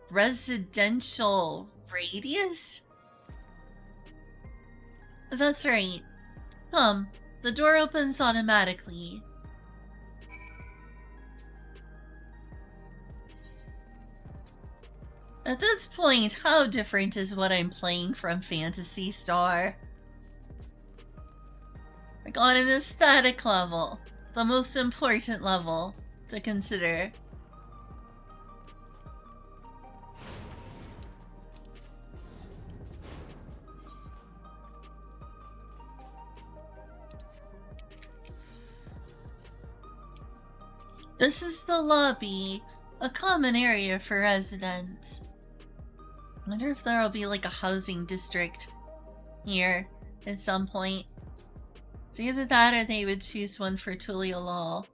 Residential Radius? That's right. Come, the door opens automatically. At this point, how different is what I'm playing from Phantasy Star? Like on an aesthetic level, the most important level to consider. This is the lobby, a common area for residents. I wonder if there'll be like a housing district here at some point. It's either that or they would choose one for Tulialol.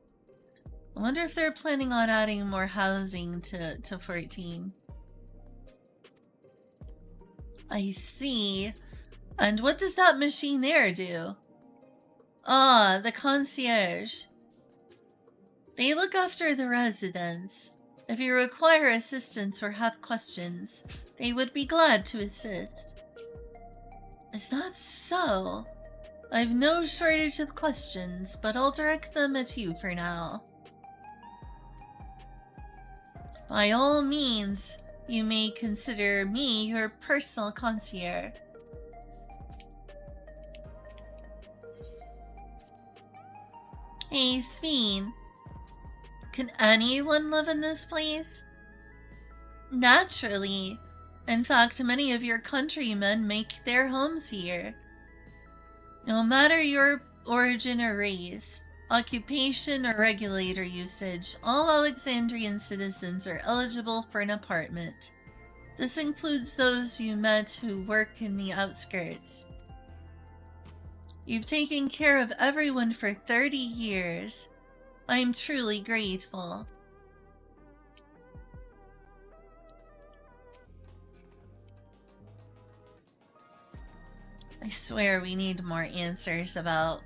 I wonder if they're planning on adding more housing to 14. I see. And what does that machine there do? Ah, the concierge. They look after the residents. If you require assistance or have questions, they would be glad to assist. Is that so? I've no shortage of questions, but I'll direct them at you for now. By all means, you may consider me your personal concierge. Hey, Sveen. Can anyone live in this place? Naturally. In fact, many of your countrymen make their homes here. No matter your origin or race, occupation or regulator usage, all Alexandrian citizens are eligible for an apartment. This includes those you met who work in the outskirts. You've taken care of everyone for 30 years. I'm truly grateful. I swear we need more answers about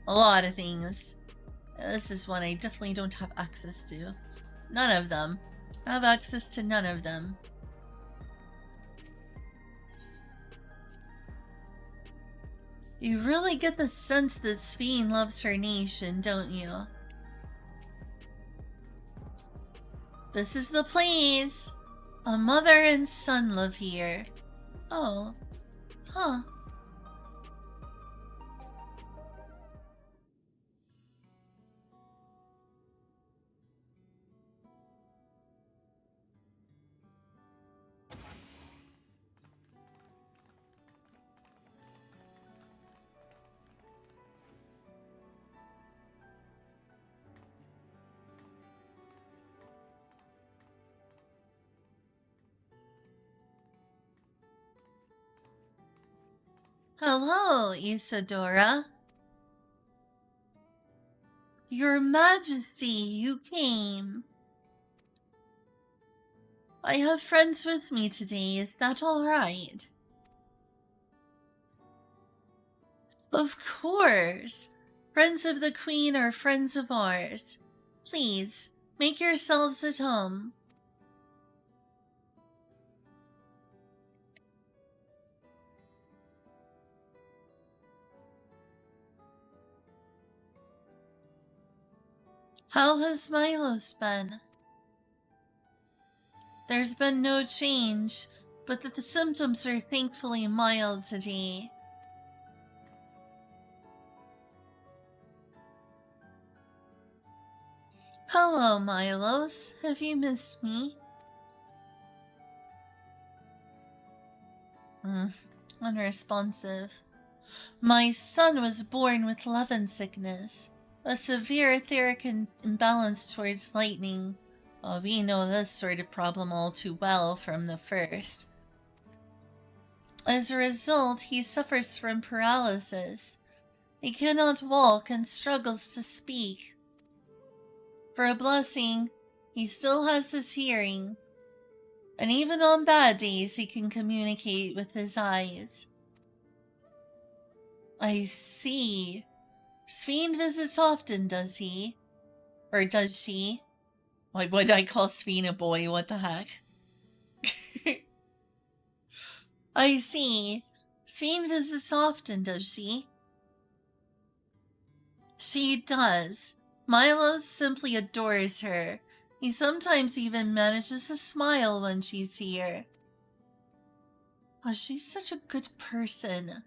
a lot of things. This is one I definitely don't have access to. None of them. I have access to none of them. You really get the sense that Sveen loves her nation, don't you? This is the place. A mother and son live here. Oh. Huh. Hello, Isadora. Your Majesty, you came. I have friends with me today, is that all right? Of course. Friends of the Queen are friends of ours. Please, make yourselves at home. How has Milos been? There's been no change, but the symptoms are thankfully mild today. Hello, Milos. Have you missed me? Unresponsive. My son was born with Levin sickness, a severe etheric imbalance towards lightning. Oh, we know this sort of problem all too well from the first. As a result, he suffers from paralysis. He cannot walk and struggles to speak. For a blessing, he still has his hearing, and even on bad days he can communicate with his eyes. I see. Sveen visits often, does he? Or does she? Why would I call Sveen a boy? What the heck? I see. Sveen visits often, does she? She does. Milos simply adores her. He sometimes even manages to smile when she's here. Oh, she's such a good person.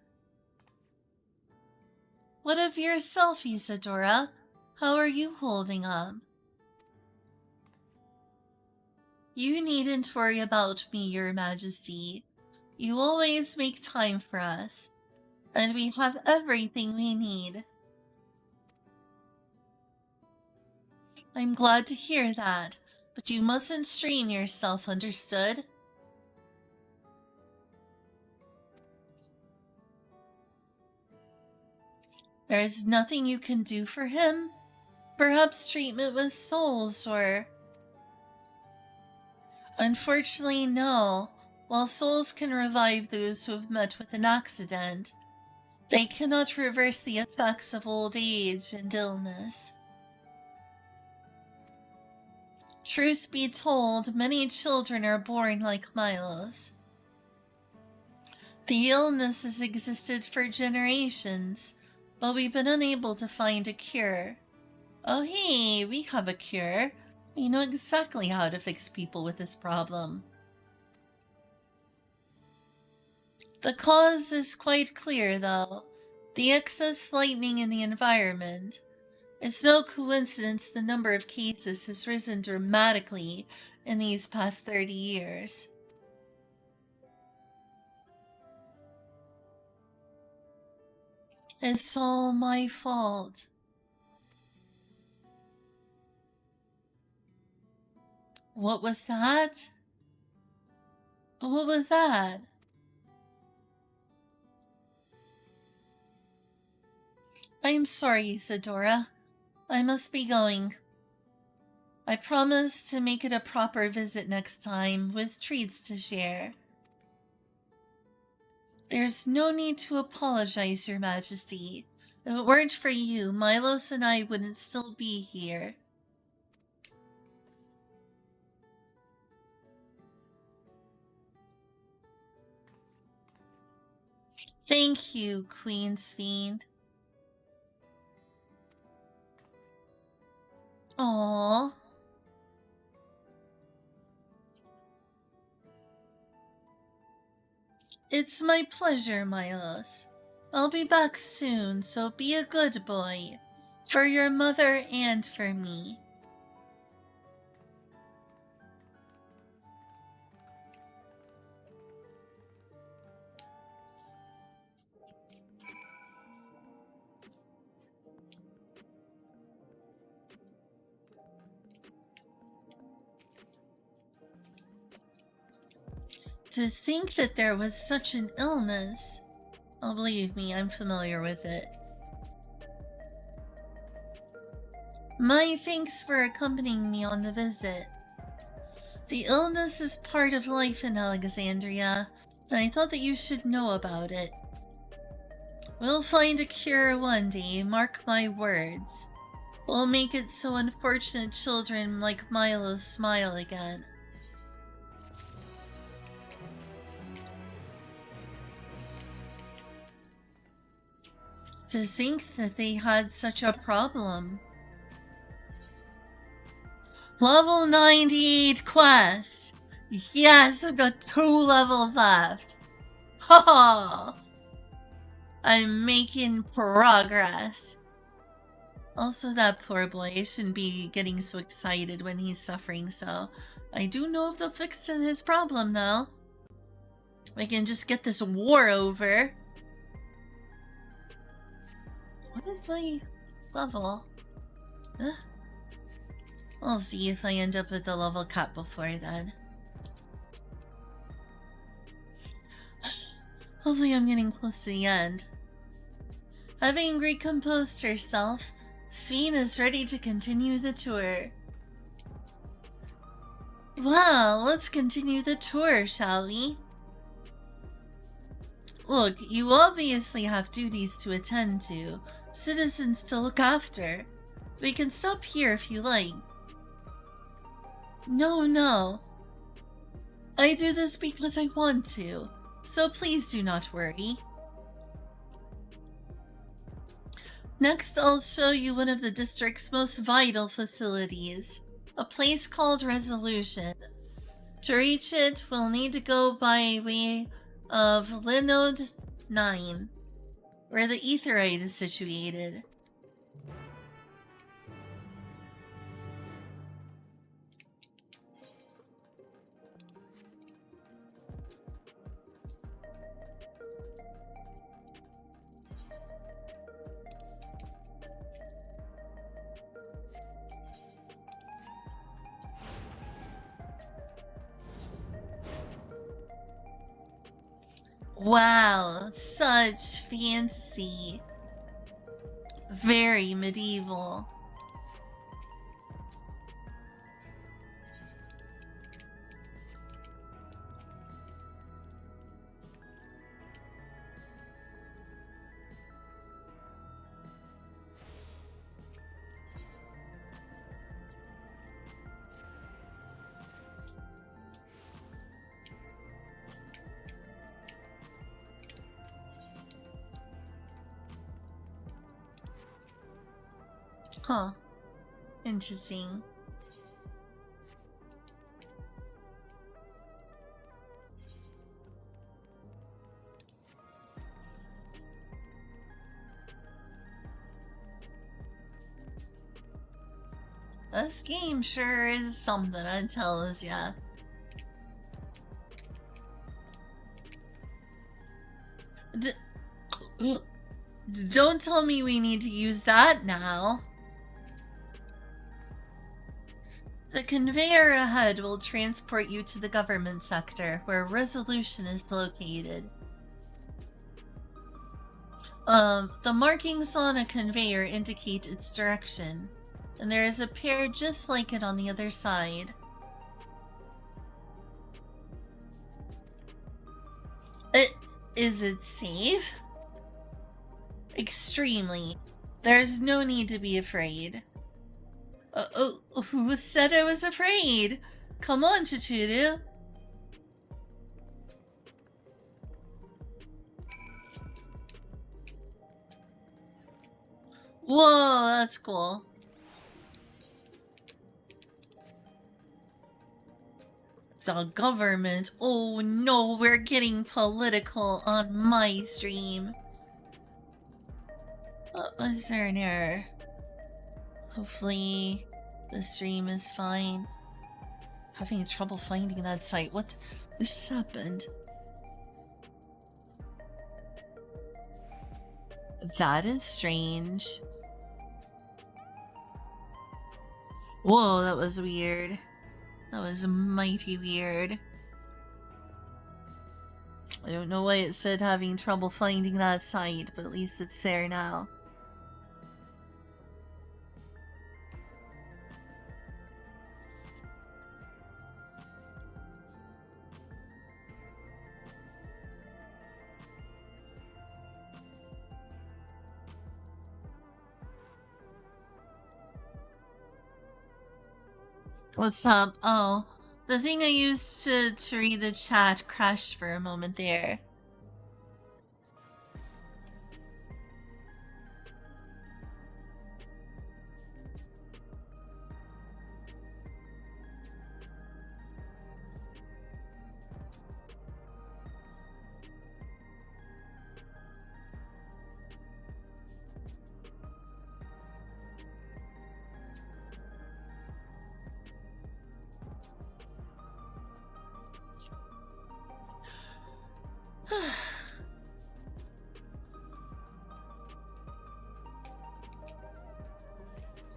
What of yourself, Isadora? How are you holding up? You needn't worry about me, Your Majesty. You always make time for us, and we have everything we need. I'm glad to hear that, but you mustn't strain yourself, understood? There's nothing you can do for him? Perhaps treatment with souls, or... Unfortunately, no. While souls can revive those who have met with an accident, they cannot reverse the effects of old age and illness. Truth be told, many children are born like Milos. The illness has existed for generations, but we've been unable to find a cure. Oh hey, we have a cure. We know exactly how to fix people with this problem. The cause is quite clear, though. The excess lightning in the environment. It's no coincidence the number of cases has risen dramatically in these past 30 years. It's all my fault. What was that? What was that? I'm sorry, Isadora. I must be going. I promise to make it a proper visit next time, with treats to share. There's no need to apologize, Your Majesty. If it weren't for you, Milos and I wouldn't still be here. Thank you, Queen Sveen. Aww. It's my pleasure, Milos. I'll be back soon, so be a good boy. For your mother and for me. To think that there was such an illness. Oh, believe me, I'm familiar with it. My thanks for accompanying me on the visit. The illness is part of life in Alexandria, and I thought that you should know about it. We'll find a cure one day, mark my words. We'll make it so unfortunate children like Milo smile again. To think that they had such a problem. Level 98 quest! Yes, I've got 2 levels left. Ha! I'm making progress. Also, that poor boy shouldn't be getting so excited when he's suffering, so I do know of the fix to his problem, though. We can just get this war over. What is my level? Huh? I'll see if I end up with the level cap before then. Hopefully I'm getting close to the end. Having recomposed herself, Sveen is ready to continue the tour. Well, let's continue the tour, shall we? Look, you obviously have duties to attend to, citizens to look after. We can stop here if you like. No. I do this because I want to, so please do not worry. Next, I'll show you one of the district's most vital facilities, a place called Resolution. To reach it, we'll need to go by way of Linode 9, where the Aetheryte is situated. Wow, such fancy. Very medieval. Huh. Interesting. This game sure is something, I tell ya. Don't tell me we need to use that now. The conveyor ahead will transport you to the government sector, where Resolution is located. The markings on a conveyor indicate its direction, and there is a pair just like it on the other side. Is it safe? Extremely. There's no need to be afraid. Who said I was afraid? Come on, Chituru. Whoa, that's cool. The government. Oh no, we're getting political on my stream. Was there an error? Hopefully the stream is fine. Having trouble finding that site. What just happened? That is strange. Whoa, that was weird. That was mighty weird. I don't know why it said having trouble finding that site, but at least it's there now. What's up? Oh, the thing I used to read the chat crashed for a moment there.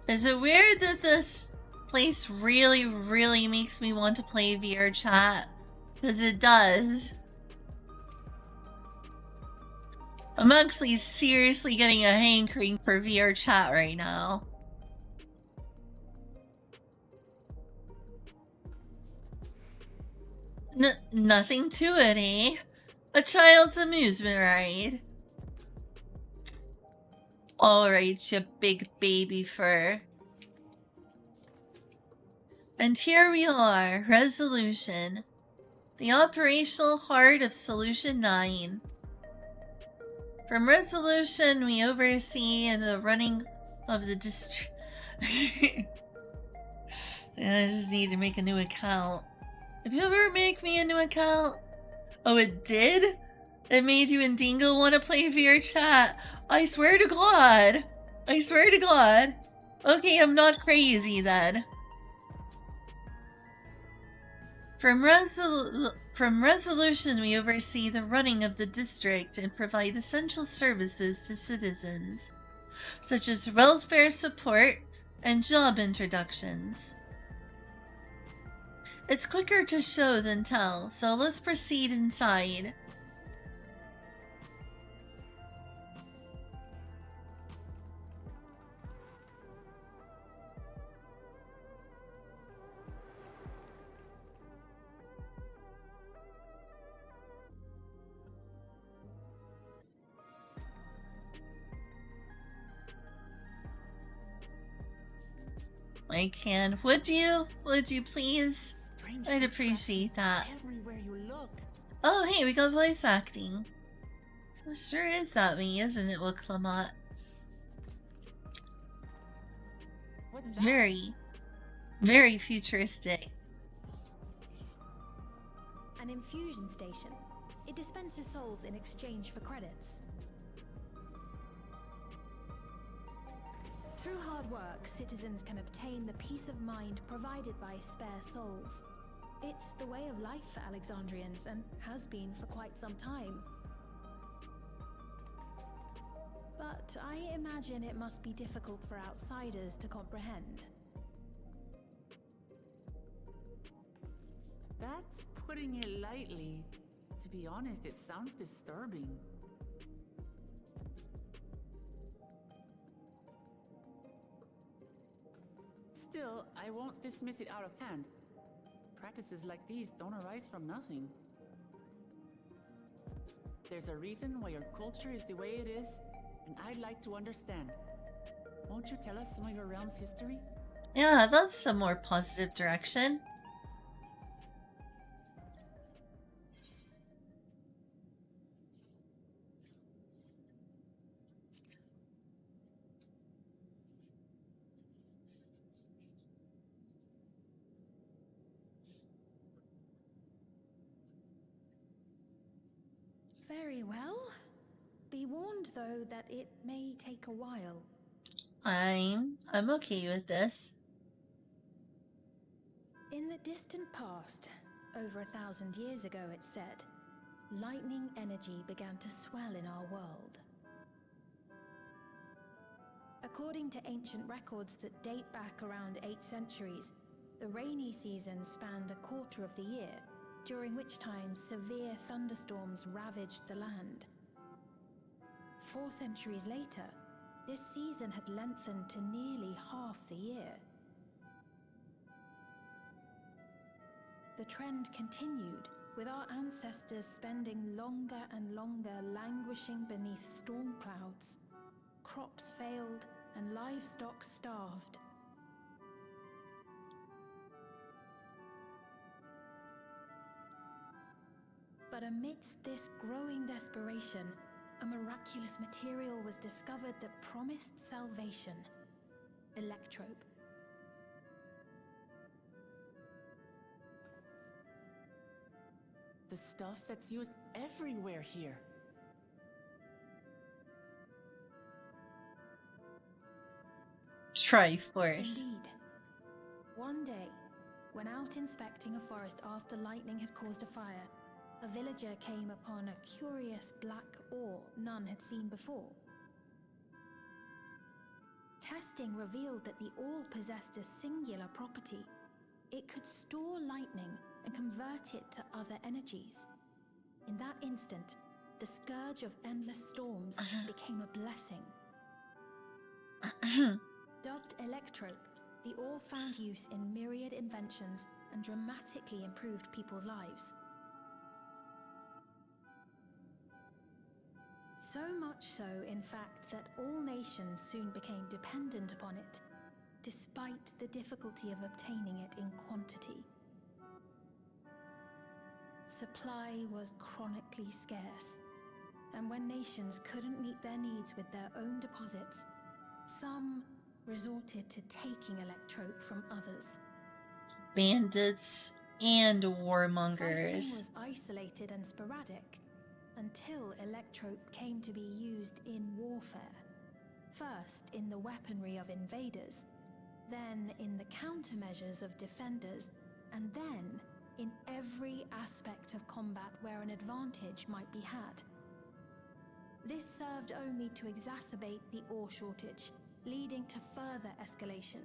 Is it weird that this place really, really makes me want to play VR chat? Because it does. I'm actually seriously getting a hankering for VR chat right now. Nothing to it, eh? A child's amusement ride. Alright, you big baby fur. And here we are, Resolution. The operational heart of Solution 9. From Resolution, we oversee the running of the district. I just need to make a new account. If you ever make me a new account... Oh, it did? It made you and Dingo want to play VR chat. I swear to God. I swear to God. Okay, I'm not crazy then. From Resolution, we oversee the running of the district and provide essential services to citizens, such as welfare support and job introductions. It's quicker to show than tell, so let's proceed inside. I can. Would you? Would you please? I'd appreciate that. Everywhere you look. Oh, hey, we got voice acting. It sure is that way, isn't it, Wicklamat? Very, very futuristic. An infusion station. It dispenses souls in exchange for credits. Through hard work, citizens can obtain the peace of mind provided by spare souls. It's the way of life for Alexandrians and has been for quite some time. But I imagine it must be difficult for outsiders to comprehend. That's putting it lightly. To be honest, it sounds disturbing. Still, I won't dismiss it out of hand. Practices like these don't arise from nothing. There's a reason why your culture is the way it is, and I'd like to understand. Won't you tell us some of your realm's history? Yeah, that's a more positive direction. Very well. Be warned, though, that it may take a while. I'm okay with this. In the distant past, over 1,000 years ago, it's said, lightning energy began to swell in our world. According to ancient records that date back around 8 centuries, the rainy season spanned a quarter of the year, during which time severe thunderstorms ravaged the land. 4 centuries later, this season had lengthened to nearly half the year. The trend continued, with our ancestors spending longer and longer languishing beneath storm clouds. Crops failed and livestock starved. But amidst this growing desperation, a miraculous material was discovered that promised salvation: electrope. The stuff that's used everywhere here. Triforce. Indeed. One day, when out inspecting a forest after lightning had caused a fire, a villager came upon a curious black ore none had seen before. Testing revealed that the ore possessed a singular property. It could store lightning and convert it to other energies. In that instant, the scourge of endless storms became a blessing. Dubbed electrope, the ore found use in myriad inventions and dramatically improved people's lives. So much so, in fact, that all nations soon became dependent upon it, despite the difficulty of obtaining it in quantity. Supply was chronically scarce, and when nations couldn't meet their needs with their own deposits, some resorted to taking electrope from others. Bandits and Fighting warmongers. was isolated and sporadic, until electrope came to be used in warfare. First in the weaponry of invaders, then in the countermeasures of defenders, and then in every aspect of combat where an advantage might be had. This served only to exacerbate the ore shortage, leading to further escalation.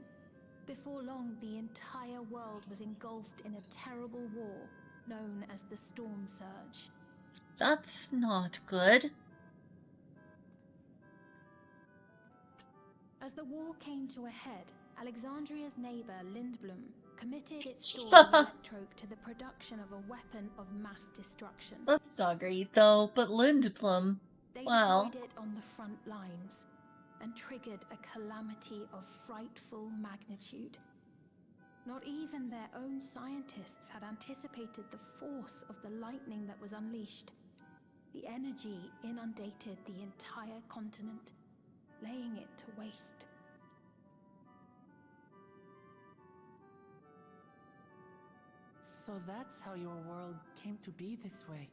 Before long, the entire world was engulfed in a terrible war known as the Storm Surge. That's not good. As the war came to a head, Alexandria's neighbor Lindblom committed its store of electrope to the production of a weapon of mass destruction. That's not great though, but Lindblom, They wow. deployed it on the front lines and triggered a calamity of frightful magnitude. Not even their own scientists had anticipated the force of the lightning that was unleashed. The energy inundated the entire continent, laying it to waste. So that's how your world came to be this way.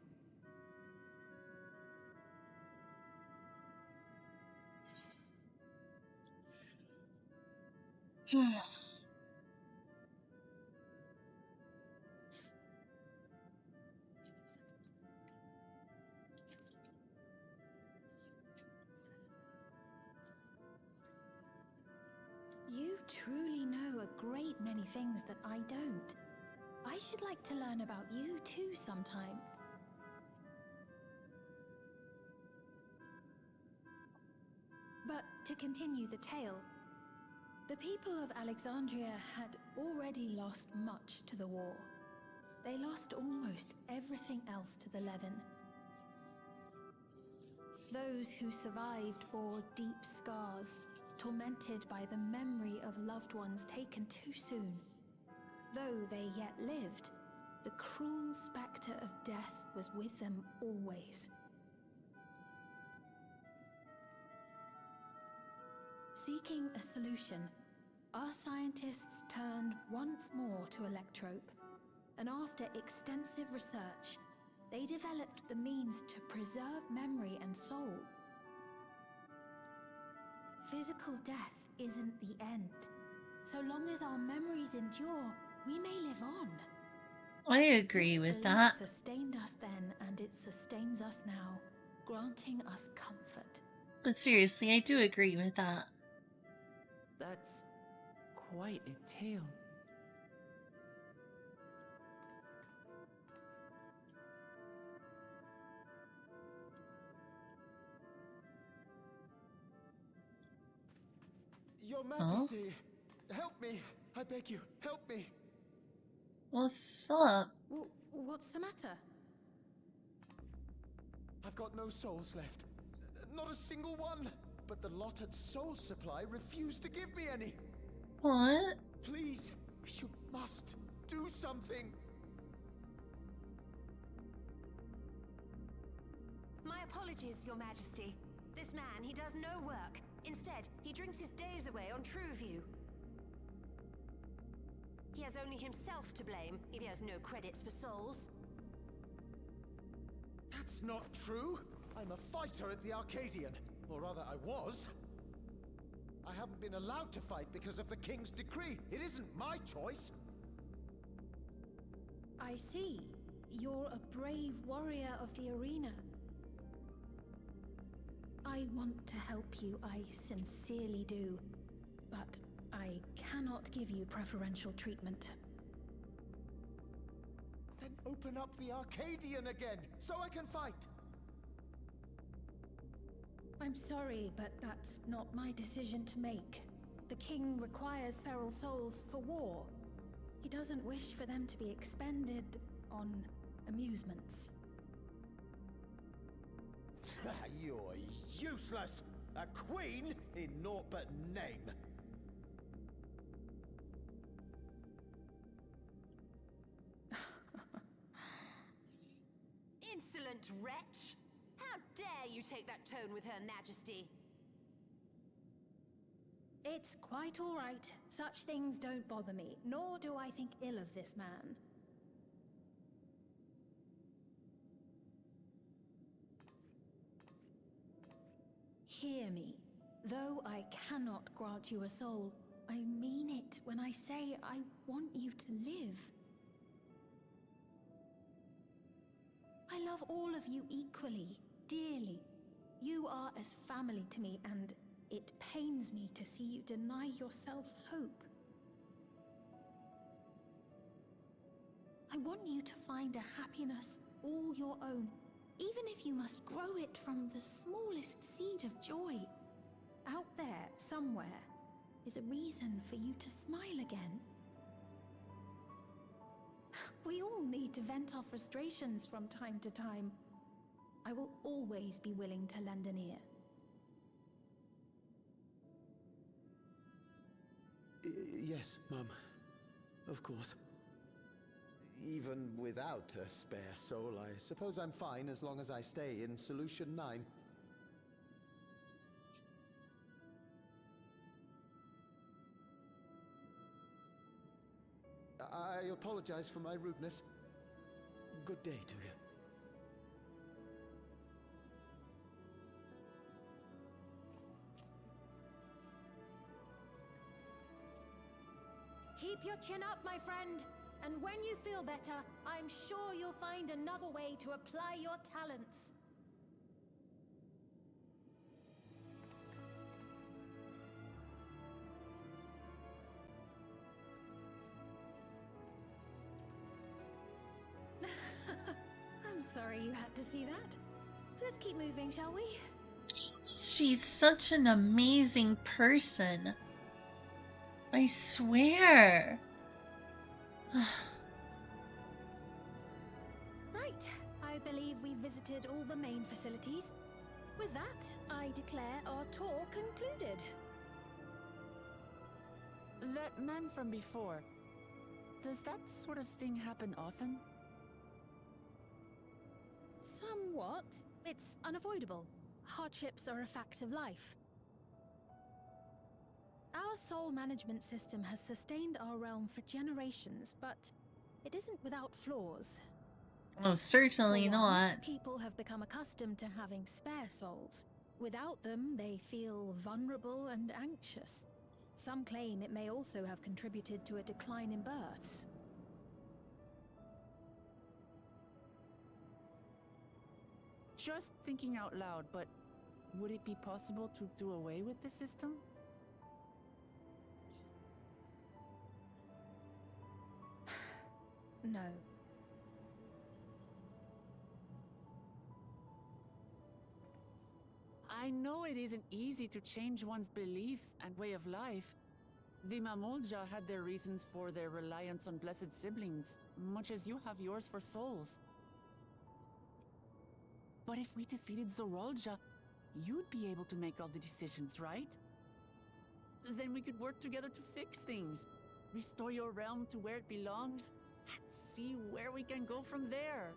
You truly know a great many things that I don't. I should like to learn about you too sometime. But to continue the tale, the people of Alexandria had already lost much to the war. They lost almost everything else to the Levin. Those who survived bore deep scars, tormented by the memory of loved ones taken too soon. Though they yet lived, the cruel spectre of death was with them always. Seeking a solution, our scientists turned once more to electrope, and after extensive research, they developed the means to preserve memory and soul. Physical death isn't the end. So long as our memories endure, we may live on. I agree with This that. belief sustained us then, and it sustains us now, granting us comfort. But seriously, I do agree with that. That's quite a tale. Your Majesty, help me. I beg you, help me. What's up? What's the matter? I've got no souls left. Not a single one. But the lot at Soul Supply refused to give me any. What? Please, you must do something. My apologies, Your Majesty. This man, he does no work. Instead, he drinks his days away on Trueview. He has only himself to blame if he has no credits for souls. That's not true. I'm a fighter at the Arcadian. Or rather, I was. I haven't been allowed to fight because of the King's decree. It isn't my choice. I see. You're a brave warrior of the arena. I want to help you, I sincerely do. But I cannot give you preferential treatment. Then open up the Arcadian again, so I can fight. I'm sorry, but that's not my decision to make. The king requires feral souls for war. He doesn't wish for them to be expended on amusements. You're useless! A queen in naught but name! Insolent wretch! How dare you take that tone with Her Majesty? It's quite all right. Such things don't bother me, nor do I think ill of this man. Hear me. Though I cannot grant you a soul, I mean it when I say I want you to live. I love all of you equally, dearly. You are as family to me, and it pains me to see you deny yourself hope. I want you to find a happiness all your own, even if you must grow it from the smallest seed of joy. Out there, somewhere, is a reason for you to smile again. We all need to vent our frustrations from time to time. I will always be willing to lend an ear. Yes, Mum. Of course. Even without a spare soul, I suppose I'm fine as long as I stay in Solution 9. I apologize for my rudeness. Good day to you. Keep your chin up, my friend. And when you feel better, I'm sure you'll find another way to apply your talents. I'm sorry you had to see that. Let's keep moving, shall we? She's such an amazing person. I swear. Right. I believe we visited all the main facilities. With that, I declare our tour concluded. That man from before, does that sort of thing happen often? Somewhat. It's unavoidable. Hardships are a fact of life. Our soul management system has sustained our realm for generations, but it isn't without flaws. Oh, certainly For one, not. people have become accustomed to having spare souls. Without them, they feel vulnerable and anxious. Some claim it may also have contributed to a decline in births. Just thinking out loud, but would it be possible to do away with the system? No. I know it isn't easy to change one's beliefs and way of life. The Mamolja had their reasons for their reliance on blessed siblings, much as you have yours for souls. But if we defeated Zorolja, you'd be able to make all the decisions, right? Then we could work together to fix things, restore your realm to where it belongs, and see where we can go from there.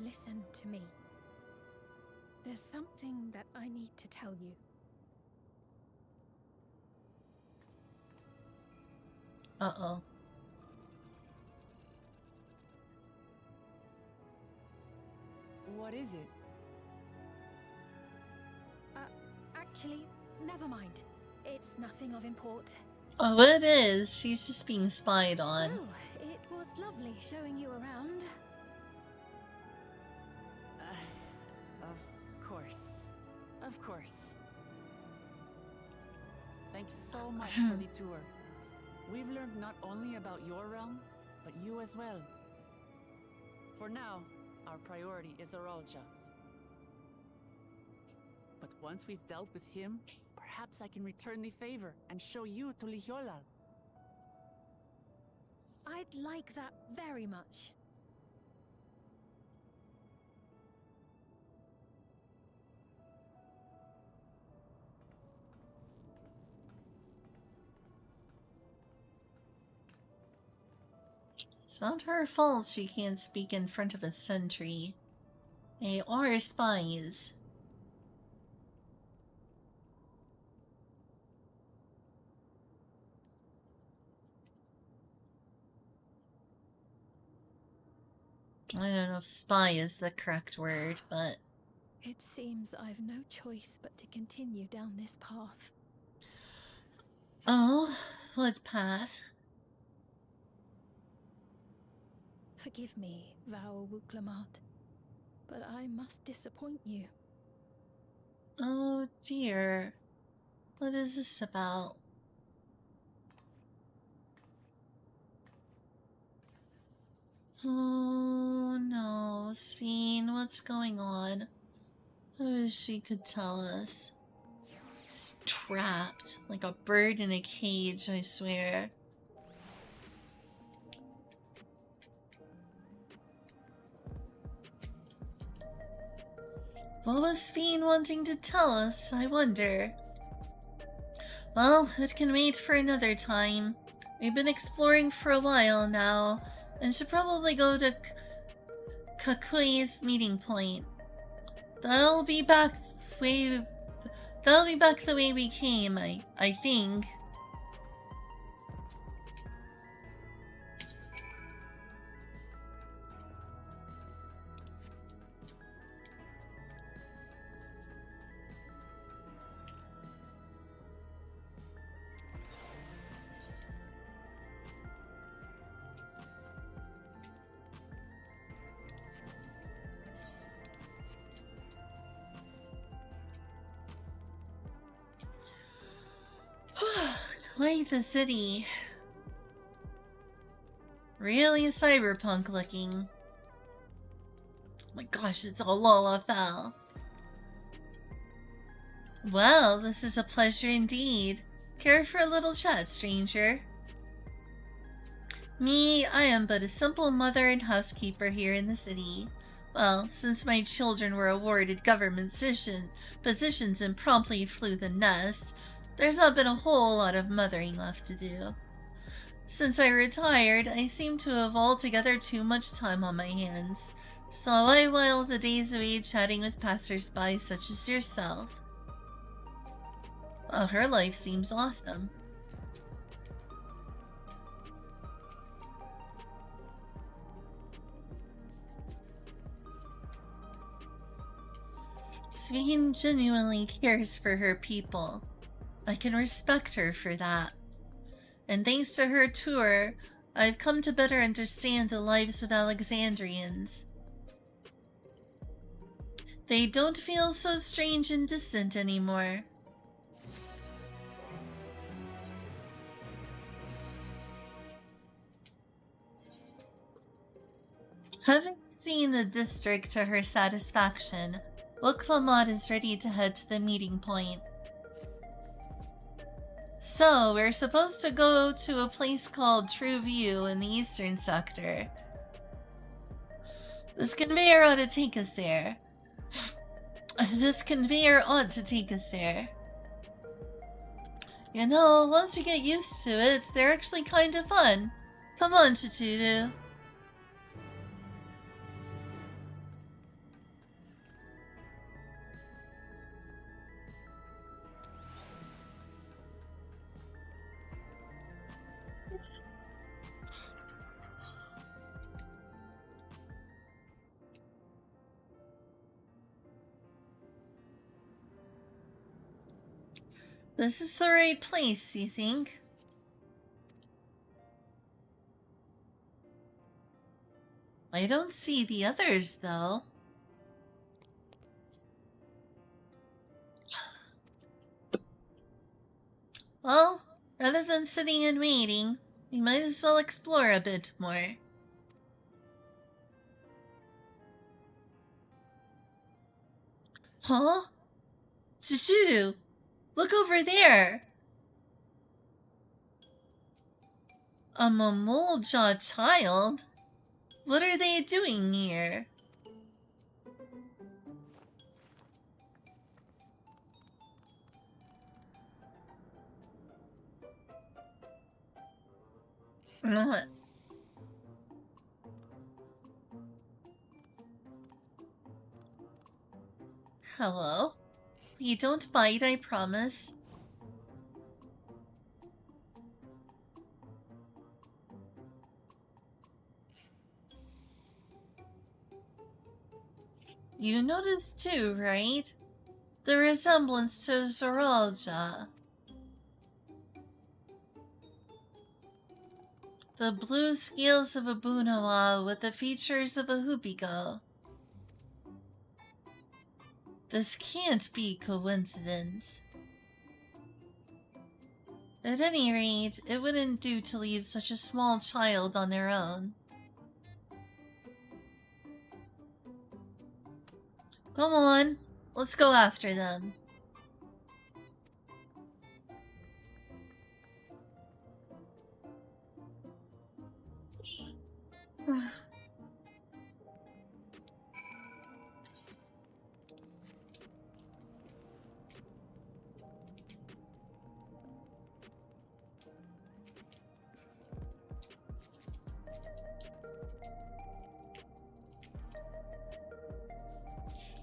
Listen to me. There's something that I need to tell you. Uh-oh. What is it? Actually, never mind. It's nothing of import. Oh, it is. She's just being spied on. Oh, it was lovely showing you around. Of course. Of course. Thanks so much for the tour. We've learned not only about your realm, but you as well. For now, our priority is Zorolja. But once we've dealt with him, perhaps I can return the favor and show you to Lihiolal. I'd like that very much. It's not her fault she can't speak in front of a sentry. They are spies. I don't know if spy is the correct word, but... It seems I've no choice but to continue down this path. Oh, what path? Forgive me, Val Wuklamat, but I must disappoint you. Oh dear. What is this about? Oh no, Sveen, what's going on? I wish she could tell us. He's trapped, like a bird in a cage, I swear. What was Sveen wanting to tell us, I wonder? Well, it can wait for another time. We've been exploring for a while now, and should probably go to Kakui's meeting point. That'll be back the way we came, I think. Quite the city. Really cyberpunk looking. Oh my gosh, it's all Lalafell. Well, this is a pleasure indeed. Care for a little chat, stranger? Me, I am but a simple mother and housekeeper here in the city. Well, since my children were awarded government positions and promptly flew the nest, there's not been a whole lot of mothering left to do. Since I retired, I seem to have altogether too much time on my hands, so I while the days away chatting with passers-by such as yourself. Well, her life seems awesome. Sveen genuinely cares for her people. I can respect her for that. And thanks to her tour, I've come to better understand the lives of Alexandrians. They don't feel so strange and distant anymore. Having seen the district to her satisfaction, Oklahoma is ready to head to the meeting point. So, we're supposed to go to a place called True View in the eastern sector. This conveyor ought to take us there. This conveyor ought to take us there. You know, once you get used to it, they're actually kind of fun. Come on, Chitudu. This is the right place, you think? I don't see the others, though. Well, rather than sitting and waiting, we might as well explore a bit more. Huh? Shishiru, look over there! A Momolja child? What are they doing here? What? Hello? You don't bite, I promise. You noticed too, right? The resemblance to Zoralja. The blue scales of a Bunawa with the features of a Hubigo. This can't be coincidence. At any rate, it wouldn't do to leave such a small child on their own. Come on, let's go after them.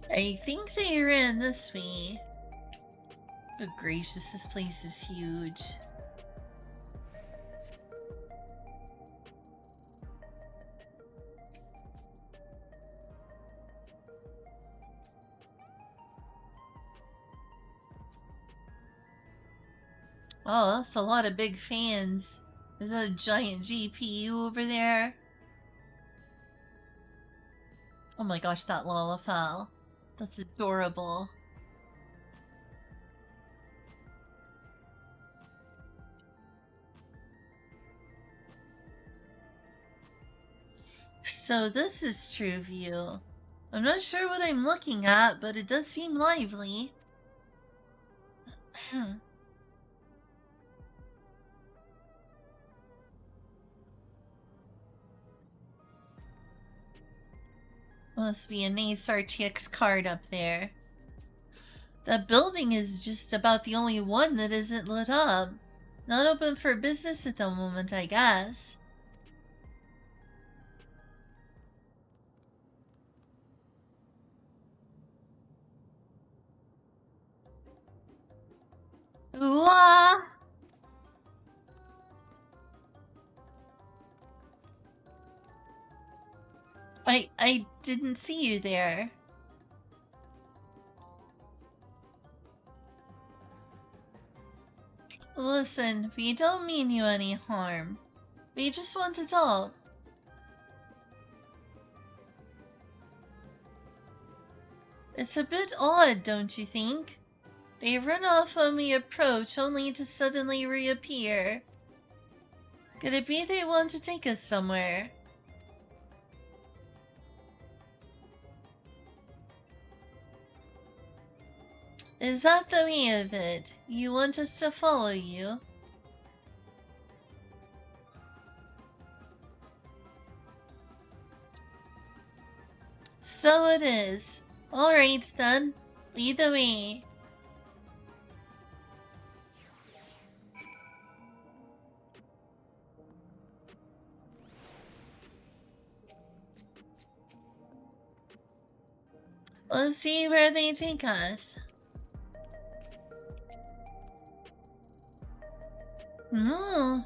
I think they ran this way. Good gracious, this place is huge. Oh, that's a lot of big fans. There's a giant GPU over there. Oh my gosh, that Lalafell. That's adorable. So this is True View. I'm not sure what I'm looking at, but it does seem lively. Must be a nice RTX card up there. That building is just about the only one that isn't lit up. Not open for business at the moment, I guess. Ooh-ah! I didn't see you there. Listen, we don't mean you any harm. We just want to talk. It's a bit odd, don't you think? They run off when we approach, only to suddenly reappear. Could it be they want to take us somewhere? Is that the way of it? You want us to follow you? So it is. Alright then. Lead the way. Let's see where they take us. Hmm.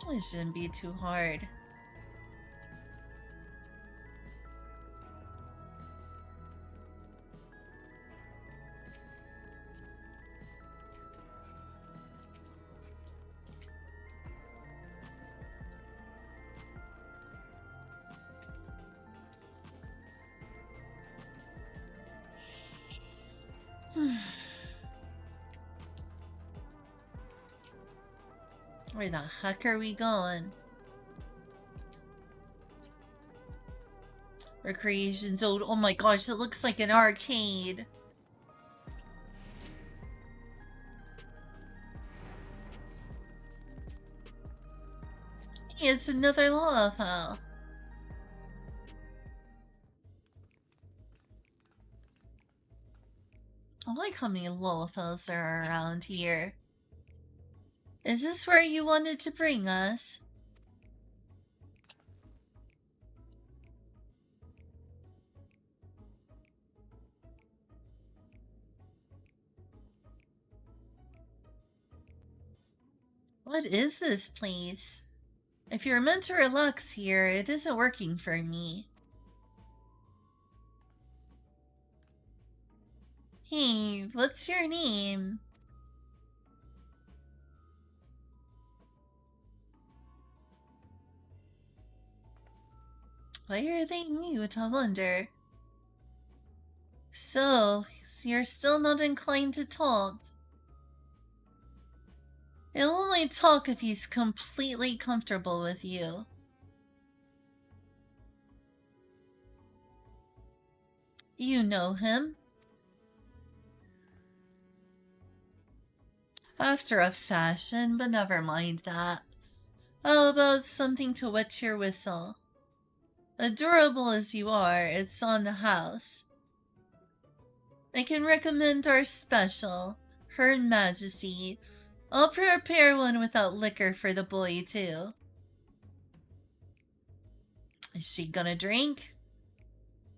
It shouldn't be too hard. Where the heck are we going? Recreation zone. Oh my gosh, it looks like an arcade. Hey, it's another lava file. I like how many Lolafels there are around here. Is this where you wanted to bring us? What is this place? If you're meant to relax here, it isn't working for me. Hey, what's your name? Why are they mute, I wonder? So you're still not inclined to talk? He'll only talk if he's completely comfortable with you. You know him. After a fashion, but never mind that. How about something to wet your whistle? Adorable as you are, it's on the house. I can recommend our special, Her Majesty. I'll prepare one without liquor for the boy, too. Is she gonna drink?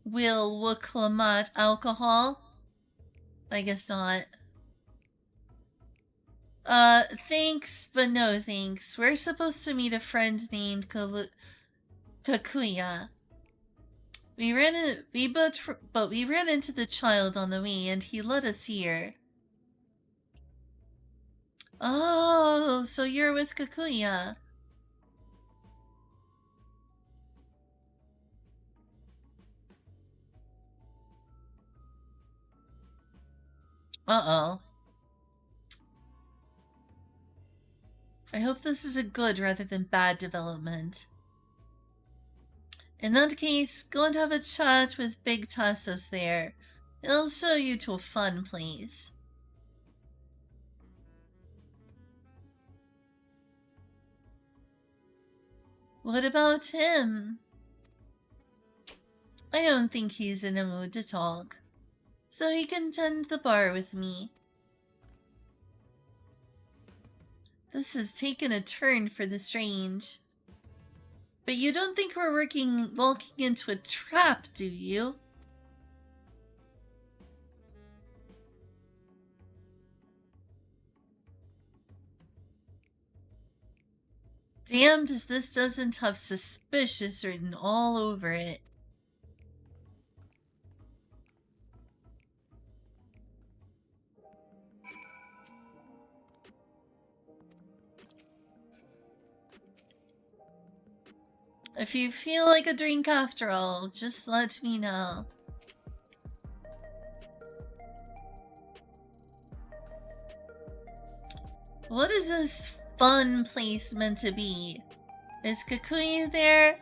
Will Wuklamat alcohol? I guess not. Thanks, but no thanks. We're supposed to meet a friend named Kakuya. We ran into the child on the way, and he led us here. Oh, so you're with Kakuya. Uh-oh. I hope this is a good rather than bad development. In that case, go and have a chat with Big Tassos there. He'll show you to a fun place. What about him? I don't think he's in a mood to talk, so he can tend the bar with me. This has taken a turn for the strange. But you don't think we're walking into a trap, do you? Damned if this doesn't have suspicious written all over it. If you feel like a drink after all, just let me know. What is this fun place meant to be? Is Kukui there?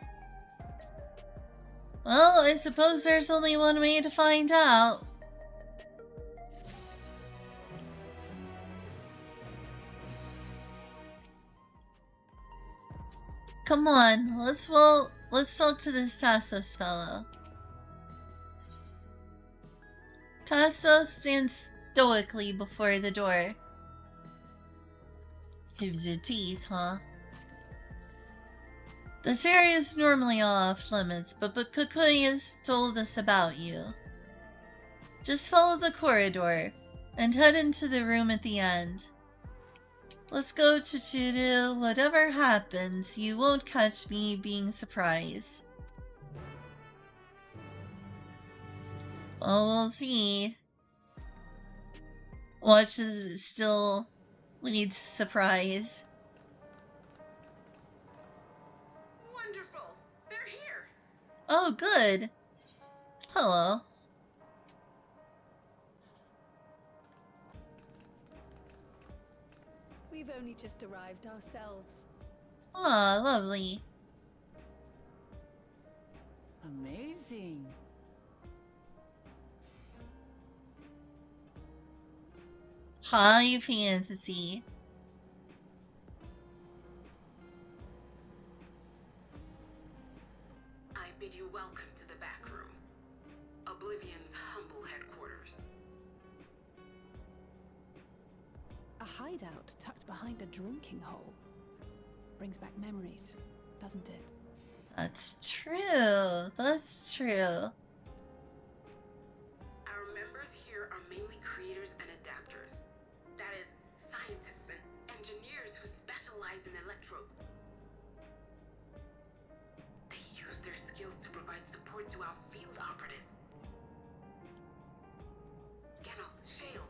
Well, I suppose there's only one way to find out. Come on, let's talk to this Tassos fellow. Tassos stands stoically before the door. Gives you teeth, huh? This area is normally off limits, but Kukui has told us about you. Just follow the corridor and head into the room at the end. Let's go to Turu. Whatever happens, you won't catch me being surprised. Well, we'll see. Watch it still lead to surprise. Wonderful! They're here! Oh, good. Hello. We've only just arrived ourselves. Ah, lovely. Amazing. High fantasy. I bid you welcome to the back room. Oblivion's humble headquarters. A hideout tucked behind a drinking hole. Brings back memories, doesn't it? That's true. That's true. Our members here are mainly creators and adapters. That is, scientists and engineers who specialize in electro. They use their skills to provide support to our field operatives. Geralt, Shale,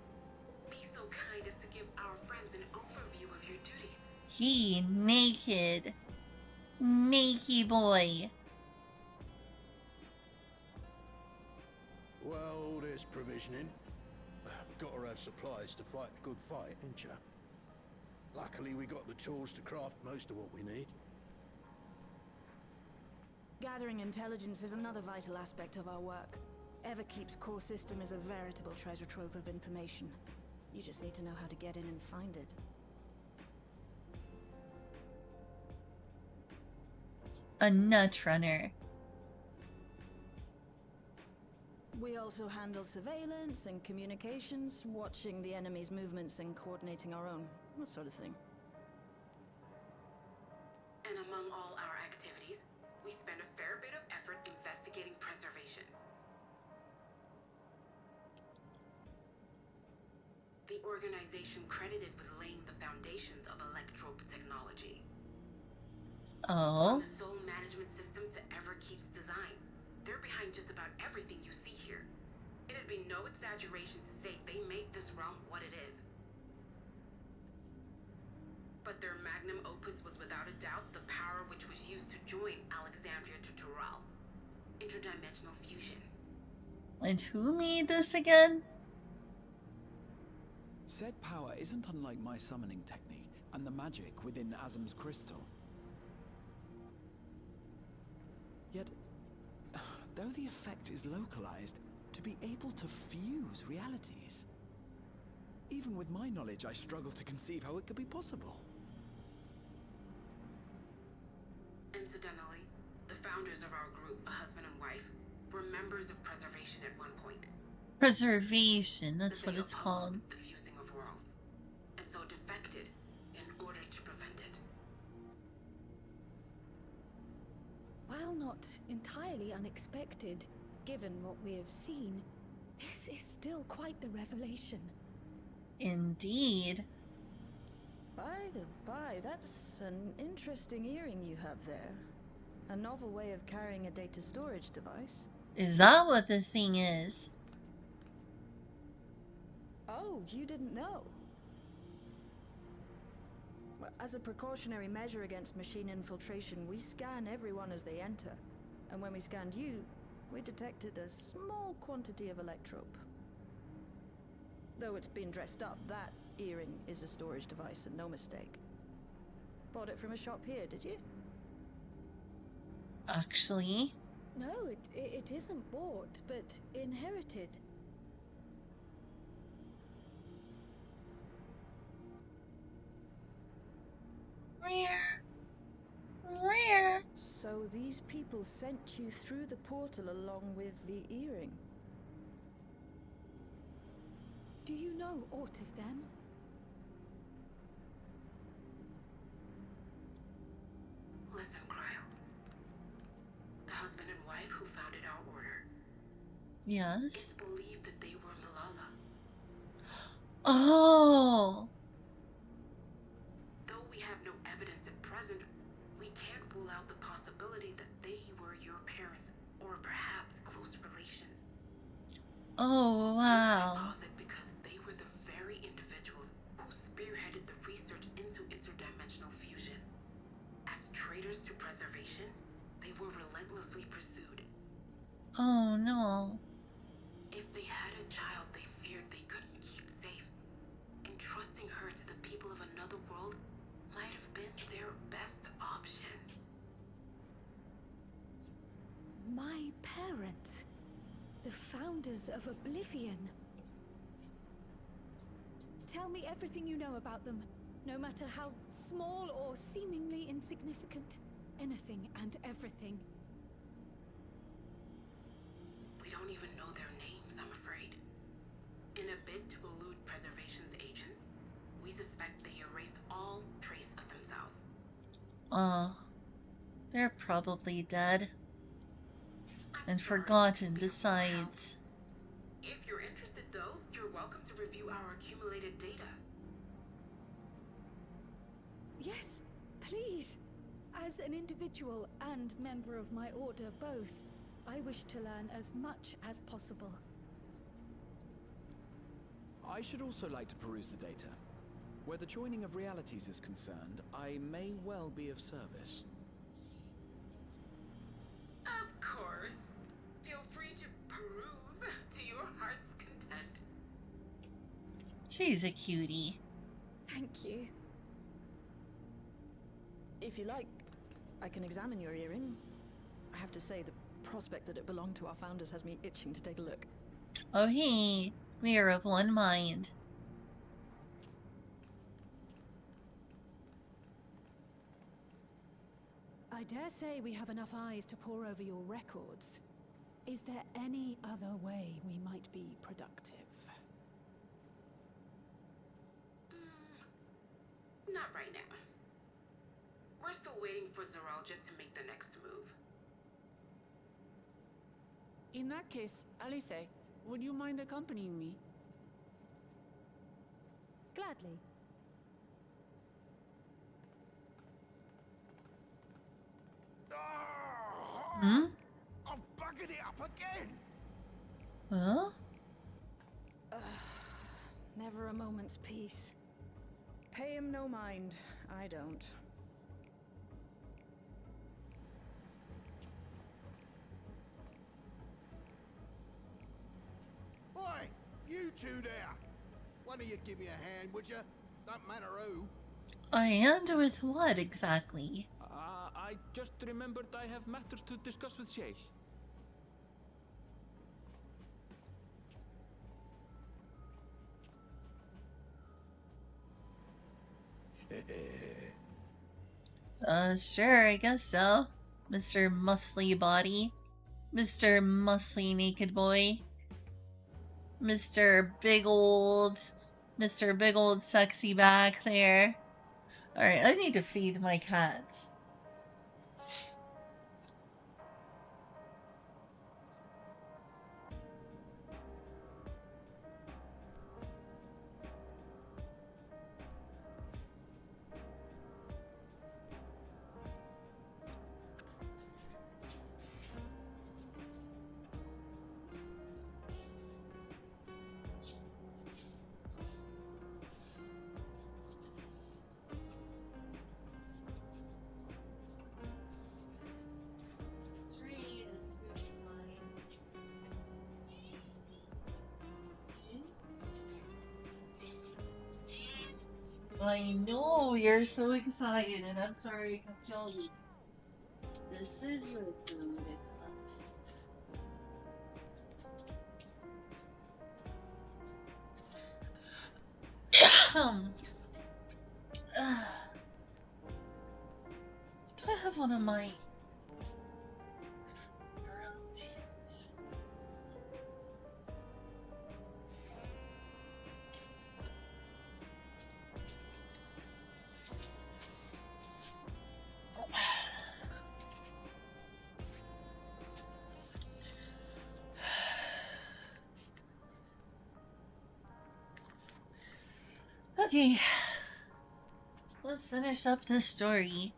be so kind as to give our friends an overview of your duties. He naked. Naked boy. Well, there's provisioning. Gotta have supplies to fight the good fight, ain't ya? Luckily, we got the tools to craft most of what we need. Gathering intelligence is another vital aspect of our work. Everkeep's core system is a veritable treasure trove of information. You just need to know how to get in and find it. A nut runner. We also handle surveillance and communications, watching the enemy's movements and coordinating our own, that sort of thing. And among all our activities, we spend a fair bit of effort investigating preservation. The organization credited with laying the foundations of electrope technology. Oh. The sole management system to Everkeep's design. They're behind just about everything you see here. It'd be no exaggeration to say they made this realm what it is. But their magnum opus was without a doubt the power which was used to join Alexandria to Tural. Interdimensional fusion. And who made this again? Said power isn't unlike my summoning technique and the magic within Azam's crystal. Yet, though the effect is localized, to be able to fuse realities. Even with my knowledge, I struggle to conceive how it could be possible. Incidentally, the founders of our group, a husband and wife, were members of Preservation at one point. Preservation, that's what it's called. The fusing of worlds, and so defected in order to prevent it. While not entirely unexpected, given what we have seen, this is still quite the revelation. Indeed. By the by, that's an interesting earring you have there. A novel way of carrying a data storage device. Is that what this thing is? Oh, you didn't know? Well, as a precautionary measure against machine infiltration, we scan everyone as they enter. And when we scanned you, we detected a small quantity of electrope. Though it's been dressed up, that earring is a storage device and no mistake. Bought it from a shop here, did you? Actually. No, it isn't bought, but inherited. Rare. So these people sent you through the portal along with the earring? Do you know aught of them? Listen, Cryo. The husband and wife who founded our order. Yes. It's believed that they were Malala. Oh. Though we have no evidence at present, we can't rule out the possibility that they were your parents, or perhaps close relations. Oh, wow. I posit because they were the very individuals who spearheaded the research into interdimensional fusion. As traitors to preservation, they were relentlessly pursued. Oh, no. If they had a child they feared they couldn't keep safe, entrusting her to the people of another world might have been their best option. My parents. The founders of Oblivion. Tell me everything you know about them, no matter how small or seemingly insignificant. Anything and everything. We don't even know their names, I'm afraid. In a bid to elude preservation's agents, we suspect they erased all trace of themselves. Oh. They're probably dead. And forgotten besides. If you're interested, though, you're welcome to review our accumulated data. Yes, please. As an individual and member of my order both, I wish to learn as much as possible. I should also like to peruse the data. Where the joining of realities is concerned, I may well be of service. Of course. Feel free to peruse to your heart's content. She's a cutie. Thank you. If you like, I can examine your earring. I have to say, the prospect that it belonged to our founders has me itching to take a look. Oh, hey. We are of one mind. I dare say we have enough eyes to pore over your records. Is there any other way we might be productive? Not right now. We're still waiting for Zoralja to make the next move. In that case, Alice, would you mind accompanying me? Gladly. Hmm? I've buggered it up again! Huh? Never a moment's peace. Pay him no mind. I don't. Oi! You two there! One of you give me a hand, would you? Don't matter who. A hand with what exactly? I just remembered I have matters to discuss with Shay. Sure, I guess so. Mr. Muscly Body. Mr. Muscly Naked Boy. Mr. Big Old Sexy back there. Alright, I need to feed my cats. I know you're so excited, and I'm sorry I kept you. This is your food, Alex. Do I have one of my routines? Okay, let's finish up this story.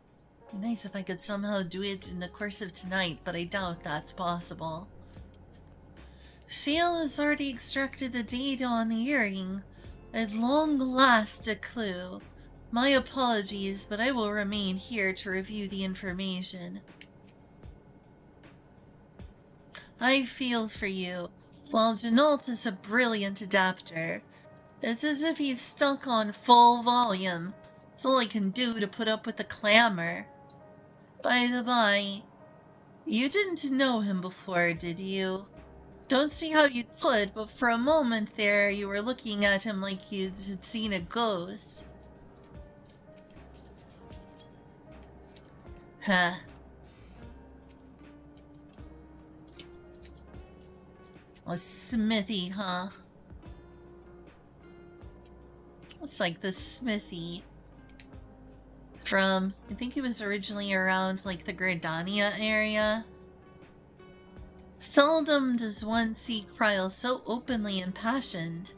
Be nice if I could somehow do it in the course of tonight, but I doubt that's possible. Shale has already extracted the data on the earring. At long last, a clue. My apologies, but I will remain here to review the information. I feel for you. While Jeanalt is a brilliant adapter, it's as if he's stuck on full volume. It's all I can do to put up with the clamor. By the by, you didn't know him before, did you? Don't see how you could, but for a moment there, you were looking at him like you had seen a ghost. Huh. A smithy, huh? Looks like the smithy from, I think it was originally around like the Gridania area. Seldom does one see Kryl so openly impassioned.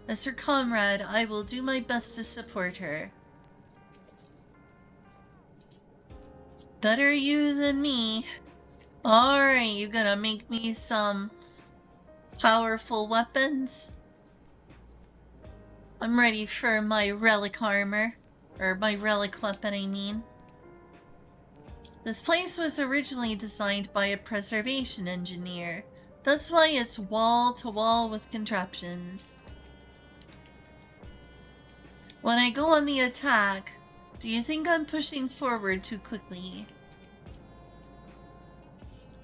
As her comrade, I will do my best to support her. Better you than me. Alright, you gonna make me some powerful weapons? I'm ready for my relic armor. Or my relic weapon, I mean. This place was originally designed by a preservation engineer. That's why it's wall to wall with contraptions. When I go on the attack, do you think I'm pushing forward too quickly?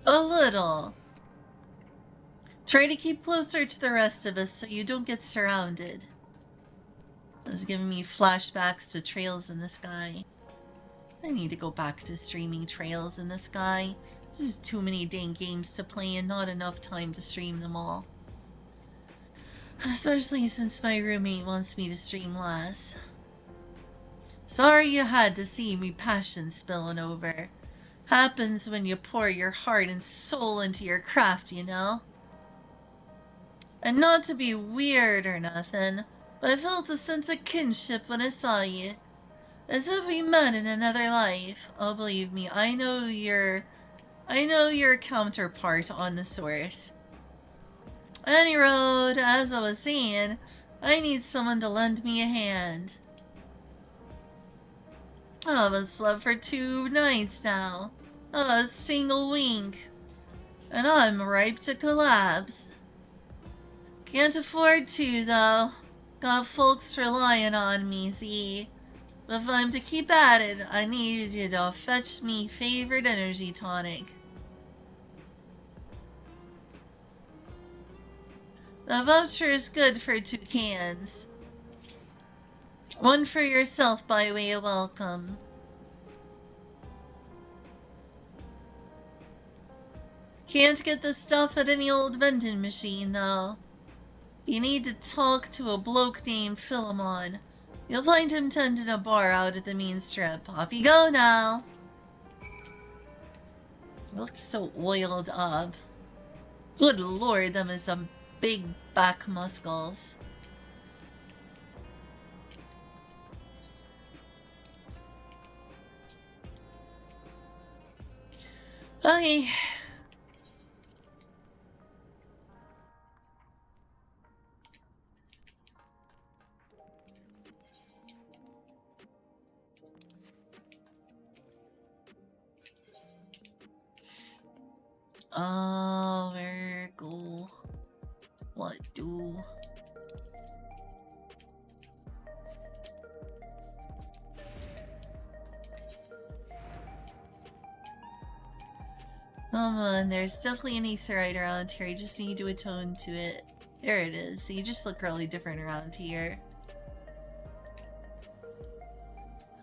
A little. Try to keep closer to the rest of us so you don't get surrounded. This is giving me flashbacks to Trails in the Sky. I need to go back to streaming Trails in the Sky. There's just too many dang games to play and not enough time to stream them all. Especially since my roommate wants me to stream less. Sorry you had to see me passion spilling over. Happens when you pour your heart and soul into your craft, you know? And not to be weird or nothing, but I felt a sense of kinship when I saw you. As if we met in another life. Oh, believe me, I know your counterpart on the source. Any road, as I was saying, I need someone to lend me a hand. I haven't slept for 2 nights now. Not a single wink. And I'm ripe to collapse. Can't afford to, though. Got folks relying on me, see? But if I'm to keep at it, I need you to fetch me favorite energy tonic. The voucher is good for 2 cans. 1 for yourself by way of welcome. Can't get the stuff at any old vending machine, though. You need to talk to a bloke named Philemon. You'll find him tending a bar out at the main strip. Off you go now. It looks so oiled up. Good lord, them is some big back muscles. Okay. Where go? What do? Come on, there's definitely an aetherite around here. You just need to attune to it. There it is. So you just look really different around here.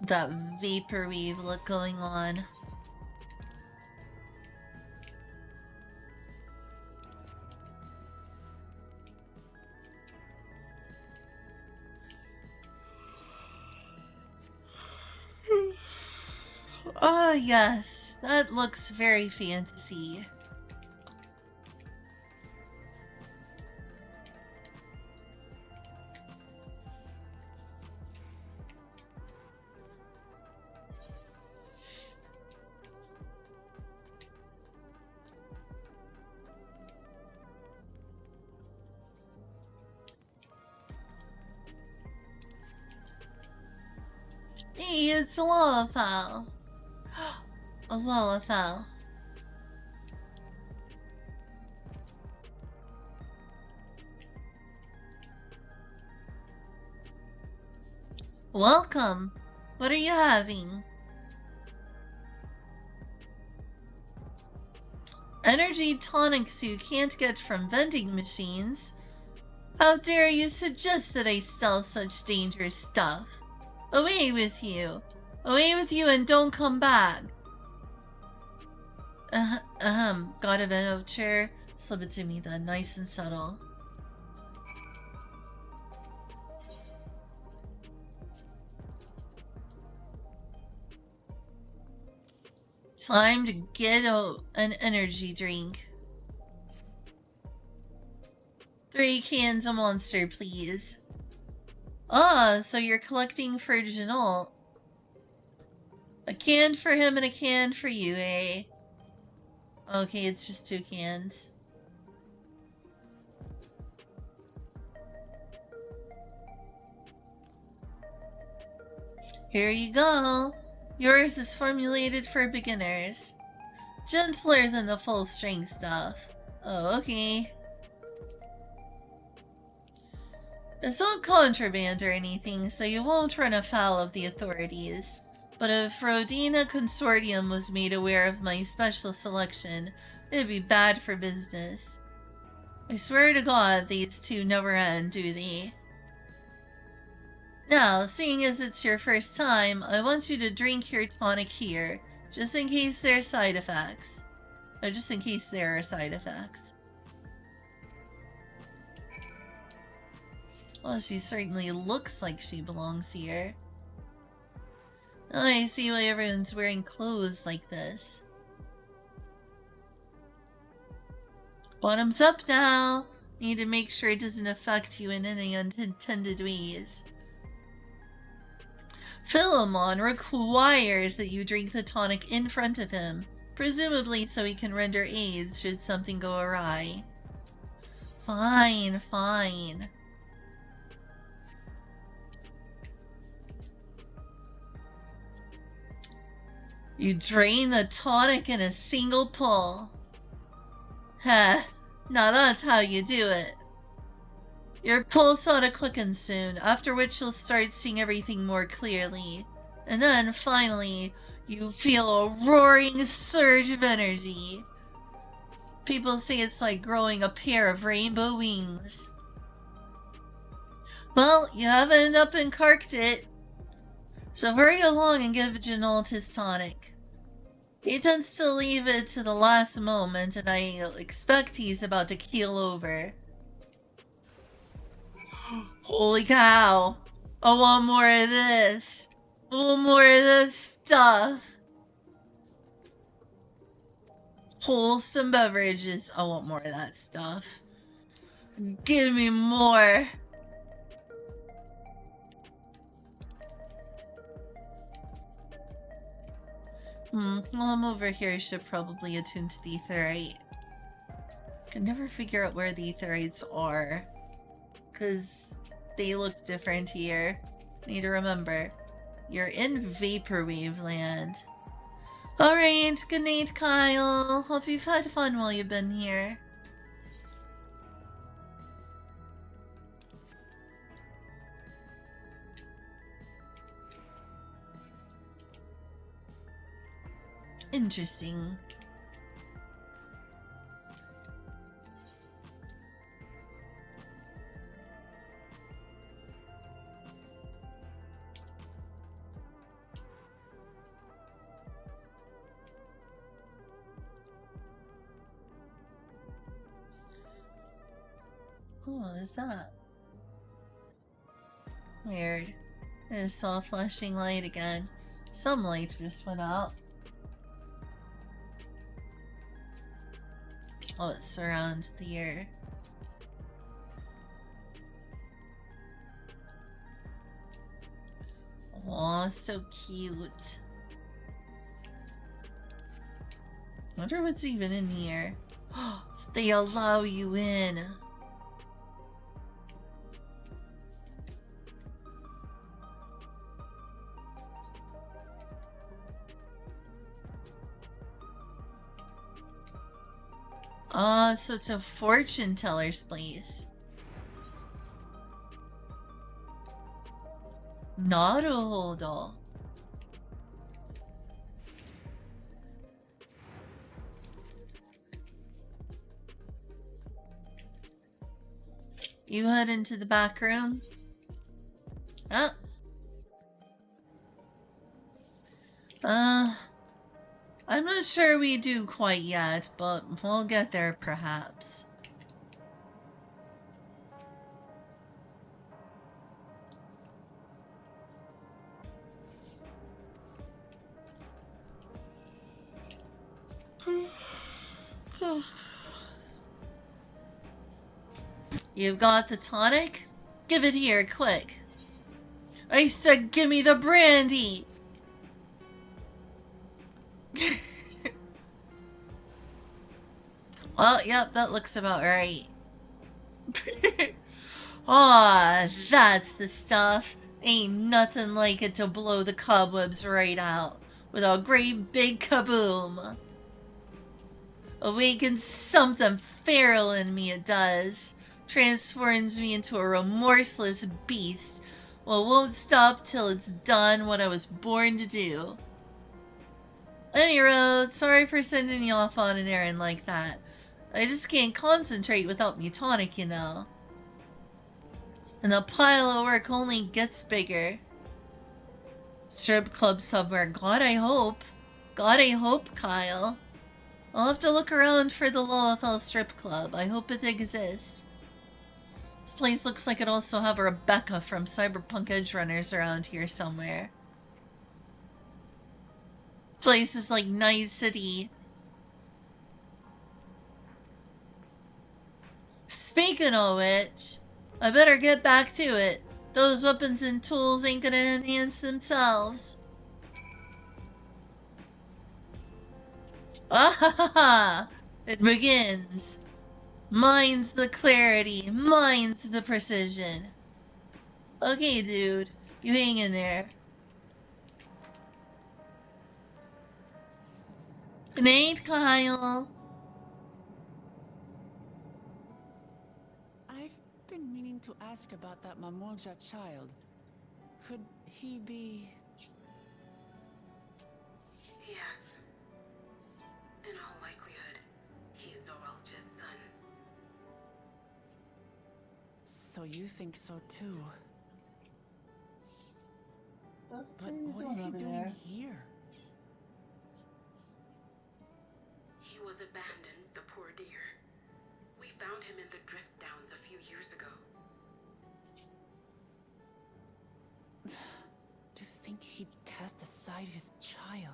That vaporwave look going on. Ah, yes. That looks very fantasy. Hey, it's a Lalafell. A Lalafell. Welcome. What are you having? Energy tonics you can't get from vending machines. How dare you suggest that I sell such dangerous stuff? Away with you. Away with you and don't come back. Got a voucher. Slip it to me then, nice and subtle. Time to get an energy drink. 3 cans of Monster, please. Ah, so you're collecting for Janot. A can for him and a can for you, eh? Okay, it's just 2 cans. Here you go. Yours is formulated for beginners. Gentler than the full strength stuff. Oh, okay. It's not contraband or anything, so you won't run afoul of the authorities. But if Rodina Consortium was made aware of my special selection, it'd be bad for business. I swear to God, these two never end, do they? Now, seeing as it's your first time, I want you to drink your tonic here, just in case there's side effects. Or just in case there are side effects. Well, she certainly looks like she belongs here. Oh, I see why everyone's wearing clothes like this. Bottoms up now! Need to make sure it doesn't affect you in any unintended ways. Philemon requires that you drink the tonic in front of him, presumably so he can render aids should something go awry. Fine, fine. You drain the tonic in a single pull. Heh, now that's how you do it. Your pulse ought to quicken soon, after which you'll start seeing everything more clearly. And then, finally, you feel a roaring surge of energy. People say it's like growing a pair of rainbow wings. Well, you haven't up and carked it. So hurry along and give Janot his tonic. He tends to leave it to the last moment, and I expect he's about to keel over. Holy cow! I want more of this! I want more of this stuff! Wholesome beverages. I want more of that stuff. Give me more! While I'm over here, I should probably attune to the aetherite. Can never figure out where the aetherites are, because they look different here. Need to remember, you're in Vaporwave land. Alright, good night, Kyle. Hope you've had fun while you've been here. Interesting. Oh, what is that? Weird. I saw a flashing light again. Some light just went out. Oh, it surrounds the ear. Aw, so cute. Wonder what's even in here. They allow you in. Ah, so it's a fortune teller's place. Naruhodo. You head into the back room. Oh. I'm not sure we do quite yet, but we'll get there perhaps. You've got the tonic? Give it here, quick. I said give me the brandy! Well, yep, that looks about right. Aw, that's the stuff. Ain't nothing like it to blow the cobwebs right out. With a great big kaboom. Awakens something feral in me, it does. Transforms me into a remorseless beast. Well, won't stop till it's done what I was born to do. Any road, sorry for sending you off on an errand like that. I just can't concentrate without me tonic, you know. And the pile of work only gets bigger. Strip club somewhere, God I hope. God I hope, Kyle. I'll have to look around for the Lalafell strip club. I hope it exists. This place looks like it also have a Rebecca from Cyberpunk Edge Runners around here somewhere. This place is like Night City. Speaking of which, I better get back to it. Those weapons and tools ain't gonna enhance themselves. Ah ha ha ha! It begins. Mine's the clarity, mine's the precision. Okay, dude, you hang in there. Good night, Kyle. I've been meaning to ask about that Mamulja child. Could he be... Yes. In all likelihood, he's Zoralja's son. So you think so too? But what is he doing here? He was abandoned, the poor dear. We found him in the Drift Downs a few years ago. To think he'd cast aside his child.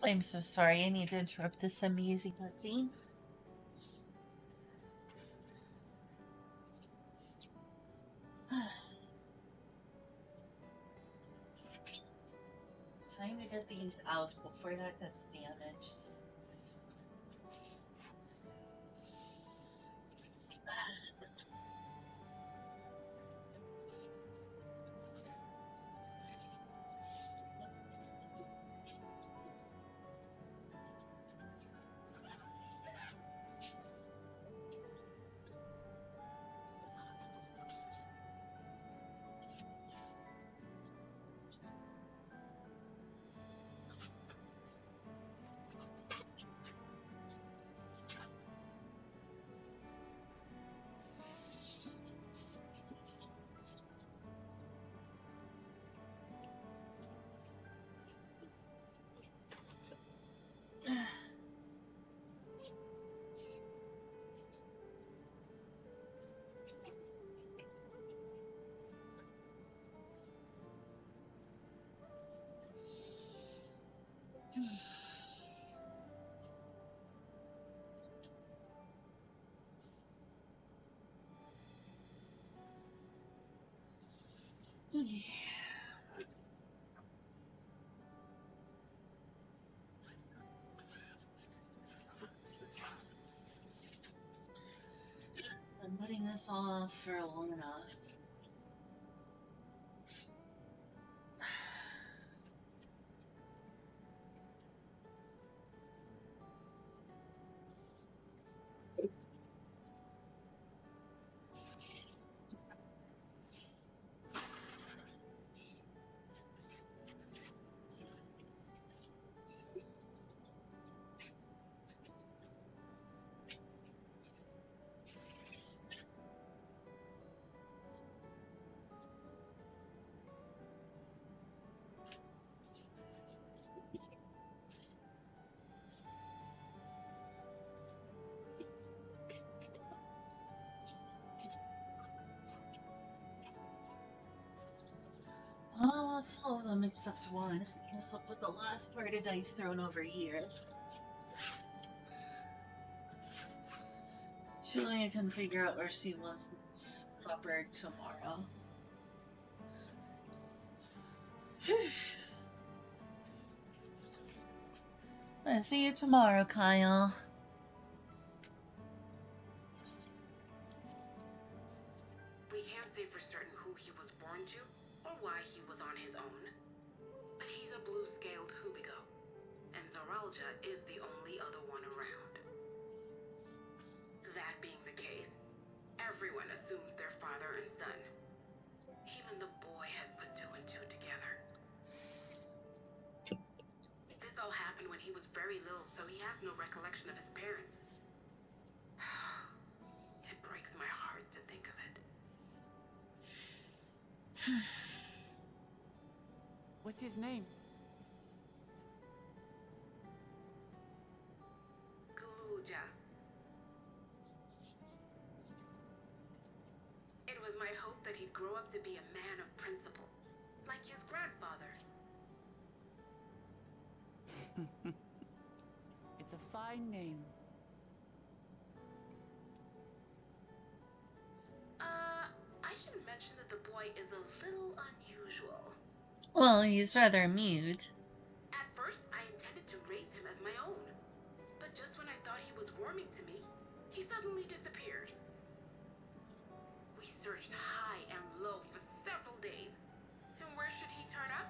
I'm so sorry, I need to interrupt this amazing cutscene. It's time to get these out before that gets damaged. I'm putting this off for long enough. Well, that's all of them except one. I guess I'll put the last part of dice thrown over here. Julia can figure out where she wants this copper tomorrow. I'll see you tomorrow, Kyle. We can't say for certain who he was born to, or why he was on his own. But he's a blue-scaled Hubigo, and Zoralja is the only other one around. That being the case, everyone assumes they're father and son. Even the boy has put two and two together. This all happened when he was very little, so he has no recollection of his parents. It breaks my heart to think of it. What's his name? Gluja. It was my hope that he'd grow up to be a man of principle, like his grandfather. It's a fine name. I should mention that the boy is a little unusual. Well, he's rather mute. At first, I intended to raise him as my own. But just when I thought he was warming to me, he suddenly disappeared. We searched high and low for several days. And where should he turn up?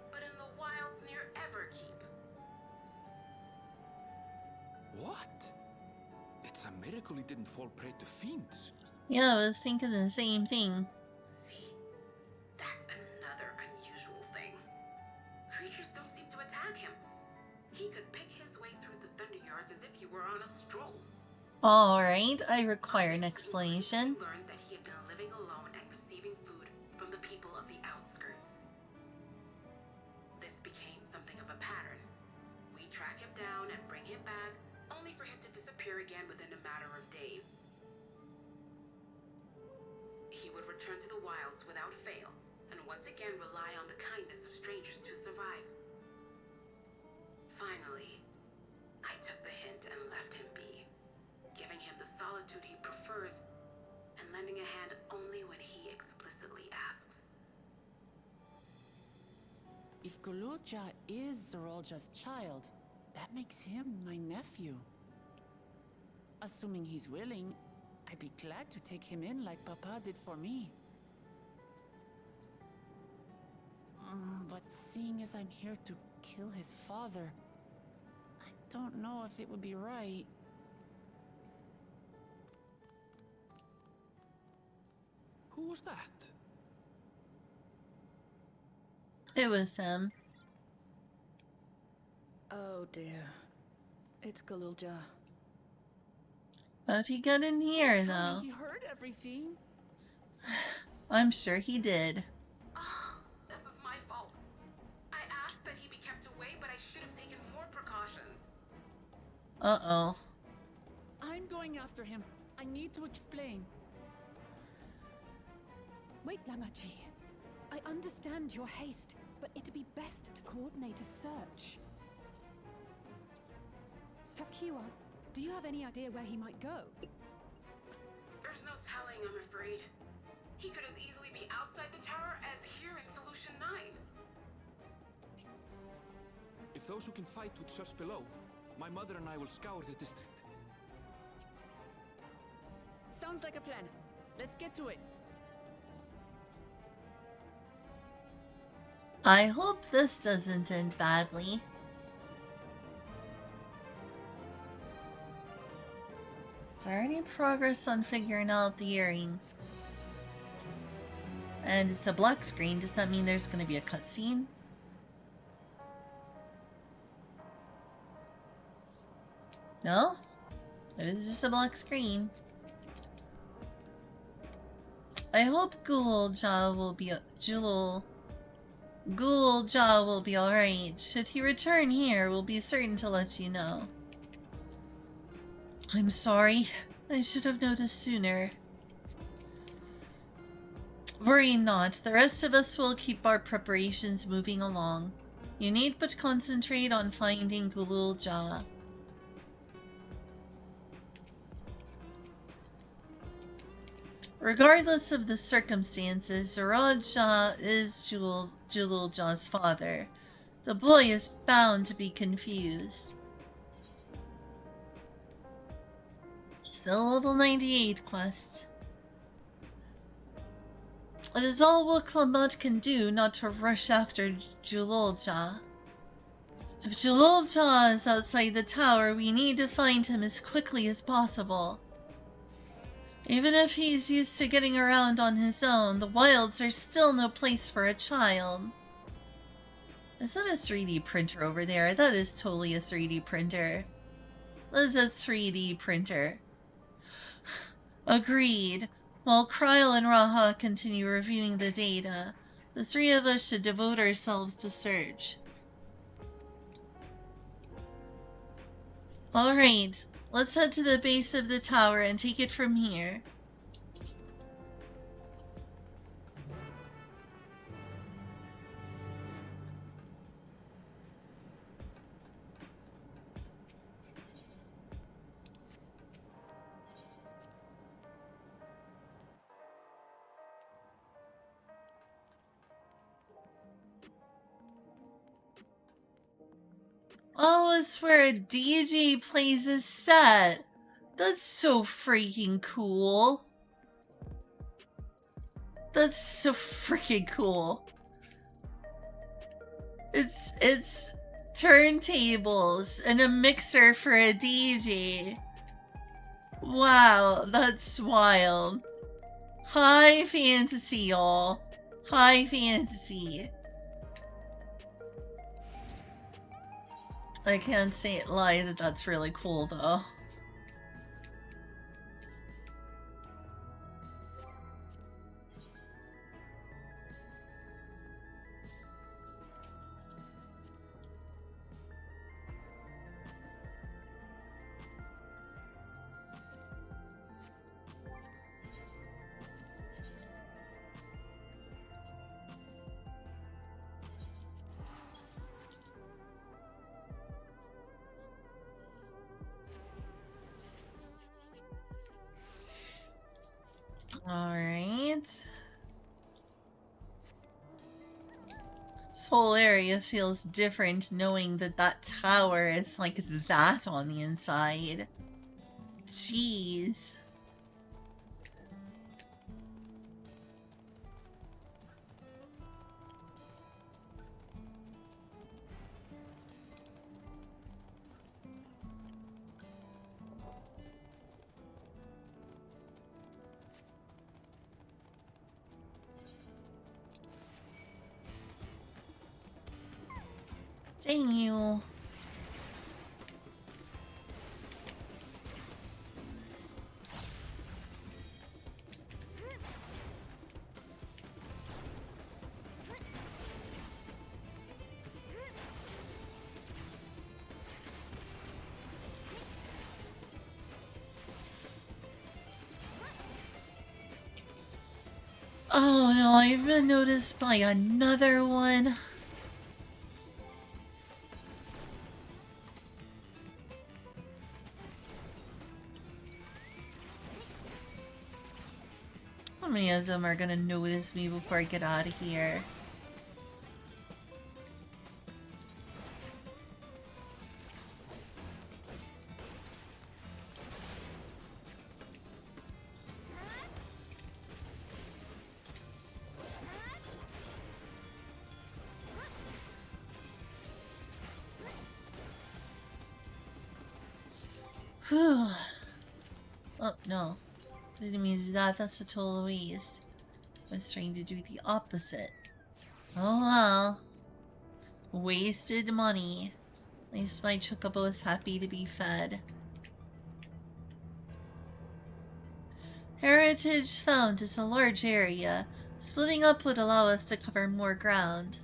But in the wilds near Everkeep. What? It's a miracle he didn't fall prey to fiends. Yeah, I was thinking the same thing. See? That's another unusual thing. Creatures don't seem to attack him. He could pick his way through the Thunder Yards as if he were on a stroll. Alright, I require an explanation. We learned that he had been living alone and receiving food from the people of the outskirts. This became something of a pattern. We track him down and bring him back, only for him to disappear again within a matter of days. He would return to the wilds without fail, and once again rely on the kindness of strangers to survive. Finally, I took the hint and left him be, giving him the solitude he prefers, and lending a hand only when he explicitly asks. If Gululja is Zoralja's child, that makes him my nephew. Assuming he's willing, I'd be glad to take him in like Papa did for me. But seeing as I'm here to kill his father, I don't know if it would be right. Who was that? It was him. Oh dear. It's Galulja. How'd he get in here, though? He heard everything. I'm sure he did. This is my fault. I asked that he be kept away, but I should have taken more precautions. Uh-oh. I'm going after him. I need to explain. Wait, Lamachi. I understand your haste, but it'd be best to coordinate a search. Kakiwa, do you have any idea where he might go? There's no telling, I'm afraid. He could as easily be outside the tower as here in Solution 9. If those who can fight would search below, my mother and I will scour the district. Sounds like a plan. Let's get to it. I hope this doesn't end badly. Is there any progress on figuring out the earrings? And it's a black screen. Does that mean there's going to be a cutscene? No? It's just a black screen. I hope Ghoul-Ja will be alright. Should he return here, we'll be certain to let you know. I'm sorry. I should have noticed sooner. Worry not. The rest of us will keep our preparations moving along. You need but concentrate on finding Ghoul-Ja. Regardless of the circumstances, Zeraj is Ghoul-Ja's father. The boy is bound to be confused. Still level 98 quest. It is all Woklabut can do not to rush after Ghoul-Ja. If Ghoul-Ja is outside the tower, we need to find him as quickly as possible. Even if he's used to getting around on his own, the wilds are still no place for a child. Is that a 3D printer over there? That is totally a 3D printer. That is a 3D printer. Agreed. While Kryl and Raha continue reviewing the data, the three of us should devote ourselves to search. Alright, let's head to the base of the tower and take it from here. Oh, it's where a DJ plays a set. That's so freaking cool. That's so freaking cool. It's turntables and a mixer for a DJ. Wow, that's wild. High fantasy, y'all. High fantasy. I can't say it lie that that's really cool, though. Alright. This whole area feels different knowing that that tower is like that on the inside. Jeez. Dang you. Oh no, I've been noticed by another one. How many of them are gonna notice me before I get out of here? Whew. Oh, no. Didn't mean to do that. That's a total waste. I was trying to do the opposite. Oh well. Wasted money. At least my chocobo is happy to be fed. Heritage found is a large area. Splitting up would allow us to cover more ground.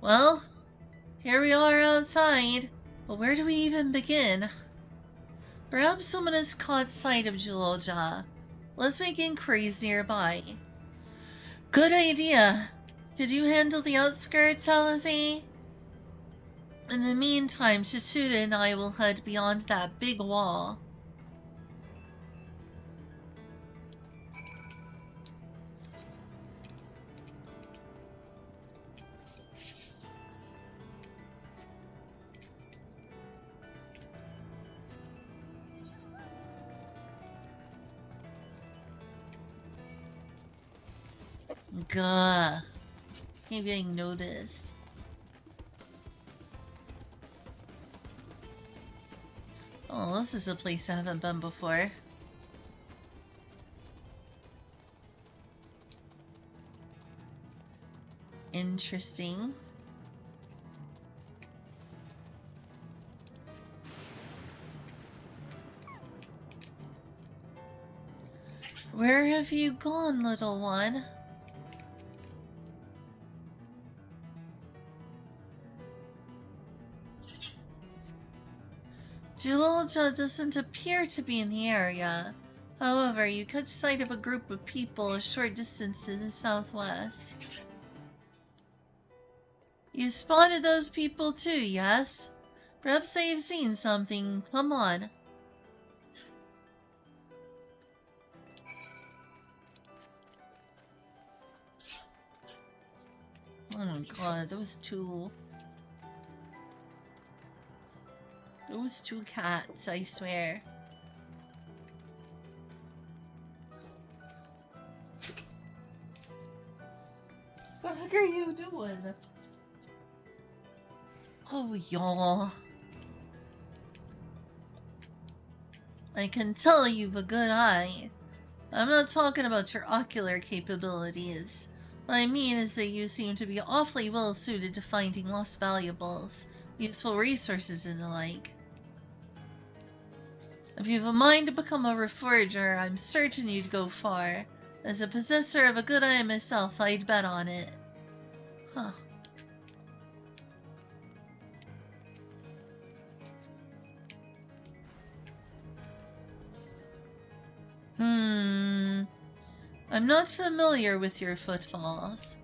Well, here we are outside. But where do we even begin? Perhaps someone has caught sight of Julolja. Let's make inquiries nearby. Good idea. Could you handle the outskirts, Alizé? In the meantime, Chichuda and I will head beyond that big wall. Gah. Keep getting noticed. Oh, this is a place I haven't been before. Interesting. Where have you gone, little one? Julolja doesn't appear to be in the area. However, you catch sight of a group of people a short distance to the southwest. You spotted those people too, yes? Perhaps they've seen something. Come on. Oh my god, those two cats, I swear. What the heck are you doing? Oh, y'all. I can tell you've a good eye. I'm not talking about your ocular capabilities. What I mean is that you seem to be awfully well suited to finding lost valuables, useful resources, and the like. If you have a mind to become a reforger, I'm certain you'd go far. As a possessor of a good eye myself, I'd bet on it. Huh. I'm not familiar with your footfalls.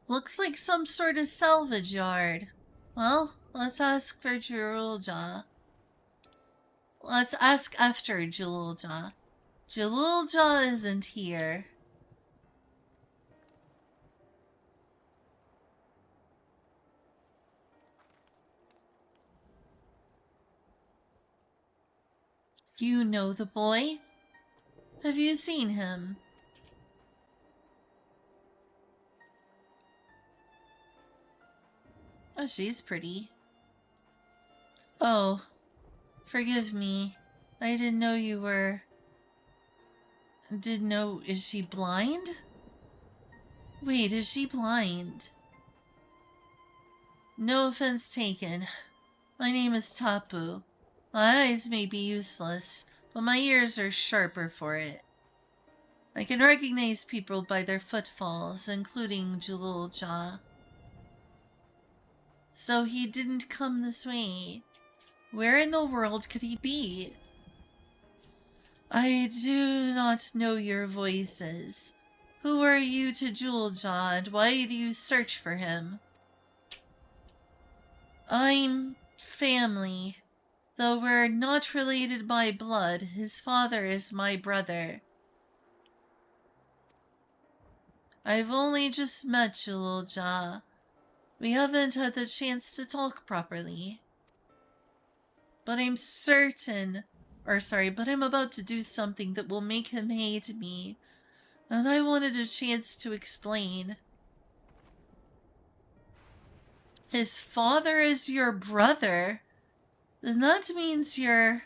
Looks like some sort of salvage yard. Well, let's ask for Julolja. Let's ask after Julolja. Julolja isn't here. You know the boy? Have you seen him? Oh, she's pretty. Oh, forgive me. I didn't know you were... Didn't know... Is she blind? Wait, is she blind? No offense taken. My name is Tapu. My eyes may be useless, but my ears are sharper for it. I can recognize people by their footfalls, including Julolja. So he didn't come this way. Where in the world could he be? I do not know your voices. Who are you to Jeweljaw, and why do you search for him? I'm family. Though we're not related by blood, his father is my brother. I've only just met Jeweljaw. We haven't had the chance to talk properly. But I'm but I'm about to do something that will make him hate me. And I wanted a chance to explain. His father is your brother? Then that means you're...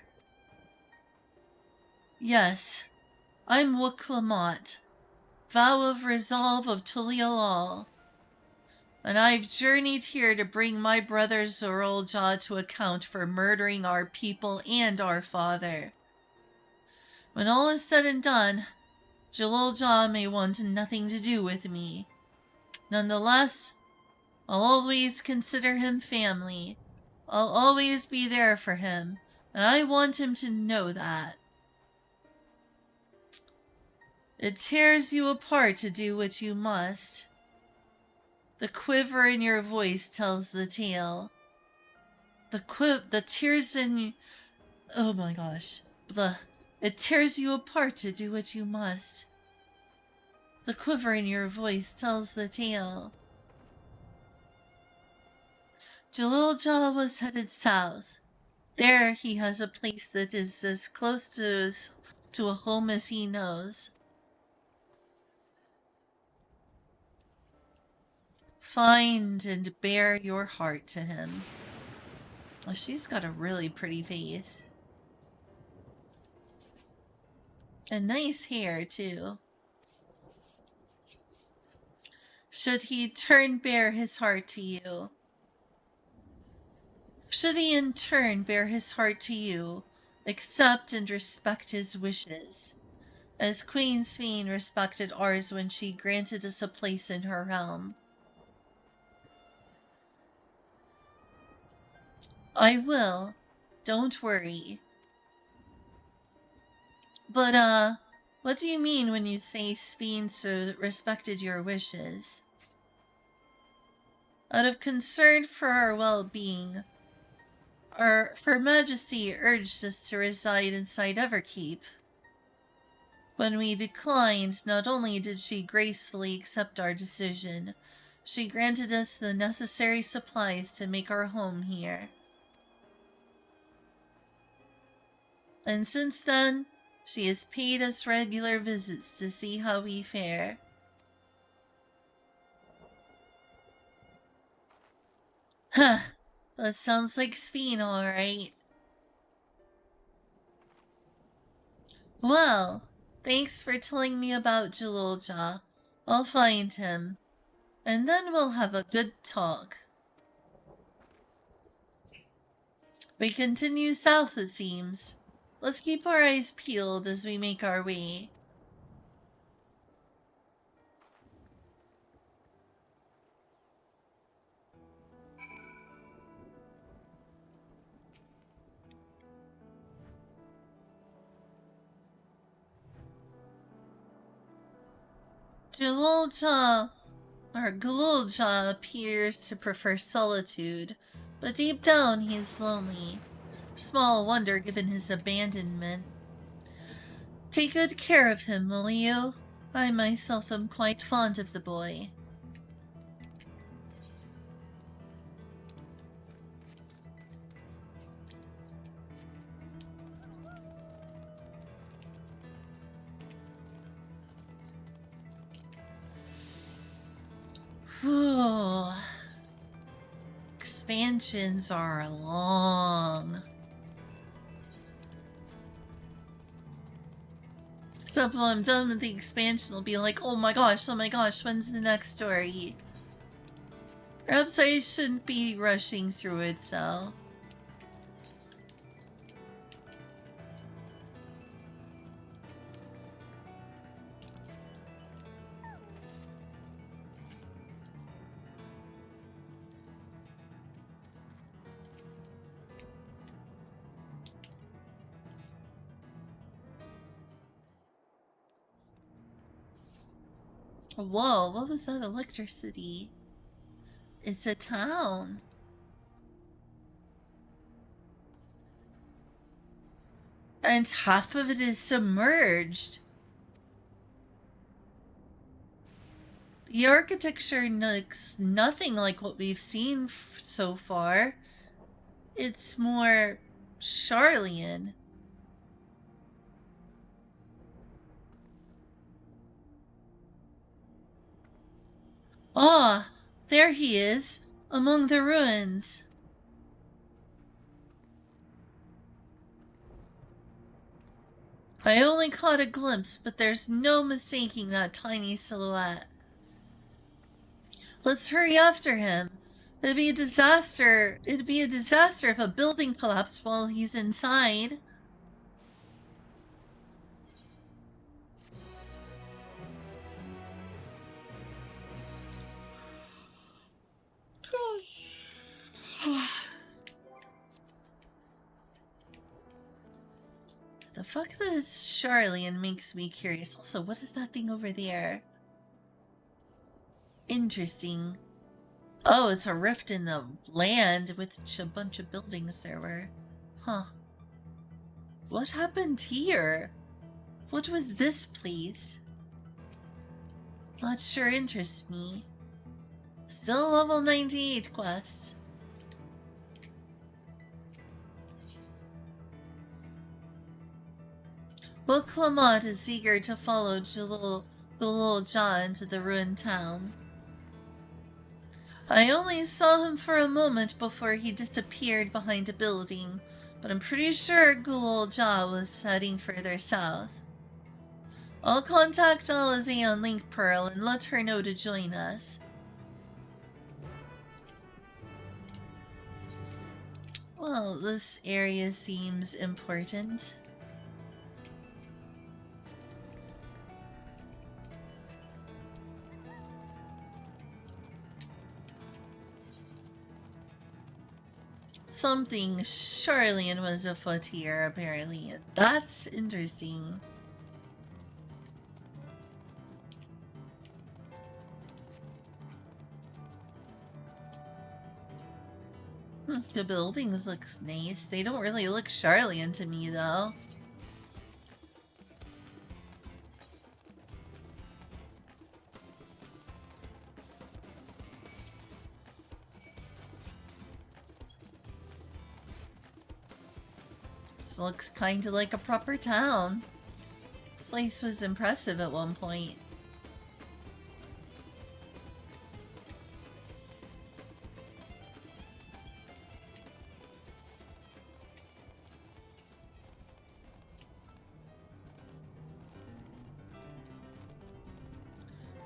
Yes, I'm Wuklamot, vow of resolve of Tulialal. And I've journeyed here to bring my brother Zorolja to account for murdering our people and our father. When all is said and done, Jalolja may want nothing to do with me. Nonetheless, I'll always consider him family. I'll always be there for him, and I want him to know that. It tears you apart to do what you must. The quiver in your voice tells the tale. The tears in... Oh my gosh. It tears you apart to do what you must. The quiver in your voice tells the tale. Jalilja was headed south. There he has a place that is as close to a home as he knows. Find and bear your heart to him. Oh, she's got a really pretty face. And nice hair, too. Should he bear his heart to you? Should he in turn bear his heart to you, accept and respect his wishes, as Queen Sveen respected ours when she granted us a place in her realm? I will. Don't worry. But, what do you mean when you say Sveen respected your wishes? Out of concern for our well-being, Her Majesty urged us to reside inside Everkeep. When we declined, not only did she gracefully accept our decision, she granted us the necessary supplies to make our home here. And since then, she has paid us regular visits to see how we fare. Huh, that sounds like Sveen, all right. Well, thanks for telling me about Jalolja. I'll find him, and then we'll have a good talk. We continue south, it seems. Let's keep our eyes peeled as we make our way. Galulja appears to prefer solitude, but deep down he is lonely. Small wonder given his abandonment. Take good care of him, will you? I myself am quite fond of the boy. Whew. Expansions are long. Except when I'm done with the expansion, I'll be like, oh my gosh, when's the next story? Perhaps I shouldn't be rushing through it, so... Whoa, what was that electricity? It's a town. And half of it is submerged. The architecture looks nothing like what we've seen so far. It's more Charlian. Ah, there he is, among the ruins. I only caught a glimpse, but there's no mistaking that tiny silhouette. Let's hurry after him. It'd be a disaster. It'd be a disaster if a building collapsed while he's inside. The fuck this Charlian makes me curious. Also, what is that thing over there? Interesting. Oh, it's a rift in the land with a bunch of buildings there were. Huh. What happened here? What was this place? That sure interests me. Still level 98 quest. Well, Clement is eager to follow Gulul Jah into the ruined town. I only saw him for a moment before he disappeared behind a building, but I'm pretty sure Gulul Jah was heading further south. I'll contact Alize on Link Pearl and let her know to join us. Well, this area seems important. Something Charlian was afoot here, apparently. That's interesting. The buildings look nice. They don't really look Charlian to me, though. This looks kind of like a proper town. This place was impressive at one point.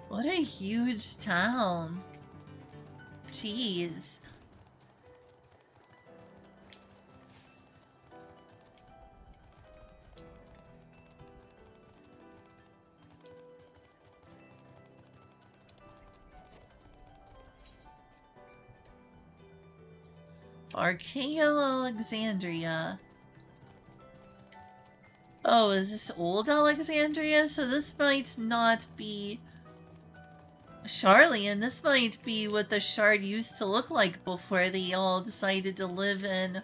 What a huge town. Jeez. Archaeo Alexandria. Oh, is this old Alexandria? So this might not be Charlian. This might be what the Shard used to look like before they all decided to live in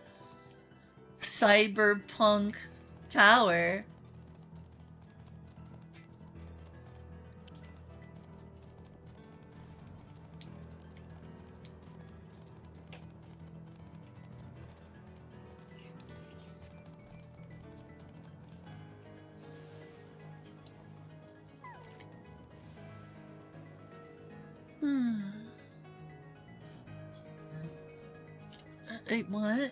Cyberpunk Tower. What? Look,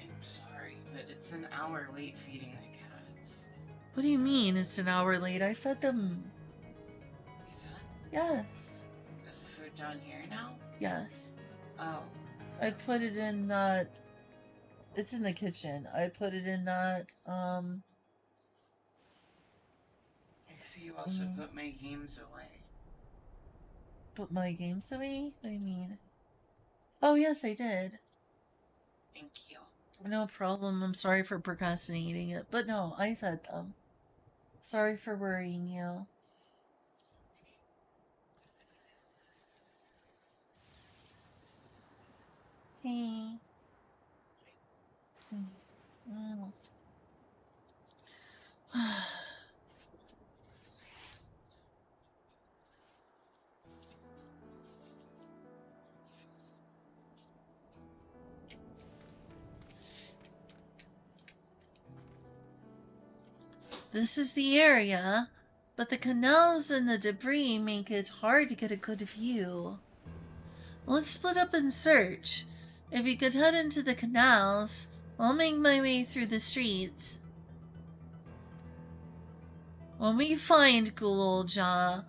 I'm sorry, but it's an hour late feeding the cats. What do you mean it's an hour late? I fed them. You done? Yes. Is the food done here now? Yes. Oh. I put it in that... It's in the kitchen. I put it in that, I see you also put my games away. Put my games away? What do you mean? Oh, yes, I did. Thank you. No problem. I'm sorry for procrastinating it. But no, I fed them. Sorry for worrying you. Hey. Mm. This is the area, but the canals and the debris make it hard to get a good view. Let's split up and search. If you could head into the canals, I'll make my way through the streets. When we find Gulolja,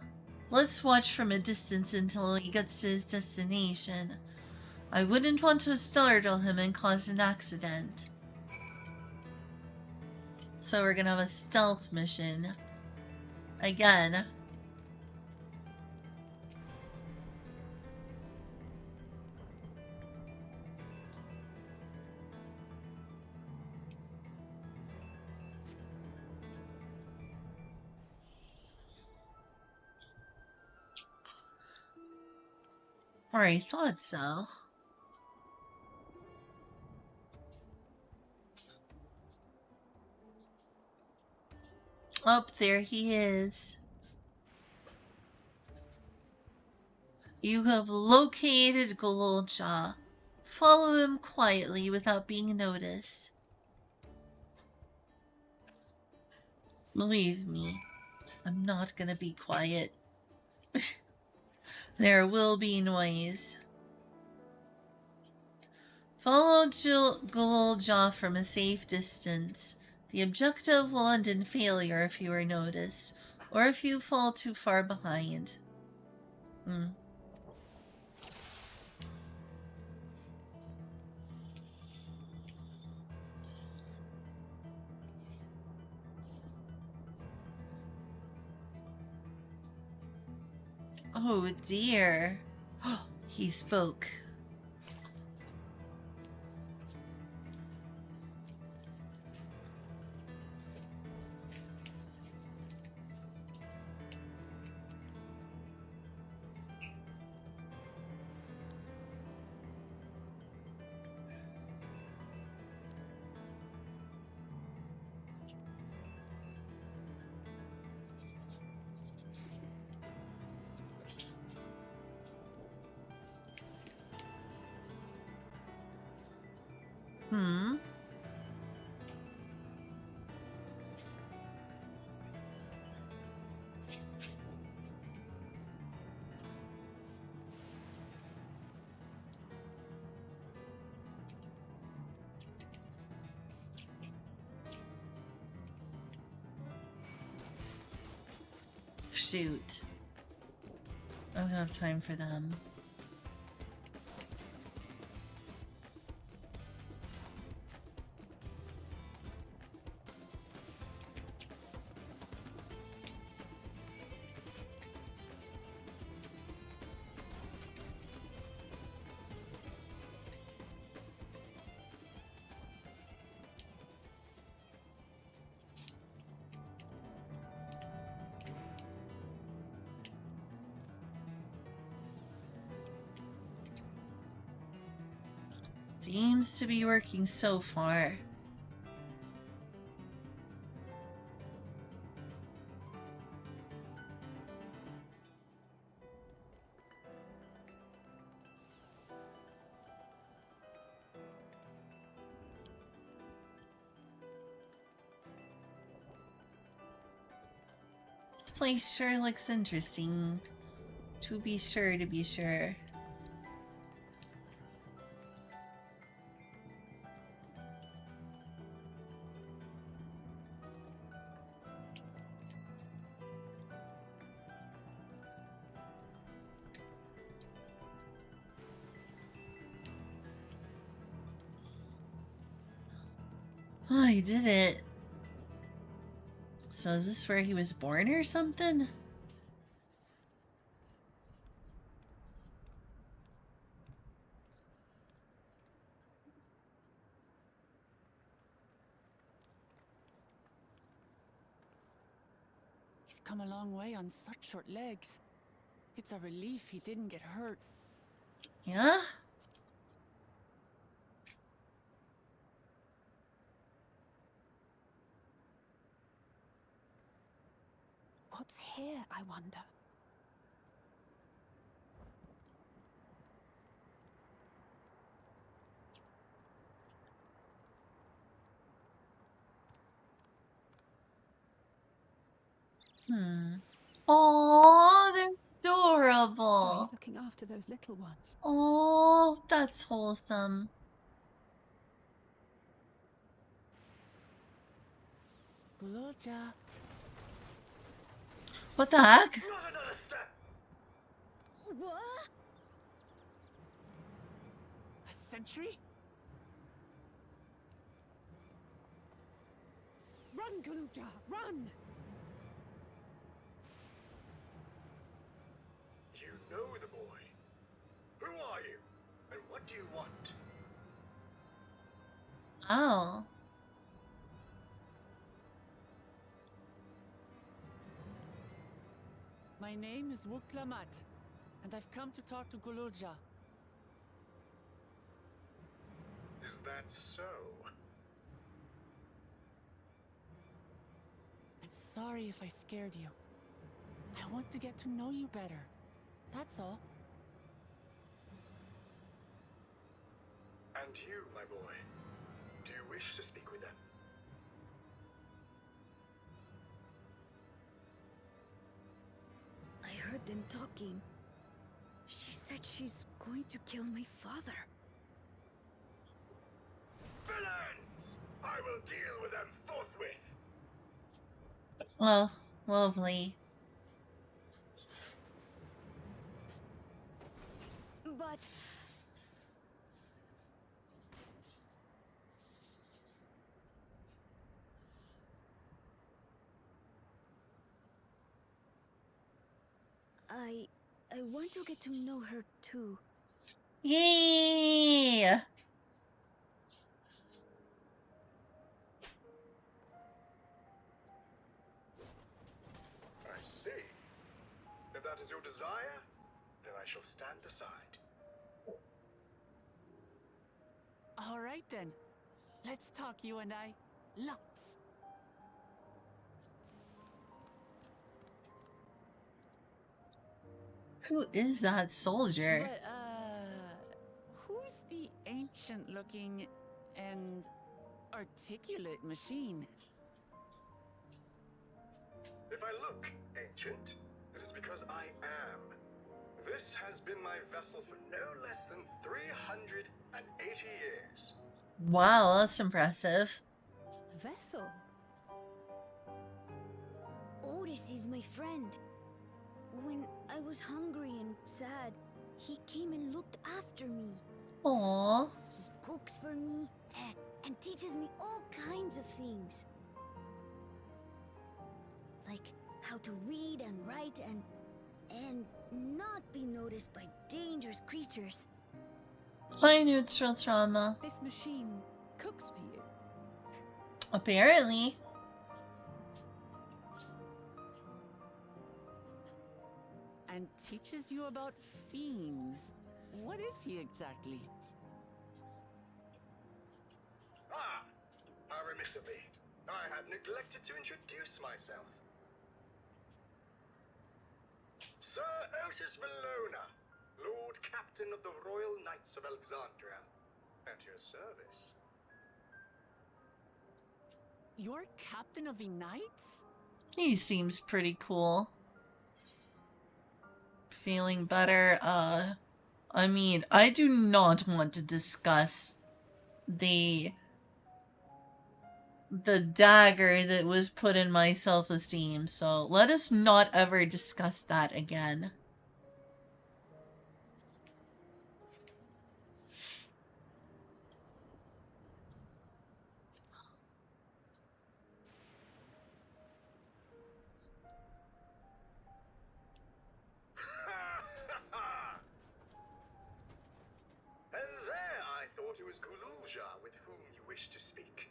let's watch from a distance until he gets to his destination. I wouldn't want to startle him and cause an accident. So we're gonna have a stealth mission. Again. Or I thought so. Oh, there he is. You have located Gololja. Follow him quietly without being noticed. Believe me, I'm not gonna be quiet. There will be noise. Follow Gololja from a safe distance. The objective will end in failure if you are noticed, or if you fall too far behind. Oh dear. He spoke. Shoot. I don't have time for them. Seems to be working so far. This place sure looks interesting. To be sure, to be sure. Oh, he did it. So is this where he was born or something? He's come a long way on such short legs. It's a relief he didn't get hurt. Yeah? What's here, I wonder? Oh, they're So adorable. he's looking after those little ones. Oh, that's wholesome. Gululja. What the heck? Not another step! What? A sentry? Run, Gululja, run! You know the boy. Who are you? And what do you want? Oh. My name is Wuklamat, and I've come to talk to Gululja. Is that so? I'm sorry if I scared you. I want to get to know you better. That's all. And you, my boy, do you wish to speak with them? I heard them talking. She said she's going to kill my father. Villains! I will deal with them forthwith! Oh, lovely. But... I want to get to know her too. Yay! I see. If that is your desire, then I shall stand aside. All right then. Let's talk, you and I. Lots. Who is that soldier? But, who's the ancient-looking and articulate machine? If I look ancient, it is because I am. This has been my vessel for no less than 380 years. Wow, that's impressive. Vessel? Otis is my friend. When I was hungry and sad, he came and looked after me. Aww. He cooks for me and teaches me all kinds of things. Like how to read and write and not be noticed by dangerous creatures. Hi, neutral trauma. This machine cooks for you. Apparently. And teaches you about fiends. What is he exactly? Ah! How remiss of me. I had neglected to introduce myself. Sir Otis Valona, Lord Captain of the Royal Knights of Alexandria. At your service. You're Captain of the Knights? He seems pretty cool. Feeling better? I mean, I do not want to discuss the dagger that was put in my self-esteem, so let us not ever discuss that again. And there I thought it was Gululja with whom you wished to speak.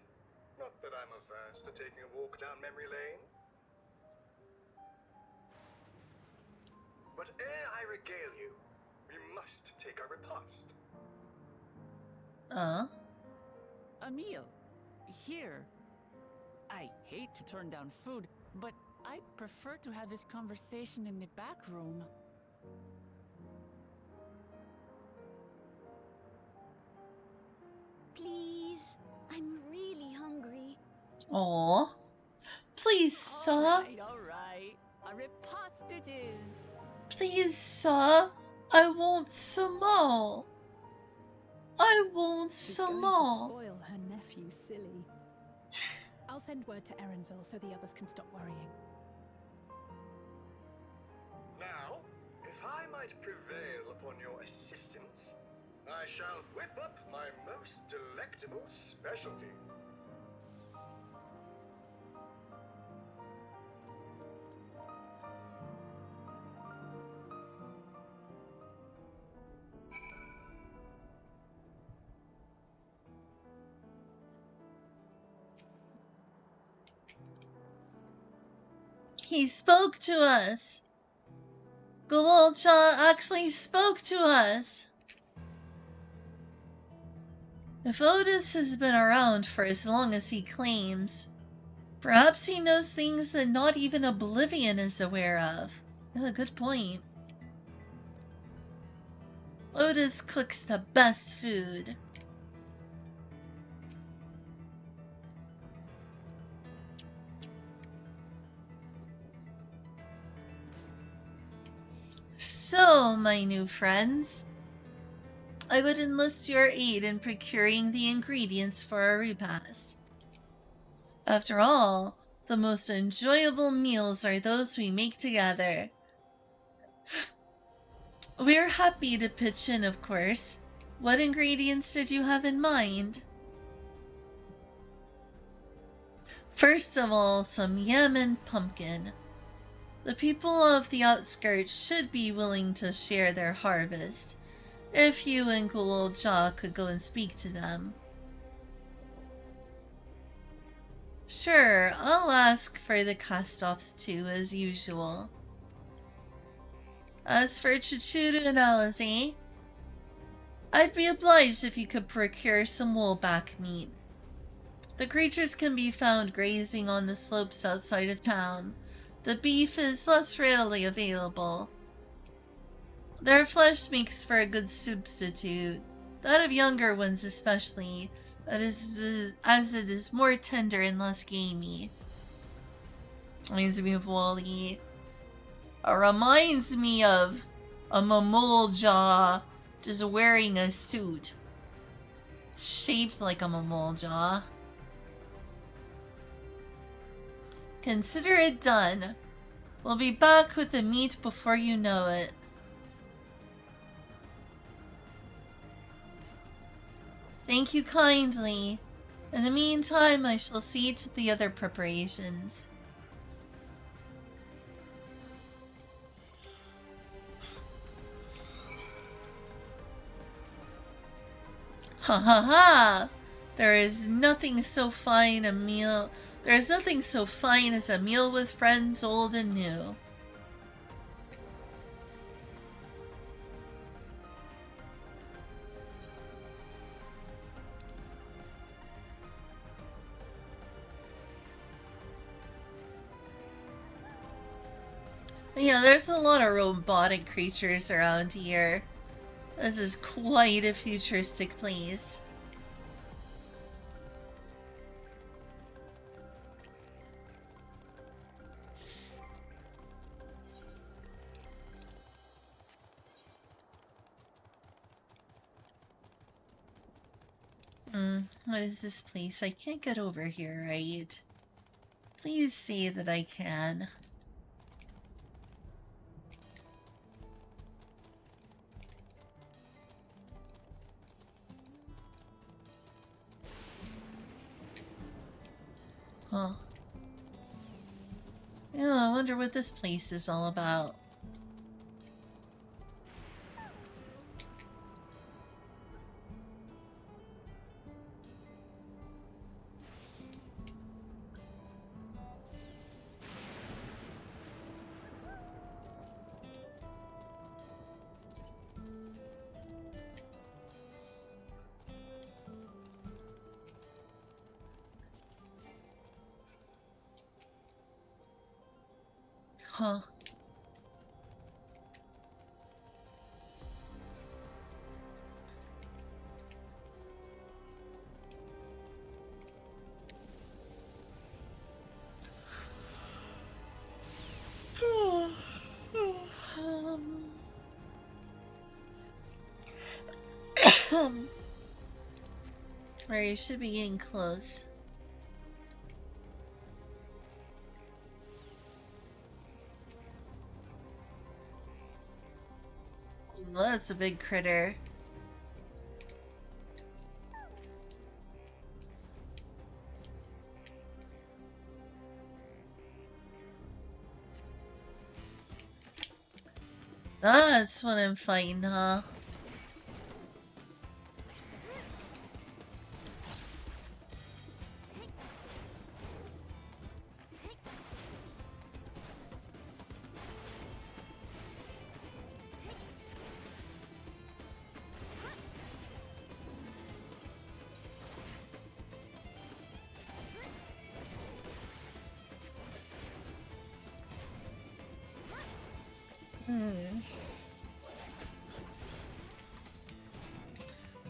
Not that I'm averse to taking a walk down memory lane. But ere I regale you, we must take our repast. A meal. Here. I hate to turn down food, but I'd prefer to have this conversation in the back room. Please, I'm really hungry. Aw. Please, sir. All right. A riposte it is. Please, sir. I want some more. I want She's some going to more. spoil her nephew silly. I'll send word to Erenville so the others can stop worrying. Now, if I might prevail upon your assistance, I shall whip up my most delectable specialty. He spoke to us. Gulolcha actually spoke to us. If Otis has been around for as long as he claims, perhaps he knows things that not even Oblivion is aware of. Yeah, good point. Otis cooks the best food. So, my new friends, I would enlist your aid in procuring the ingredients for our repast. After all, the most enjoyable meals are those we make together. We're happy to pitch in, of course. What ingredients did you have in mind? First of all, some yam and pumpkin. The people of the outskirts should be willing to share their harvest, if you and Gulolja could go and speak to them. Sure, I'll ask for the cast-offs too, as usual. As for Chichuru and Alize, I'd be obliged if you could procure some woolback meat. The creatures can be found grazing on the slopes outside of town. The beef is less readily available. Their flesh makes for a good substitute, that of younger ones especially, as it is more tender and less gamey. Reminds me of Wally. Reminds me of a Mamolja just wearing a suit shaped like a Mamolja. Consider it done. We'll be back with the meat before you know it. Thank you kindly. In the meantime, I shall see to the other preparations. Ha ha ha! There is nothing so fine as a meal with friends old and new. Yeah, there's a lot of robotic creatures around here. This is quite a futuristic place. What is this place? I can't get over here, right? Please say that I can. Huh. Yeah, I wonder what this place is all about. Huh. Where you should be getting close. Well, that's a big critter. That's what I'm fighting, huh?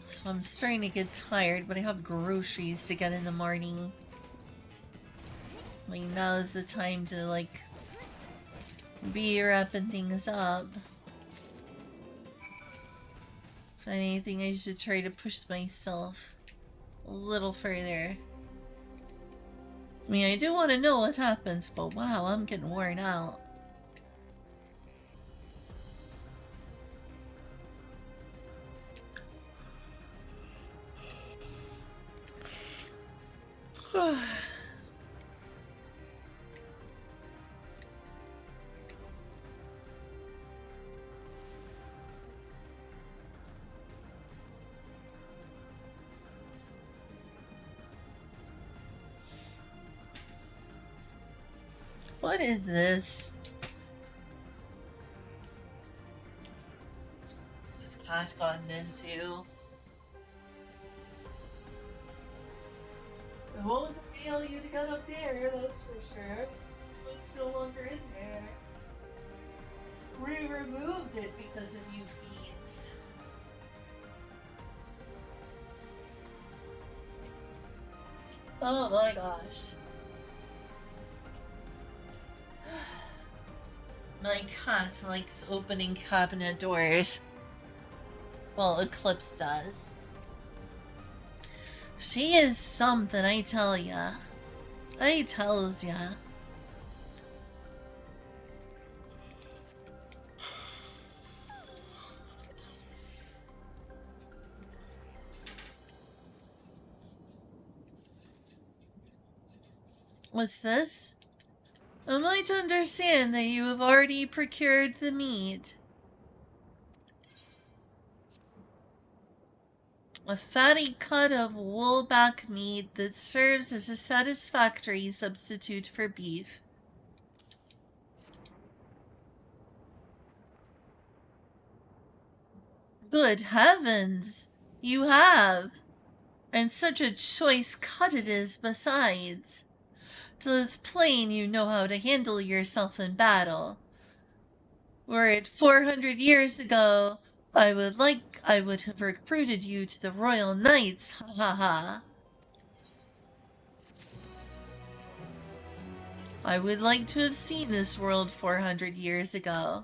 So I'm starting to get tired, but I have groceries to get in the morning. Like, now is the time to, like, be wrapping things up. If anything, I should try to push myself a little further. I mean, I do want to know what happens, but wow, I'm getting worn out. What is this? What's this cat gotten into? I won't fail you to get up there, that's for sure. It's no longer in there. We removed it because of you feeds. Oh my gosh. My cat likes opening cabinet doors. Well, Eclipse does. She is something, I tell ya. I tells ya. What's this? Am I to understand that you have already procured the meat? A fatty cut of woolback meat that serves as a satisfactory substitute for beef. Good heavens! You have! And such a choice cut it is besides. 'Tis plain you know how to handle yourself in battle. Were it 400 years ago, I would have recruited you to the Royal Knights, ha ha ha. I would like to have seen this world 400 years ago.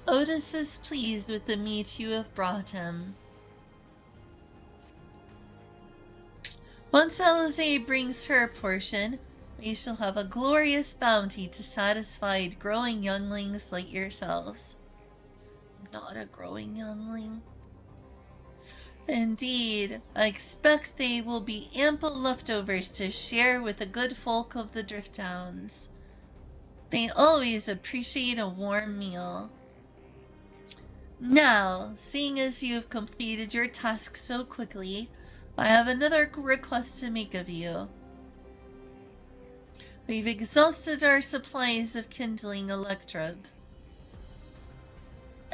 Otis is pleased with the meat you have brought him. Once Alizé brings her portion, we shall have a glorious bounty to satisfy growing younglings like yourselves. Not a growing youngling. Indeed, I expect they will be ample leftovers to share with the good folk of the Drift Towns. They always appreciate a warm meal. Now, seeing as you have completed your task so quickly, I have another request to make of you. We've exhausted our supplies of kindling electrobe.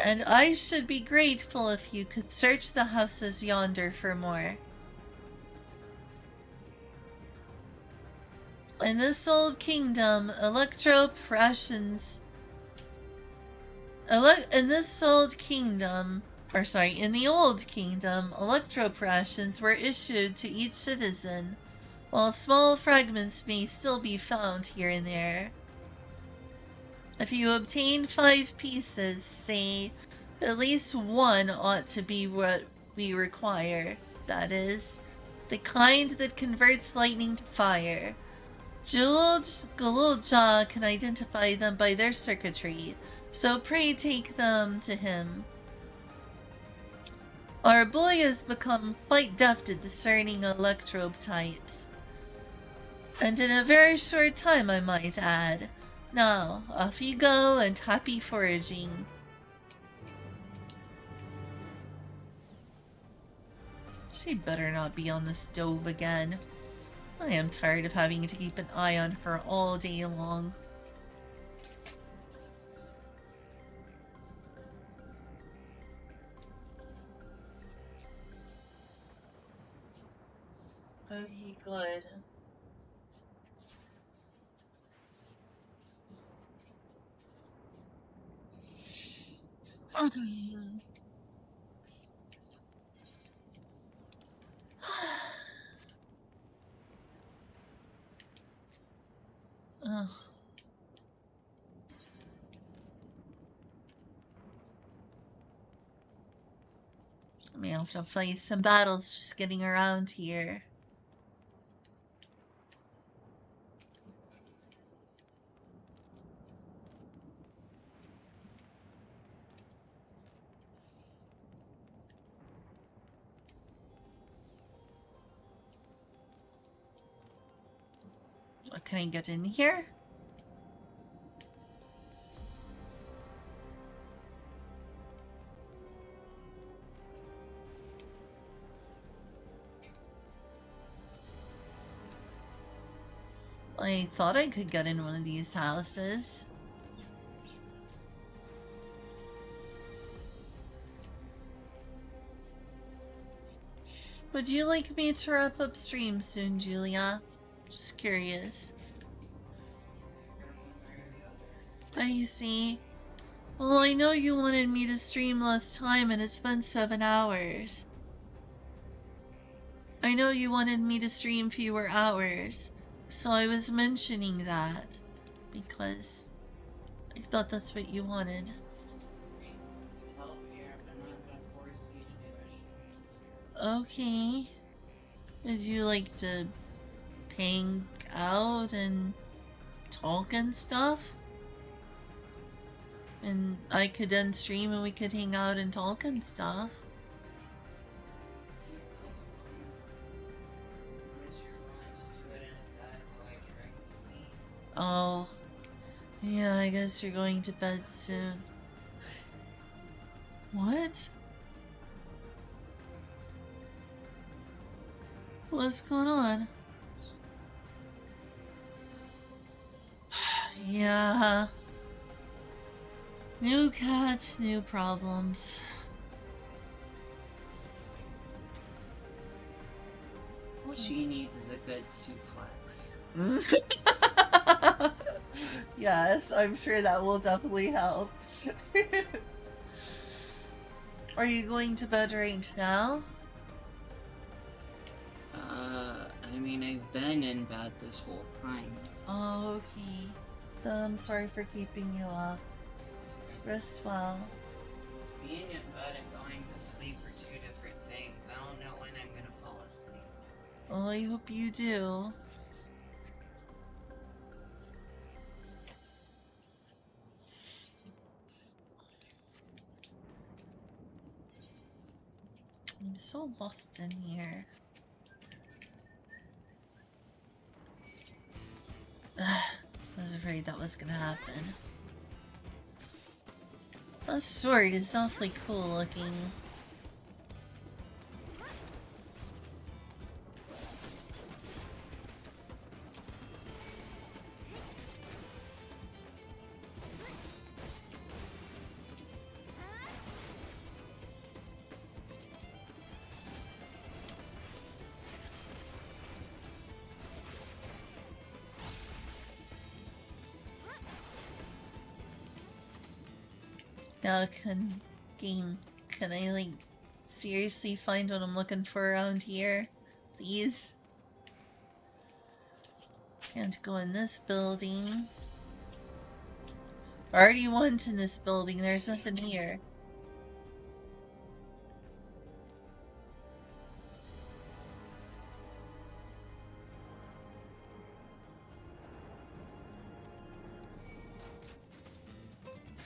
And I should be grateful if you could search the houses yonder for more. In this old kingdom, in the old kingdom, electroporations were issued to each citizen, while small fragments may still be found here and there. If you obtain 5 pieces, say, at least one ought to be what we require. That is, the kind that converts lightning to fire. Gululja can identify them by their circuitry, so pray take them to him. Our boy has become quite deft at discerning electrobe types. And in a very short time, I might add. Now, off you go, and happy foraging. She better not be on the stove again. I am tired of having to keep an eye on her all day long. Okay, good. Ugh. I may have to fight some battles just getting around here. What can I get in here? I thought I could get in one of these houses. Would you like me to wrap up stream soon, Julia? Just curious. I see. Well, I know you wanted me to stream last time and it's been 7 hours. I know you wanted me to stream fewer hours, so I was mentioning that because I thought that's what you wanted. Help here, but I'm not gonna force you to do anything. Okay. Would you like to hang out and talk and stuff? And I could then stream and we could hang out and talk and stuff. Oh, yeah, I guess you're going to bed soon. What? What's going on? Yeah. New cats, new problems. What she needs is a good suplex. Yes, I'm sure that will definitely help. Are you going to bed right now? I mean, I've been in bed this whole time. Oh, okay. Then I'm sorry for keeping you up. Rest well. Being in bed and going to sleep are two different things. I don't know when I'm gonna fall asleep. Well, I hope you do. I'm so lost in here. I was afraid that was gonna happen. That sword is awfully cool looking. Now game, can I like seriously find what I'm looking for around here? Please? Can't go in this building. Already went in this building, there's nothing here.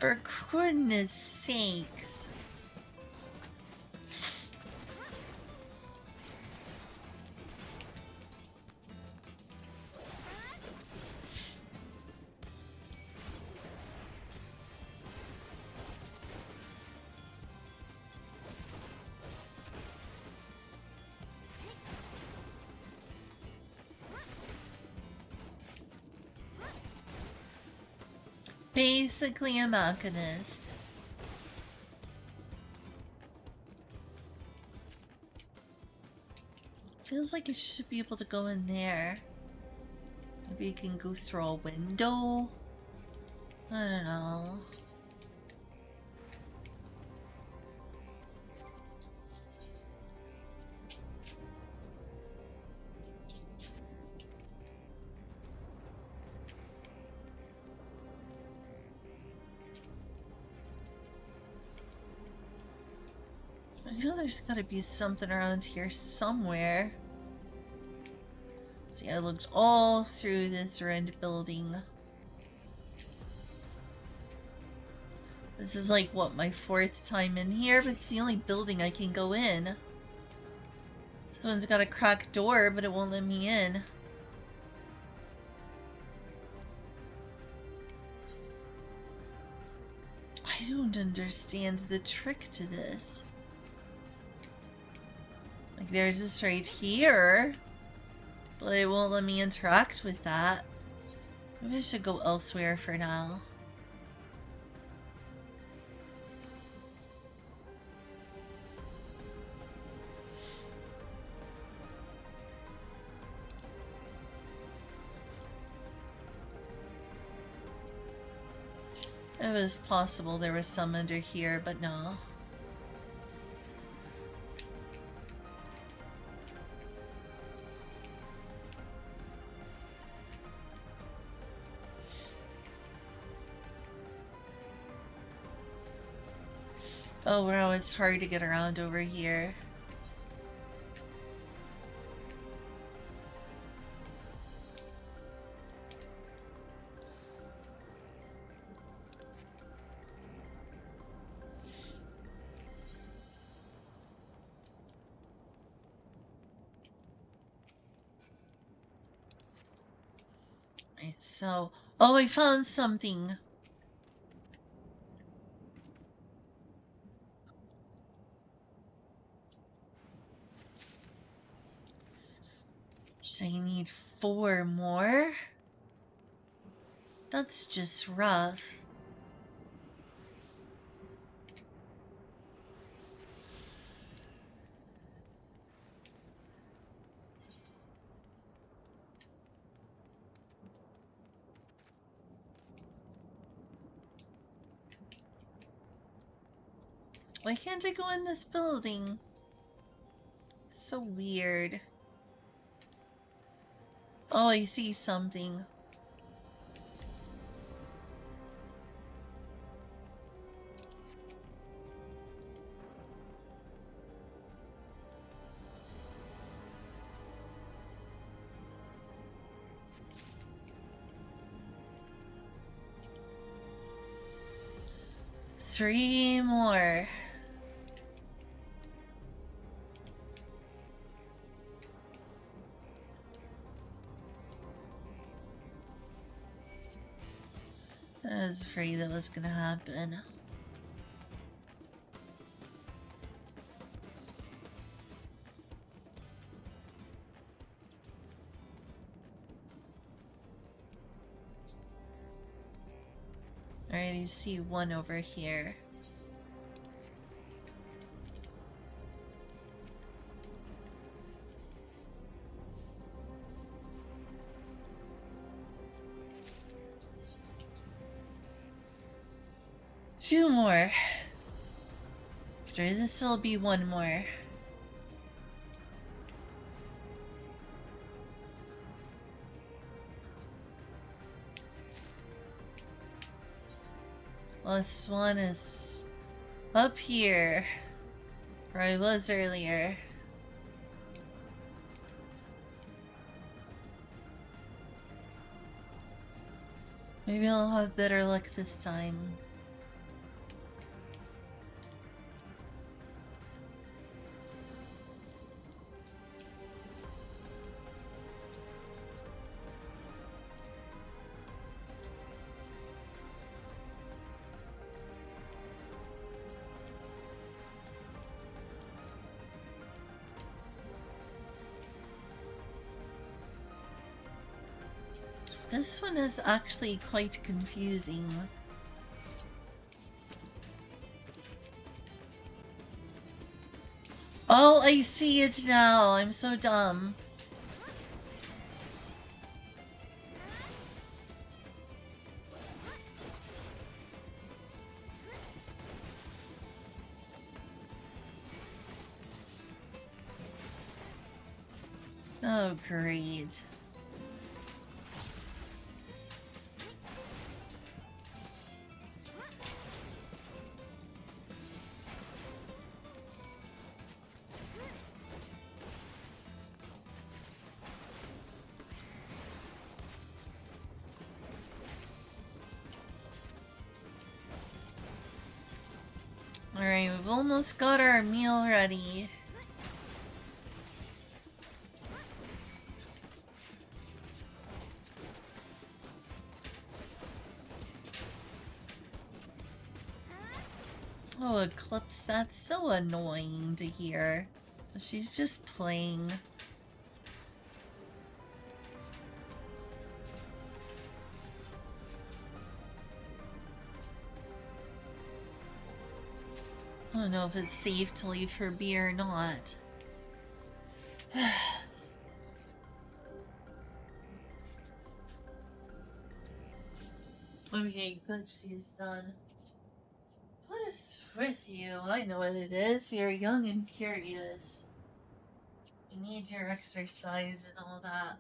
For goodness sakes. Basically a machinist. Feels like it should be able to go in there. Maybe it can go through a window. I don't know. I know there's gotta be something around here somewhere. See, I looked all through this red building. This is like, what, my 4th time in here? But it's the only building I can go in. This one's got a cracked door, but it won't let me in. I don't understand the trick to this. Like, there's this right here, but it won't let me interact with that. Maybe I should go elsewhere for now. It was possible there was some under here, but no. Oh wow, it's hard to get around over here. Right, so, oh, I found something. So I need 4 more? That's just rough. Why can't I go in this building? So weird. Oh, I see something. Three more. I was afraid that was gonna happen. Alright, I see one over here. 2 more. After this, will be 1 more. Well, this one is up here, where I was earlier. Maybe I'll have better luck this time. This one is actually quite confusing. Oh, I see it now. I'm so dumb. Oh, great. Alright, we've almost got our meal ready. Oh, Eclipse, that's so annoying to hear. She's just playing. I don't know if it's safe to leave her be or not. Okay, good, she's done. What is with you? I know what it is. You're young and curious. You need your exercise and all that.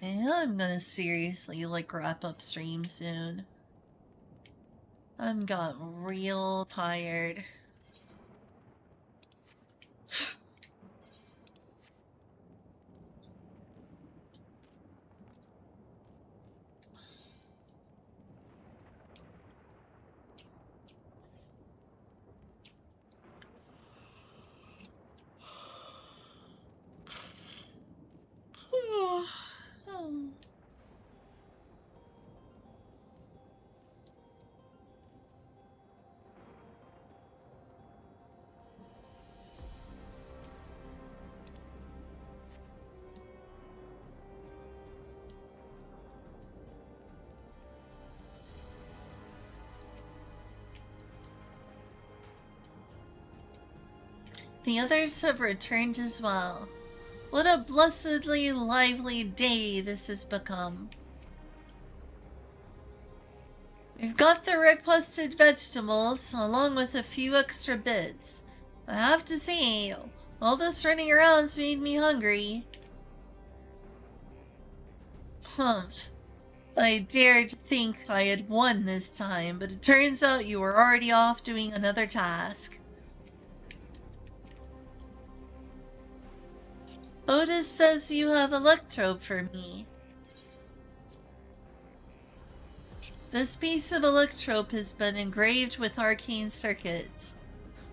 And I'm gonna seriously, like, wrap up stream soon. I'm got real tired. The others have returned as well. What a blessedly lively day this has become. We've got the requested vegetables, along with a few extra bits. I have to say, all this running around's made me hungry. Humph. I dared think I had won this time, but it turns out you were already off doing another task. Otis says you have electrope for me. This piece of electrope has been engraved with arcane circuits.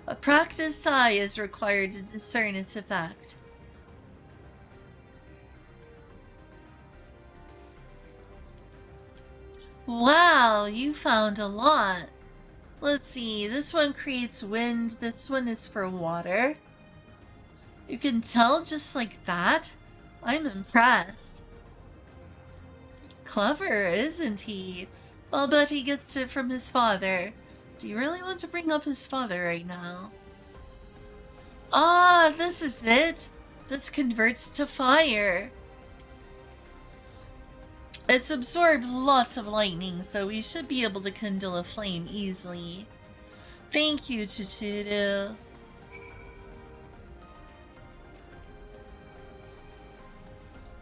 A practiced eye is required to discern its effect. Wow, you found a lot. Let's see, this one creates wind, this one is for water. You can tell just like that? I'm impressed. Clever, isn't he? I'll bet he gets it from his father. Do you really want to bring up his father right now? Ah, this is it. This converts to fire. It's absorbed lots of lightning, so we should be able to kindle a flame easily. Thank you, Chituru.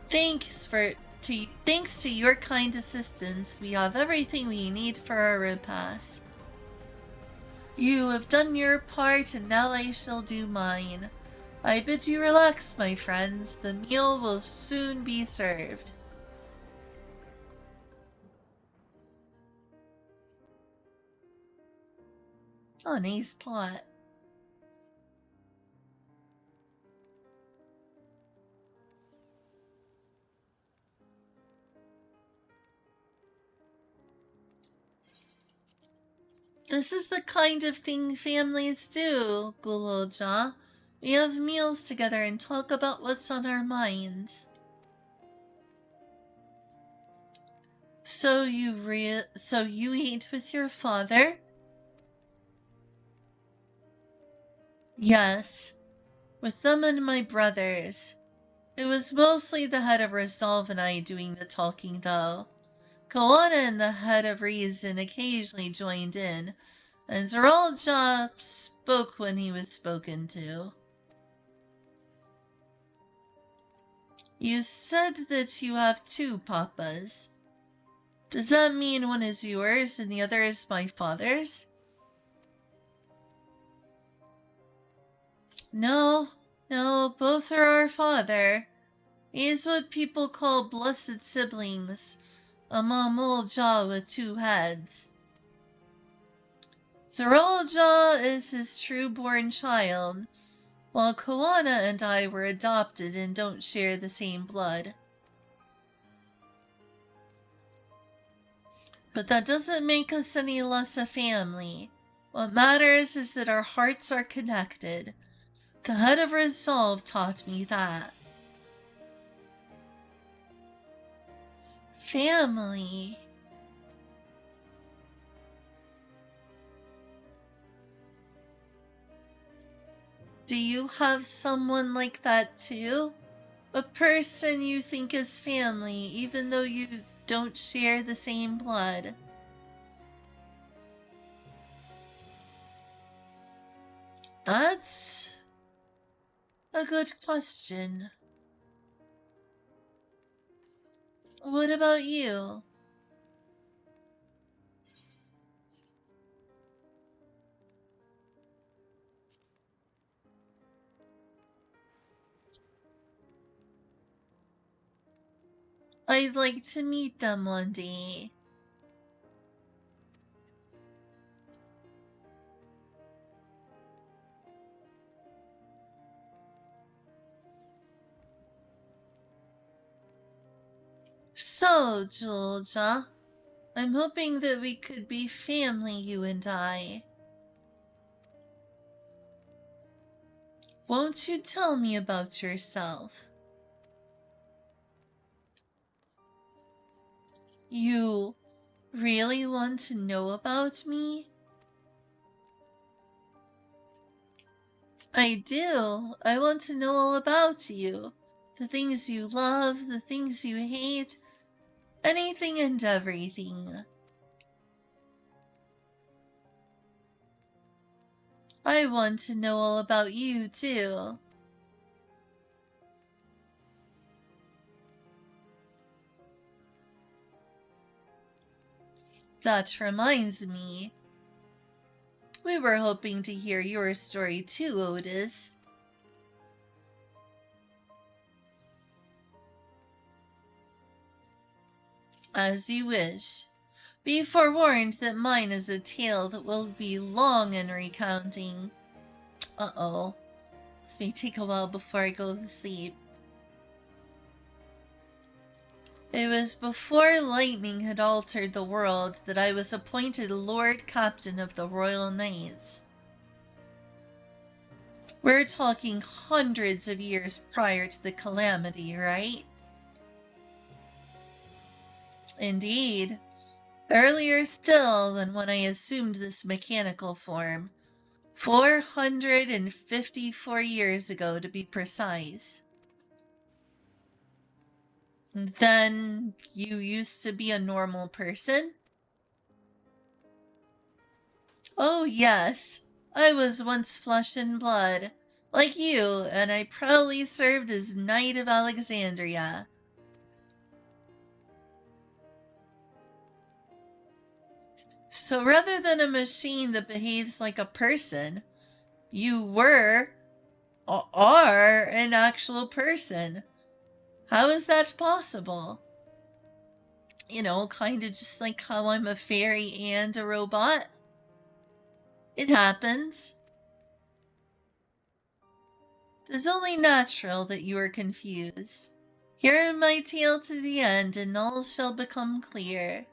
Thanks to your kind assistance, we have everything we need for our repast. You have done your part, and now I shall do mine. I bid you relax, my friends. The meal will soon be served. Oh, nice pot. This is the kind of thing families do, Guloja. We have meals together and talk about what's on our minds. So you ate with your father? Yes, with them and my brothers. It was mostly the head of Resolve and I doing the talking, though. Koana and the head of Reason occasionally joined in, and Zeralja spoke when he was spoken to. You said that you have two papas. Does that mean one is yours and the other is my father's? No, both are our father. He is what people call blessed siblings, a Mamulja with two heads. Zeralja is his true-born child, while Koana and I were adopted and don't share the same blood. But that doesn't make us any less a family. What matters is that our hearts are connected. The head of Resolve taught me that. Family. Do you have someone like that too? A person you think is family, even though you don't share the same blood? That's a good question. What about you? I'd like to meet them one day. So, Julja, I'm hoping that we could be family, you and I. Won't you tell me about yourself? You really want to know about me? I do. I want to know all about you. The things you love, the things you hate, anything and everything. I want to know all about you, too. That reminds me. We were hoping to hear your story too, Otis. As you wish. Be forewarned that mine is a tale that will be long in recounting. Uh-oh. This may take a while before I go to sleep. It was before lightning had altered the world that I was appointed Lord Captain of the Royal Knights. We're talking hundreds of years prior to the calamity, right? Indeed. Earlier still than when I assumed this mechanical form. 454 years ago, to be precise. Then you used to be a normal person? Oh, yes. I was once flesh and blood, like you, and I proudly served as Knight of Alexandria. So rather than a machine that behaves like a person, you are an actual person. How is that possible? You know, kind of just like how I'm a fairy and a robot. It happens. It's only natural that you are confused. Hear my tale to the end, and all shall become clear.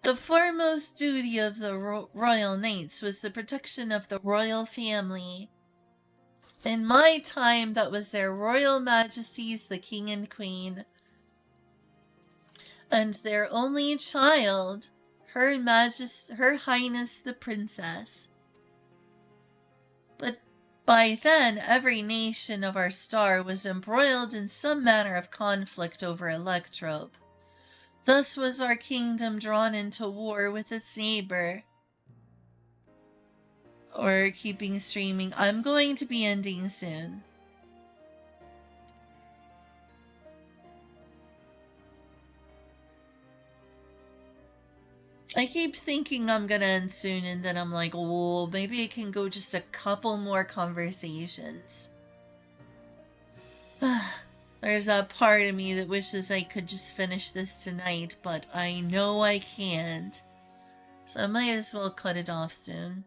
The foremost duty of the royal knights was the protection of the royal family. In my time, that was their royal majesties, the king and queen, and their only child, her highness the princess. But by then, every nation of our star was embroiled in some manner of conflict over Electrope. Thus was our kingdom drawn into war with its neighbor. Or keeping streaming. I'm going to be ending soon. I keep thinking I'm gonna end soon, and then I'm like, oh, maybe I can go just a couple more conversations. There's that part of me that wishes I could just finish this tonight, but I know I can't. So I might as well cut it off soon.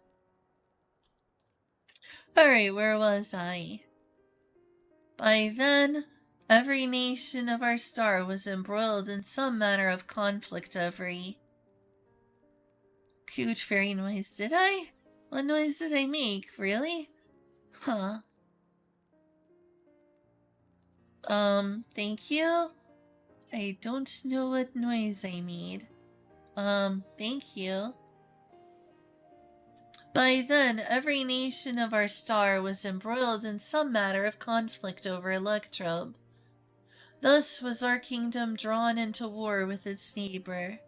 Alright, where was I? By then, every nation of our star was embroiled in some manner of conflict every... Cute fairy noise, did I? What noise did I make? Really? Huh. Thank you? I don't know what noise I made. Thank you. By then, every nation of our star was embroiled in some matter of conflict over Electrobe. Thus was our kingdom drawn into war with its neighbor.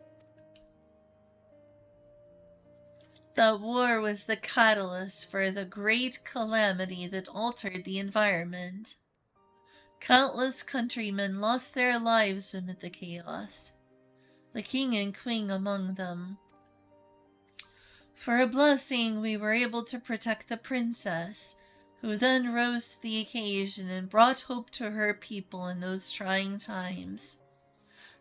That war was the catalyst for the great calamity that altered the environment. Countless countrymen lost their lives amid the chaos, the king and queen among them. For a blessing, we were able to protect the princess, who then rose to the occasion and brought hope to her people in those trying times.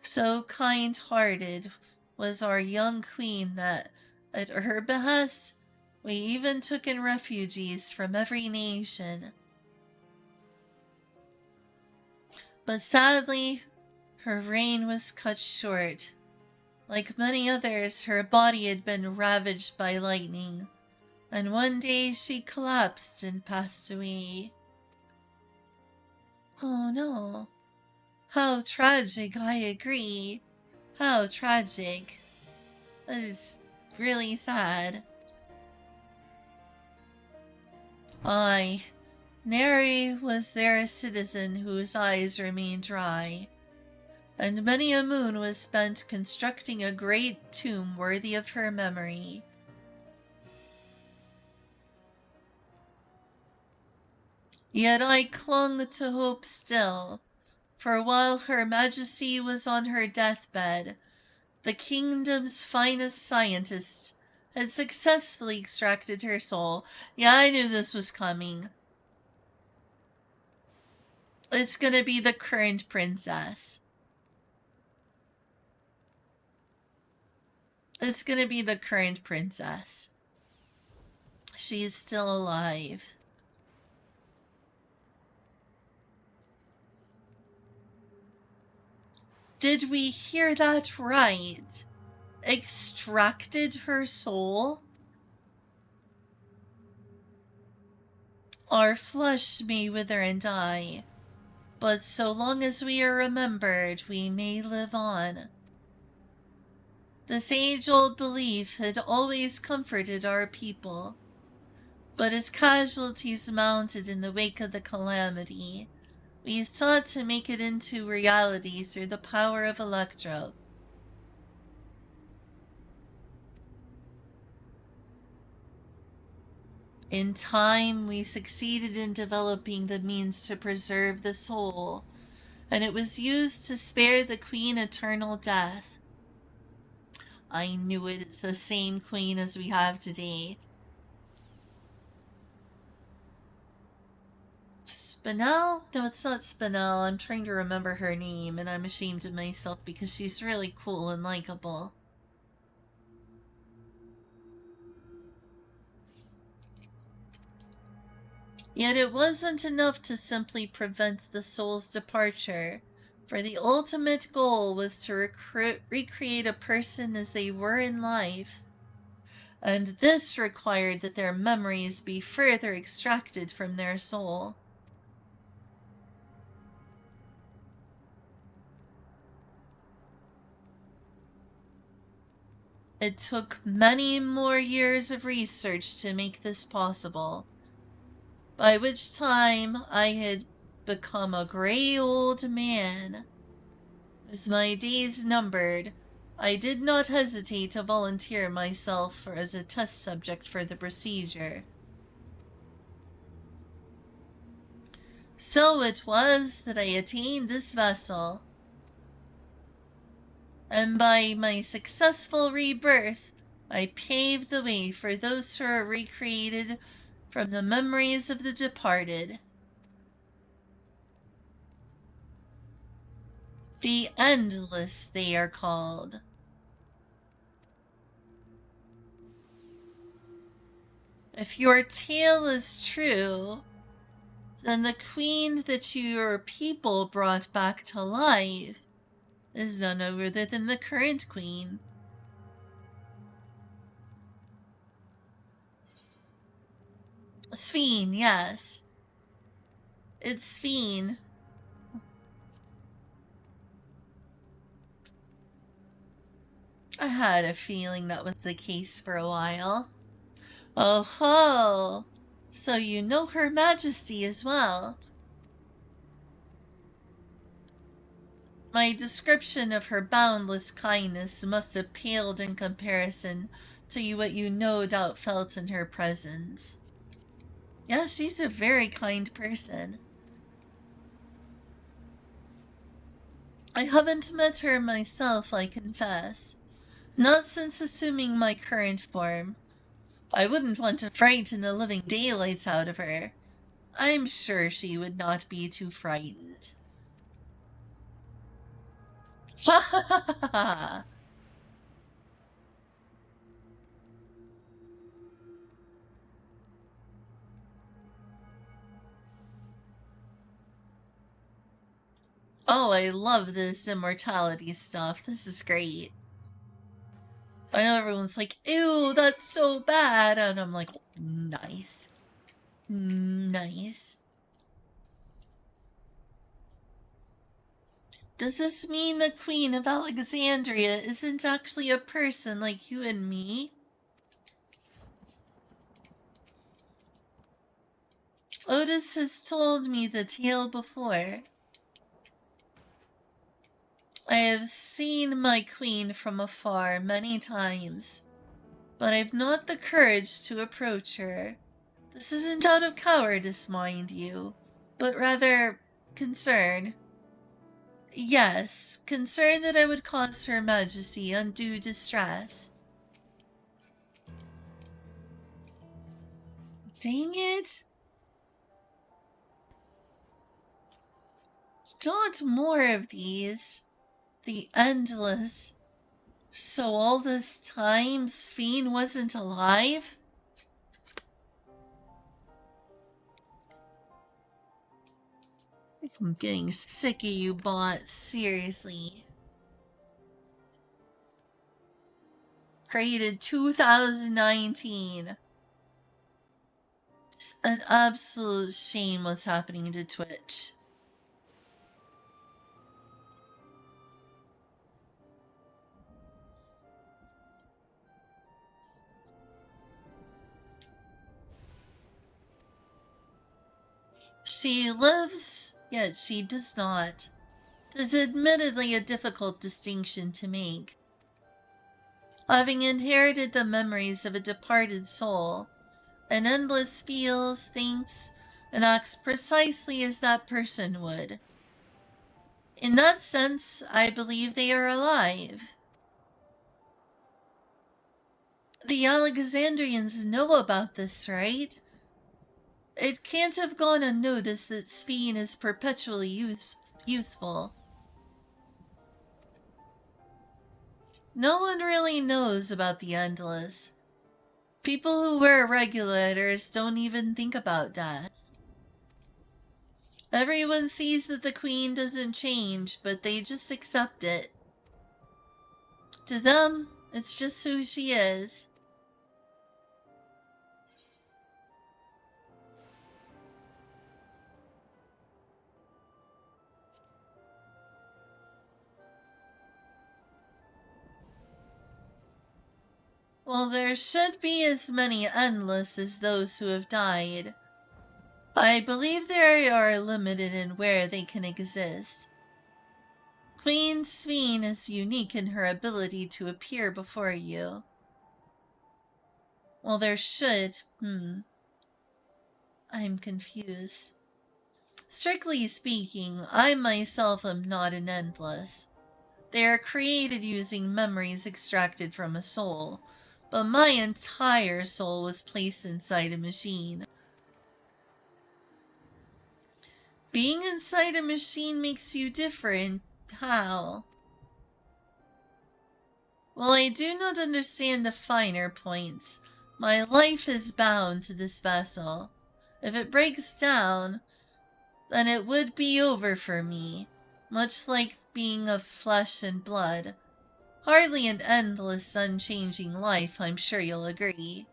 So kind-hearted was our young queen that, at her behest, we even took in refugees from every nation. But sadly, her reign was cut short. Like many others, her body had been ravaged by lightning, and one day she collapsed and passed away. Oh no. How tragic, I agree. How tragic. That is really sad. Aye. Nary was there a citizen whose eyes remained dry, and many a moon was spent constructing a great tomb worthy of her memory. Yet I clung to hope still, for while her majesty was on her deathbed, the kingdom's finest scientists had successfully extracted her soul. Yeah, I knew this was coming. It's gonna be the current princess. It's gonna be the current princess. She's still alive. Did we hear that right? Extracted her soul? Our flesh may wither and die, but so long as we are remembered, we may live on. This age-old belief had always comforted our people, But as casualties mounted in the wake of the calamity, we sought to make it into reality through the power of Electro. In time, we succeeded in developing the means to preserve the soul, and it was used to spare the queen eternal death. I knew it. It's the same queen as we have today. Spinel? No, it's not Spinel. I'm trying to remember her name, and I'm ashamed of myself because she's really cool and likable. Yet it wasn't enough to simply prevent the soul's departure, for the ultimate goal was to recreate a person as they were in life. And this required that their memories be further extracted from their soul. It took many more years of research to make this possible, by which time I had become a gray old man. With my days numbered, I did not hesitate to volunteer myself as a test subject for the procedure. So it was that I attained this vessel, and by my successful rebirth, I paved the way for those who are recreated from the memories of the departed. The Endless, they are called. If your tale is true, then the queen that your people brought back to life is none other than the current queen. Sphene, yes. It's Sphene. I had a feeling that was the case for a while. Oh ho! So you know Her Majesty as well. My description of her boundless kindness must have paled in comparison to what you no doubt felt in her presence. Yeah, she's a very kind person. I haven't met her myself, I confess. Not since assuming my current form. I wouldn't want to frighten the living daylights out of her. I'm sure she would not be too frightened. Ha ha ha ha ha! Oh, I love this immortality stuff. This is great. I know everyone's like, ew, that's so bad. And I'm like, nice. Nice. Does this mean the Queen of Alexandria isn't actually a person like you and me? Otis has told me the tale before. I have seen my queen from afar many times, but I've not the courage to approach her. This isn't out of cowardice, mind you, but rather concern. Yes, concern that I would cause Her Majesty undue distress. Dang it! Not more of these. The Endless. So all this time, Sphene wasn't alive? I'm getting sick of you, bot. Seriously. Created 2019. Just an absolute shame what's happening to Twitch. She lives, yet she does not. 'Tis admittedly a difficult distinction to make. Having inherited the memories of a departed soul, an endless feels, thinks, and acts precisely as that person would. In that sense, I believe they are alive. The Alexandrians know about this, right? It can't have gone unnoticed that Sphene is perpetually youthful. No one really knows about the Endless. People who wear regulators don't even think about death. Everyone sees that the Queen doesn't change, but they just accept it. To them, it's just who she is. Well, there should be as many Endless as those who have died. I believe they are limited in where they can exist. Queen Sphene is unique in her ability to appear before you. Well, there should... I'm confused. Strictly speaking, I myself am not an Endless. They are created using memories extracted from a soul, but my entire soul was placed inside a machine. Being inside a machine makes you different. How? Well, I do not understand the finer points. My life is bound to this vessel. If it breaks down, then it would be over for me, much like being of flesh and blood. Hardly an endless, unchanging life, I'm sure you'll agree.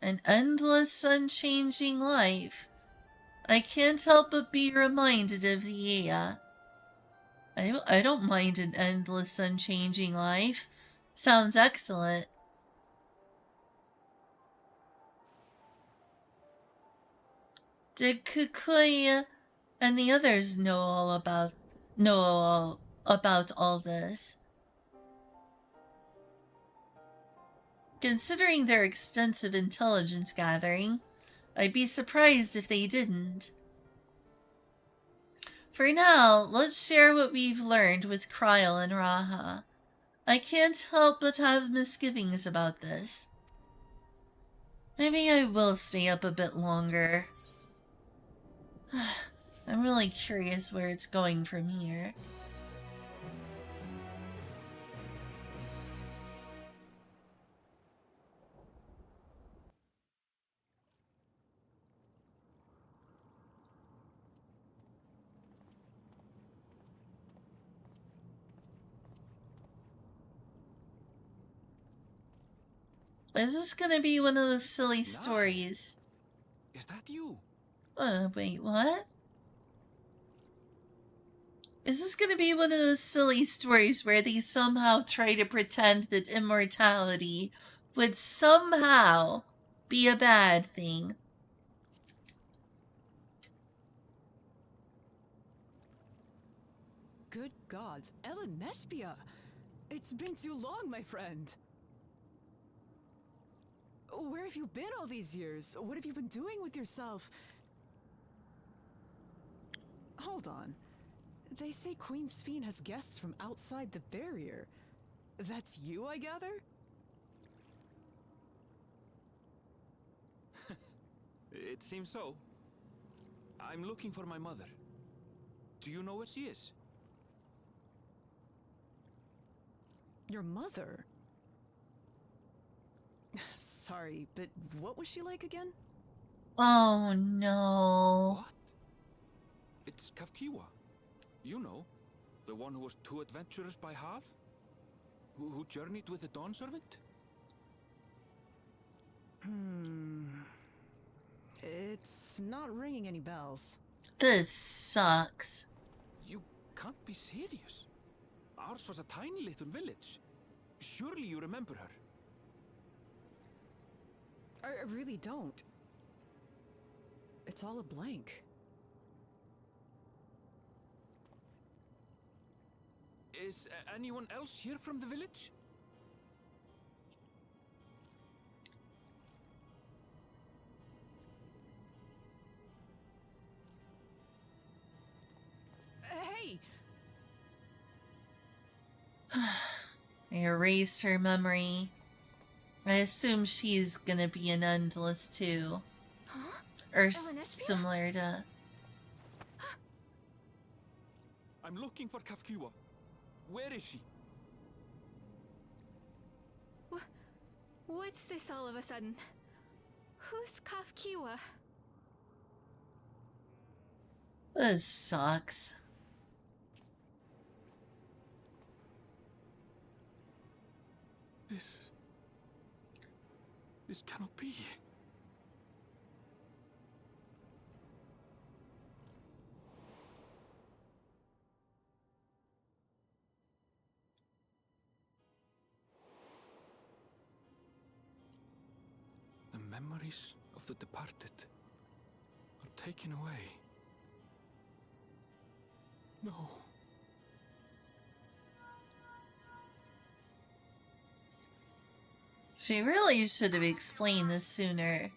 An endless, unchanging life. I can't help but be reminded of the Ea. I don't mind an endless, unchanging life. Sounds excellent. Did Kukui and the others know all about all this? Considering their extensive intelligence gathering, I'd be surprised if they didn't. For now, let's share what we've learned with Kryl and Raha. I can't help but have misgivings about this. Maybe I will stay up a bit longer. I'm really curious where it's going from here. Is this gonna be one of those silly stories? Is that you? Wait, what? Is this gonna be one of those silly stories where they somehow try to pretend that immortality would somehow be a bad thing? Good gods, Ellen Nespia! It's been too long, my friend! Where have you been all these years? What have you been doing with yourself? Hold on. They say Queen Sphene has guests from outside the barrier. That's you, I gather? It seems so. I'm looking for my mother. Do you know where she is? Your mother? Sorry, but what was she like again? Oh no. What? It's Kavkiwa. You know, the one who was too adventurous by half? Who journeyed with the Dawn Servant? It's not ringing any bells. This sucks. You can't be serious. Ours was a tiny little village. Surely you remember her. I really don't. It's all a blank. Is anyone else here from the village? Hey! I erased her memory. I assume she's gonna be an Endless too. Huh? Or similar to... I'm looking for Kafkiwa. Where is she? What's this all of a sudden? Who's Kafkiwa? This sucks. This cannot be. The memories of the departed are taken away. No. She really should have explained this sooner.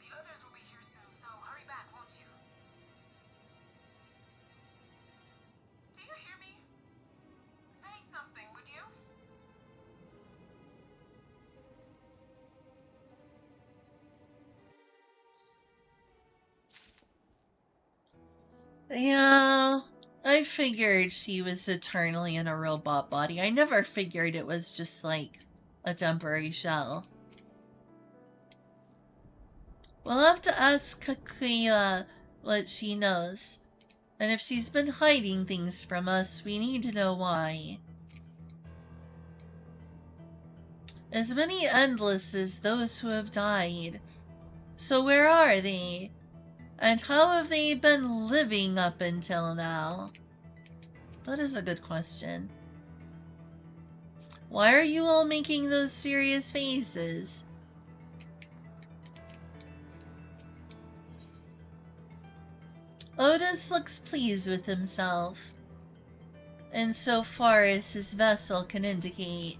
Yeah, I figured she was eternally in a robot body. I never figured it was just like a temporary shell. We'll have to ask Kakuya what she knows. And if she's been hiding things from us, we need to know why. As many Endless as those who have died. So where are they? And how have they been living up until now? That is a good question. Why are you all making those serious faces? Otis looks pleased with himself, insofar as his vessel can indicate.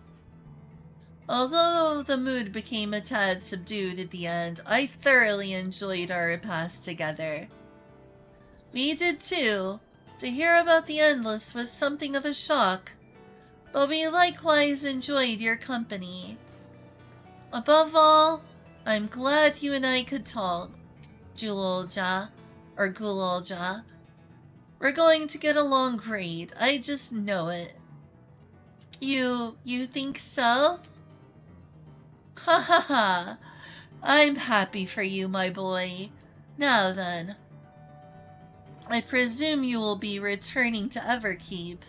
Although the mood became a tad subdued at the end, I thoroughly enjoyed our repast together. We did too. To hear about the Endless was something of a shock, but we likewise enjoyed your company. Above all, I'm glad you and I could talk, Julolja, or Gulolja. We're going to get along great, I just know it. You think so? Ha ha ha! I'm happy for you, my boy. Now then, I presume you will be returning to Everkeep.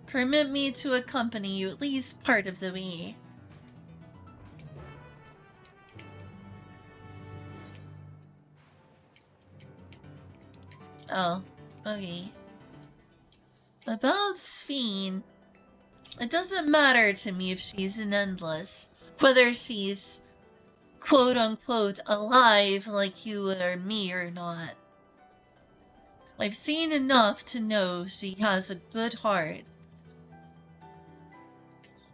Permit me to accompany you at least part of the way. Oh, okay. About Sphene, it doesn't matter to me if she's an Endless, whether she's quote-unquote alive like you or me or not. I've seen enough to know she has a good heart.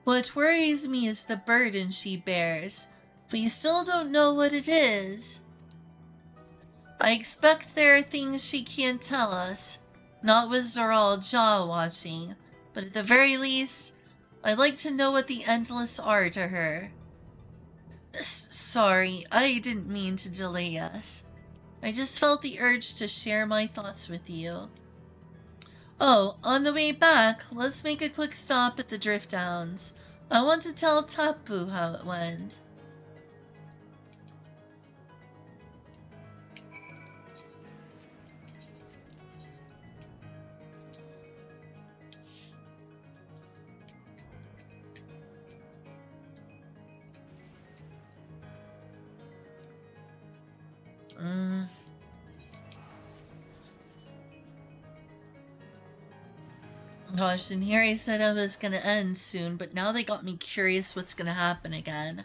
What worries me is the burden she bears. We still don't know what it is. I expect there are things she can't tell us, not with Zoral jaw watching, but at the very least, I'd like to know what the Endless are to her. Sorry, I didn't mean to delay us. I just felt the urge to share my thoughts with you. Oh, on the way back, let's make a quick stop at the Drift Downs. I want to tell Tapu how it went. Gosh, and here I said I was gonna end soon, but now they got me curious what's gonna happen again.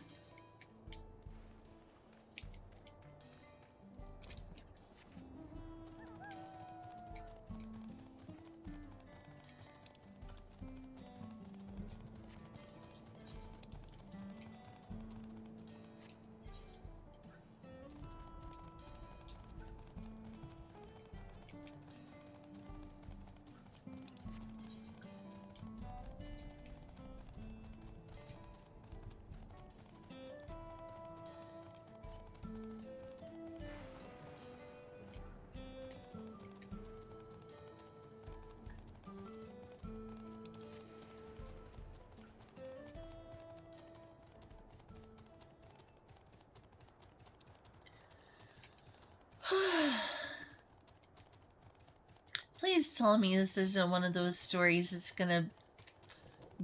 please tell me this isn't one of those stories that's gonna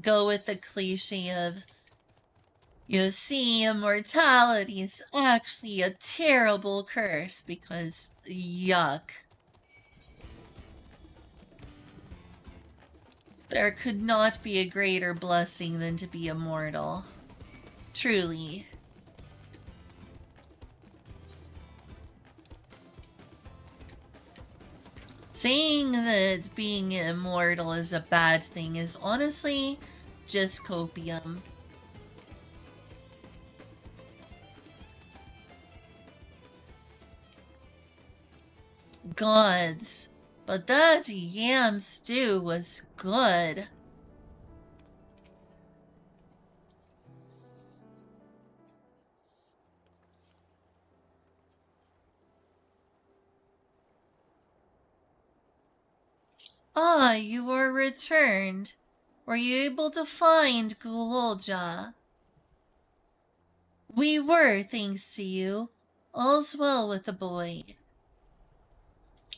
go with the cliche of, you see, immortality is actually a terrible curse because yuck. There could not be a greater blessing than to be immortal. Truly. Saying that being immortal is a bad thing is honestly just copium. Gods, but that yam stew was good. Ah, you are returned. Were you able to find Gulolja? We were, thanks to you. All's well with the boy.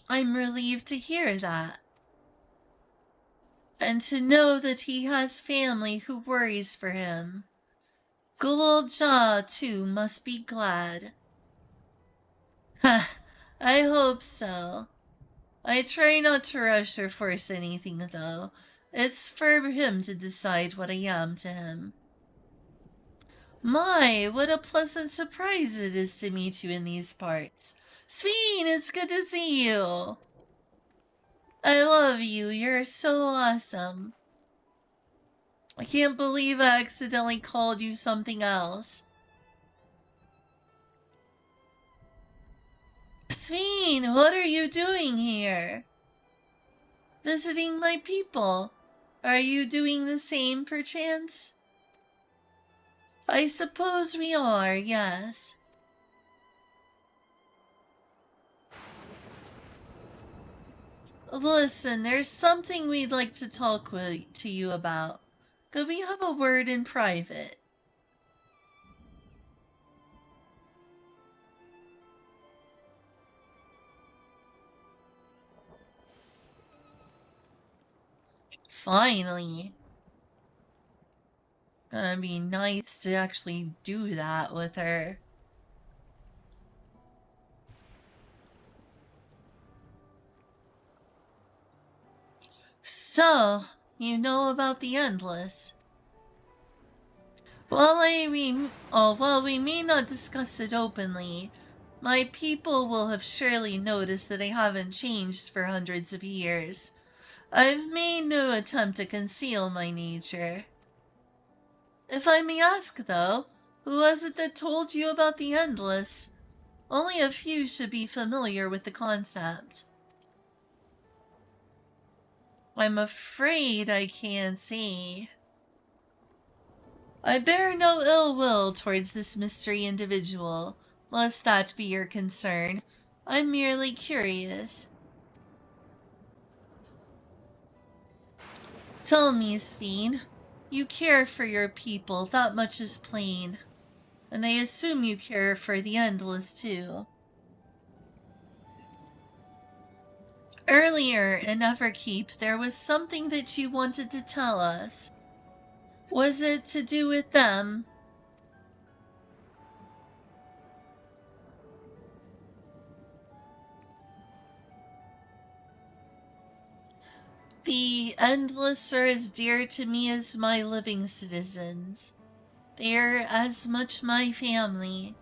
I'm relieved to hear that. And to know that he has family who worries for him. Gulolja, too, must be glad. Ha, I hope so. I try not to rush or force anything, though. It's for him to decide what I am to him. My, what a pleasant surprise it is to meet you in these parts. Sveen, it's good to see you. I love you. You're so awesome. I can't believe I accidentally called you something else. Sveen, what are you doing here? Visiting my people. Are you doing the same, perchance? I suppose we are, yes. Listen, there's something we'd like to talk to you about. Could we have a word in private? Finally. Gonna be nice to actually do that with her. So, you know about the Endless. Well, we may not discuss it openly. My people will have surely noticed that I haven't changed for hundreds of years. I've made no attempt to conceal my nature. If I may ask, though, who was it that told you about the Endless? Only a few should be familiar with the concept. I'm afraid I can't see. I bear no ill will towards this mystery individual, lest that be your concern. I'm merely curious. Tell me, Sveen, you care for your people, that much is plain. And I assume you care for the Endless, too. Earlier in Everkeep, there was something that you wanted to tell us. Was it to do with them? The Endless are as dear to me as my living citizens. They're as much my family.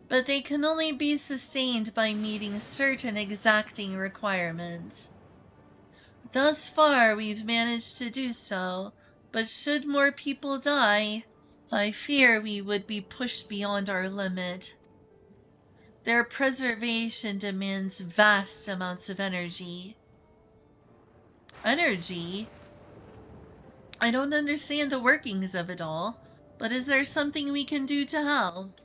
But they can only be sustained by meeting certain exacting requirements. Thus far, we've managed to do so, but should more people die, I fear we would be pushed beyond our limit. Their preservation demands vast amounts of energy. Energy? I don't understand the workings of it all, but is there something we can do to help?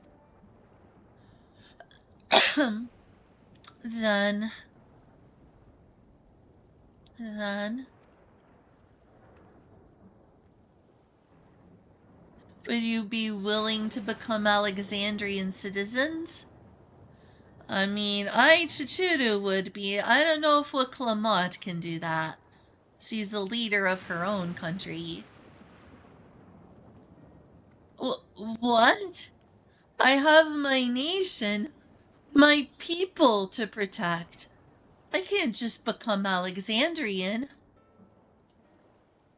Then... Would you be willing to become Alexandrian citizens? I mean, Chituru would be. I don't know if Wiclamot can do that. She's the leader of her own country. What? I have my nation, my people to protect. I can't just become Alexandrian.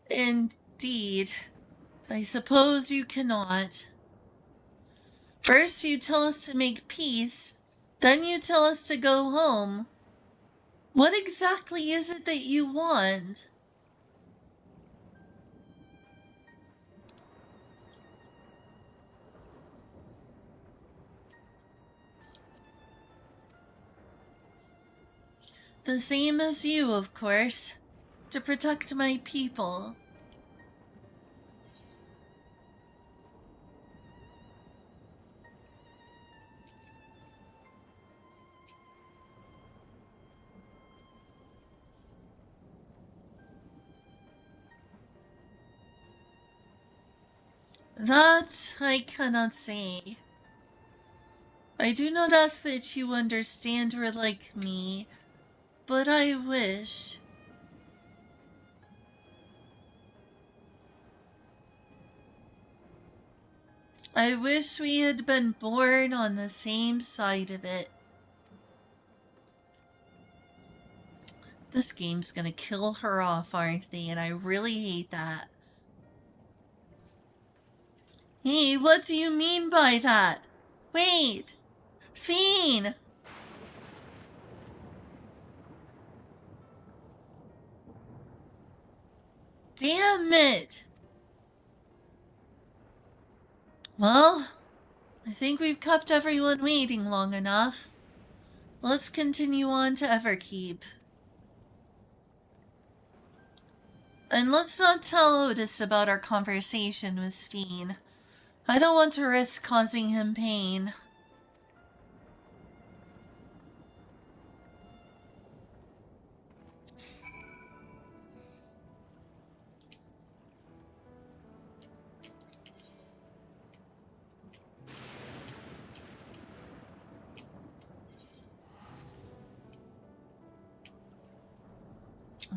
Indeed. I suppose you cannot. First you tell us to make peace, then you tell us to go home. What exactly is it that you want? The same as you, of course. To protect my people. That I cannot say. I do not ask that you understand or like me, but I wish. I wish we had been born on the same side of it. This game's gonna kill her off, aren't they? And I really hate that. Hey, what do you mean by that? Wait! Sphene! Damn it! Well, I think we've kept everyone waiting long enough. Let's continue on to Everkeep. And let's not tell Otis about our conversation with Sphene. I don't want to risk causing him pain.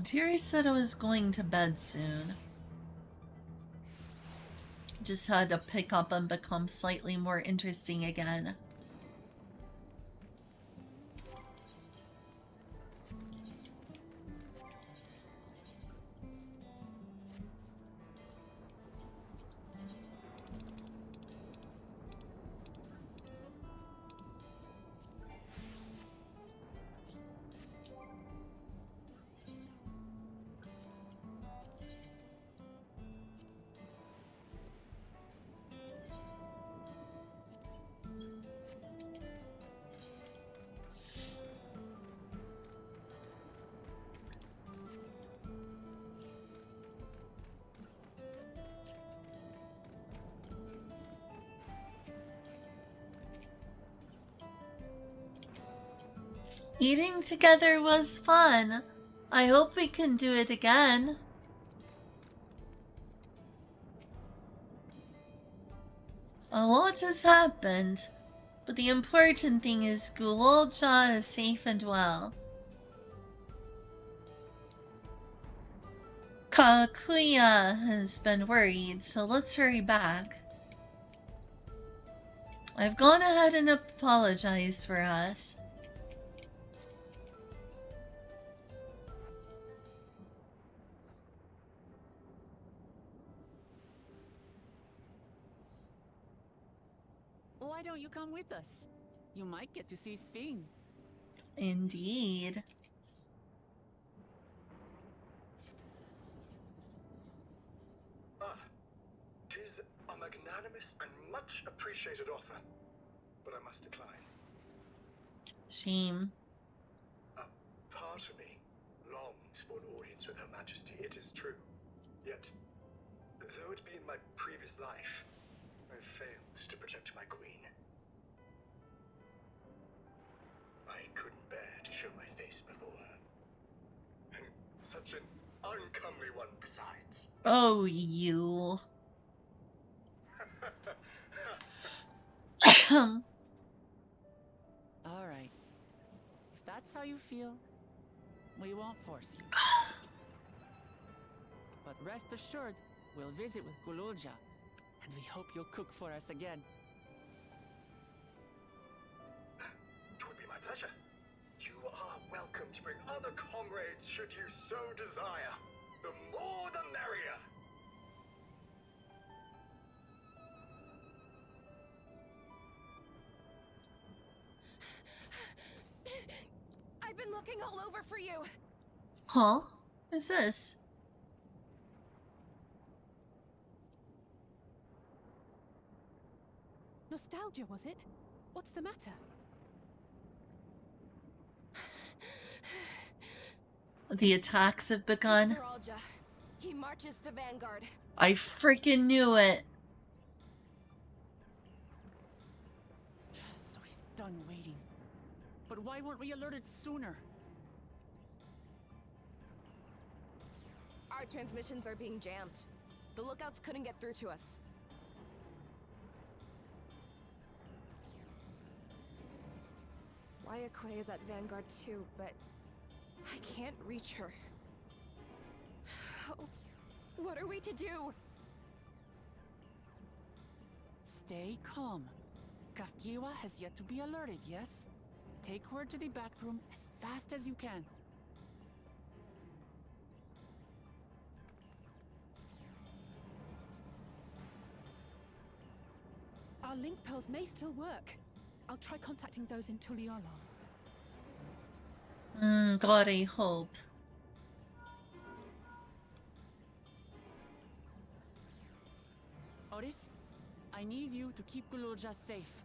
Terry said I was going to bed soon. Just had to pick up and become slightly more interesting again. Eating together was fun. I hope we can do it again. A lot has happened, but the important thing is Gulolja is safe and well. Kakuya has been worried, so let's hurry back. I've gone ahead and apologized for us. Why don't you come with us? You might get to see Sphene. Indeed. Tis a magnanimous and much appreciated offer, but I must decline. Shame. A part of me longs for an audience with Her Majesty, it is true. Yet, though it be in my previous life, I failed to protect my queen. I couldn't bear to show my face before her. And such an uncomely one besides. Oh, you. All right, that's how you feel, we won't force you. But rest assured, we'll visit with Gululja, and we hope you'll cook for us again. It would be my pleasure. You are welcome to bring other comrades should you so desire. The more the merrier. I've been looking all over for you. Huh? What's this? Nostalgia, was it? What's the matter? The attacks have begun. Seralja. He marches to Vanguard. I freaking knew it. So he's done waiting. But why weren't we alerted sooner? Our transmissions are being jammed. The lookouts couldn't get through to us. Wayakwe is at Vanguard too, but I can't reach her. What are we to do? Stay calm. Kafkiwa has yet to be alerted, yes? Take her to the back room as fast as you can. Our link pearls may still work. I'll try contacting those in Tuliala. God, I hope. Otis, I need you to keep Gululja safe.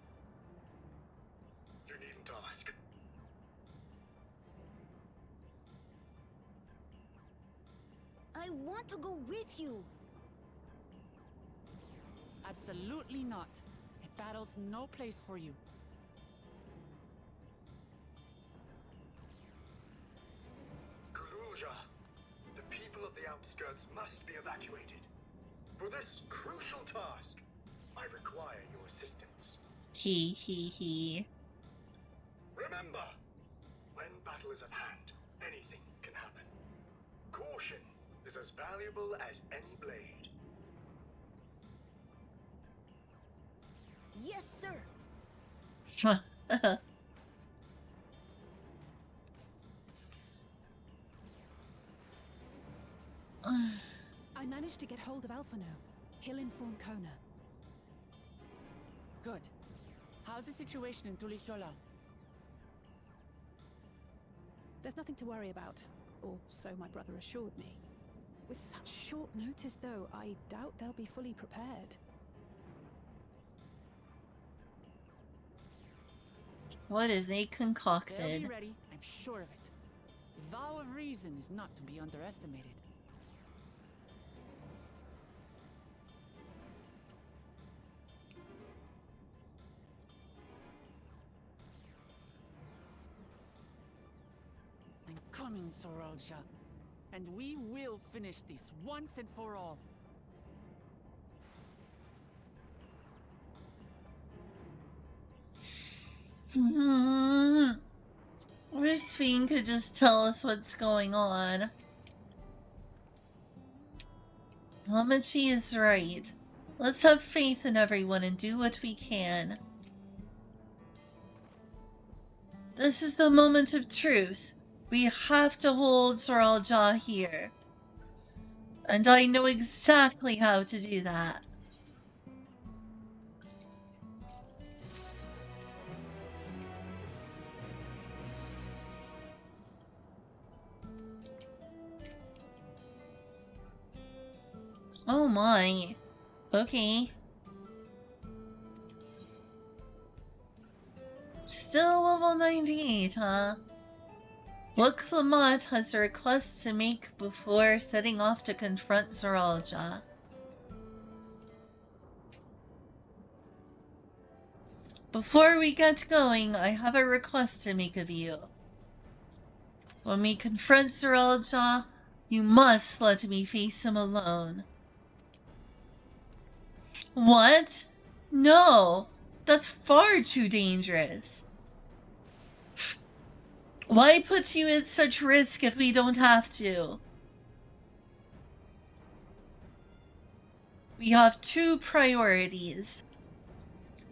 You needn't ask. I want to go with you. Absolutely not. A battle's no place for you. Gululja, the people of the outskirts must be evacuated. For this crucial task, I require your assistance. He. Remember, when battle is at hand, anything can happen. Caution is as valuable as any blade. Yes, sir. I managed to get hold of Alphano. He'll inform Kona. Good. How's the situation in Tulichola? There's nothing to worry about, or so my brother assured me. With such short notice, though, I doubt they'll be fully prepared. What have they They'll concocted? be ready, I'm sure of it. The vow of reason is not to be underestimated. I'm coming, Seralja. And we will finish this once and for all. Wish Fiend could just tell us what's going on. Lamachi is right. Let's have faith in everyone and do what we can. This is the moment of truth. We have to hold Seralja here. And I know exactly how to do that. Oh my. Okay. Still level 98, huh? What Clement has a request to make before setting off to confront Seralja? Before we get going, I have a request to make of you. When we confront Seralja, you must let me face him alone. What? No, that's far too dangerous. Why put you at such risk if we don't have to? We have two priorities.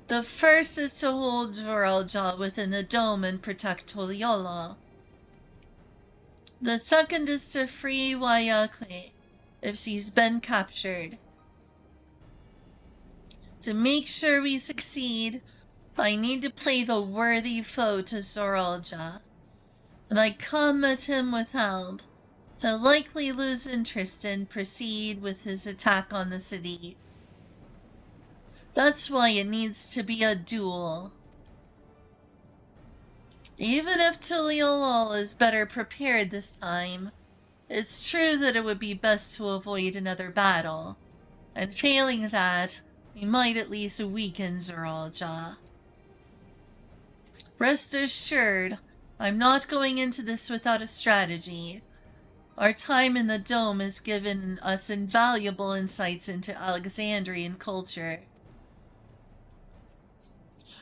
The first is to hold Zoralja within the dome and protect Toliola. The second is to free Wayakwe if she's been captured. To make sure we succeed, I need to play the worthy foe to Zoralja. If I come at him with help, he'll likely lose interest and proceed with his attack on the city. That's why it needs to be a duel. Even if Tuliolol is better prepared this time, it's true that it would be best to avoid another battle, and failing that, we might at least weaken Zoralja. Rest assured, I'm not going into this without a strategy. Our time in the dome has given us invaluable insights into Alexandrian culture.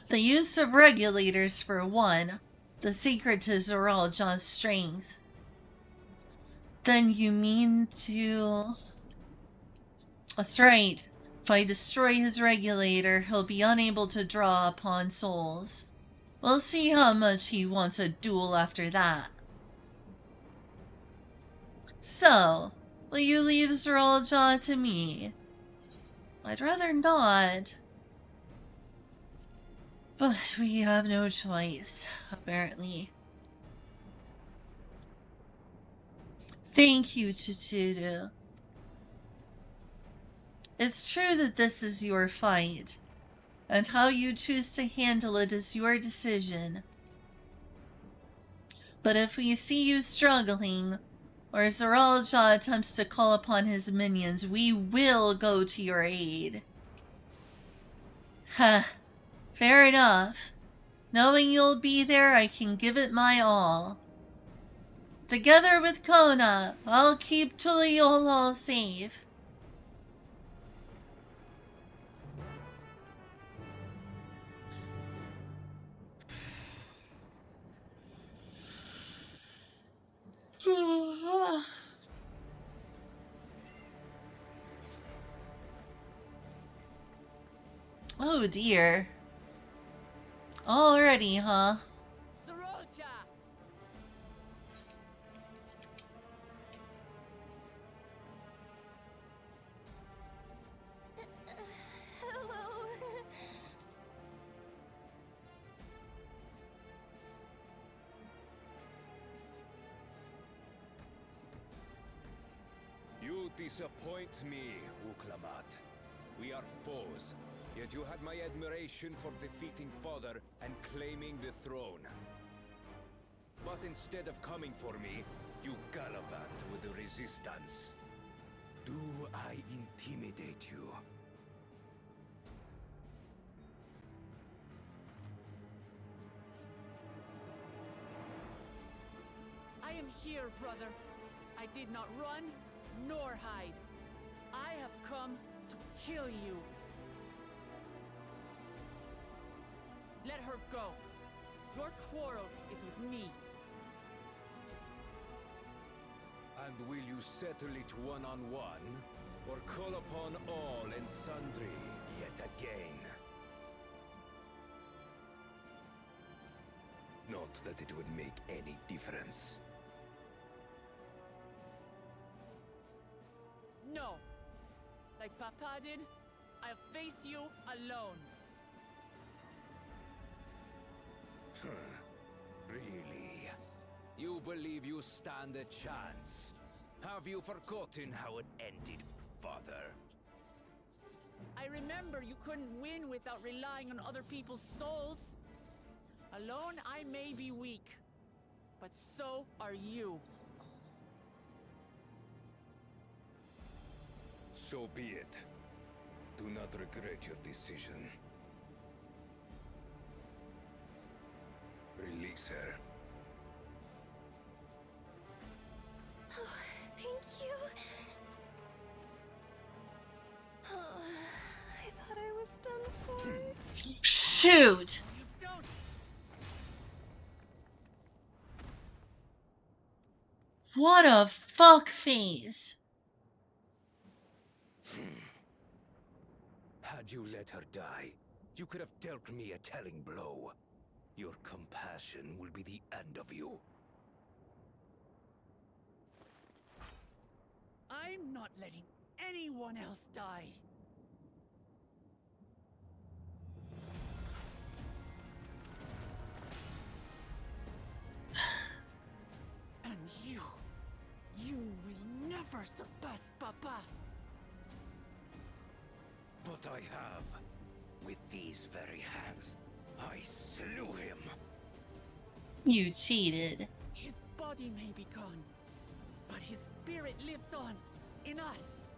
The use of regulators for one, the secret to Zoralja's strength. Then you mean to... That's right. If I destroy his regulator, he'll be unable to draw upon souls. We'll see how much he wants a duel after that. So, will you leave Zoralja to me? I'd rather not. But we have no choice, apparently. Thank you, Chituru. It's true that this is your fight, and how you choose to handle it is your decision. But if we see you struggling, or Zoralja attempts to call upon his minions, we will go to your aid. Heh. Fair enough. Knowing you'll be there, I can give it my all. Together with Kona, I'll keep Tuliolol safe. Oh dear. Already, huh? Zoralja! Hello. You disappoint me, Uklamat. We are foes, yet you had my admiration for defeating Father and claiming the throne. But instead of coming for me, you gallivant with the resistance. Do I intimidate you? I am here, brother. I did not run, nor hide. I have come to kill you. Let her go. Your quarrel is with me. And will you settle it one-on-one, or call upon all and sundry yet again? Not that it would make any difference. No. Like Papa did, I'll face you alone. Really? You believe you stand a chance? Have you forgotten how it ended, Father? I remember you couldn't win without relying on other people's souls. Alone, I may be weak, but so are you. So be it. Do not regret your decision. Release her. Oh, thank you. Oh, I thought I was done for. Shoot! What a fuck face. Had you let her die, you could have dealt me a telling blow. Your compassion will be the end of you. I'm not letting anyone else die. And you will never surpass Papa. But I have. With these very hands, I slew him. You cheated. His body may be gone, but his spirit lives on in us.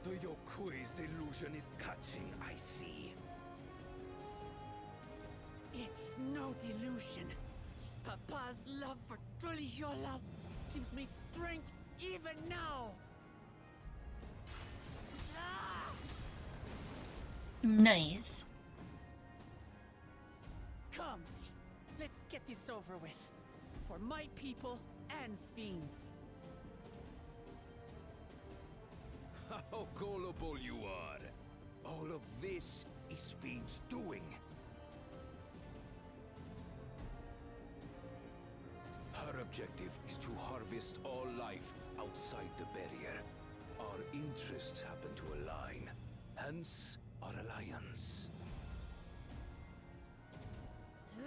The Yokui's delusion is catching, I see. It's no delusion. Papa's love for Trujillo gives me strength even now. Nice. Come, let's get this over with. For my people and Sphinx. How gullible you are! All of this is Fiend's doing. Her objective is to harvest all life outside the barrier. Our interests happen to align, hence our alliance.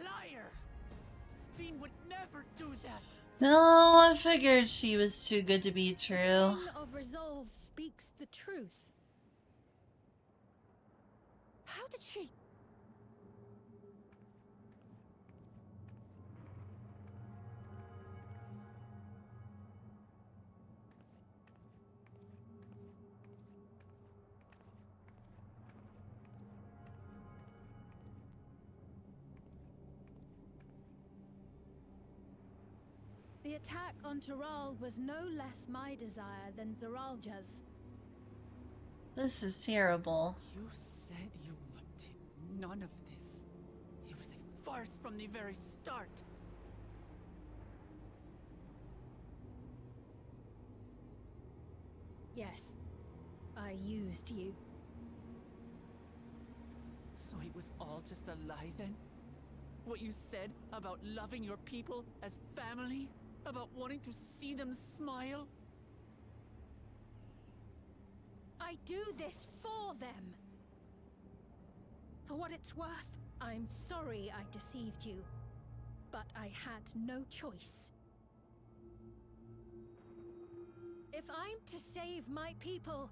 Liar! Sphinx would never do that. No, I figured she was too good to be true. The King of Resolve speaks the truth. How did she? The attack on Taral was no less my desire than Zaralja's. This is terrible. You said you wanted none of this. It was a farce from the very start. Yes, I used you. So it was all just a lie then? What you said about loving your people as family? About wanting to see them smile? I do this for them. For what it's worth, I'm sorry I deceived you. But I had no choice. If I'm to save my people,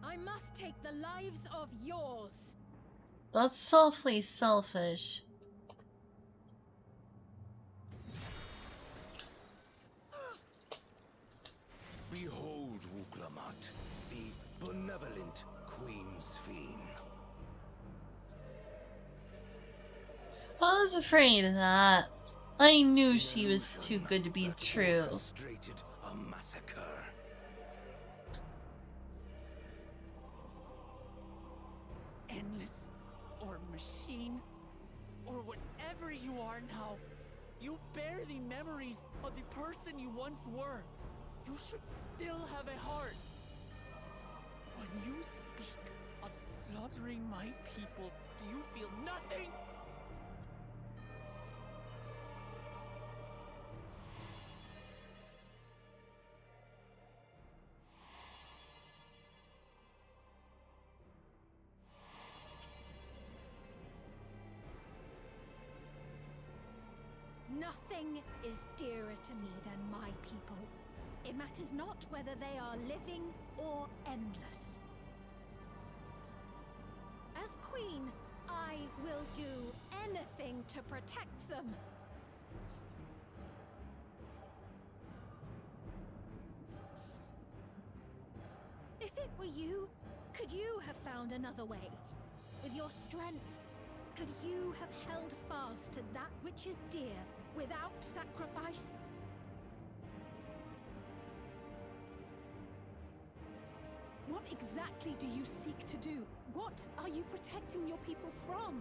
I must take the lives of yours. That's softly selfish. Behold, Wuklamat, the benevolent Queen Sphene. I was afraid of that. I knew she was too good to be true. Orchestrated a massacre. Endless, or machine, or whatever you are now, you bear the memories of the person you once were. You should still have a heart. When you speak of slaughtering my people, do you feel nothing? Nothing is dearer to me than my people. It matters not whether they are living or endless. As queen, I will do anything to protect them. If it were you, could you have found another way? With your strength, could you have held fast to that which is dear without sacrifice? What exactly do you seek to do? What are you protecting your people from?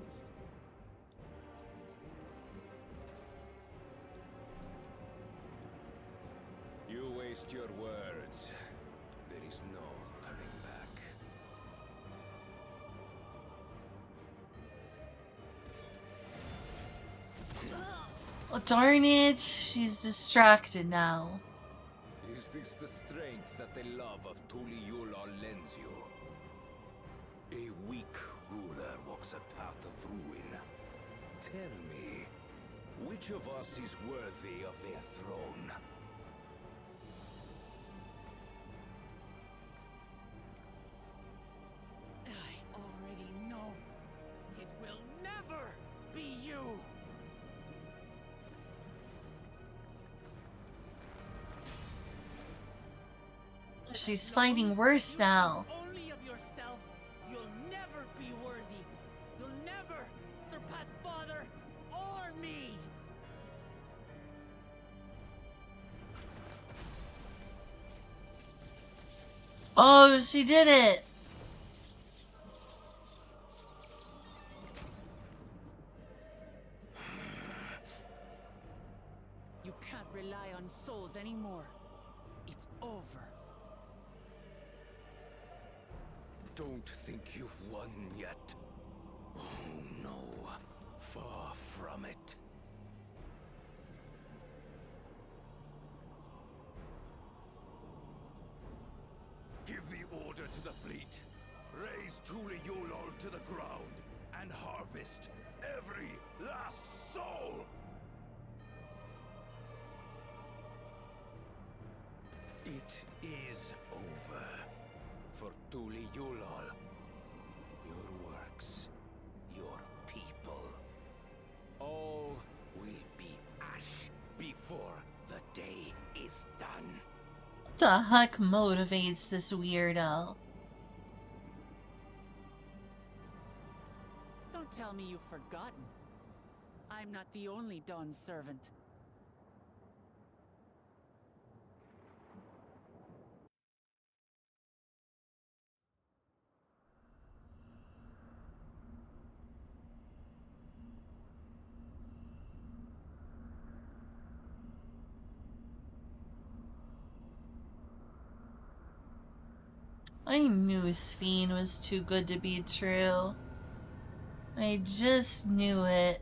You waste your words. There is no turning back. Oh, darn it. She's distracted now. Is this the strength that the love of Tuliula lends you? A weak ruler walks a path of ruin. Tell me, which of us is worthy of their throne? I already know. It will never be you! She's fighting worse now. Only of yourself, you'll never be worthy. You'll never surpass Father or me. Oh, she did it. You can't rely on souls anymore. It's over. Don't think you've won yet. Oh no, far from it. Give the order to the fleet. Raise Tuliulol to the ground and harvest every last soul! It is over for Tuliulol. Your works, your people, all will be ash before the day is done. What the heck motivates this weirdo? Don't tell me you've forgotten. I'm not the only Dawn's servant. I knew Sphene was too good to be true. I just knew it.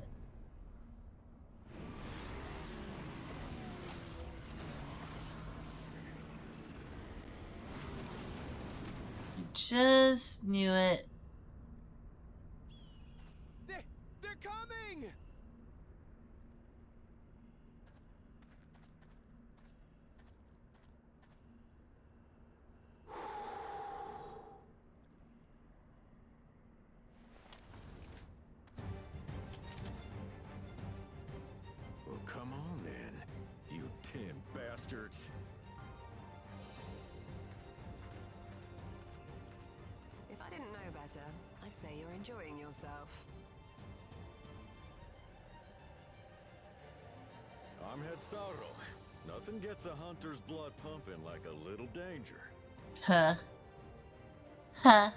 Just knew it. They're coming! Well, come on then, you 10 bastards. If I didn't know better, I'd say you're enjoying yourself. I'm Head Sorrow. Nothing gets a hunter's blood pumping like a little danger. Huh. Huh.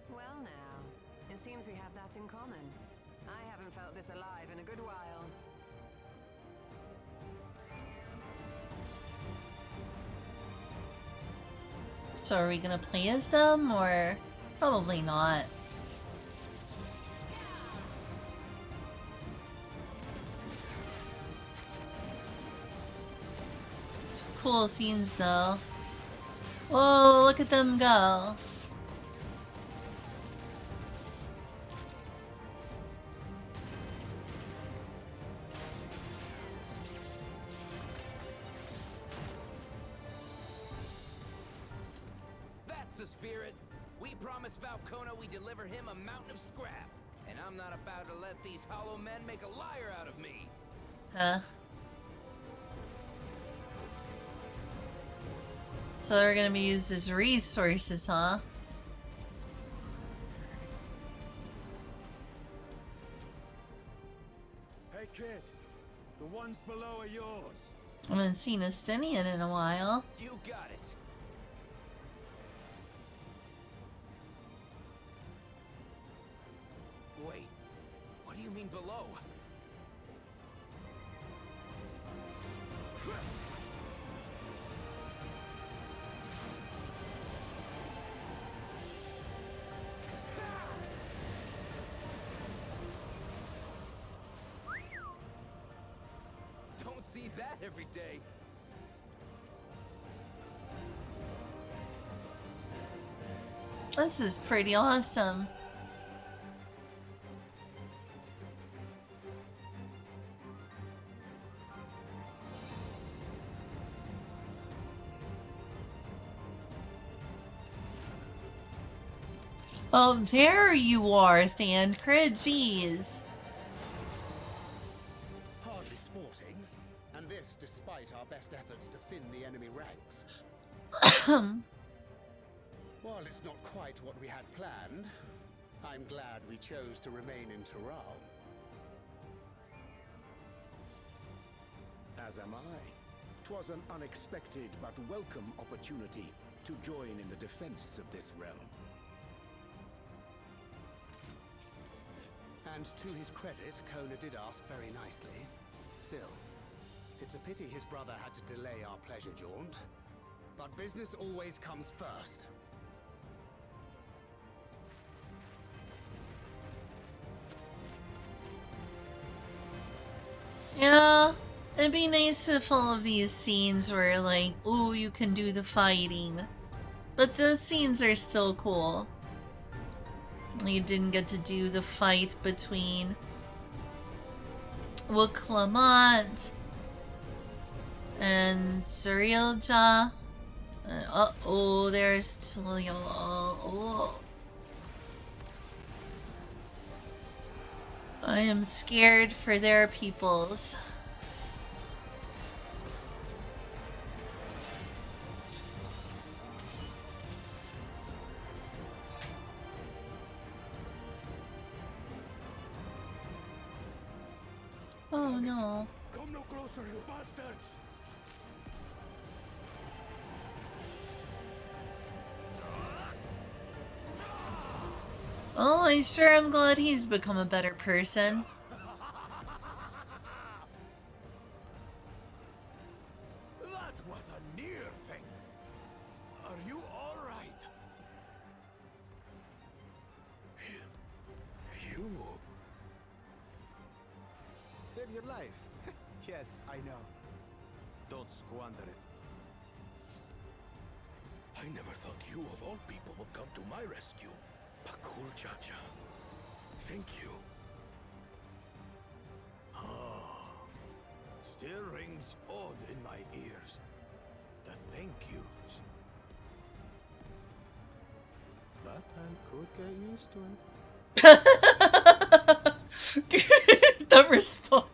Well now, it seems we have that in common. I haven't felt this alive in a good while. So are we gonna play as them, or probably not? Some cool scenes though. Whoa, look at them go. That's the spirit. We promised Valcona we'd deliver him a mountain of scrap. And I'm not about to let these hollow men make a liar out of me. Huh. So they're gonna be used as resources, huh? Hey kid, the ones below are yours. I haven't seen a Stinian in a while. You got it. Wait, what do you mean below? see that every day. This is pretty awesome. Oh, there you are, Thancred. Jeez. Hardly sporting, and this despite our best efforts to thin the enemy ranks. While it's not quite what we had planned, I'm glad we chose to remain in Tron. As am I. 'Twas an unexpected but welcome opportunity to join in the defense of this realm. And to his credit, Kona did ask very nicely. Still, it's a pity his brother had to delay our pleasure jaunt. But business always comes first. Yeah, it'd be nice if all of these scenes were like, ooh, you can do the fighting. But the scenes are still cool. You didn't get to do the fight between Wuklamant and Zurilja. Uh-oh, there's Tulio. Oh. I am scared for their peoples. Oh no. Come no closer, you bastards! Oh, I sure am glad he's become a better person. That was a near thing. Are you all right? You... Save your life. Yes, I know. Don't squander it. I never thought you of all people would come to my rescue. Pakul Chacha. Thank you. Still rings odd in my ears. The thank yous. But I could get used to it. The response.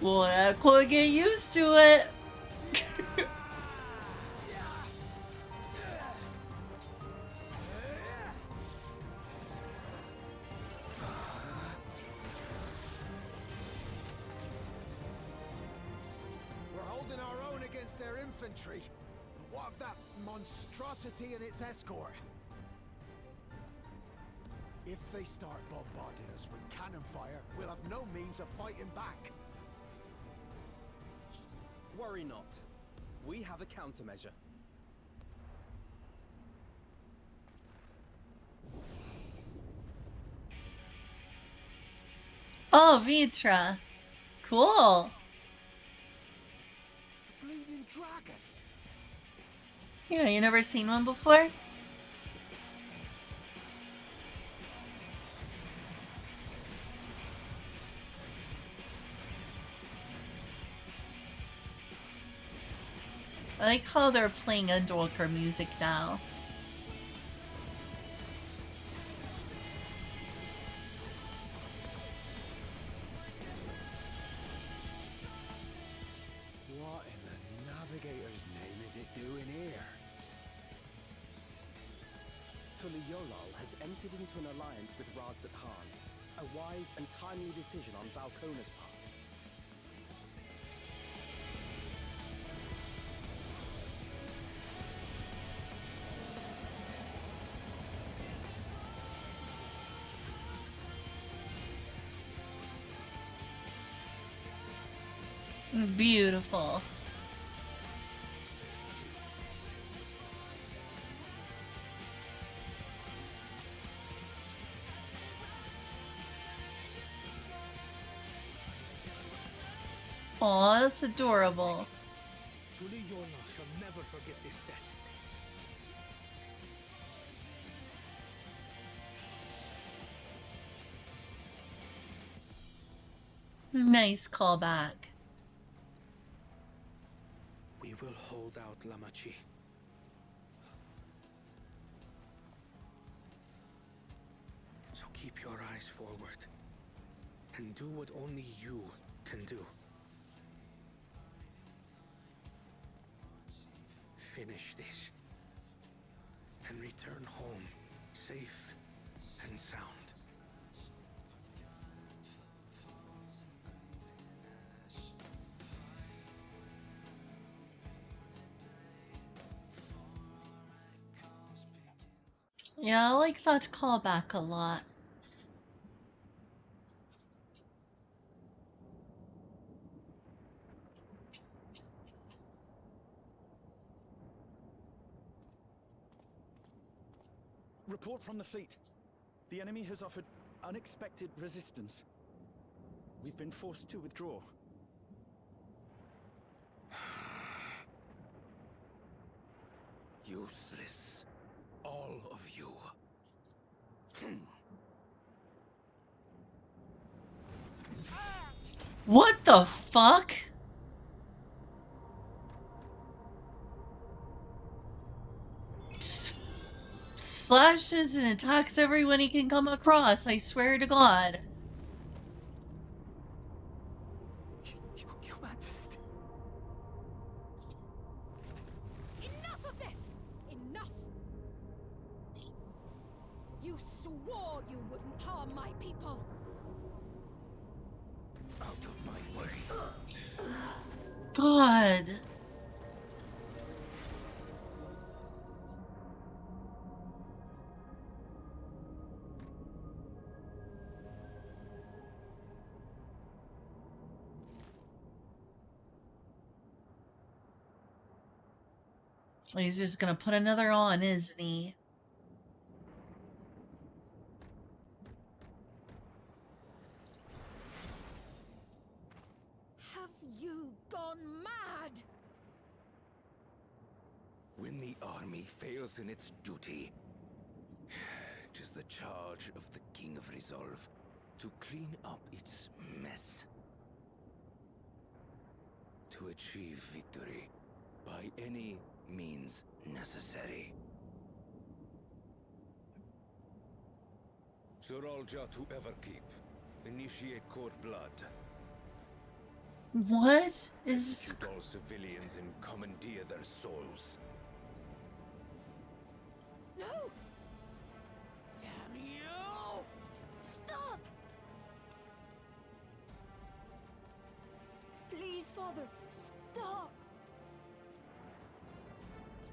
Boy, I could get used to it. We're holding our own against their infantry. But what of that monstrosity and its escort? If they start bombarding us with cannon fire, we'll have no means of fighting back. Worry not. We have a countermeasure. Oh, Vitra. Cool. Bleeding dragon. Yeah, you never seen one before? I like how they're playing Endwalker music now. What in the Navigator's name is it doing here? Tuliolal has entered into an alliance with Radzat Khan. A wise and timely decision on Valkona's part. Beautiful. Aw, that's adorable. Truly Yola shall never forget this debt. Nice callback. We will hold out, Lamachi. So keep your eyes forward and do what only you can do. Finish this and return home safe and sound. Yeah, I like that callback a lot. Report from the fleet. The enemy has offered unexpected resistance. We've been forced to withdraw. Useless. All of you. What the fuck? Just slashes and attacks everyone he can come across, I swear to God. Your Majesty. Enough of this! Enough! You swore you wouldn't harm my people. Out of my way. God. He's just gonna put another on, isn't he? Have you gone mad? When the army fails in its duty, it is the charge of the King of Resolve to clean up its mess. To achieve victory by any means necessary. Zoralja to Everkeep. Initiate court blood. What is... Execute all civilians and commandeer their souls. No! Damn you! Stop! Please, Father, stop!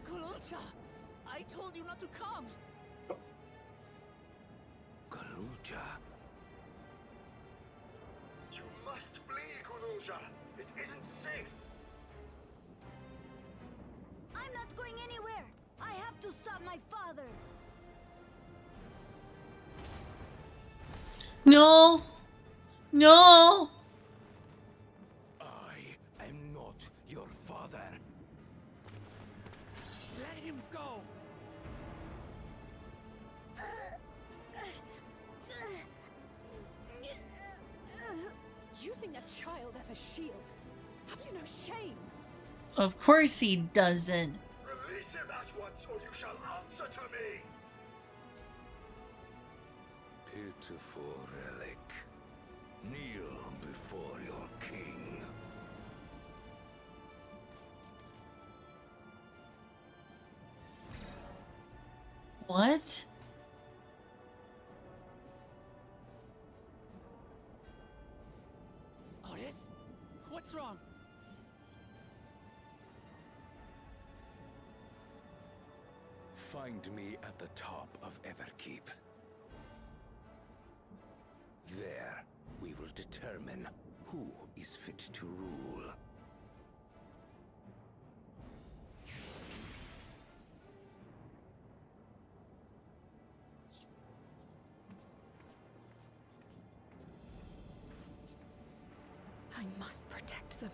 Kulucha! I told you not to come! Galuja. You must flee, Kululja. It isn't safe. I'm not going anywhere! I have to stop my father! No! No! I am not your father. Let him go! Using a child as a shield. Have you no shame? Of course he doesn't. Release him at once, or you shall answer to me! Pitiful relic. Kneel before your king. What? Otis? What's wrong? Find me at the top of Everkeep. There, we will determine who is fit to rule. I must protect them.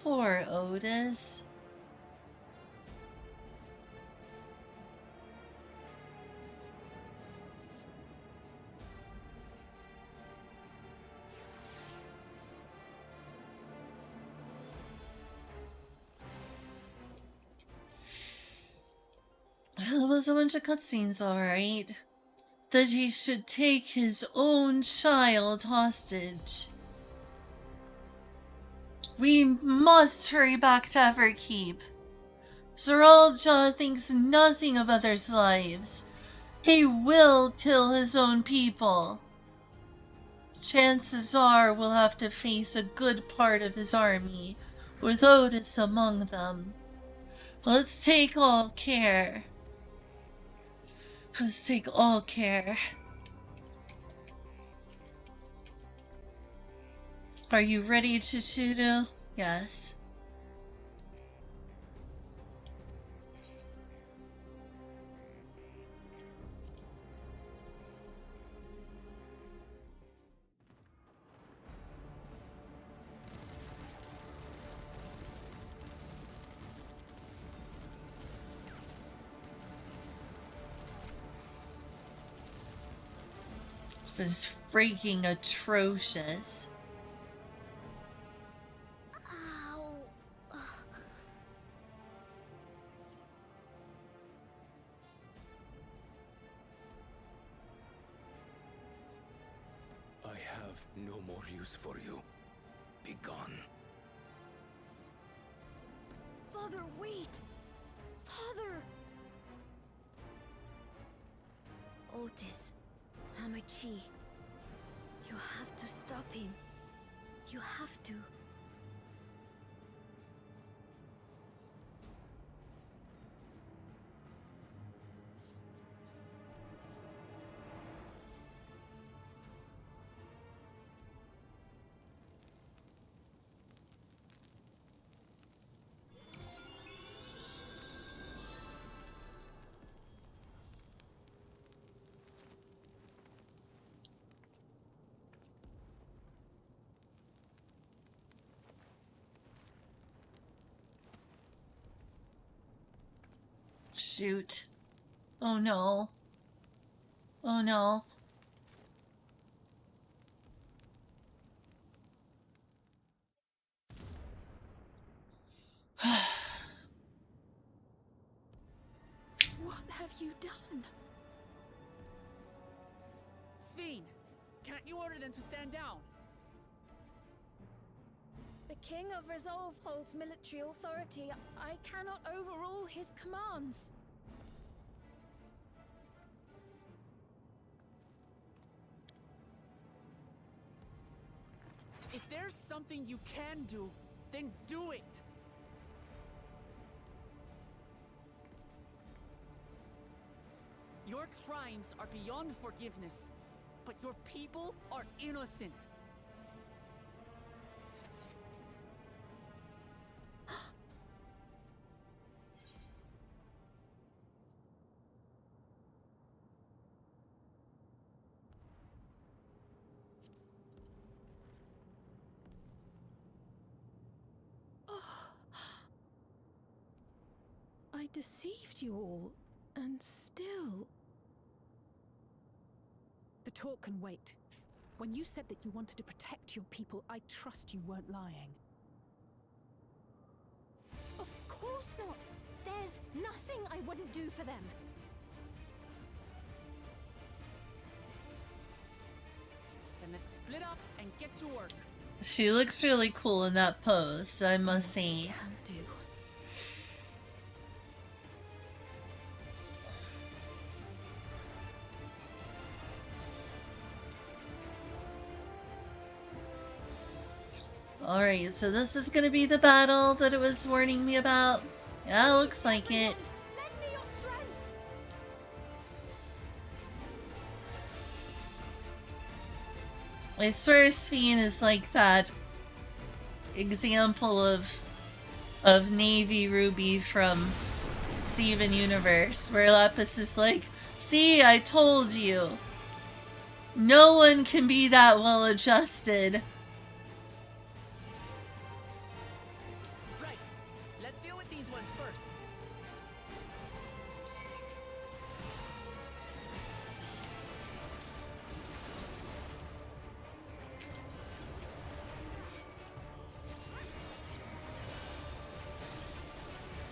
Poor Otis. It was a bunch of cutscenes, alright. That he should take his own child hostage. We must hurry back to Everkeep. Zeralja thinks nothing of others' lives. He will kill his own people. Chances are we'll have to face a good part of his army, with Otis among them. Let's take all care. Let's take all care. Are you ready, Chichudo? Yes. This is freaking atrocious. I have no more use for you. Be gone. Father, wait! Father! Otis, Hamachi, you have to stop him. You have to. Shoot. Oh no. Oh no. What have you done? Sveen, can't you order them to stand down? The King of Resolve holds military authority. I cannot overrule his commands. If there's something you can do, then do it! Your crimes are beyond forgiveness, but your people are innocent. I deceived you all, and still... The talk can wait. When you said that you wanted to protect your people, I trust you weren't lying. Of course not! There's nothing I wouldn't do for them! Then let's split up and get to work. She looks really cool in that pose, I must say. Alright, so this is gonna be the battle that it was warning me about. Yeah, looks like it. I swear Sveen is like that example of Navy Ruby from Steven Universe, where Lapis is like, see, I told you. No one can be that well adjusted. Let's deal with these ones first.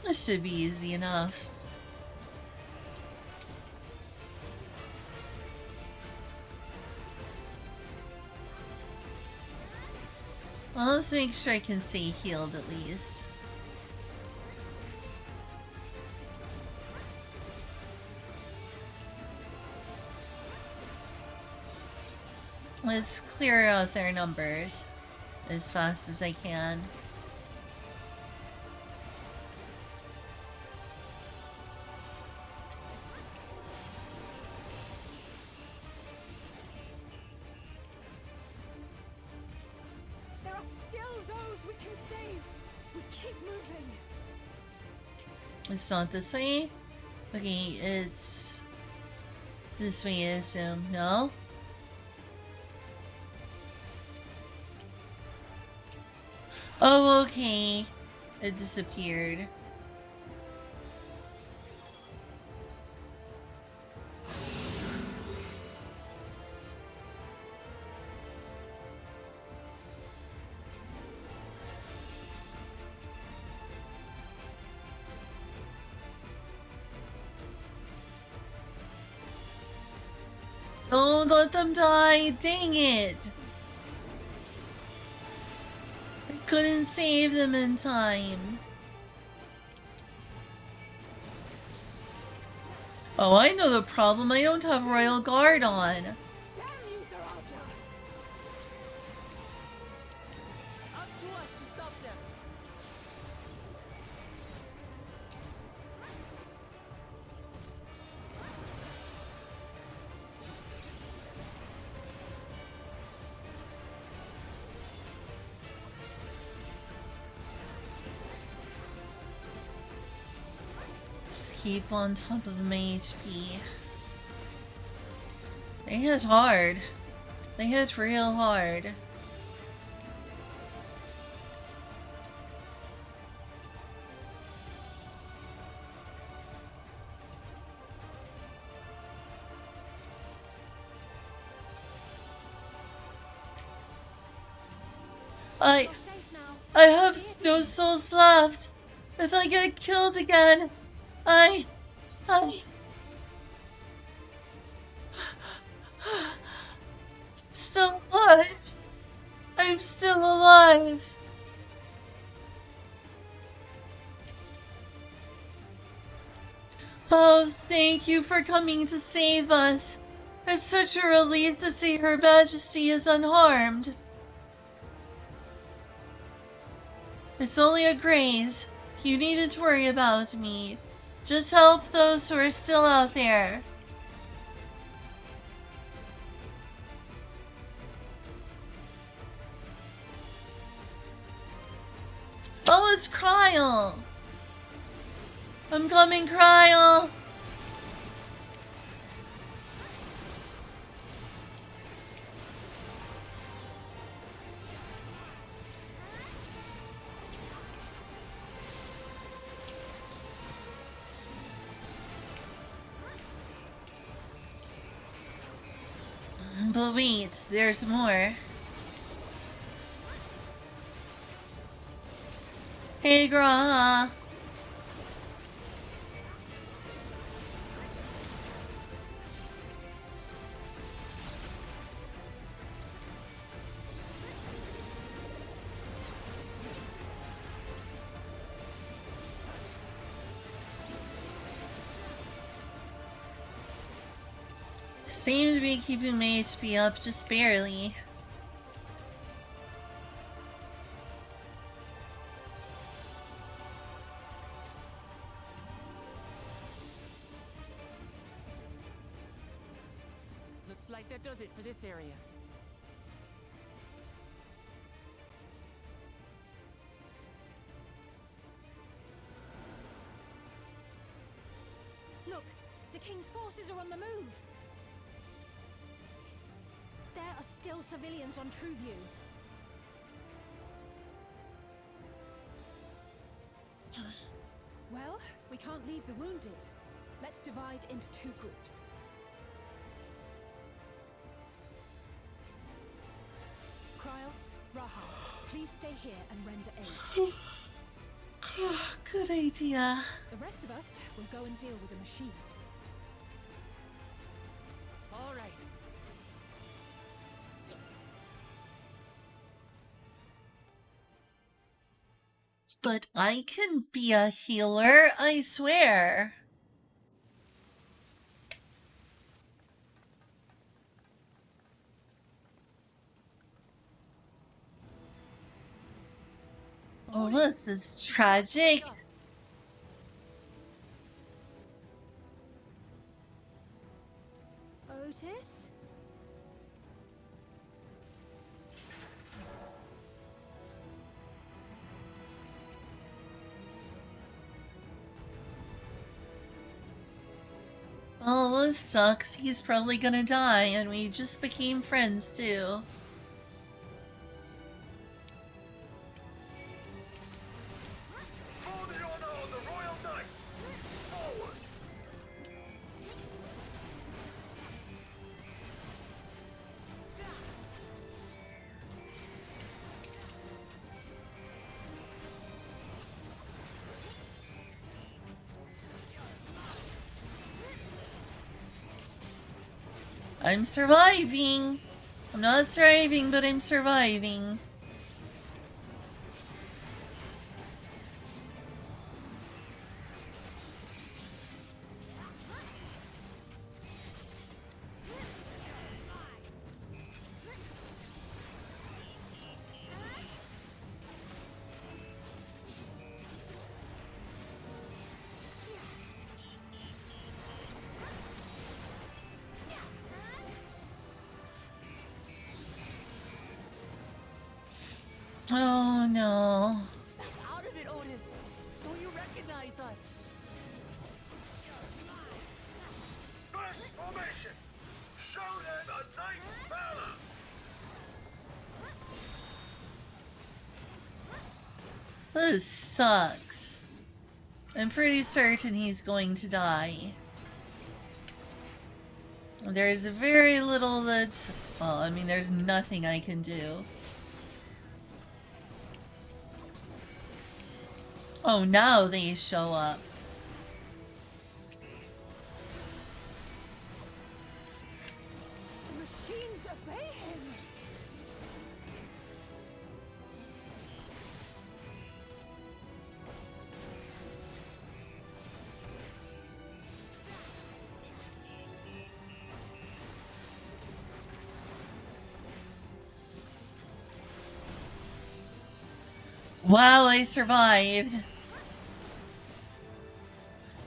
This should be easy enough. Well, let's make sure I can stay healed at least. Let's clear out their numbers as fast as I can. There are still those we can save. We keep moving. It's not this way? Okay, it's this way, I assume. No? Oh, okay. It disappeared. Don't let them die! Dang it! I couldn't save them in time. Oh, I know the problem. I don't have Royal Guard on. Damn you, Zaraja! Up to us to stop them. Just keep on top of my HP. They hit hard. They hit real hard. I have no souls left. If I get killed again, I'm still alive. I'm still alive. Oh, thank you for coming to save us. It's such a relief to see Her Majesty is unharmed. It's only a graze. You needn't to worry about me. Just help those who are still out there. Oh, it's Kryl! I'm coming, Kryl! But wait, there's more. Hey, Graha! Seem to be keeping my HP up just barely. Looks like that does it for this area. Look, the King's forces are on the move. There are still civilians on Trueview. Well, we can't leave the wounded. Let's divide into 2 groups. Kryl, Rahal, please stay here and render aid. Good idea. The rest of us will go and deal with the machines. All right. But I can be a healer, I swear. Oh, this is tragic. Otis? Oh, this sucks. He's probably gonna die, and we just became friends, too. For the honor of the Royal Knight! Forward! I'm surviving. I'm not thriving, but I'm surviving. Oh no. Snap out of it, Otis. Don't you recognize us? First formation! Show them a knight's valor! This sucks. I'm pretty certain he's going to die. There's very little that... Well, I mean, there's nothing I can do. Oh, now they show up. The machines obey him! Wow, I survived.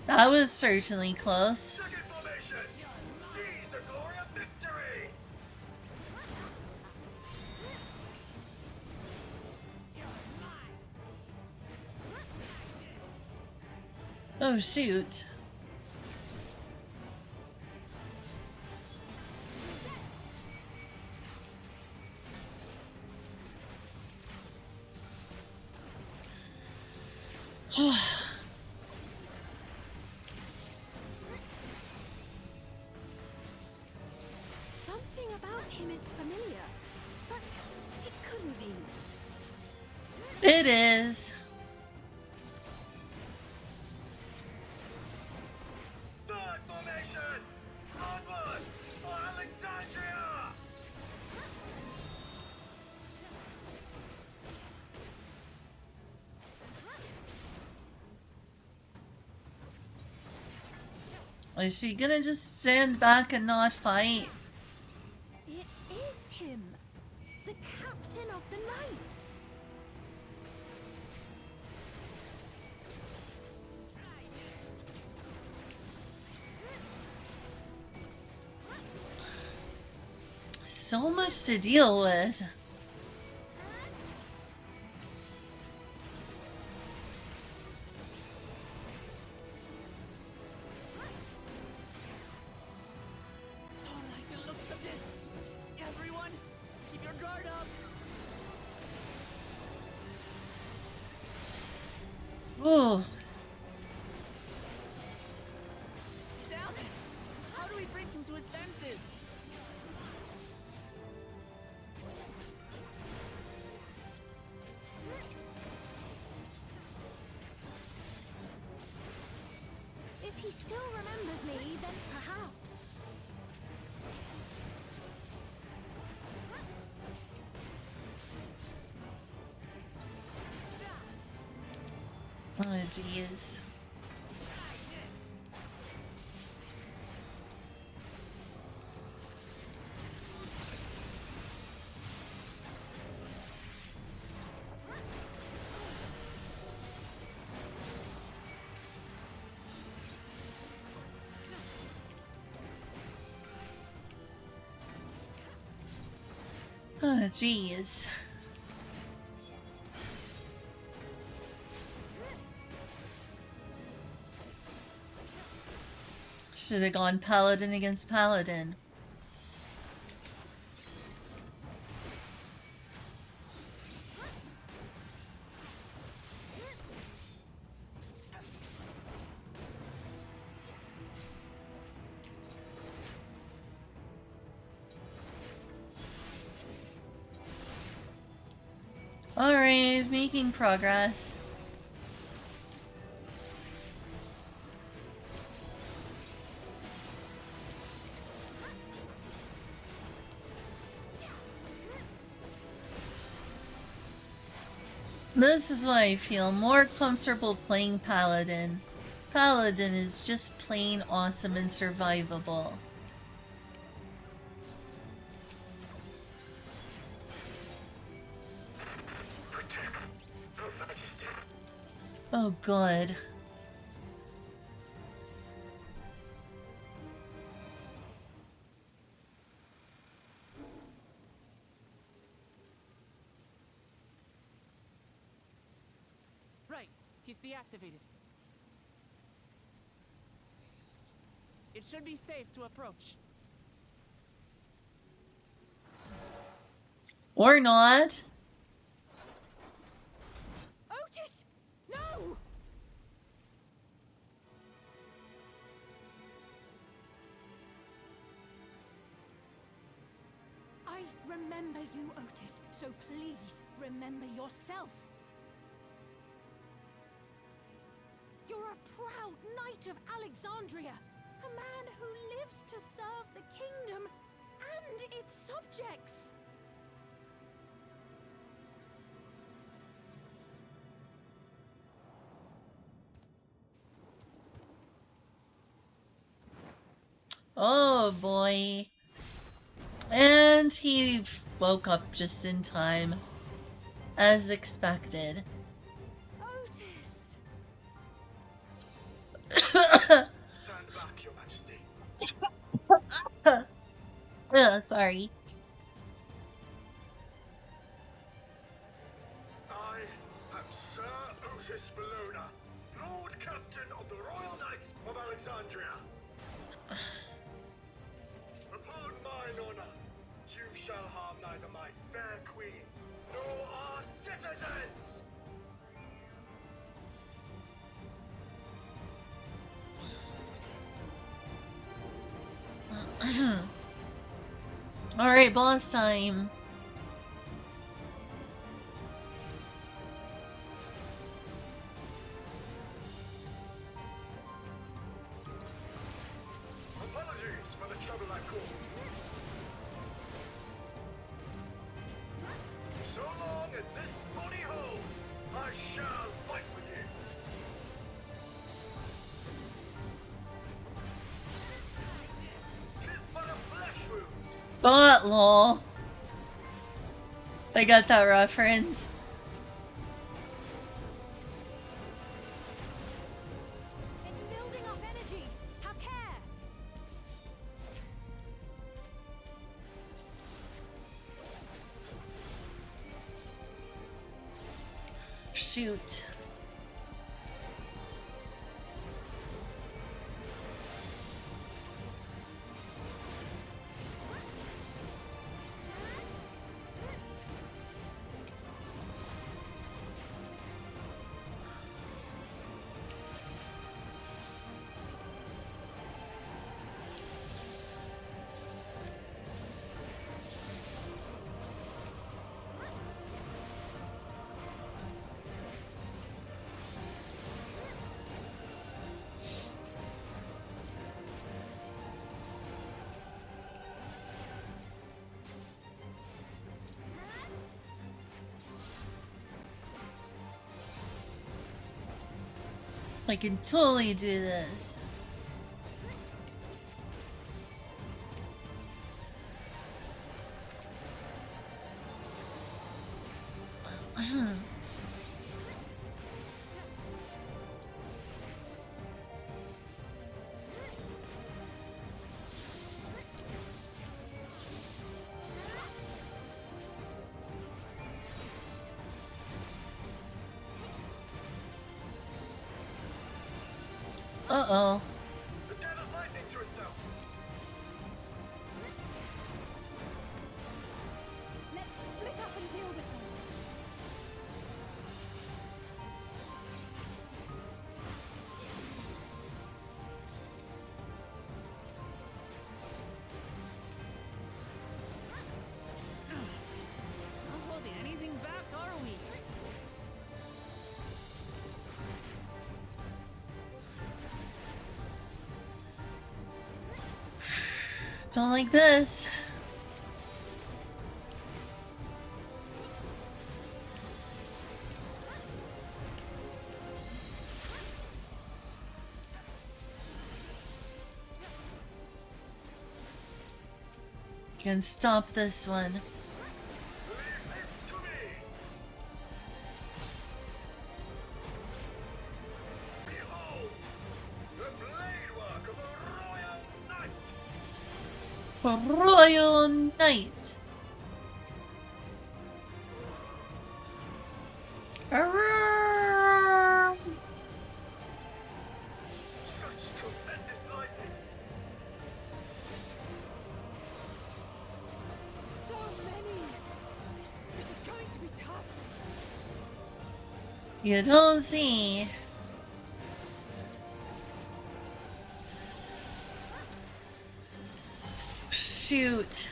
That was certainly close. Second formation! Seize the glory of victory! Oh, shoot. Something about him is familiar, but it couldn't be. It is. Third formation! Onward for Alexandria! Is she gonna just stand back and not fight? It is him, the captain of the knights. So much to deal with. Don't like the looks of this. Everyone, keep your guard up. Ooh. he still remembers me, then perhaps. Oh, jeez. Oh, jeez. Should have gone paladin against paladin. Alright, making progress. This is why I feel more comfortable playing Paladin. Paladin is just plain awesome and survivable. Oh god. Right, he's deactivated. It should be safe to approach. Or not. Otis! No! I remember you, Otis, so please remember yourself. You're a proud knight of Alexandria, a man who lives to serve the kingdom and its subjects. Oh boy. And he woke up just in time. As expected. Otis! Stand back, Your Majesty. Sorry. I am Sir Otis Bologna, Lord Captain of the Royal Knights of Alexandria. Upon mine honor, you shall harm neither my fair queen nor our citizens. Alright, boss time. Apologies for the trouble I caused. So long as this body holds, I shall fight with you. Tis but a flesh wound. But lol. I got that reference. It's building up energy. Have care. Shoot. I can totally do this. Uh-oh. Let's split up and deal with them. Not holding anything back, are we? Don't like this. Can stop this one. A royal knight. Arrgh! So many. This is going to be tough. You don't see. Shoot.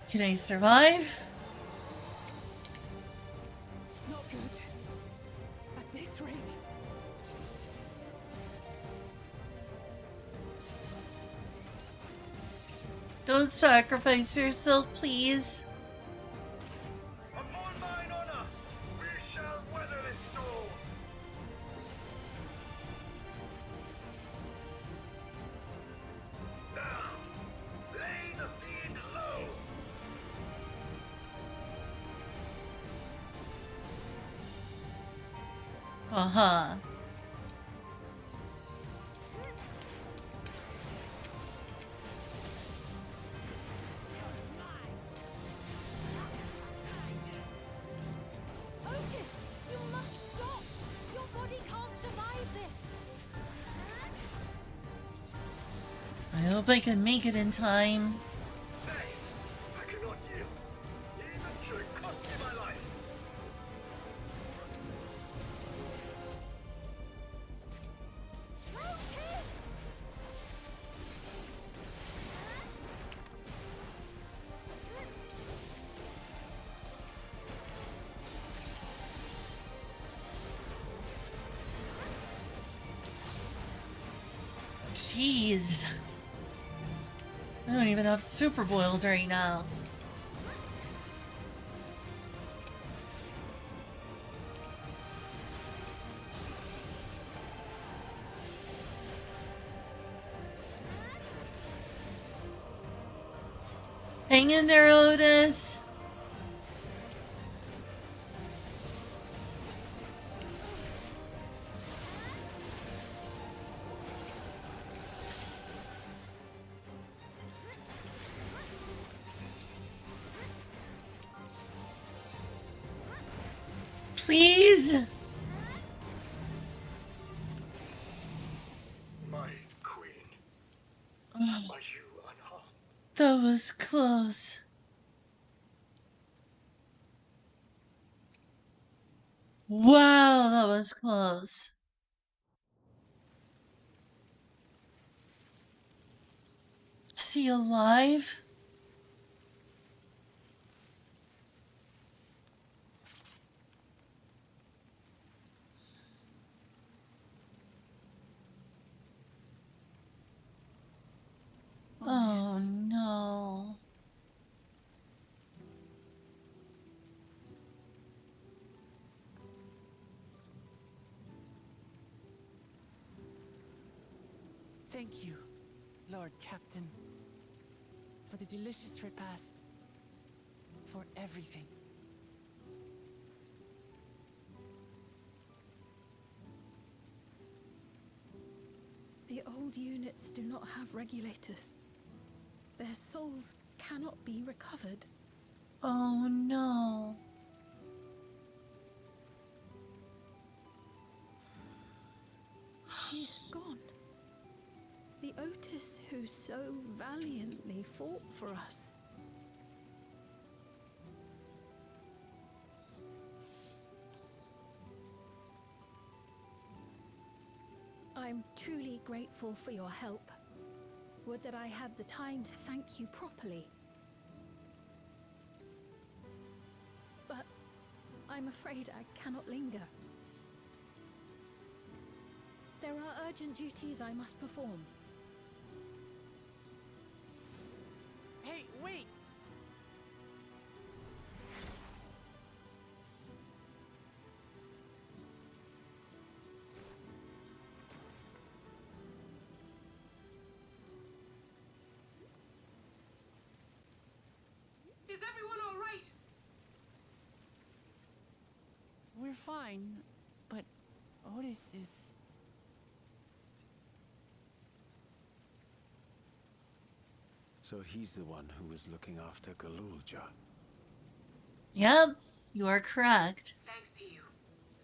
Can I survive? Not good. At this rate. Don't sacrifice yourself, please. Upon mine honor, we shall weather this storm. Now, lay the fiend low. Uh-huh. Otis, you must stop. Your body can't survive this. I hope I can make it in time. I cannot yield, even should it cost me my life. Jeez. I don't even have super boiled right now. Hang in there, Otis. Please? My queen, Oh, are you unharmed? that was close. Wow, that was close. Is he alive? Thank you, Lord Captain, for the delicious repast, for everything. The old units do not have regulators. Their souls cannot be recovered. Oh no. He is gone. The Otis who so valiantly fought for us. I'm truly grateful for your help. Would that I had the time to thank you properly. But I'm afraid I cannot linger. There are urgent duties I must perform. Hey, wait! Is everyone all right? We're fine, but Otis is... So he's the one who was looking after Galulja. Yep, you are correct. Thanks to you,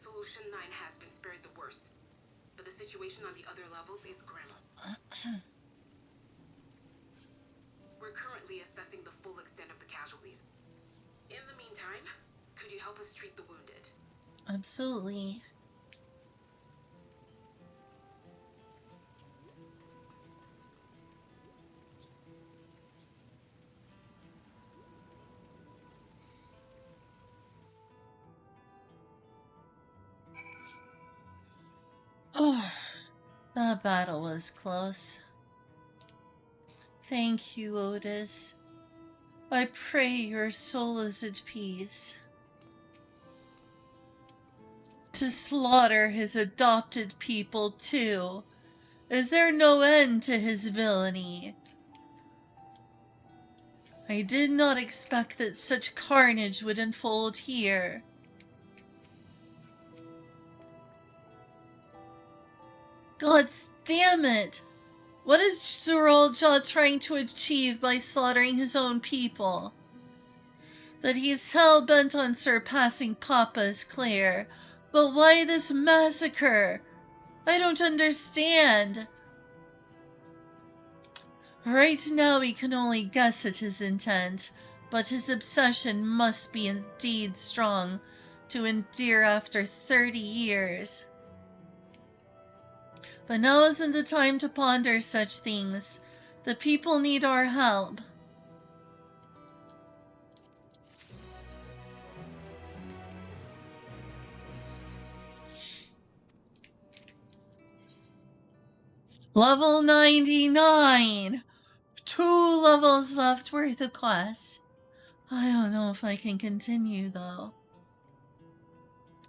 Solution 9 has been spared the worst. But the situation on the other levels is grim. We're currently assessing the full extent of the casualties. In the meantime, could you help us treat the wounded? Absolutely. Oh, that battle was close. Thank you, Otis. I pray your soul is at peace. To slaughter his adopted people, too. Is there no end to his villainy? I did not expect that such carnage would unfold here. God damn it! What is Zoralja trying to achieve by slaughtering his own people? That he's hell-bent on surpassing Papa is clear, but why this massacre? I don't understand. Right now we can only guess at his intent, but his obsession must be indeed strong to endure after 30 years. But now isn't the time to ponder such things. The people need our help. Level 99! 2 levels left worth of quests. I don't know if I can continue, though.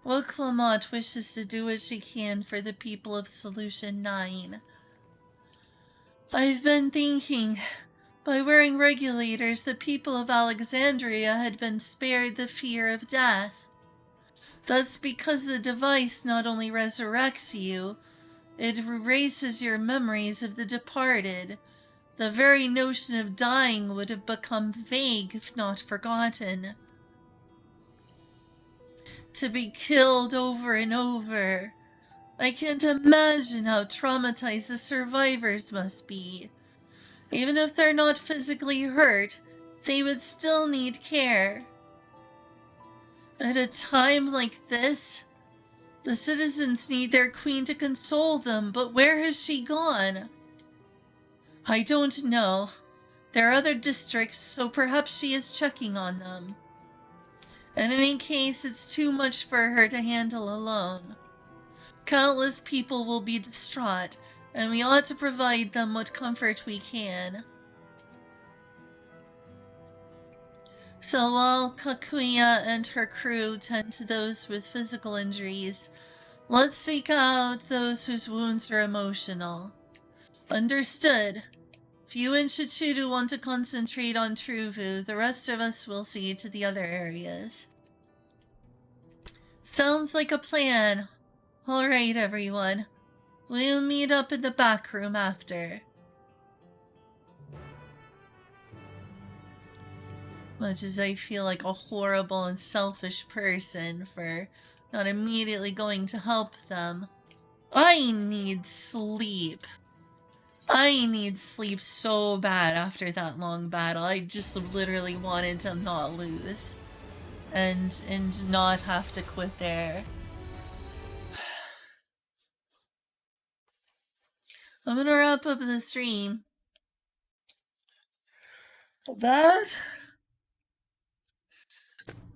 Well, Clamont wishes to do what she can for the people of Solution 9. I've been thinking, by wearing regulators, the people of Alexandria had been spared the fear of death. That's because the device not only resurrects you, it erases your memories of the departed. The very notion of dying would have become vague if not forgotten. To be killed over and over. I can't imagine how traumatized the survivors must be. Even if they're not physically hurt, they would still need care. At a time like this, the citizens need their queen to console them, but where has she gone? I don't know. There are other districts, so perhaps she is checking on them. In any case, it's too much for her to handle alone. Countless people will be distraught, and we ought to provide them what comfort we can. So while Kakuya and her crew tend to those with physical injuries, let's seek out those whose wounds are emotional. Understood. If you and Chichiru want to concentrate on Truvu, the rest of us will see to the other areas. Sounds like a plan. Alright, everyone. We'll meet up in the back room after. Much as I feel like a horrible and selfish person for not immediately going to help them, I need sleep. I need sleep so bad after that long battle. I just literally wanted to not lose. And not have to quit there. I'm gonna wrap up the stream. That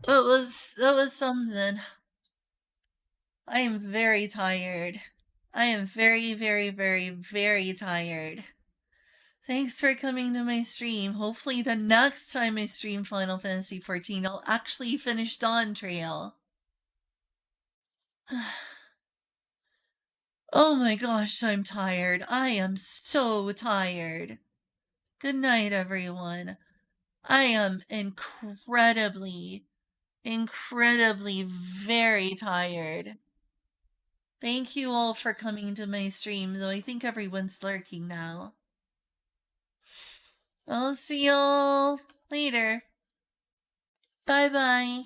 was something. I am very tired. I am very, very, very, very tired. Thanks for coming to my stream. Hopefully the next time I stream Final Fantasy XIV, I'll actually finish Dawntrail. Oh my gosh, I'm tired. I am so tired. Good night, everyone. I am incredibly, very tired. Thank you all for coming to my stream, though I think everyone's lurking now. I'll see y'all later. Bye-bye.